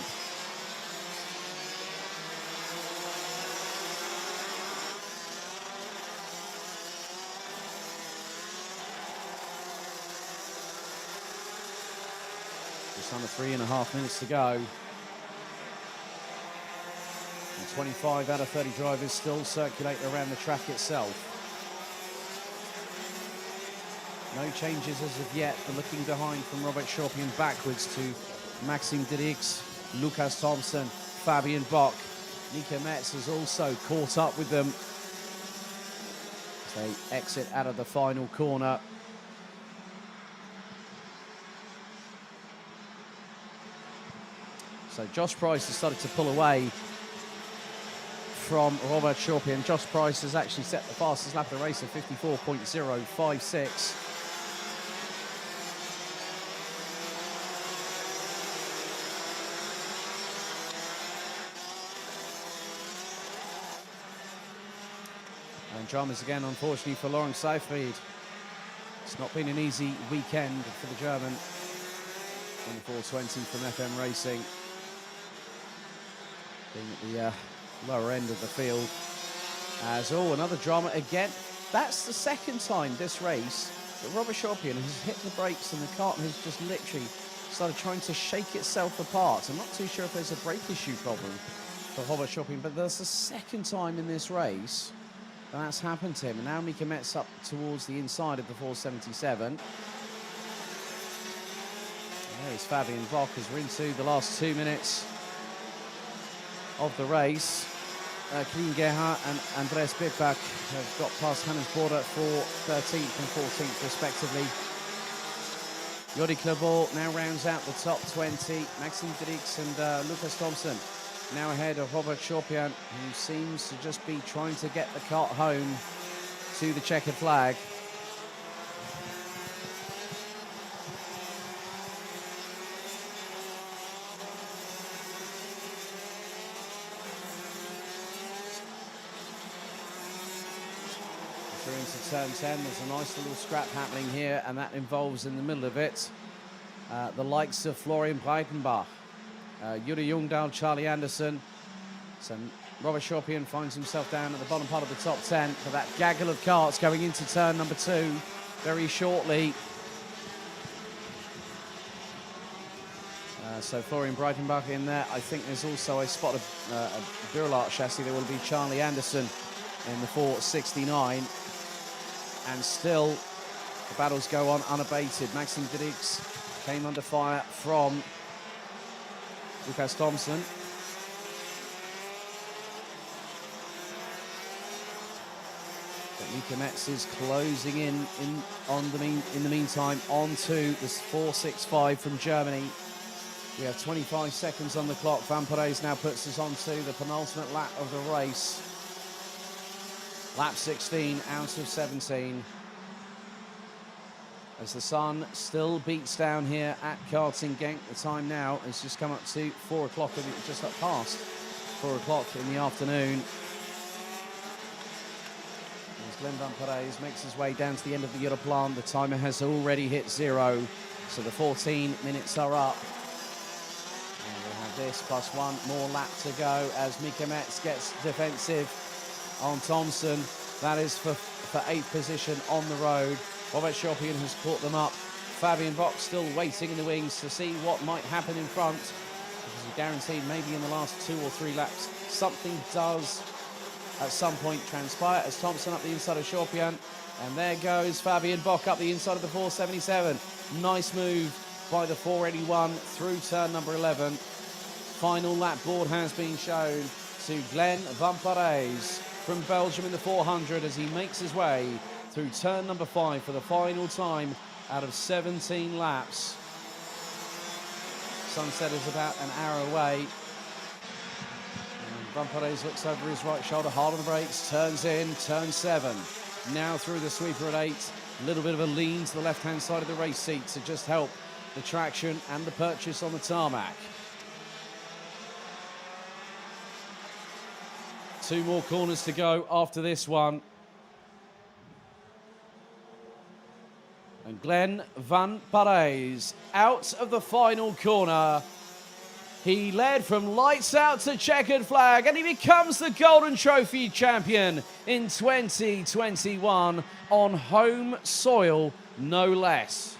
Just under 3.5 minutes to go. And 25 out of 30 drivers still circulate around the track itself. No changes as of yet, but looking behind from Robert Chorpian backwards to Maxime Dirix, Lucas Thompson, Fabian Bock. Nico Metz has also caught up with them as they exit out of the final corner. So Josh Price has started to pull away from Robert Chorpian. Josh Price has actually set the fastest lap of the race of 54.056. And dramas again, unfortunately, for Laurent Seyfried. It's not been an easy weekend for the German in the 420 from FM Racing. Being at the lower end of the field. As another drama again. That's the second time this race that Robert Chorpian has hit the brakes and the kart has just literally started trying to shake itself apart. I'm not too sure if there's a brake issue problem for Robert Chorpian, but there's the second time in this race that's happened to him. And now Mika Metz up towards the inside of the 477. There's Fabian Bock as we're into the last 2 minutes of the race. Klien Gerhard and Andres Bickbach have got past Hannes Border for 13th and 14th respectively. Jordi Clabot now rounds out the top 20. Maxime Dirix and Lucas Thompson now ahead of Robert Chorpian, who seems to just be trying to get the kart home to the checkered flag. Through into turn 10, there's a nice little scrap happening here, and that involves in the middle of it the likes of Florian Breitenbach, Yuri Jungdahl, Charlie Anderson. So Robert Chorpian finds himself down at the bottom part of the top 10 for that gaggle of karts going into turn number 2 very shortly. So Florian Breitenbach in there. I think there's also a spot of a Durlart chassis. There will be Charlie Anderson in the 469. And still, the battles go on unabated. Maxime Dirix came under fire from Lucas Thompson. But Mika Metz is closing in the meantime onto this 465 from Germany. We have 25 seconds on the clock. Van Perez now puts us onto the penultimate lap of the race. Lap 16 out of 17. As the sun still beats down here at Karting Genk, the time now has just come up to 4 o'clock, just up past 4 o'clock in the afternoon. As Glenn Van Perez makes his way down to the end of the Europlan, the timer has already hit 0, so the 14 minutes are up. And we'll have this plus 1 more lap to go as Mika Metz gets defensive on Thompson. That is for 8th position on the road. Robert Chorpian has caught them up. Fabian Bock still waiting in the wings to see what might happen in front, because he's guaranteed maybe in the last 2 or 3 laps something does at some point transpire. As Thompson up the inside of Chorpian, and there goes Fabian Bock up the inside of the 477. Nice move by the 481 through turn number 11. Final lap board has been shown to Glenn Van Perez from Belgium in the 400 as he makes his way through turn number 5 for the final time out of 17 laps. Sunset is about an hour away. And Van Parijs looks over his right shoulder, hard on the brakes, turns in, turn 7. Now through the sweeper at 8. A little bit of a lean to the left-hand side of the race seat to just help the traction and the purchase on the tarmac. 2 more corners to go after this one. And Glenn Van Parijs out of the final corner. He led from lights out to checkered flag, and he becomes the Golden Trophy champion in 2021 on home soil, no less.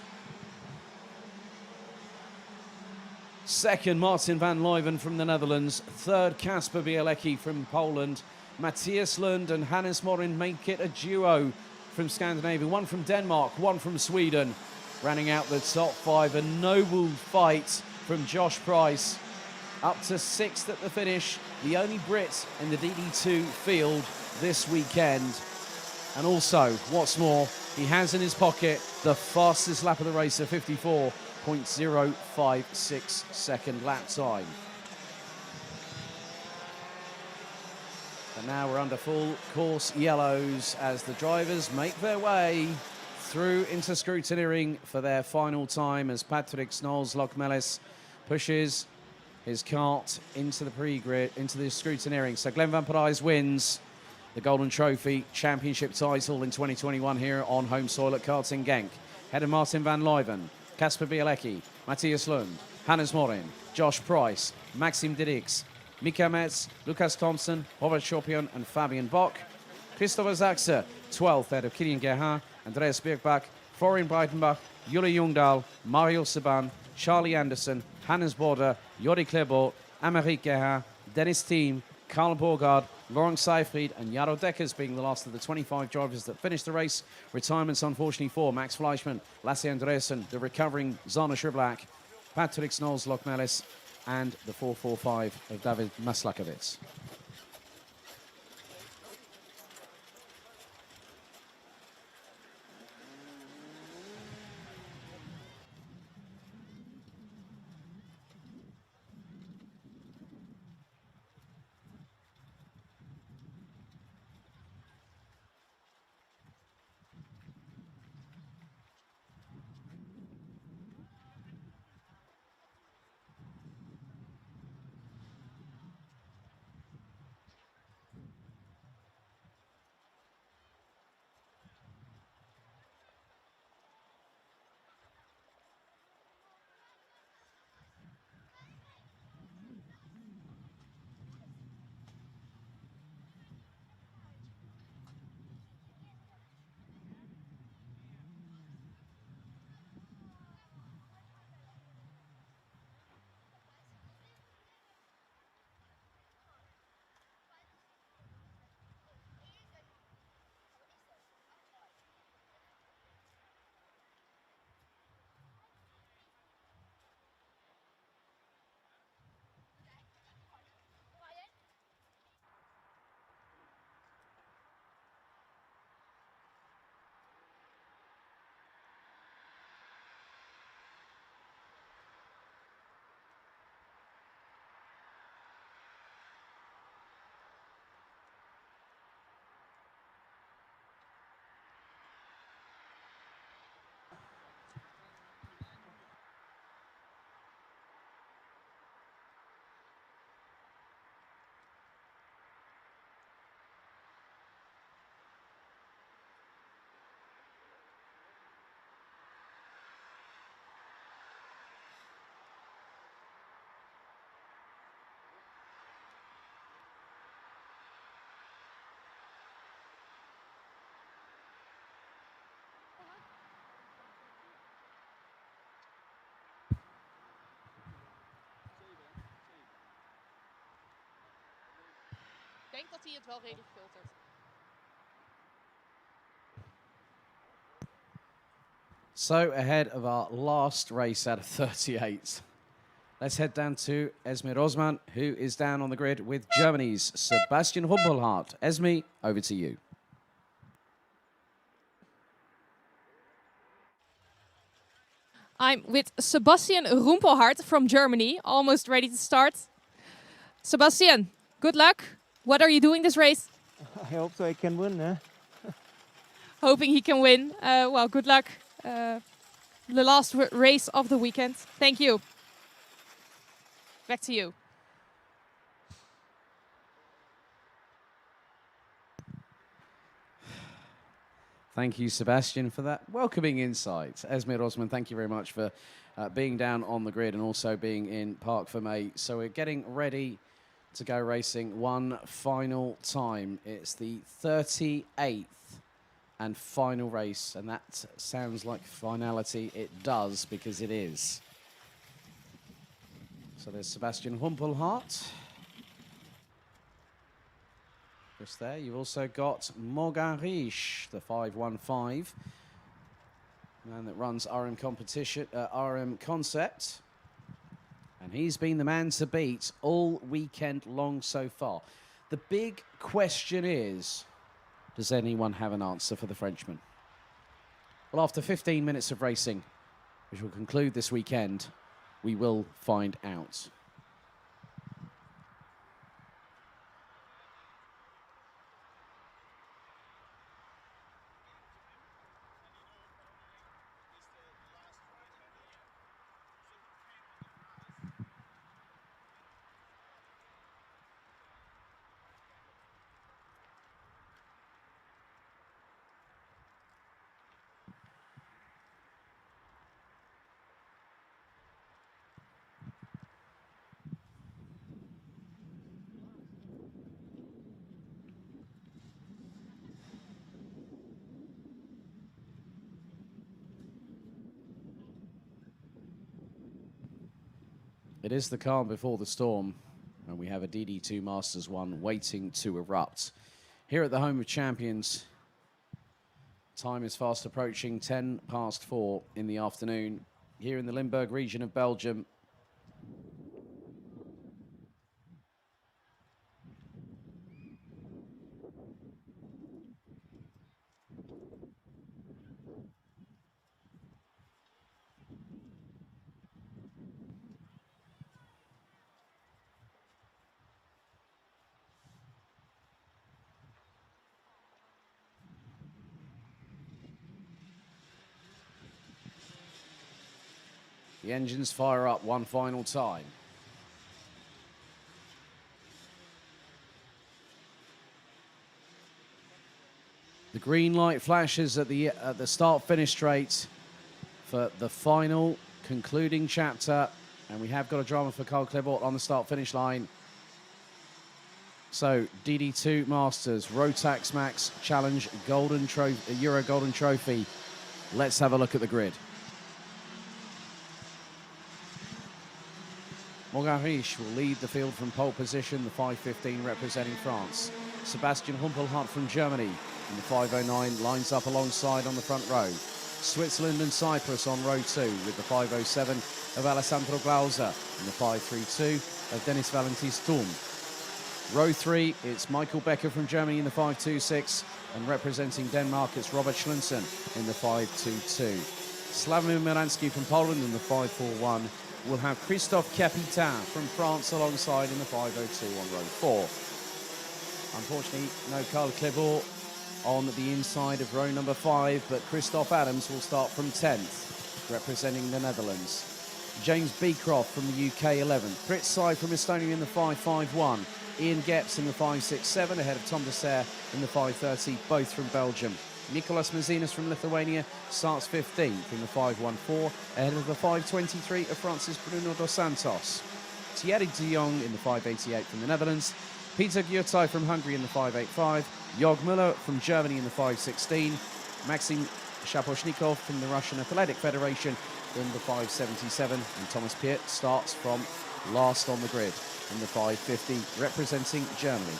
Second, Martin van Leuven from the Netherlands. Third, Kasper Bielecki from Poland. Matthias Lund and Hannes Morin make it a duo from Scandinavia. One from Denmark, one from Sweden. Running out the top 5, a noble fight from Josh Price. Up to 6th at the finish, the only Brit in the DD2 field this weekend. And also, what's more, he has in his pocket the fastest lap of the race, a 54.056 second lap time. And now we're under full course yellows as the drivers make their way through into scrutineering for their final time as Patrick Snols-Lokmelis pushes his kart into the pre-grid, into the scrutineering. So Glenn Van Parijs wins the Golden Trophy Championship title in 2021 here on home soil at Karting Genk. Ahead of Martin van Leuven, Kasper Bielecki, Matthias Lund, Hannes Morin, Josh Price, Maxim Didix, Mika Metz, Lucas Thompson, Robert Chopion and Fabian Bock. Christopher Zaxer, 12th, ahead of Kilian Gerhard, Andreas Birkbach, Florian Breitenbach, Jule Jungdahl, Mario Saban, Charlie Anderson, Hannes Border, Jordi Klebort, Amerik Gerhard, Dennis Thiem, Karl Borgard, Laurent Seifried and Jaro Dekkers being the last of the 25 drivers that finished the race. Retirements, unfortunately, for Max Fleischmann, Lasse Andresen, the recovering Zana Schiblak, Patrick Snols-Lokmelis, and the 445 of David Maslakovic. Ik denk dat hij het wel redelijk filtert. So ahead of our last race out of 38. Let's head down to Esme Rosman, who is down on the grid with Germany's Sebastian Humpelhardt. Esme, over to you. I'm with Sebastian Rumpelhardt from Germany, almost ready to start. Sebastian, Good luck. What are you doing this race? I hope so I can win, eh? Hoping he can win. Well, good luck. The last race of the weekend. Thank you. Back to you. Thank you, Sebastian, for that welcoming insight. Esmir Osman, thank you very much for being down on the grid and also being in Park for May. So we're getting ready to go racing one final time. It's the 38th and final race, and that sounds like finality. It does, because it is. So there's Sebastian Humpelhart. Just there. You've also got Morgan Riche, the 515, man that runs RM competition, RM Concept. And he's been the man to beat all weekend long so far. The big question is, does anyone have an answer for the Frenchman? Well, after 15 minutes of racing, which will conclude this weekend, we will find out. It is the calm before the storm, and we have a DD2 Masters 1 waiting to erupt. Here at the Home of Champions, time is fast approaching 10 past 4 in the afternoon, here in the Limburg region of Belgium. The engines fire up one final time. The green light flashes at the start-finish straight for the final concluding chapter, and we have got a drama for Carl Klebort on the start-finish line. So DD2 Masters, Rotax Max Challenge Golden Trophy, Euro Golden Trophy. Let's have a look at the grid. Morgan Riche will lead the field from pole position, the 515 representing France. Sebastian Humpelhart from Germany in the 509 lines up alongside on the front row. Switzerland and Cyprus on row 2 with the 507 of Alessandro Glauser and the 532 of Dennis Valentin Sturm. Row 3, it's Michael Becker from Germany in the 526, and representing Denmark, it's Robert Schlunsen in the 522. Slavomir Miransky from Poland in the 541. We'll have Christophe Capitan from France alongside in the 502 on row 4. Unfortunately, no Carl Klebort on the inside of row number 5, but Christoph Adams will start from 10th, representing the Netherlands. James Beecroft from the UK 11th. Fritz Sai from Estonia in the 551. Ian Gepps in the 567, ahead of Tom Dessert in the 530, both from Belgium. Nicolas Mazinas from Lithuania starts 15th in the 514, ahead of the 523 of Francis Bruno dos Santos. Thierry de Jong in the 588 from the Netherlands. Peter Gyurtai from Hungary in the 585. Jörg Müller from Germany in the 516. Maxim Shaposhnikov from the Russian Athletic Federation in the 577. And Thomas Piet starts from last on the grid in the 550, representing Germany.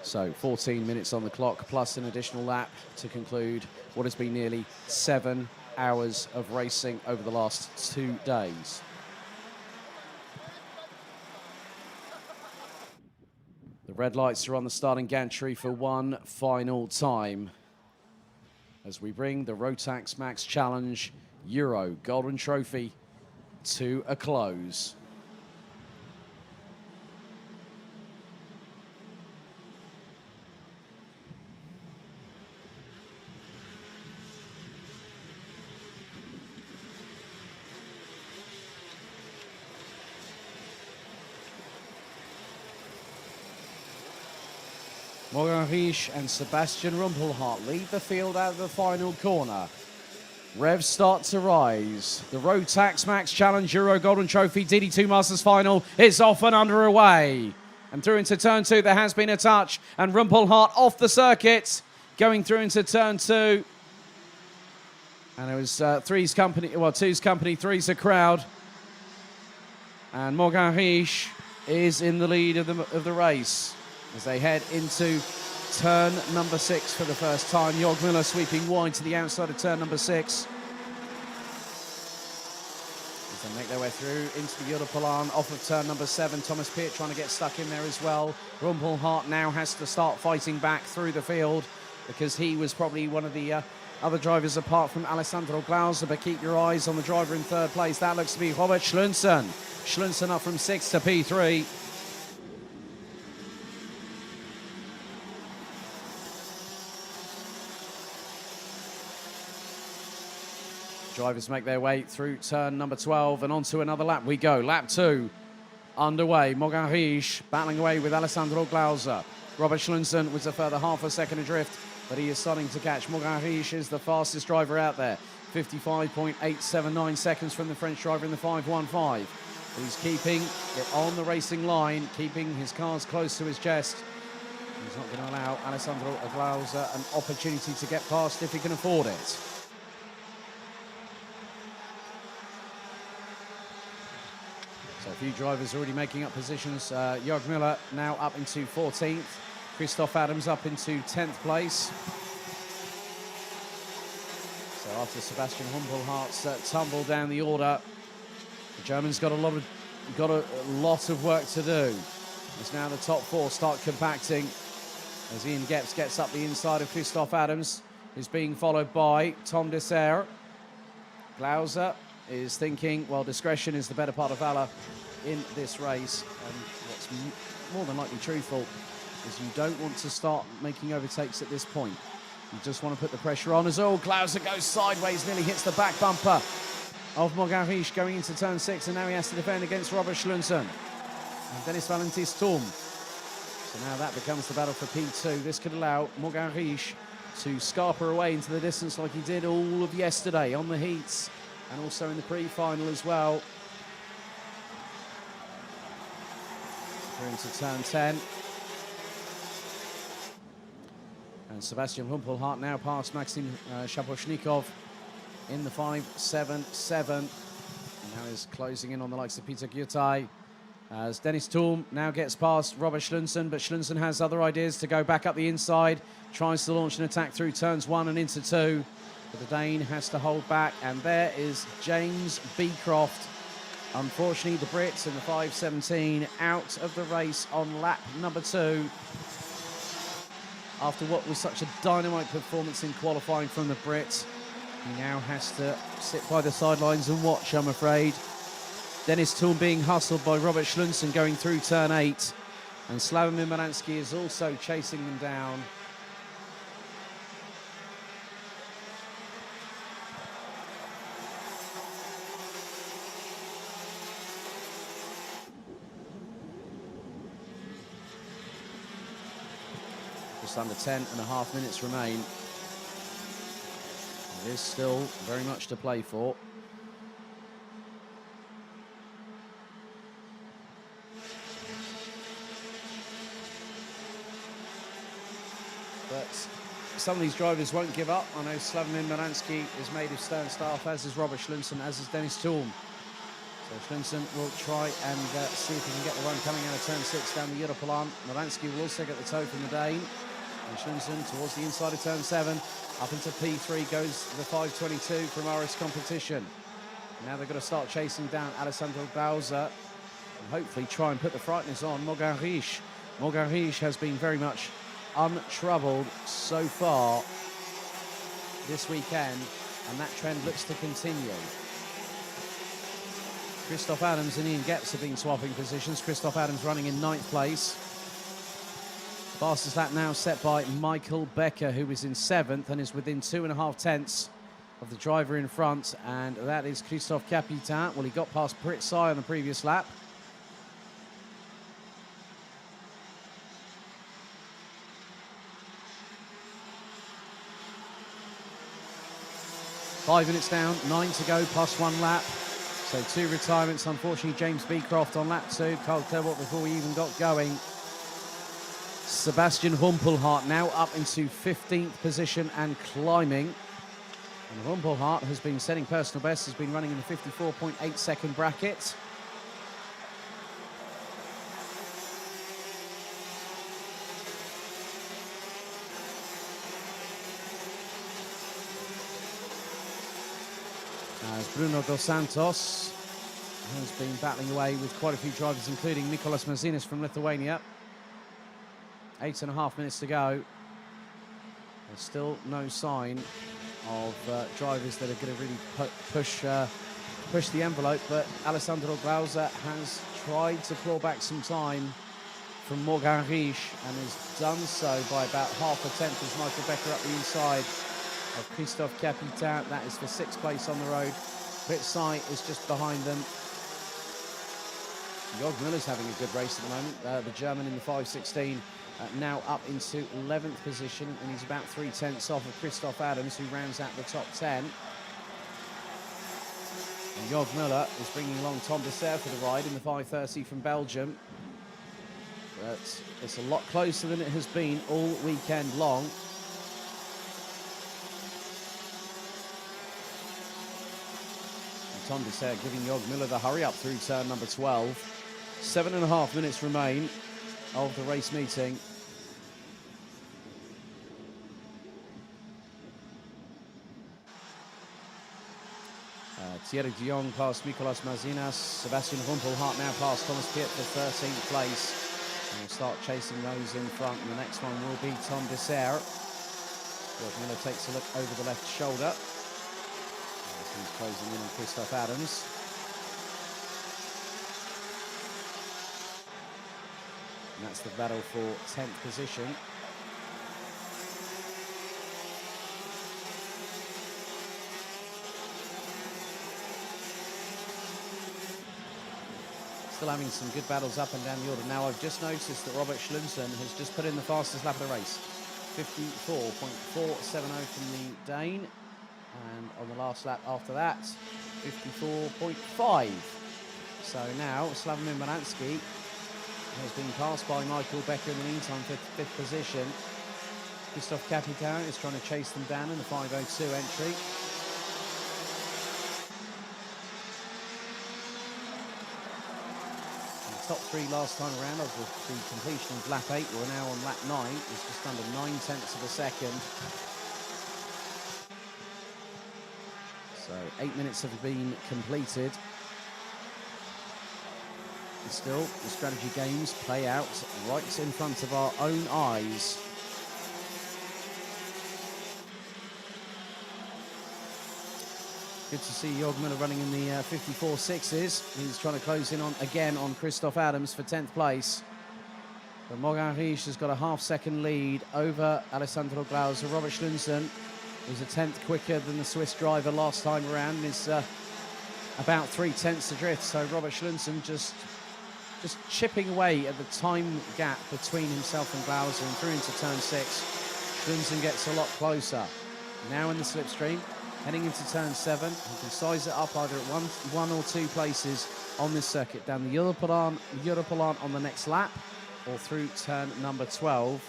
So 14 minutes on the clock, plus an additional lap to conclude what has been nearly 7 hours of racing over the last 2 days. The red lights are on the starting gantry for one final time as we bring the Rotax Max Challenge Euro Golden Trophy to a close. Morgan Riesch and Sebastian Rumpelhart lead the field out of the final corner. Revs start to rise. The Rotax Max Challenge Euro Golden Trophy DD2 Masters final is off and underway. And through into turn 2, there has been a touch. And Rumpelhart off the circuit, going through into turn 2. And it was two's company, three's a crowd. And Morgan Riesch is in the lead of the race as they head into turn number 6 for the first time. Jörg Miller sweeping wide to the outside of turn number 6. As they make their way through into the Europalan off of turn number 7. Thomas Piet trying to get stuck in there as well. Rumpelhart now has to start fighting back through the field because he was probably one of the other drivers apart from Alessandro Glauser, but keep your eyes on the driver in third place. That looks to be Robert Schlunsen. Schlunsen up from 6th to P3. Drivers make their way through turn number 12 and onto another lap we go. Lap 2 underway. Morgan Riesch battling away with Alessandro Glauser. Robert Schlunsen was a further half a second adrift, but he is starting to catch. Morgan Riesch is the fastest driver out there. 55.879 seconds from the French driver in the 515. He's keeping it on the racing line, keeping his cars close to his chest. He's not going to allow Alessandro Glauser an opportunity to get past if he can afford it. So a few drivers already making up positions. Jörg Miller now up into 14th. Christoph Adams up into 10th place. So after Sebastian Rumpelhart's tumble down the order, the German's got a lot of work to do. As now the top 4 start compacting as Ian Gepps gets up the inside of Christoph Adams, who's being followed by Tom Dessert. Glauser is thinking, well, discretion is the better part of valor in this race, and what's more than likely truthful is you don't want to start making overtakes at this point. You just want to put the pressure on as Glauser goes sideways, nearly hits the back bumper of Morgan Riesch going into turn 6, and now he has to defend against Robert Schlunsen and Dennis Valentis Thum. So now that becomes the battle for P2. This could allow Morgan Riesch to scarper away into the distance like he did all of yesterday on the heats and also in the pre-final as well. Through into turn 10. And Sebastian Rumpelhart now past Maxim Shaposhnikov in the 5.77. And now is closing in on the likes of Peter Gyutai. As Dennis Thum now gets past Robert Schlunsen, but Schlunsen has other ideas to go back up the inside, tries to launch an attack through turns 1 and into 2. But the Dane has to hold back, and there is James Beecroft. Unfortunately, the Brits in the 5.17 out of the race on lap number 2. After what was such a dynamite performance in qualifying from the Brits, he now has to sit by the sidelines and watch, I'm afraid. Dennis Thum being hustled by Robert Schlunsen going through turn 8. And Slavomir Maransky is also chasing them down. Just under 10.5 minutes remain. It is still very much to play for. But some of these drivers won't give up. I know Slavomir Maransky is made of stern staff, as is Robert Schlunsen, as is Dennis Thum. So Schlunsen will try and see if he can get the run coming out of turn 6 down the Europalan. Maransky will also get the toe from the Dane. And Schlunsen towards the inside of turn 7. Up into P3 goes the 5.22 Primaris competition. Now they've got to start chasing down Alessandro Glauser and hopefully try and put the frighteners on Morgan Riesch. Morgan Riesch has been very much untroubled so far this weekend. and that trend looks to continue. Christoph Adams and Ian Getz have been swapping positions. Christoph Adams running in 9th place. Fastest lap now set by Michael Becker, who is in 7th and is within 2.5 tenths of the driver in front, and that is Christophe Capitan. Well, he got past Pritzai on the previous lap. Five minutes down, 9 to go, plus 1 lap. So 2 retirements. Unfortunately, James Beecroft on lap 2. Carl Clermont before we even got going. Sebastian Humpelhardt now up into 15th position and climbing. And Humpelhardt has been setting personal best, has been running in the 54.8 second bracket. As Bruno Dos Santos has been battling away with quite a few drivers, including Mikolas Mazinis from Lithuania. 8.5 minutes to go. There's still no sign of drivers that are going to really push the envelope, but Alessandro Glauser has tried to claw back some time from Morgan Riesch and has done so by about half a tenth as Michael Becker up the inside of Christophe Capitan. That is for 6th place on the road. Pritzai is just behind them. Jörg Müller's having a good race at the moment. The German in the 5.16 now up into 11th position, and he's about 3 tenths off of Christoph Adams, who rounds out the top 10. And Jörg Müller is bringing along Tom Dessert for the ride in the 5.30 from Belgium. But it's a lot closer than it has been all weekend long. Tom Dessert giving Jörg Müller the hurry up through turn number 12. 7.5 minutes remain of the race meeting. Thierry de Jong past Mikolas Mazinas. Sebastian Humpelhardt now past Thomas Piet for 13th place. And we'll start chasing those in front. And the next one will be Tom Dessert. Jörg Müller takes a look over the left shoulder. He's closing in on Christoph Adams. And that's the battle for 10th position. Still having some good battles up and down the order. Now I've just noticed that Robert Schlunsen has just put in the fastest lap of the race. 54.470 from the Dane. And on the last lap after that, 54.5. So now Slavomir Maransky has been passed by Michael Becker in the meantime for 5th position. Christophe Capitan is trying to chase them down in the 5.02 entry. And the top 3 last time around of the completion of lap 8, we're now on lap 9. It's just under 9 tenths of a second. So 8 minutes have been completed. And still, the strategy games play out right in front of our own eyes. Good to see Jörg Müller running in the 54.6s. He's trying to close in on again on Christoph Adams for 10th place. But Morgan Riesch has got a half-second lead over Alessandro Glauser. Robert Schlunsen was a tenth quicker than the Swiss driver last time around and is about 3 tenths adrift. So Robert Schlunsen just chipping away at the time gap between himself and Glauser, and through into turn 6. Schlunsen gets a lot closer. Now in the slipstream, heading into turn 7. He can size it up either at one or 2 places on this circuit, down the Europolan on the next lap, or through turn number 12.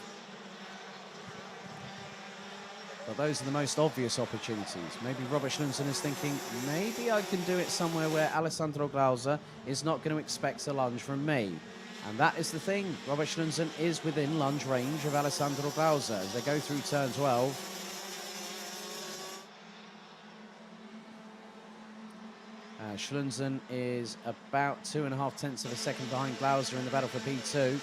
But those are the most obvious opportunities. Maybe Robert Schlunsen is thinking, maybe I can do it somewhere where Alessandro Glauser is not going to expect a lunge from me. And that is the thing. Robert Schlunsen is within lunge range of Alessandro Glauser as they go through turn 12. Schlunsen is about 2.5 tenths of a second behind Glauser in the battle for P2.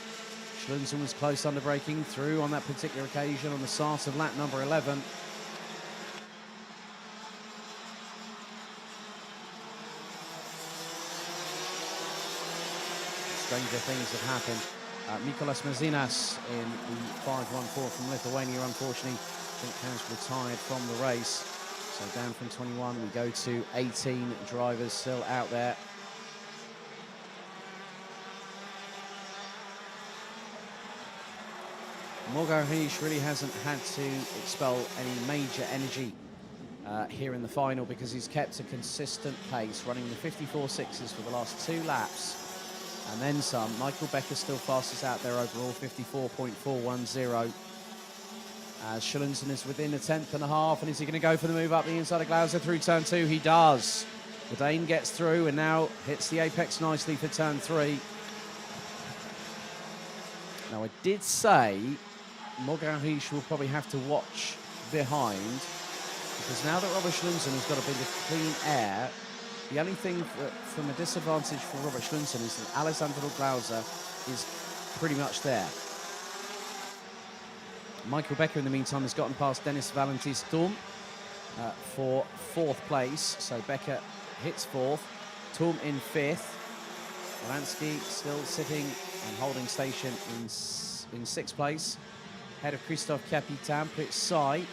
Schlunsen was close under braking through on that particular occasion on the start of lap number 11. stranger things have happened. Mikolas Mazinas in the 514 from Lithuania, unfortunately, I think has retired from the race. So down from 21, we go to 18 drivers still out there. Morgan Riche really hasn't had to expel any major energy here in the final because he's kept a consistent pace, running the 54.6s for the last 2 laps. And then some. Michael Becker still fastest out there overall, 54.410. As Schulunsen is within a 10th and a half, and is he going to go for the move up the inside of Glauser through turn 2? He does. Dane gets through and now hits the apex nicely for turn 3. Now I did say Morgan Riche will probably have to watch behind, because now that Robert Schulunsen has got a bit of clean air, the only thing from a disadvantage for Robert Schulunsen is that Alessandro Glauser is pretty much there. Michael Becker, in the meantime, has gotten past Dennis Valentine-Sturm for 4th place. So Becker hits 4th, Sturm in 5th. Lansky still sitting and holding station in 6th place. Ahead of Christophe Capitan, Prit Sai.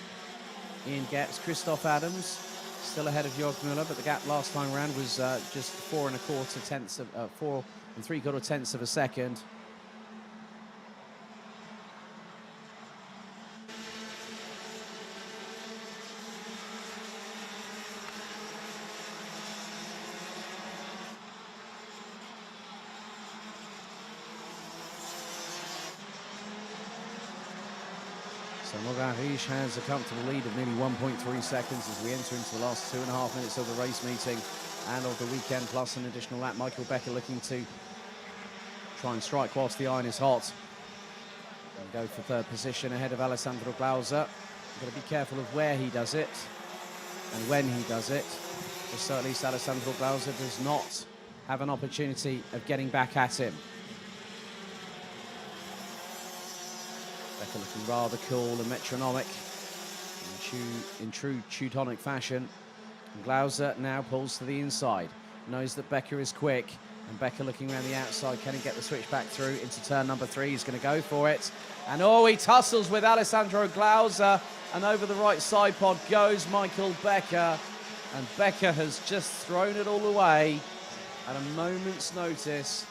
Ian Getz, Christoph Adams, still ahead of Jörg Müller, but the gap last time around was just 4 3/4 tenths of a second. So Morgan Riche has a comfortable lead of nearly 1.3 seconds as we enter into the last 2.5 minutes of the race meeting and of the weekend, plus an additional lap. Michael Becker looking to try and strike whilst the iron is hot and go for 3rd position ahead of Alessandro Glauser. Got to be careful of where he does it and when he does it, just so at least Alessandro Glauser does not have an opportunity of getting back at him. Becker looking rather cool and metronomic in true Teutonic fashion. And Glauser now pulls to the inside, knows that Becker is quick, and Becker looking around the outside. Can he get the switch back through into turn number 3? He's going to go for it. And oh, he tussles with Alessandro Glauser, and over the right side pod goes Michael Becker. And Becker has just thrown it all away at a moment's notice,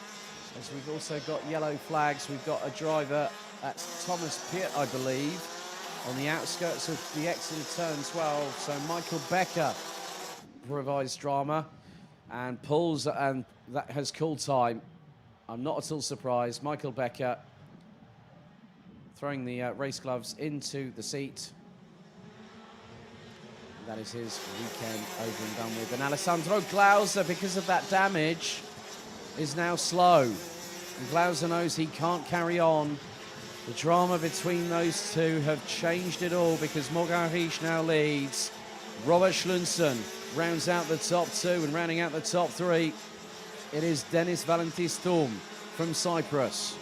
as we've also got yellow flags. We've got a driver, that's Thomas Piet, I believe, on the outskirts of the exit of turn 12. So Michael Becker provides drama and pulls, and that has called time. I'm not at all surprised. Michael Becker throwing the race gloves into the seat. That is his weekend over and done with. And Alessandro Glauser, because of that damage, is now slow. And Glauser knows he can't carry on. The drama between those two have changed it all, because Morgan Riche now leads. Robert Schulunsen rounds out the top 2, and rounding out the top 3, it is Dennis Valentine-Sturm from Cyprus.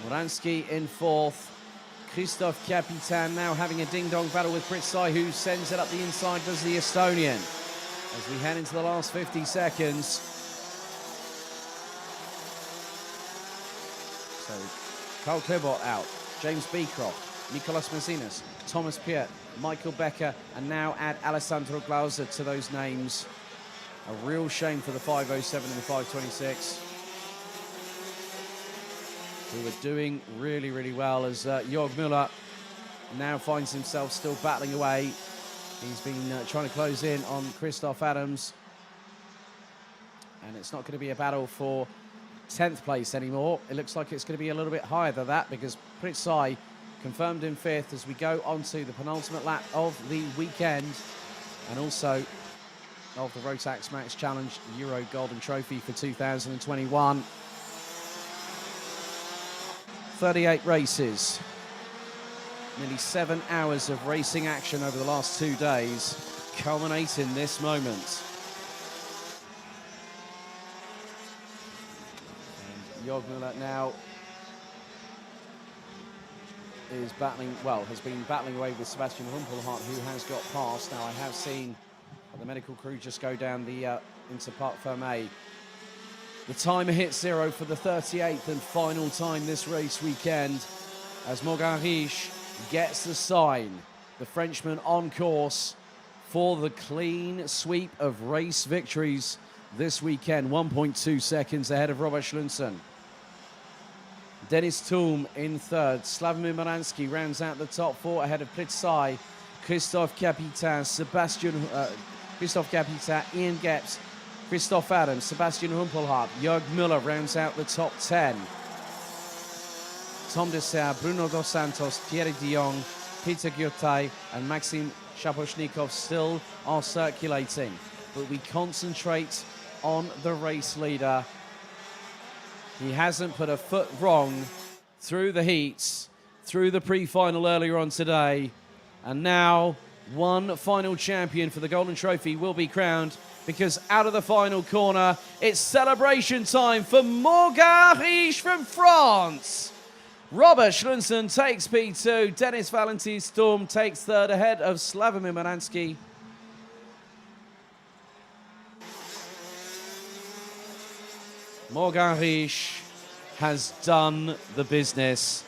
Moransky in 4th. Christophe Capitan now having a ding-dong battle with Prit Sai, who sends it up the inside, does the Estonian. As we head into the last 50 seconds. So Carl Klebot out, James Beecroft, Nicolas Mazinas, Thomas Piet, Michael Becker, and now add Alessandro Glauser to those names. A real shame for the 507 and the 526, who are doing really, really well, as Jörg Müller now finds himself still battling away. He's been trying to close in on Christoph Adams, and it's not going to be a battle for 10th place anymore. It looks like it's going to be a little bit higher than that, because Prit Sai confirmed in 5th as we go on to the penultimate lap of the weekend, and also of the Rotax Max Challenge Euro Golden Trophy for 2021. 38 races, nearly 7 hours of racing action over the last 2 days, culminate in this moment. And Jörg Müller now is battling, well, has been battling away with Sebastian Rumpelhart, who has got past. Now, I have seen the medical crew just go down the into Parc Fermé The timer hits 0 for the 38th and final time this race weekend as Morgan Riche gets the sign. The Frenchman on course for the clean sweep of race victories this weekend. 1.2 seconds ahead of Robert Schlunsen. Denis Thum in third. Slavomir Maransky rounds out the top 4 ahead of Pritzai, Christophe Capitan, Ian Gepps, Christophe Adams, Sebastian Humpelhardt, Jörg Müller rounds out the top 10. Tom Dessert, Bruno Dos Santos, Thierry de Jong, Peter Gyurtai and Maxim Shaposhnikov still are circulating. But we concentrate on the race leader. He hasn't put a foot wrong through the heats, through the pre-final earlier on today. And now one final champion for the Golden Trophy will be crowned, because out of the final corner, it's celebration time for Morgan Riche from France. Robert Schlunsen takes P2. Denis Valentin Storm takes third ahead of Slavomir Maransky. Morgan Riche has done the business.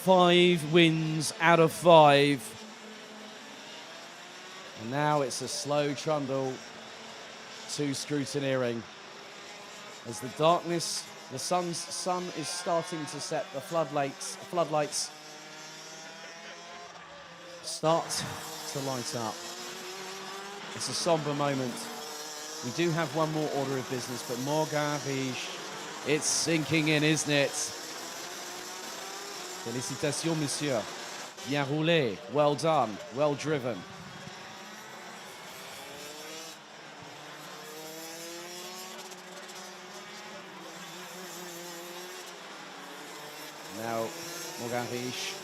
5 wins out of 5. And now it's a slow trundle to scrutineering. As the darkness, the sun is starting to set, the floodlights start to light up. It's a somber moment. We do have one more order of business, but Morgan Riche, it's sinking in, isn't it? Félicitations, monsieur. Bien roulé. Well done. Well driven. Now, Morgan Riche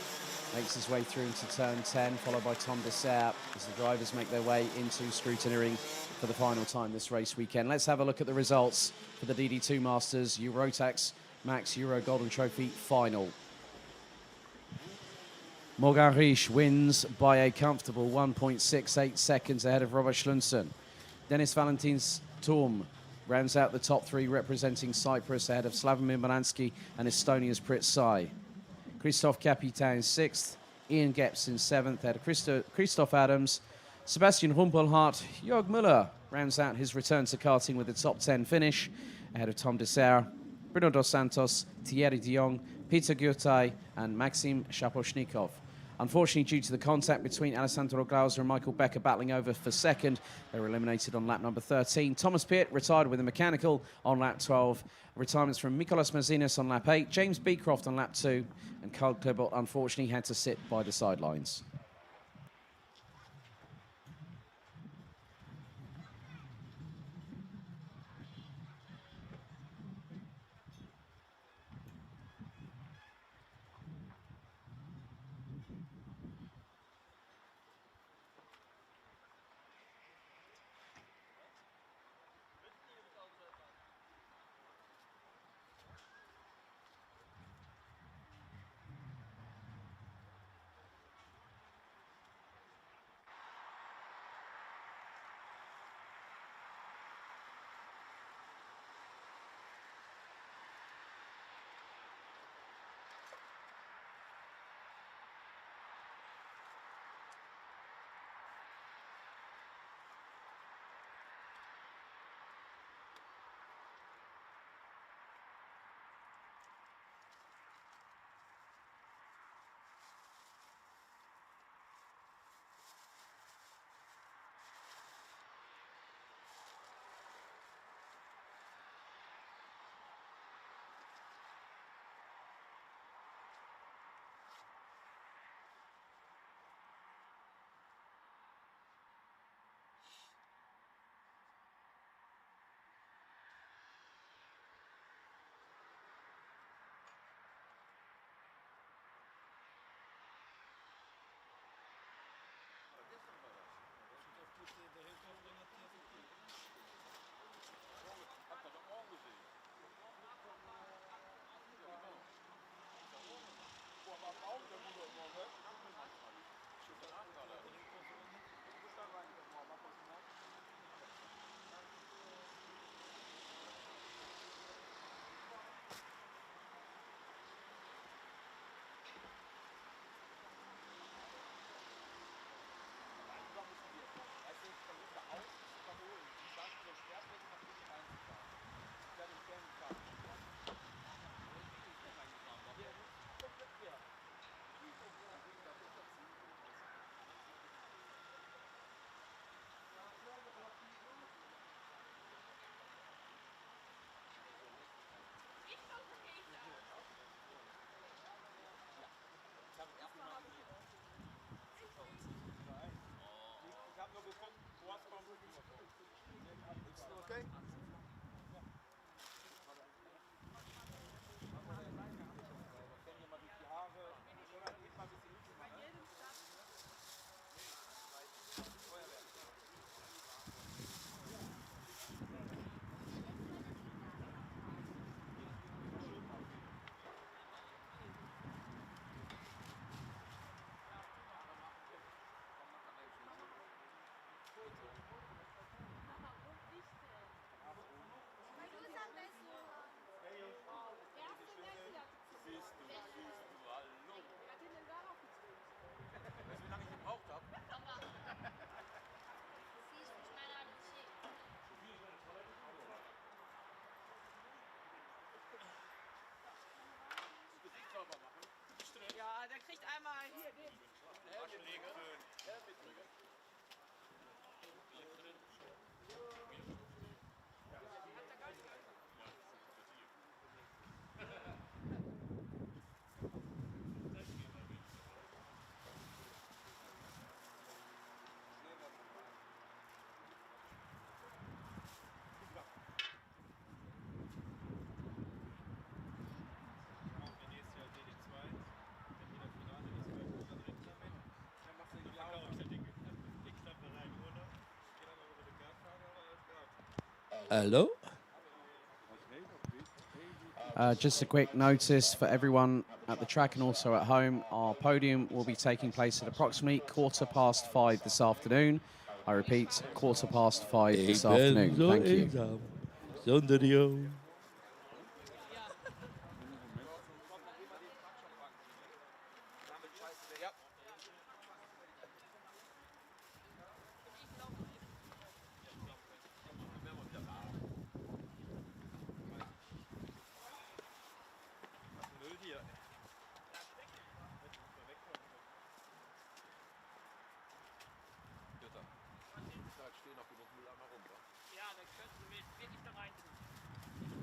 makes his way through into turn 10, followed by Tom Dessert as the drivers make their way into scrutineering for the final time this race weekend. Let's have a look at the results for the DD2 Masters Rotax Max Euro Golden Trophy final. Morgan Riche wins by a comfortable 1.68 seconds ahead of Robert Schlunsen. Denis Valentin Storm rounds out the top 3 representing Cyprus ahead of Slavomir Maransky and Estonia's Pritzai. Christophe Capitan in 6th, Ian Gepps in 7th ahead of Christophe Adams. Sebastian Humpelhardt, Jörg Müller rounds out his return to karting with a top 10 finish ahead of Tom Dessert, Bruno Dos Santos, Thierry de Jong, Peter Gyurtai and Maxim Shaposhnikov. Unfortunately, due to the contact between Alessandro Glauser and Michael Becker battling over for second, they were eliminated on lap number 13. Thomas Piet retired with a mechanical on lap 12. Retirements from Mikolas Mazinas on lap 8, James Beecroft on lap 2, and Carl Klebot unfortunately had to sit by the sidelines. Okay? Ja, der kriegt einmal hier den. Hello? Just a quick notice for everyone at the track and also at home, our podium will be taking place at approximately 5:15 this afternoon. I repeat, 5:15 this afternoon. Thank you. Zonder jou. Ja, dann könnten wir wirklich da rein tun.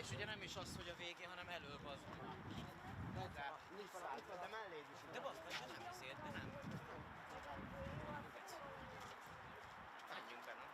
És ugye nem is az, hogy a végén, hanem előbb az. De melléd is. De bazd meg, de nem hiszed, de nem. Menjünk be, nem?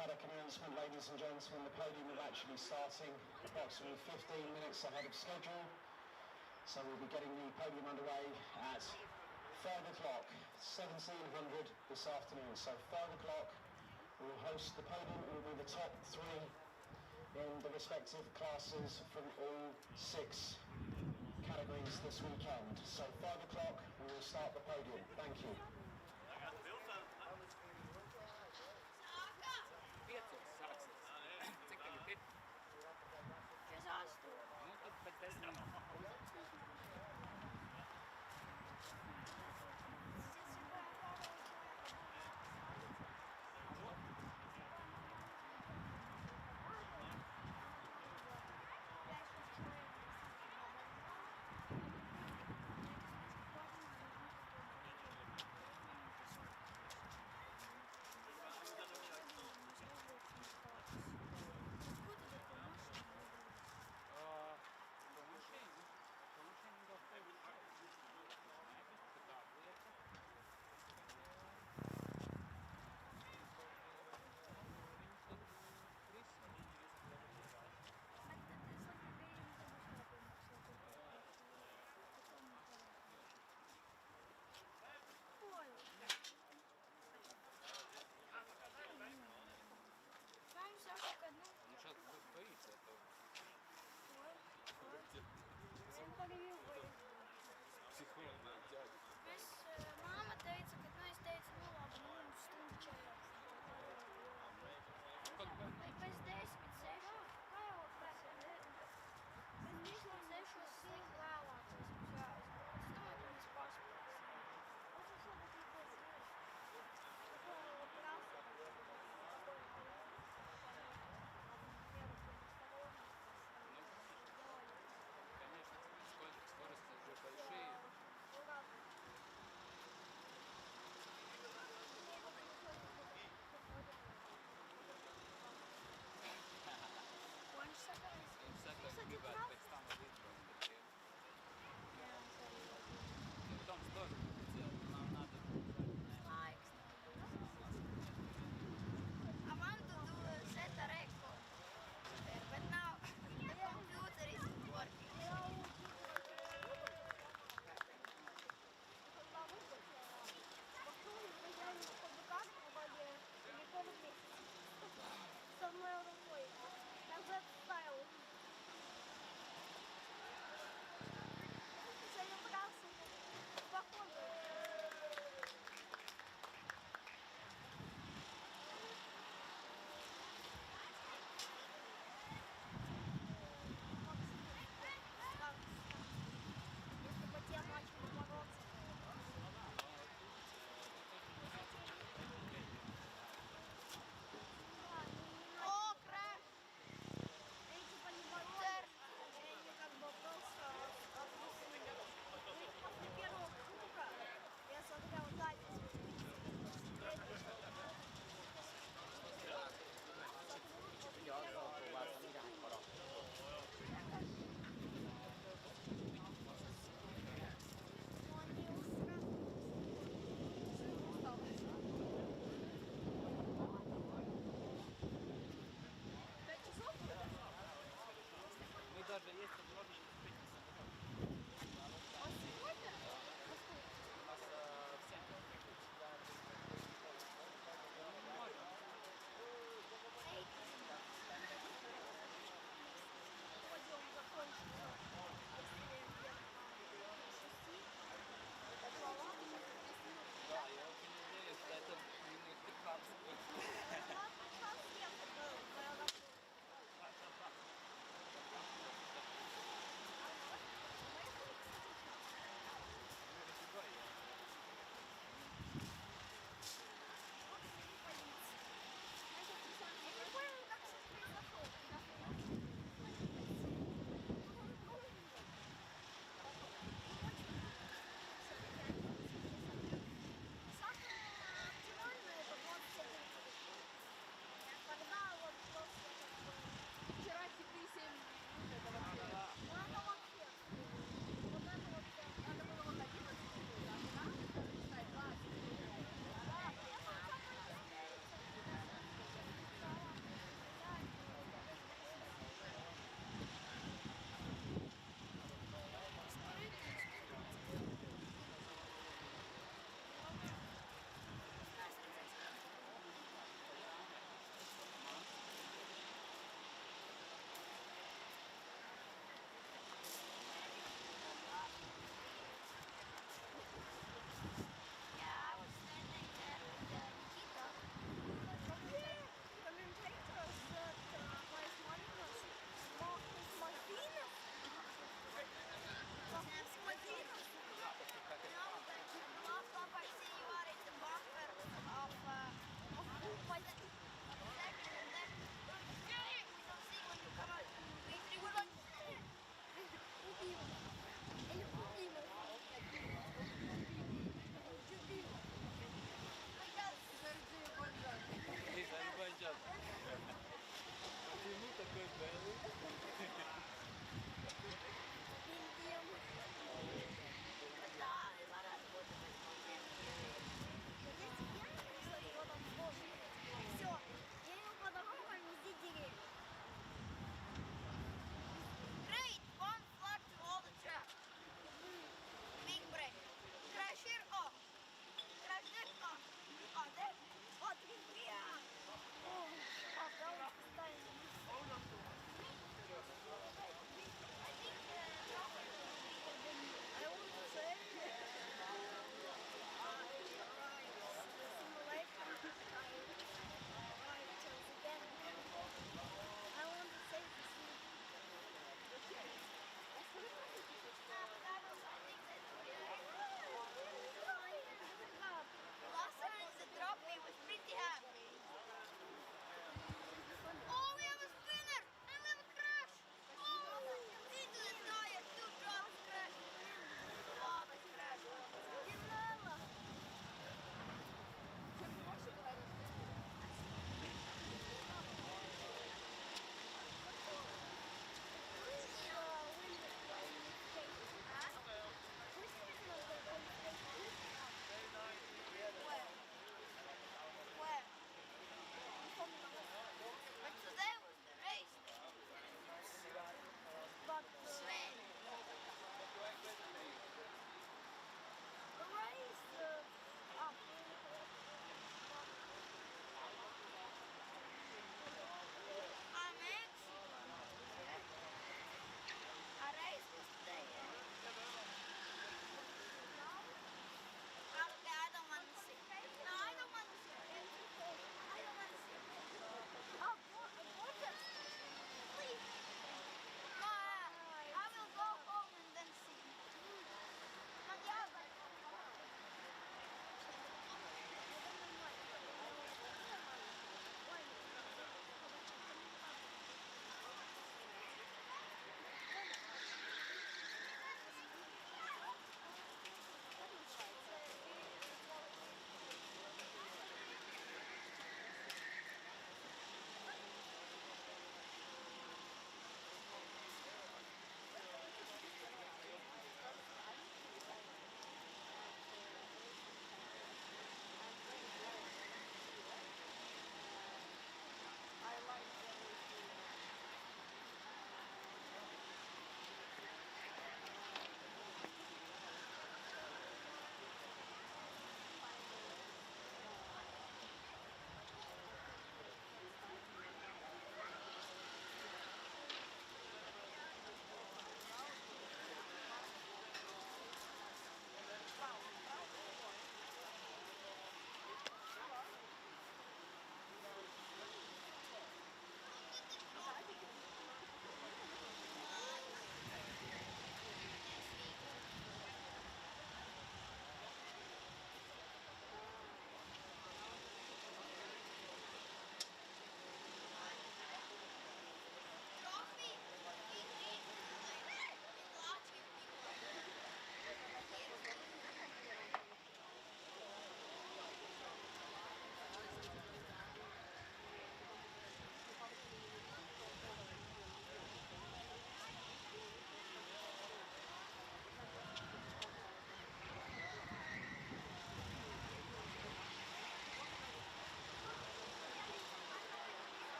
paddock announcement, ladies and gentlemen. The podium will actually starting approximately 15 minutes ahead of schedule. So we'll be getting the podium underway at 5 o'clock, 1700 this afternoon. So 5 o'clock, we'll host the podium. It will be the top 3 in the respective classes from all 6 categories this weekend. So 5 o'clock, we will start the podium. Thank you.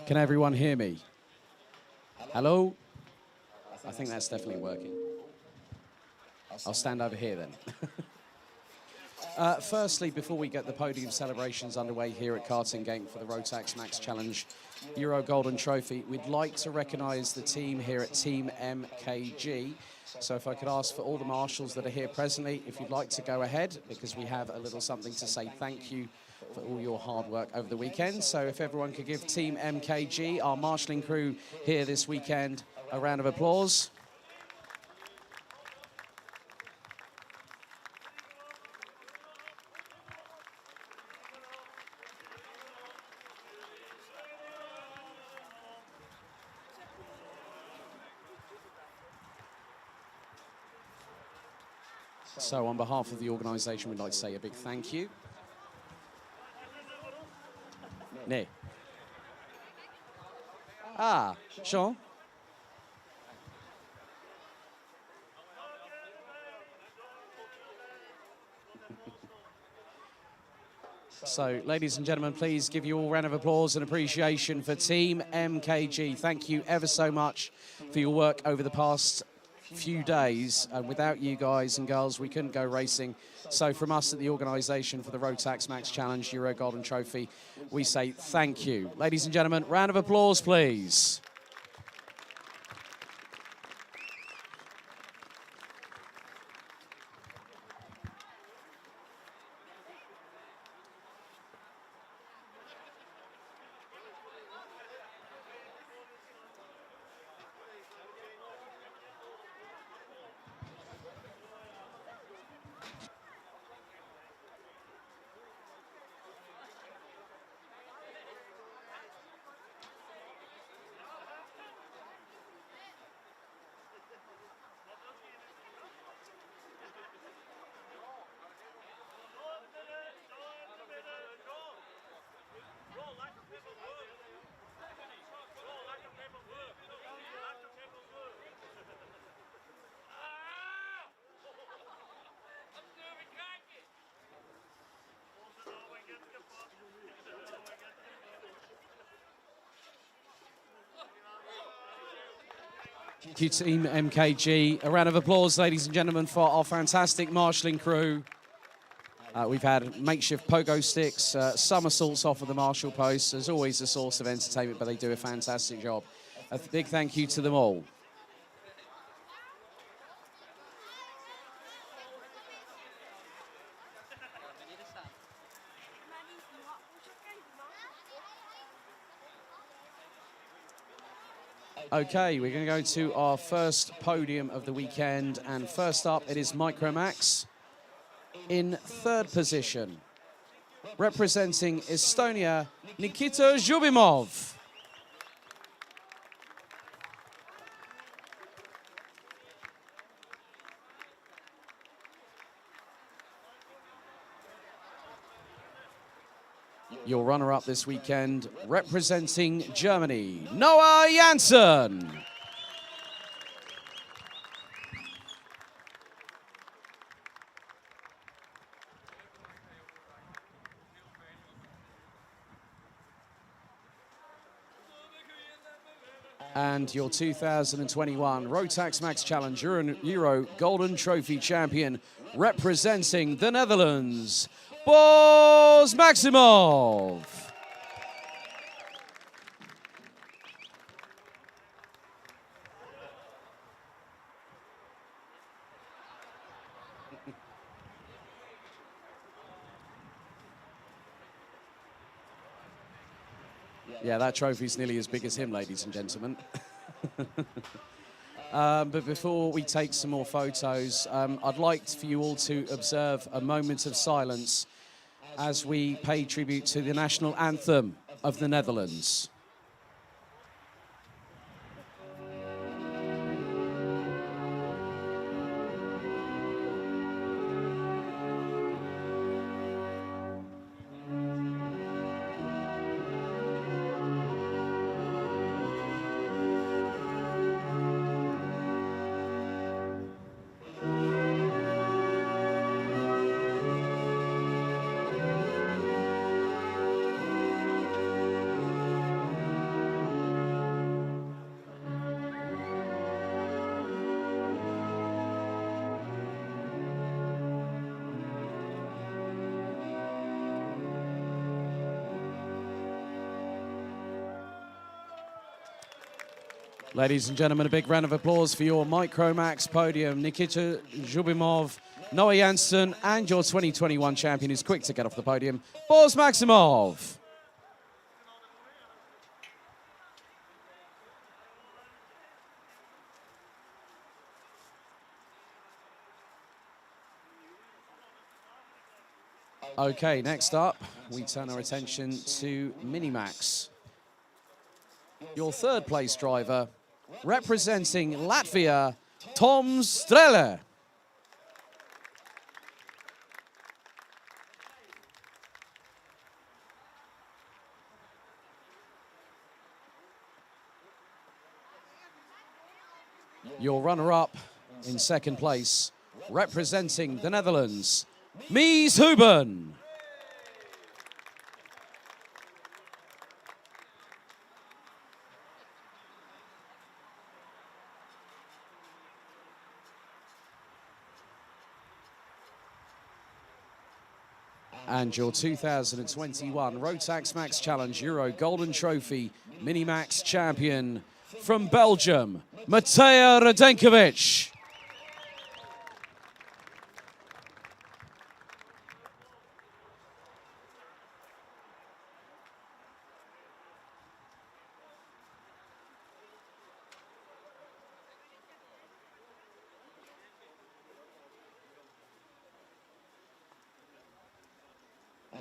Can everyone hear me? Hello? I think that's definitely working. I'll stand over here then. Firstly, before we get the podium celebrations underway here at Karting Genk for the Rotax Max Challenge Euro Golden Trophy, we'd like to recognise the team here at Team MKG. So if I could ask for all the marshals that are here presently, if you'd like to go ahead, because we have a little something to say thank you for all your hard work over the weekend. So if everyone could give Team MKG, our marshalling crew here this weekend, a round of applause. So on behalf of the organisation, we'd like to say a big thank you. Nee. Ah, Sean. So, ladies and gentlemen, please give you all a round of applause and appreciation for Team MKG. Thank you ever so much for your work over the past few days. And without you guys and girls, we couldn't go racing. So from us at the organisation for the Rotax Max Challenge Euro Golden Trophy, we say thank you. Ladies and gentlemen, round of applause, please. Thank you, Team MKG. A round of applause, ladies and gentlemen, for our fantastic marshalling crew. We've had makeshift pogo sticks, somersaults off of the marshal posts. As always, a source of entertainment, but they do a fantastic job. A big thank you to them all. Okay, we're going to go to our first podium of the weekend, and first up it is Micromax in third position, representing Estonia, Nikita Zhubimov. Your runner-up this weekend, representing Germany, Noah Janssen. And your 2021 Rotax Max Challenge Euro Golden Trophy champion, representing the Netherlands, Boz Maximov. Yeah, that trophy's nearly as big as him, ladies and gentlemen. But before we take some more photos, I'd like for you all to observe a moment of silence as we pay tribute to the national anthem of the Netherlands. Ladies and gentlemen, a big round of applause for your Micromax podium. Nikita Zhubimov, Noah Janssen, and your 2021 champion who's quick to get off the podium, Boris Maximov. Okay, next up, we turn our attention to Minimax. Your third place driver, representing Latvia, Tom Strele. Your runner-up in second place, representing the Netherlands, Mies Huben. And your 2021 Rotax Max Challenge Euro Golden Trophy Minimax champion from Belgium, Matej Radenkovic.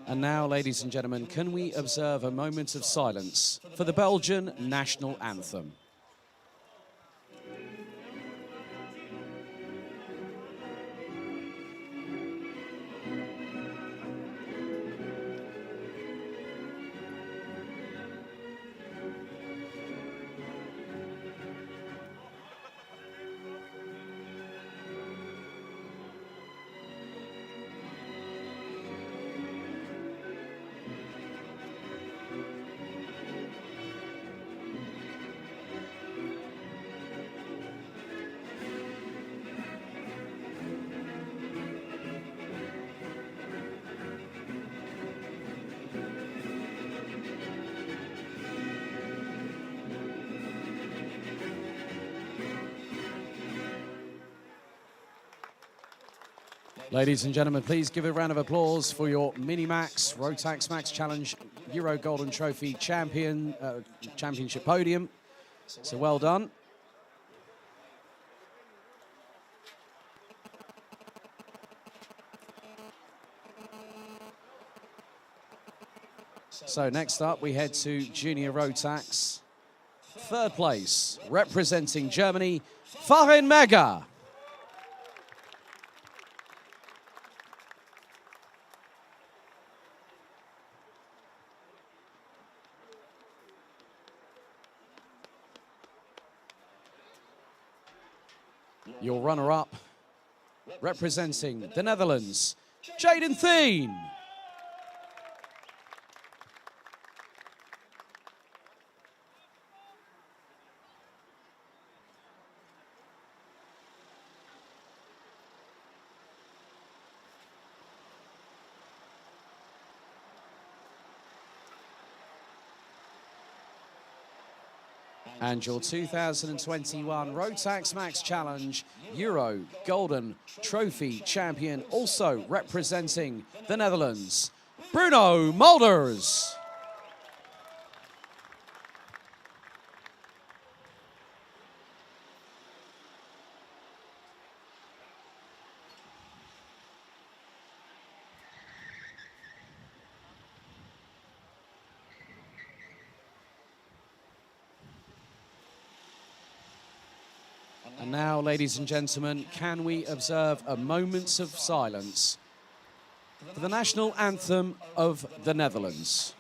And now, ladies and gentlemen, can we observe a moment of silence for the Belgian national anthem? Ladies and gentlemen, please give a round of applause for your Minimax Rotax Max Challenge Euro Golden Trophy championship podium. So well done. So next up, we head to Junior Rotax. Third place, representing Germany, Farin Mega. Your runner-up, representing the Netherlands, Jaden Thien. And your 2021 Rotax Max Challenge Euro Golden Trophy champion, also representing the Netherlands, Bruno Mulders. And now, ladies and gentlemen, can we observe a moment of silence for the national anthem of the Netherlands?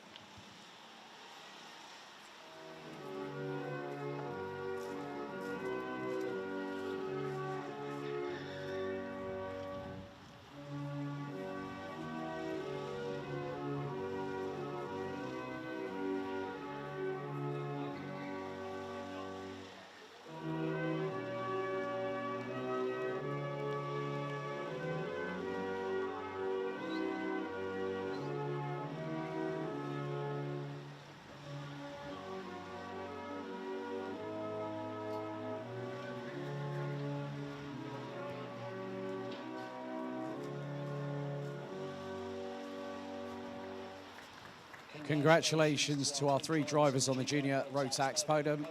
Congratulations to our 3 drivers on the junior Rotax podium.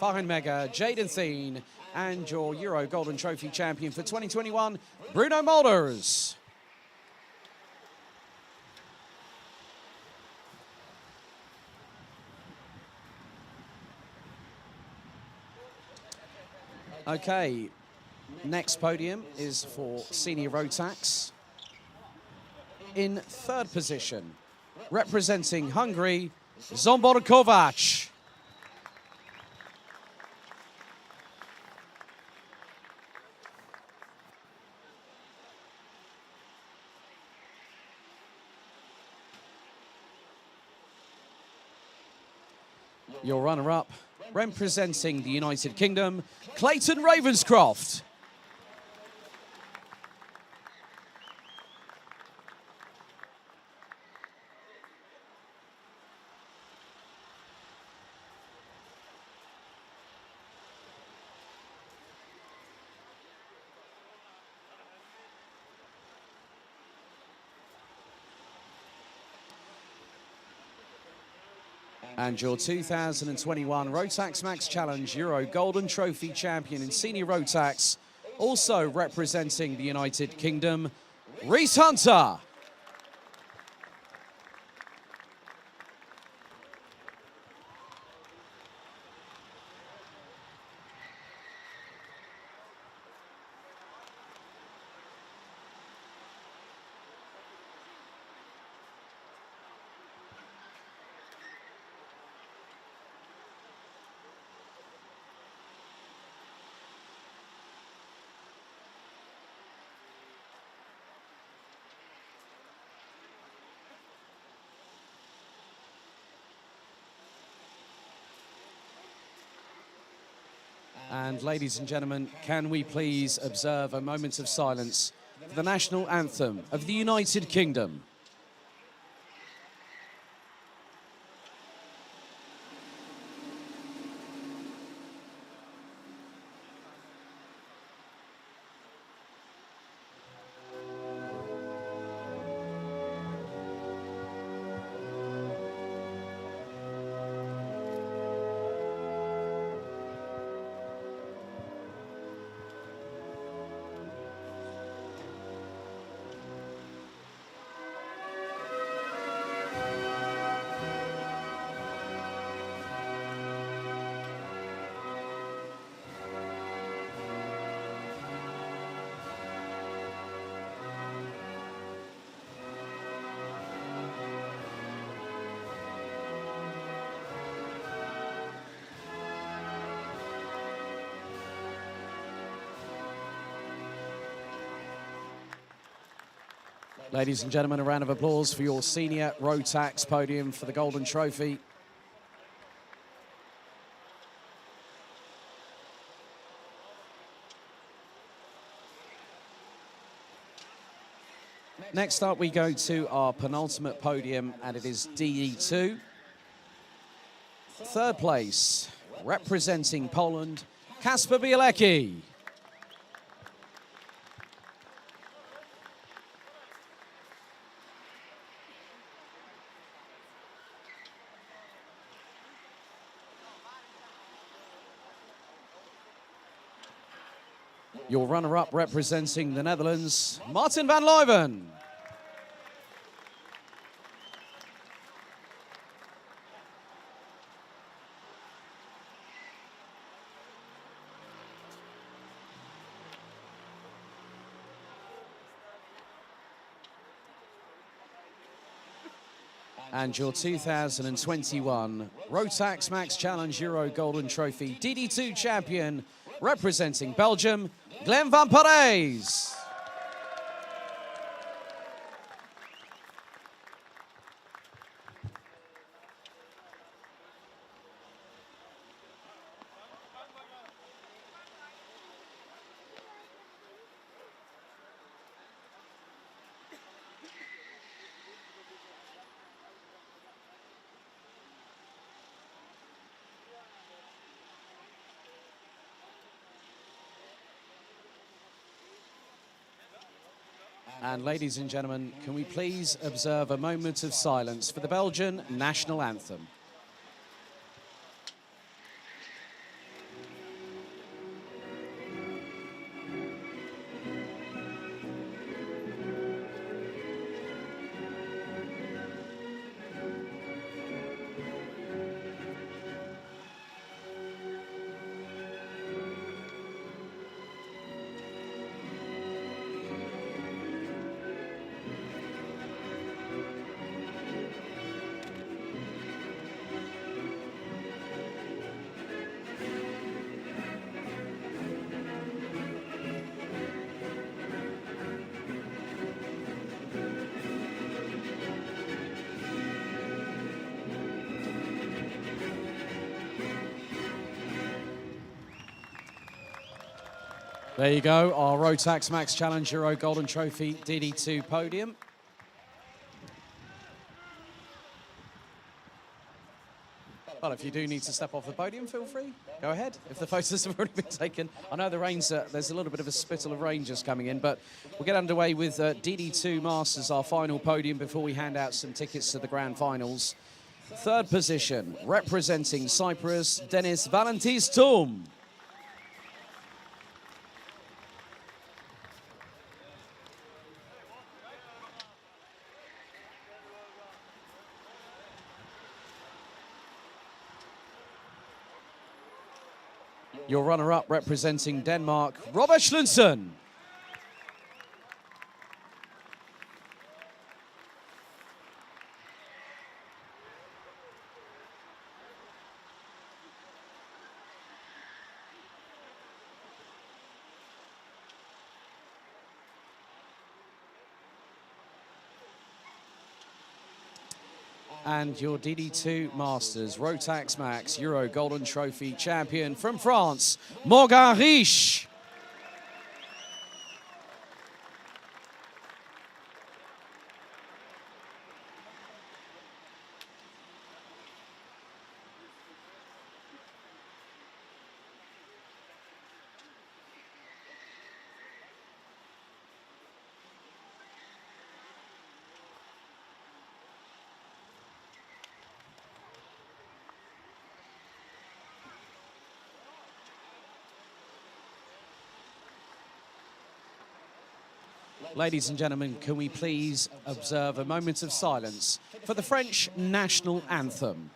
Farhan Mega, Jaden Thien, and your Euro Golden Trophy champion for 2021, Bruno Mulders. Okay, next podium is for senior Rotax. In 3rd position, representing Hungary, Zsombor Kovács. Your runner-up, representing the United Kingdom, Clayton Ravenscroft. And your 2021 Rotax Max Challenge Euro Golden Trophy champion in senior Rotax, also representing the United Kingdom, Reese Hunter. And ladies and gentlemen, can we please observe a moment of silence for the national anthem of the United Kingdom? Ladies and gentlemen, a round of applause for your senior Rotax podium for the Golden Trophy. Next up, we go to our penultimate podium, and it is DD2. 3rd place, representing Poland, Kasper Bielecki. Your runner-up representing the Netherlands, Martin van Leuven. And your 2021 Rotax Max Challenge Euro Golden Trophy DD2 champion, representing Belgium, Glenn van Parijs. And ladies and gentlemen, can we please observe a moment of silence for the Belgian national anthem? There you go, our Rotax Max Challenge Euro Golden Trophy DD2 podium. Well, if you do need to step off the podium, feel free. Go ahead, if the photos have already been taken. I know the rain's, there's a little bit of a spittle of rain just coming in, but we'll get underway with DD2 Masters, our final podium, before we hand out some tickets to the grand finals. Third position, representing Cyprus, Dennis Valentis Tum. Your runner-up representing Denmark, Robert Schlunsen. And your DD2 Masters Rotax Max Euro Golden Trophy champion from France, Morgan Riche. Ladies and gentlemen, can we please observe a moment of silence for the French national anthem?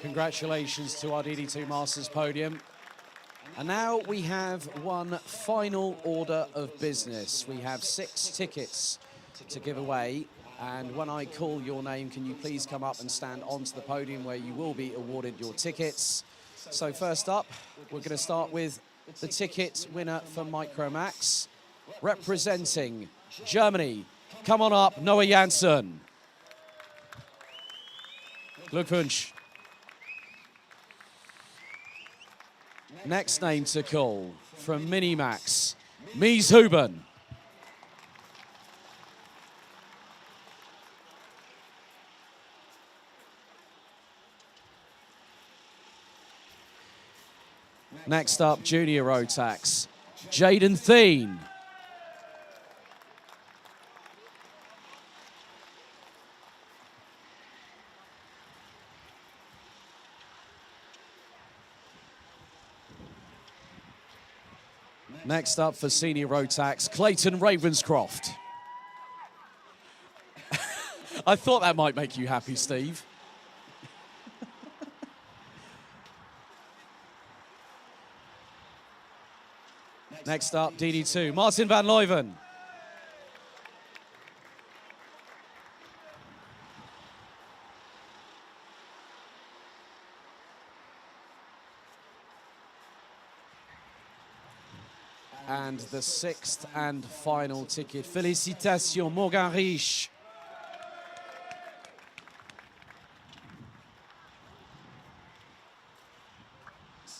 Congratulations to our DD2 Masters podium. And now we have one final order of business. We have 6 tickets to give away. And when I call your name, can you please come up and stand onto the podium where you will be awarded your tickets. So first up, we're going to start with the ticket winner for Micromax. Representing Germany, come on up, Noah Janssen. Glückwunsch. Next name to call from Minimax, Mies Huben. Next up, Junior Rotax, Jaden Thien. Next up for Senior Rotax, Clayton Ravenscroft. I thought that might make you happy, Steve. Next up, DD2, Martin van Leuven. And the sixth and final ticket. Félicitations, Morgan Riche.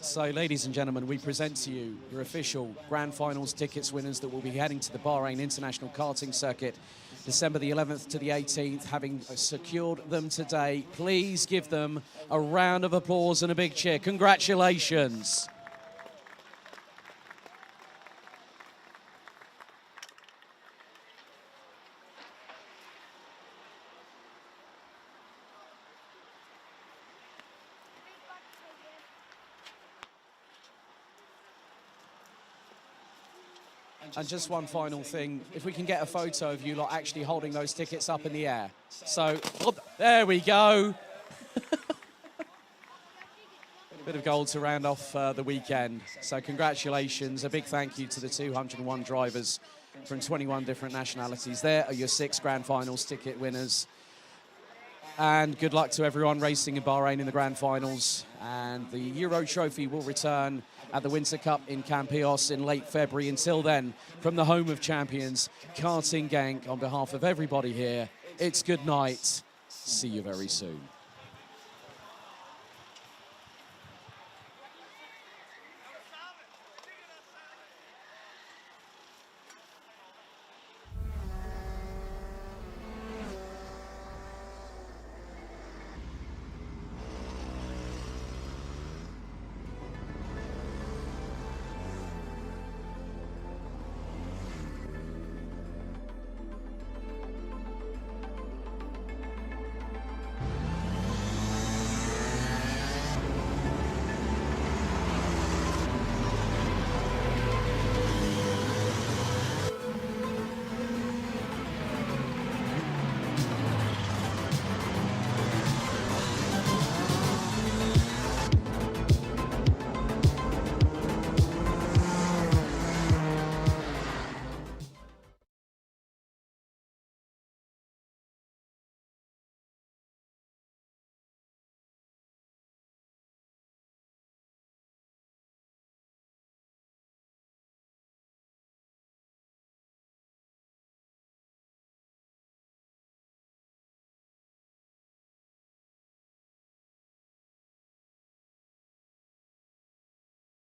So, ladies and gentlemen, we present to you your official Grand Finals tickets winners that will be heading to the Bahrain International Karting Circuit December the 11th to the 18th. Having secured them today, please give them a round of applause and a big cheer. Congratulations. And just one final thing, if we can get a photo of you lot actually holding those tickets up in the air. So, there we go. Bit of gold to round off the weekend. So congratulations, a big thank you to the 201 drivers from 21 different nationalities. There are your 6 Grand Finals ticket winners. And good luck to everyone racing in Bahrain in the Grand Finals. And the Euro Trophy will return at the Winter Cup in Campos in late February. Until then, from the home of champions, Karting Genk, on behalf of everybody here, it's good night. See you very soon.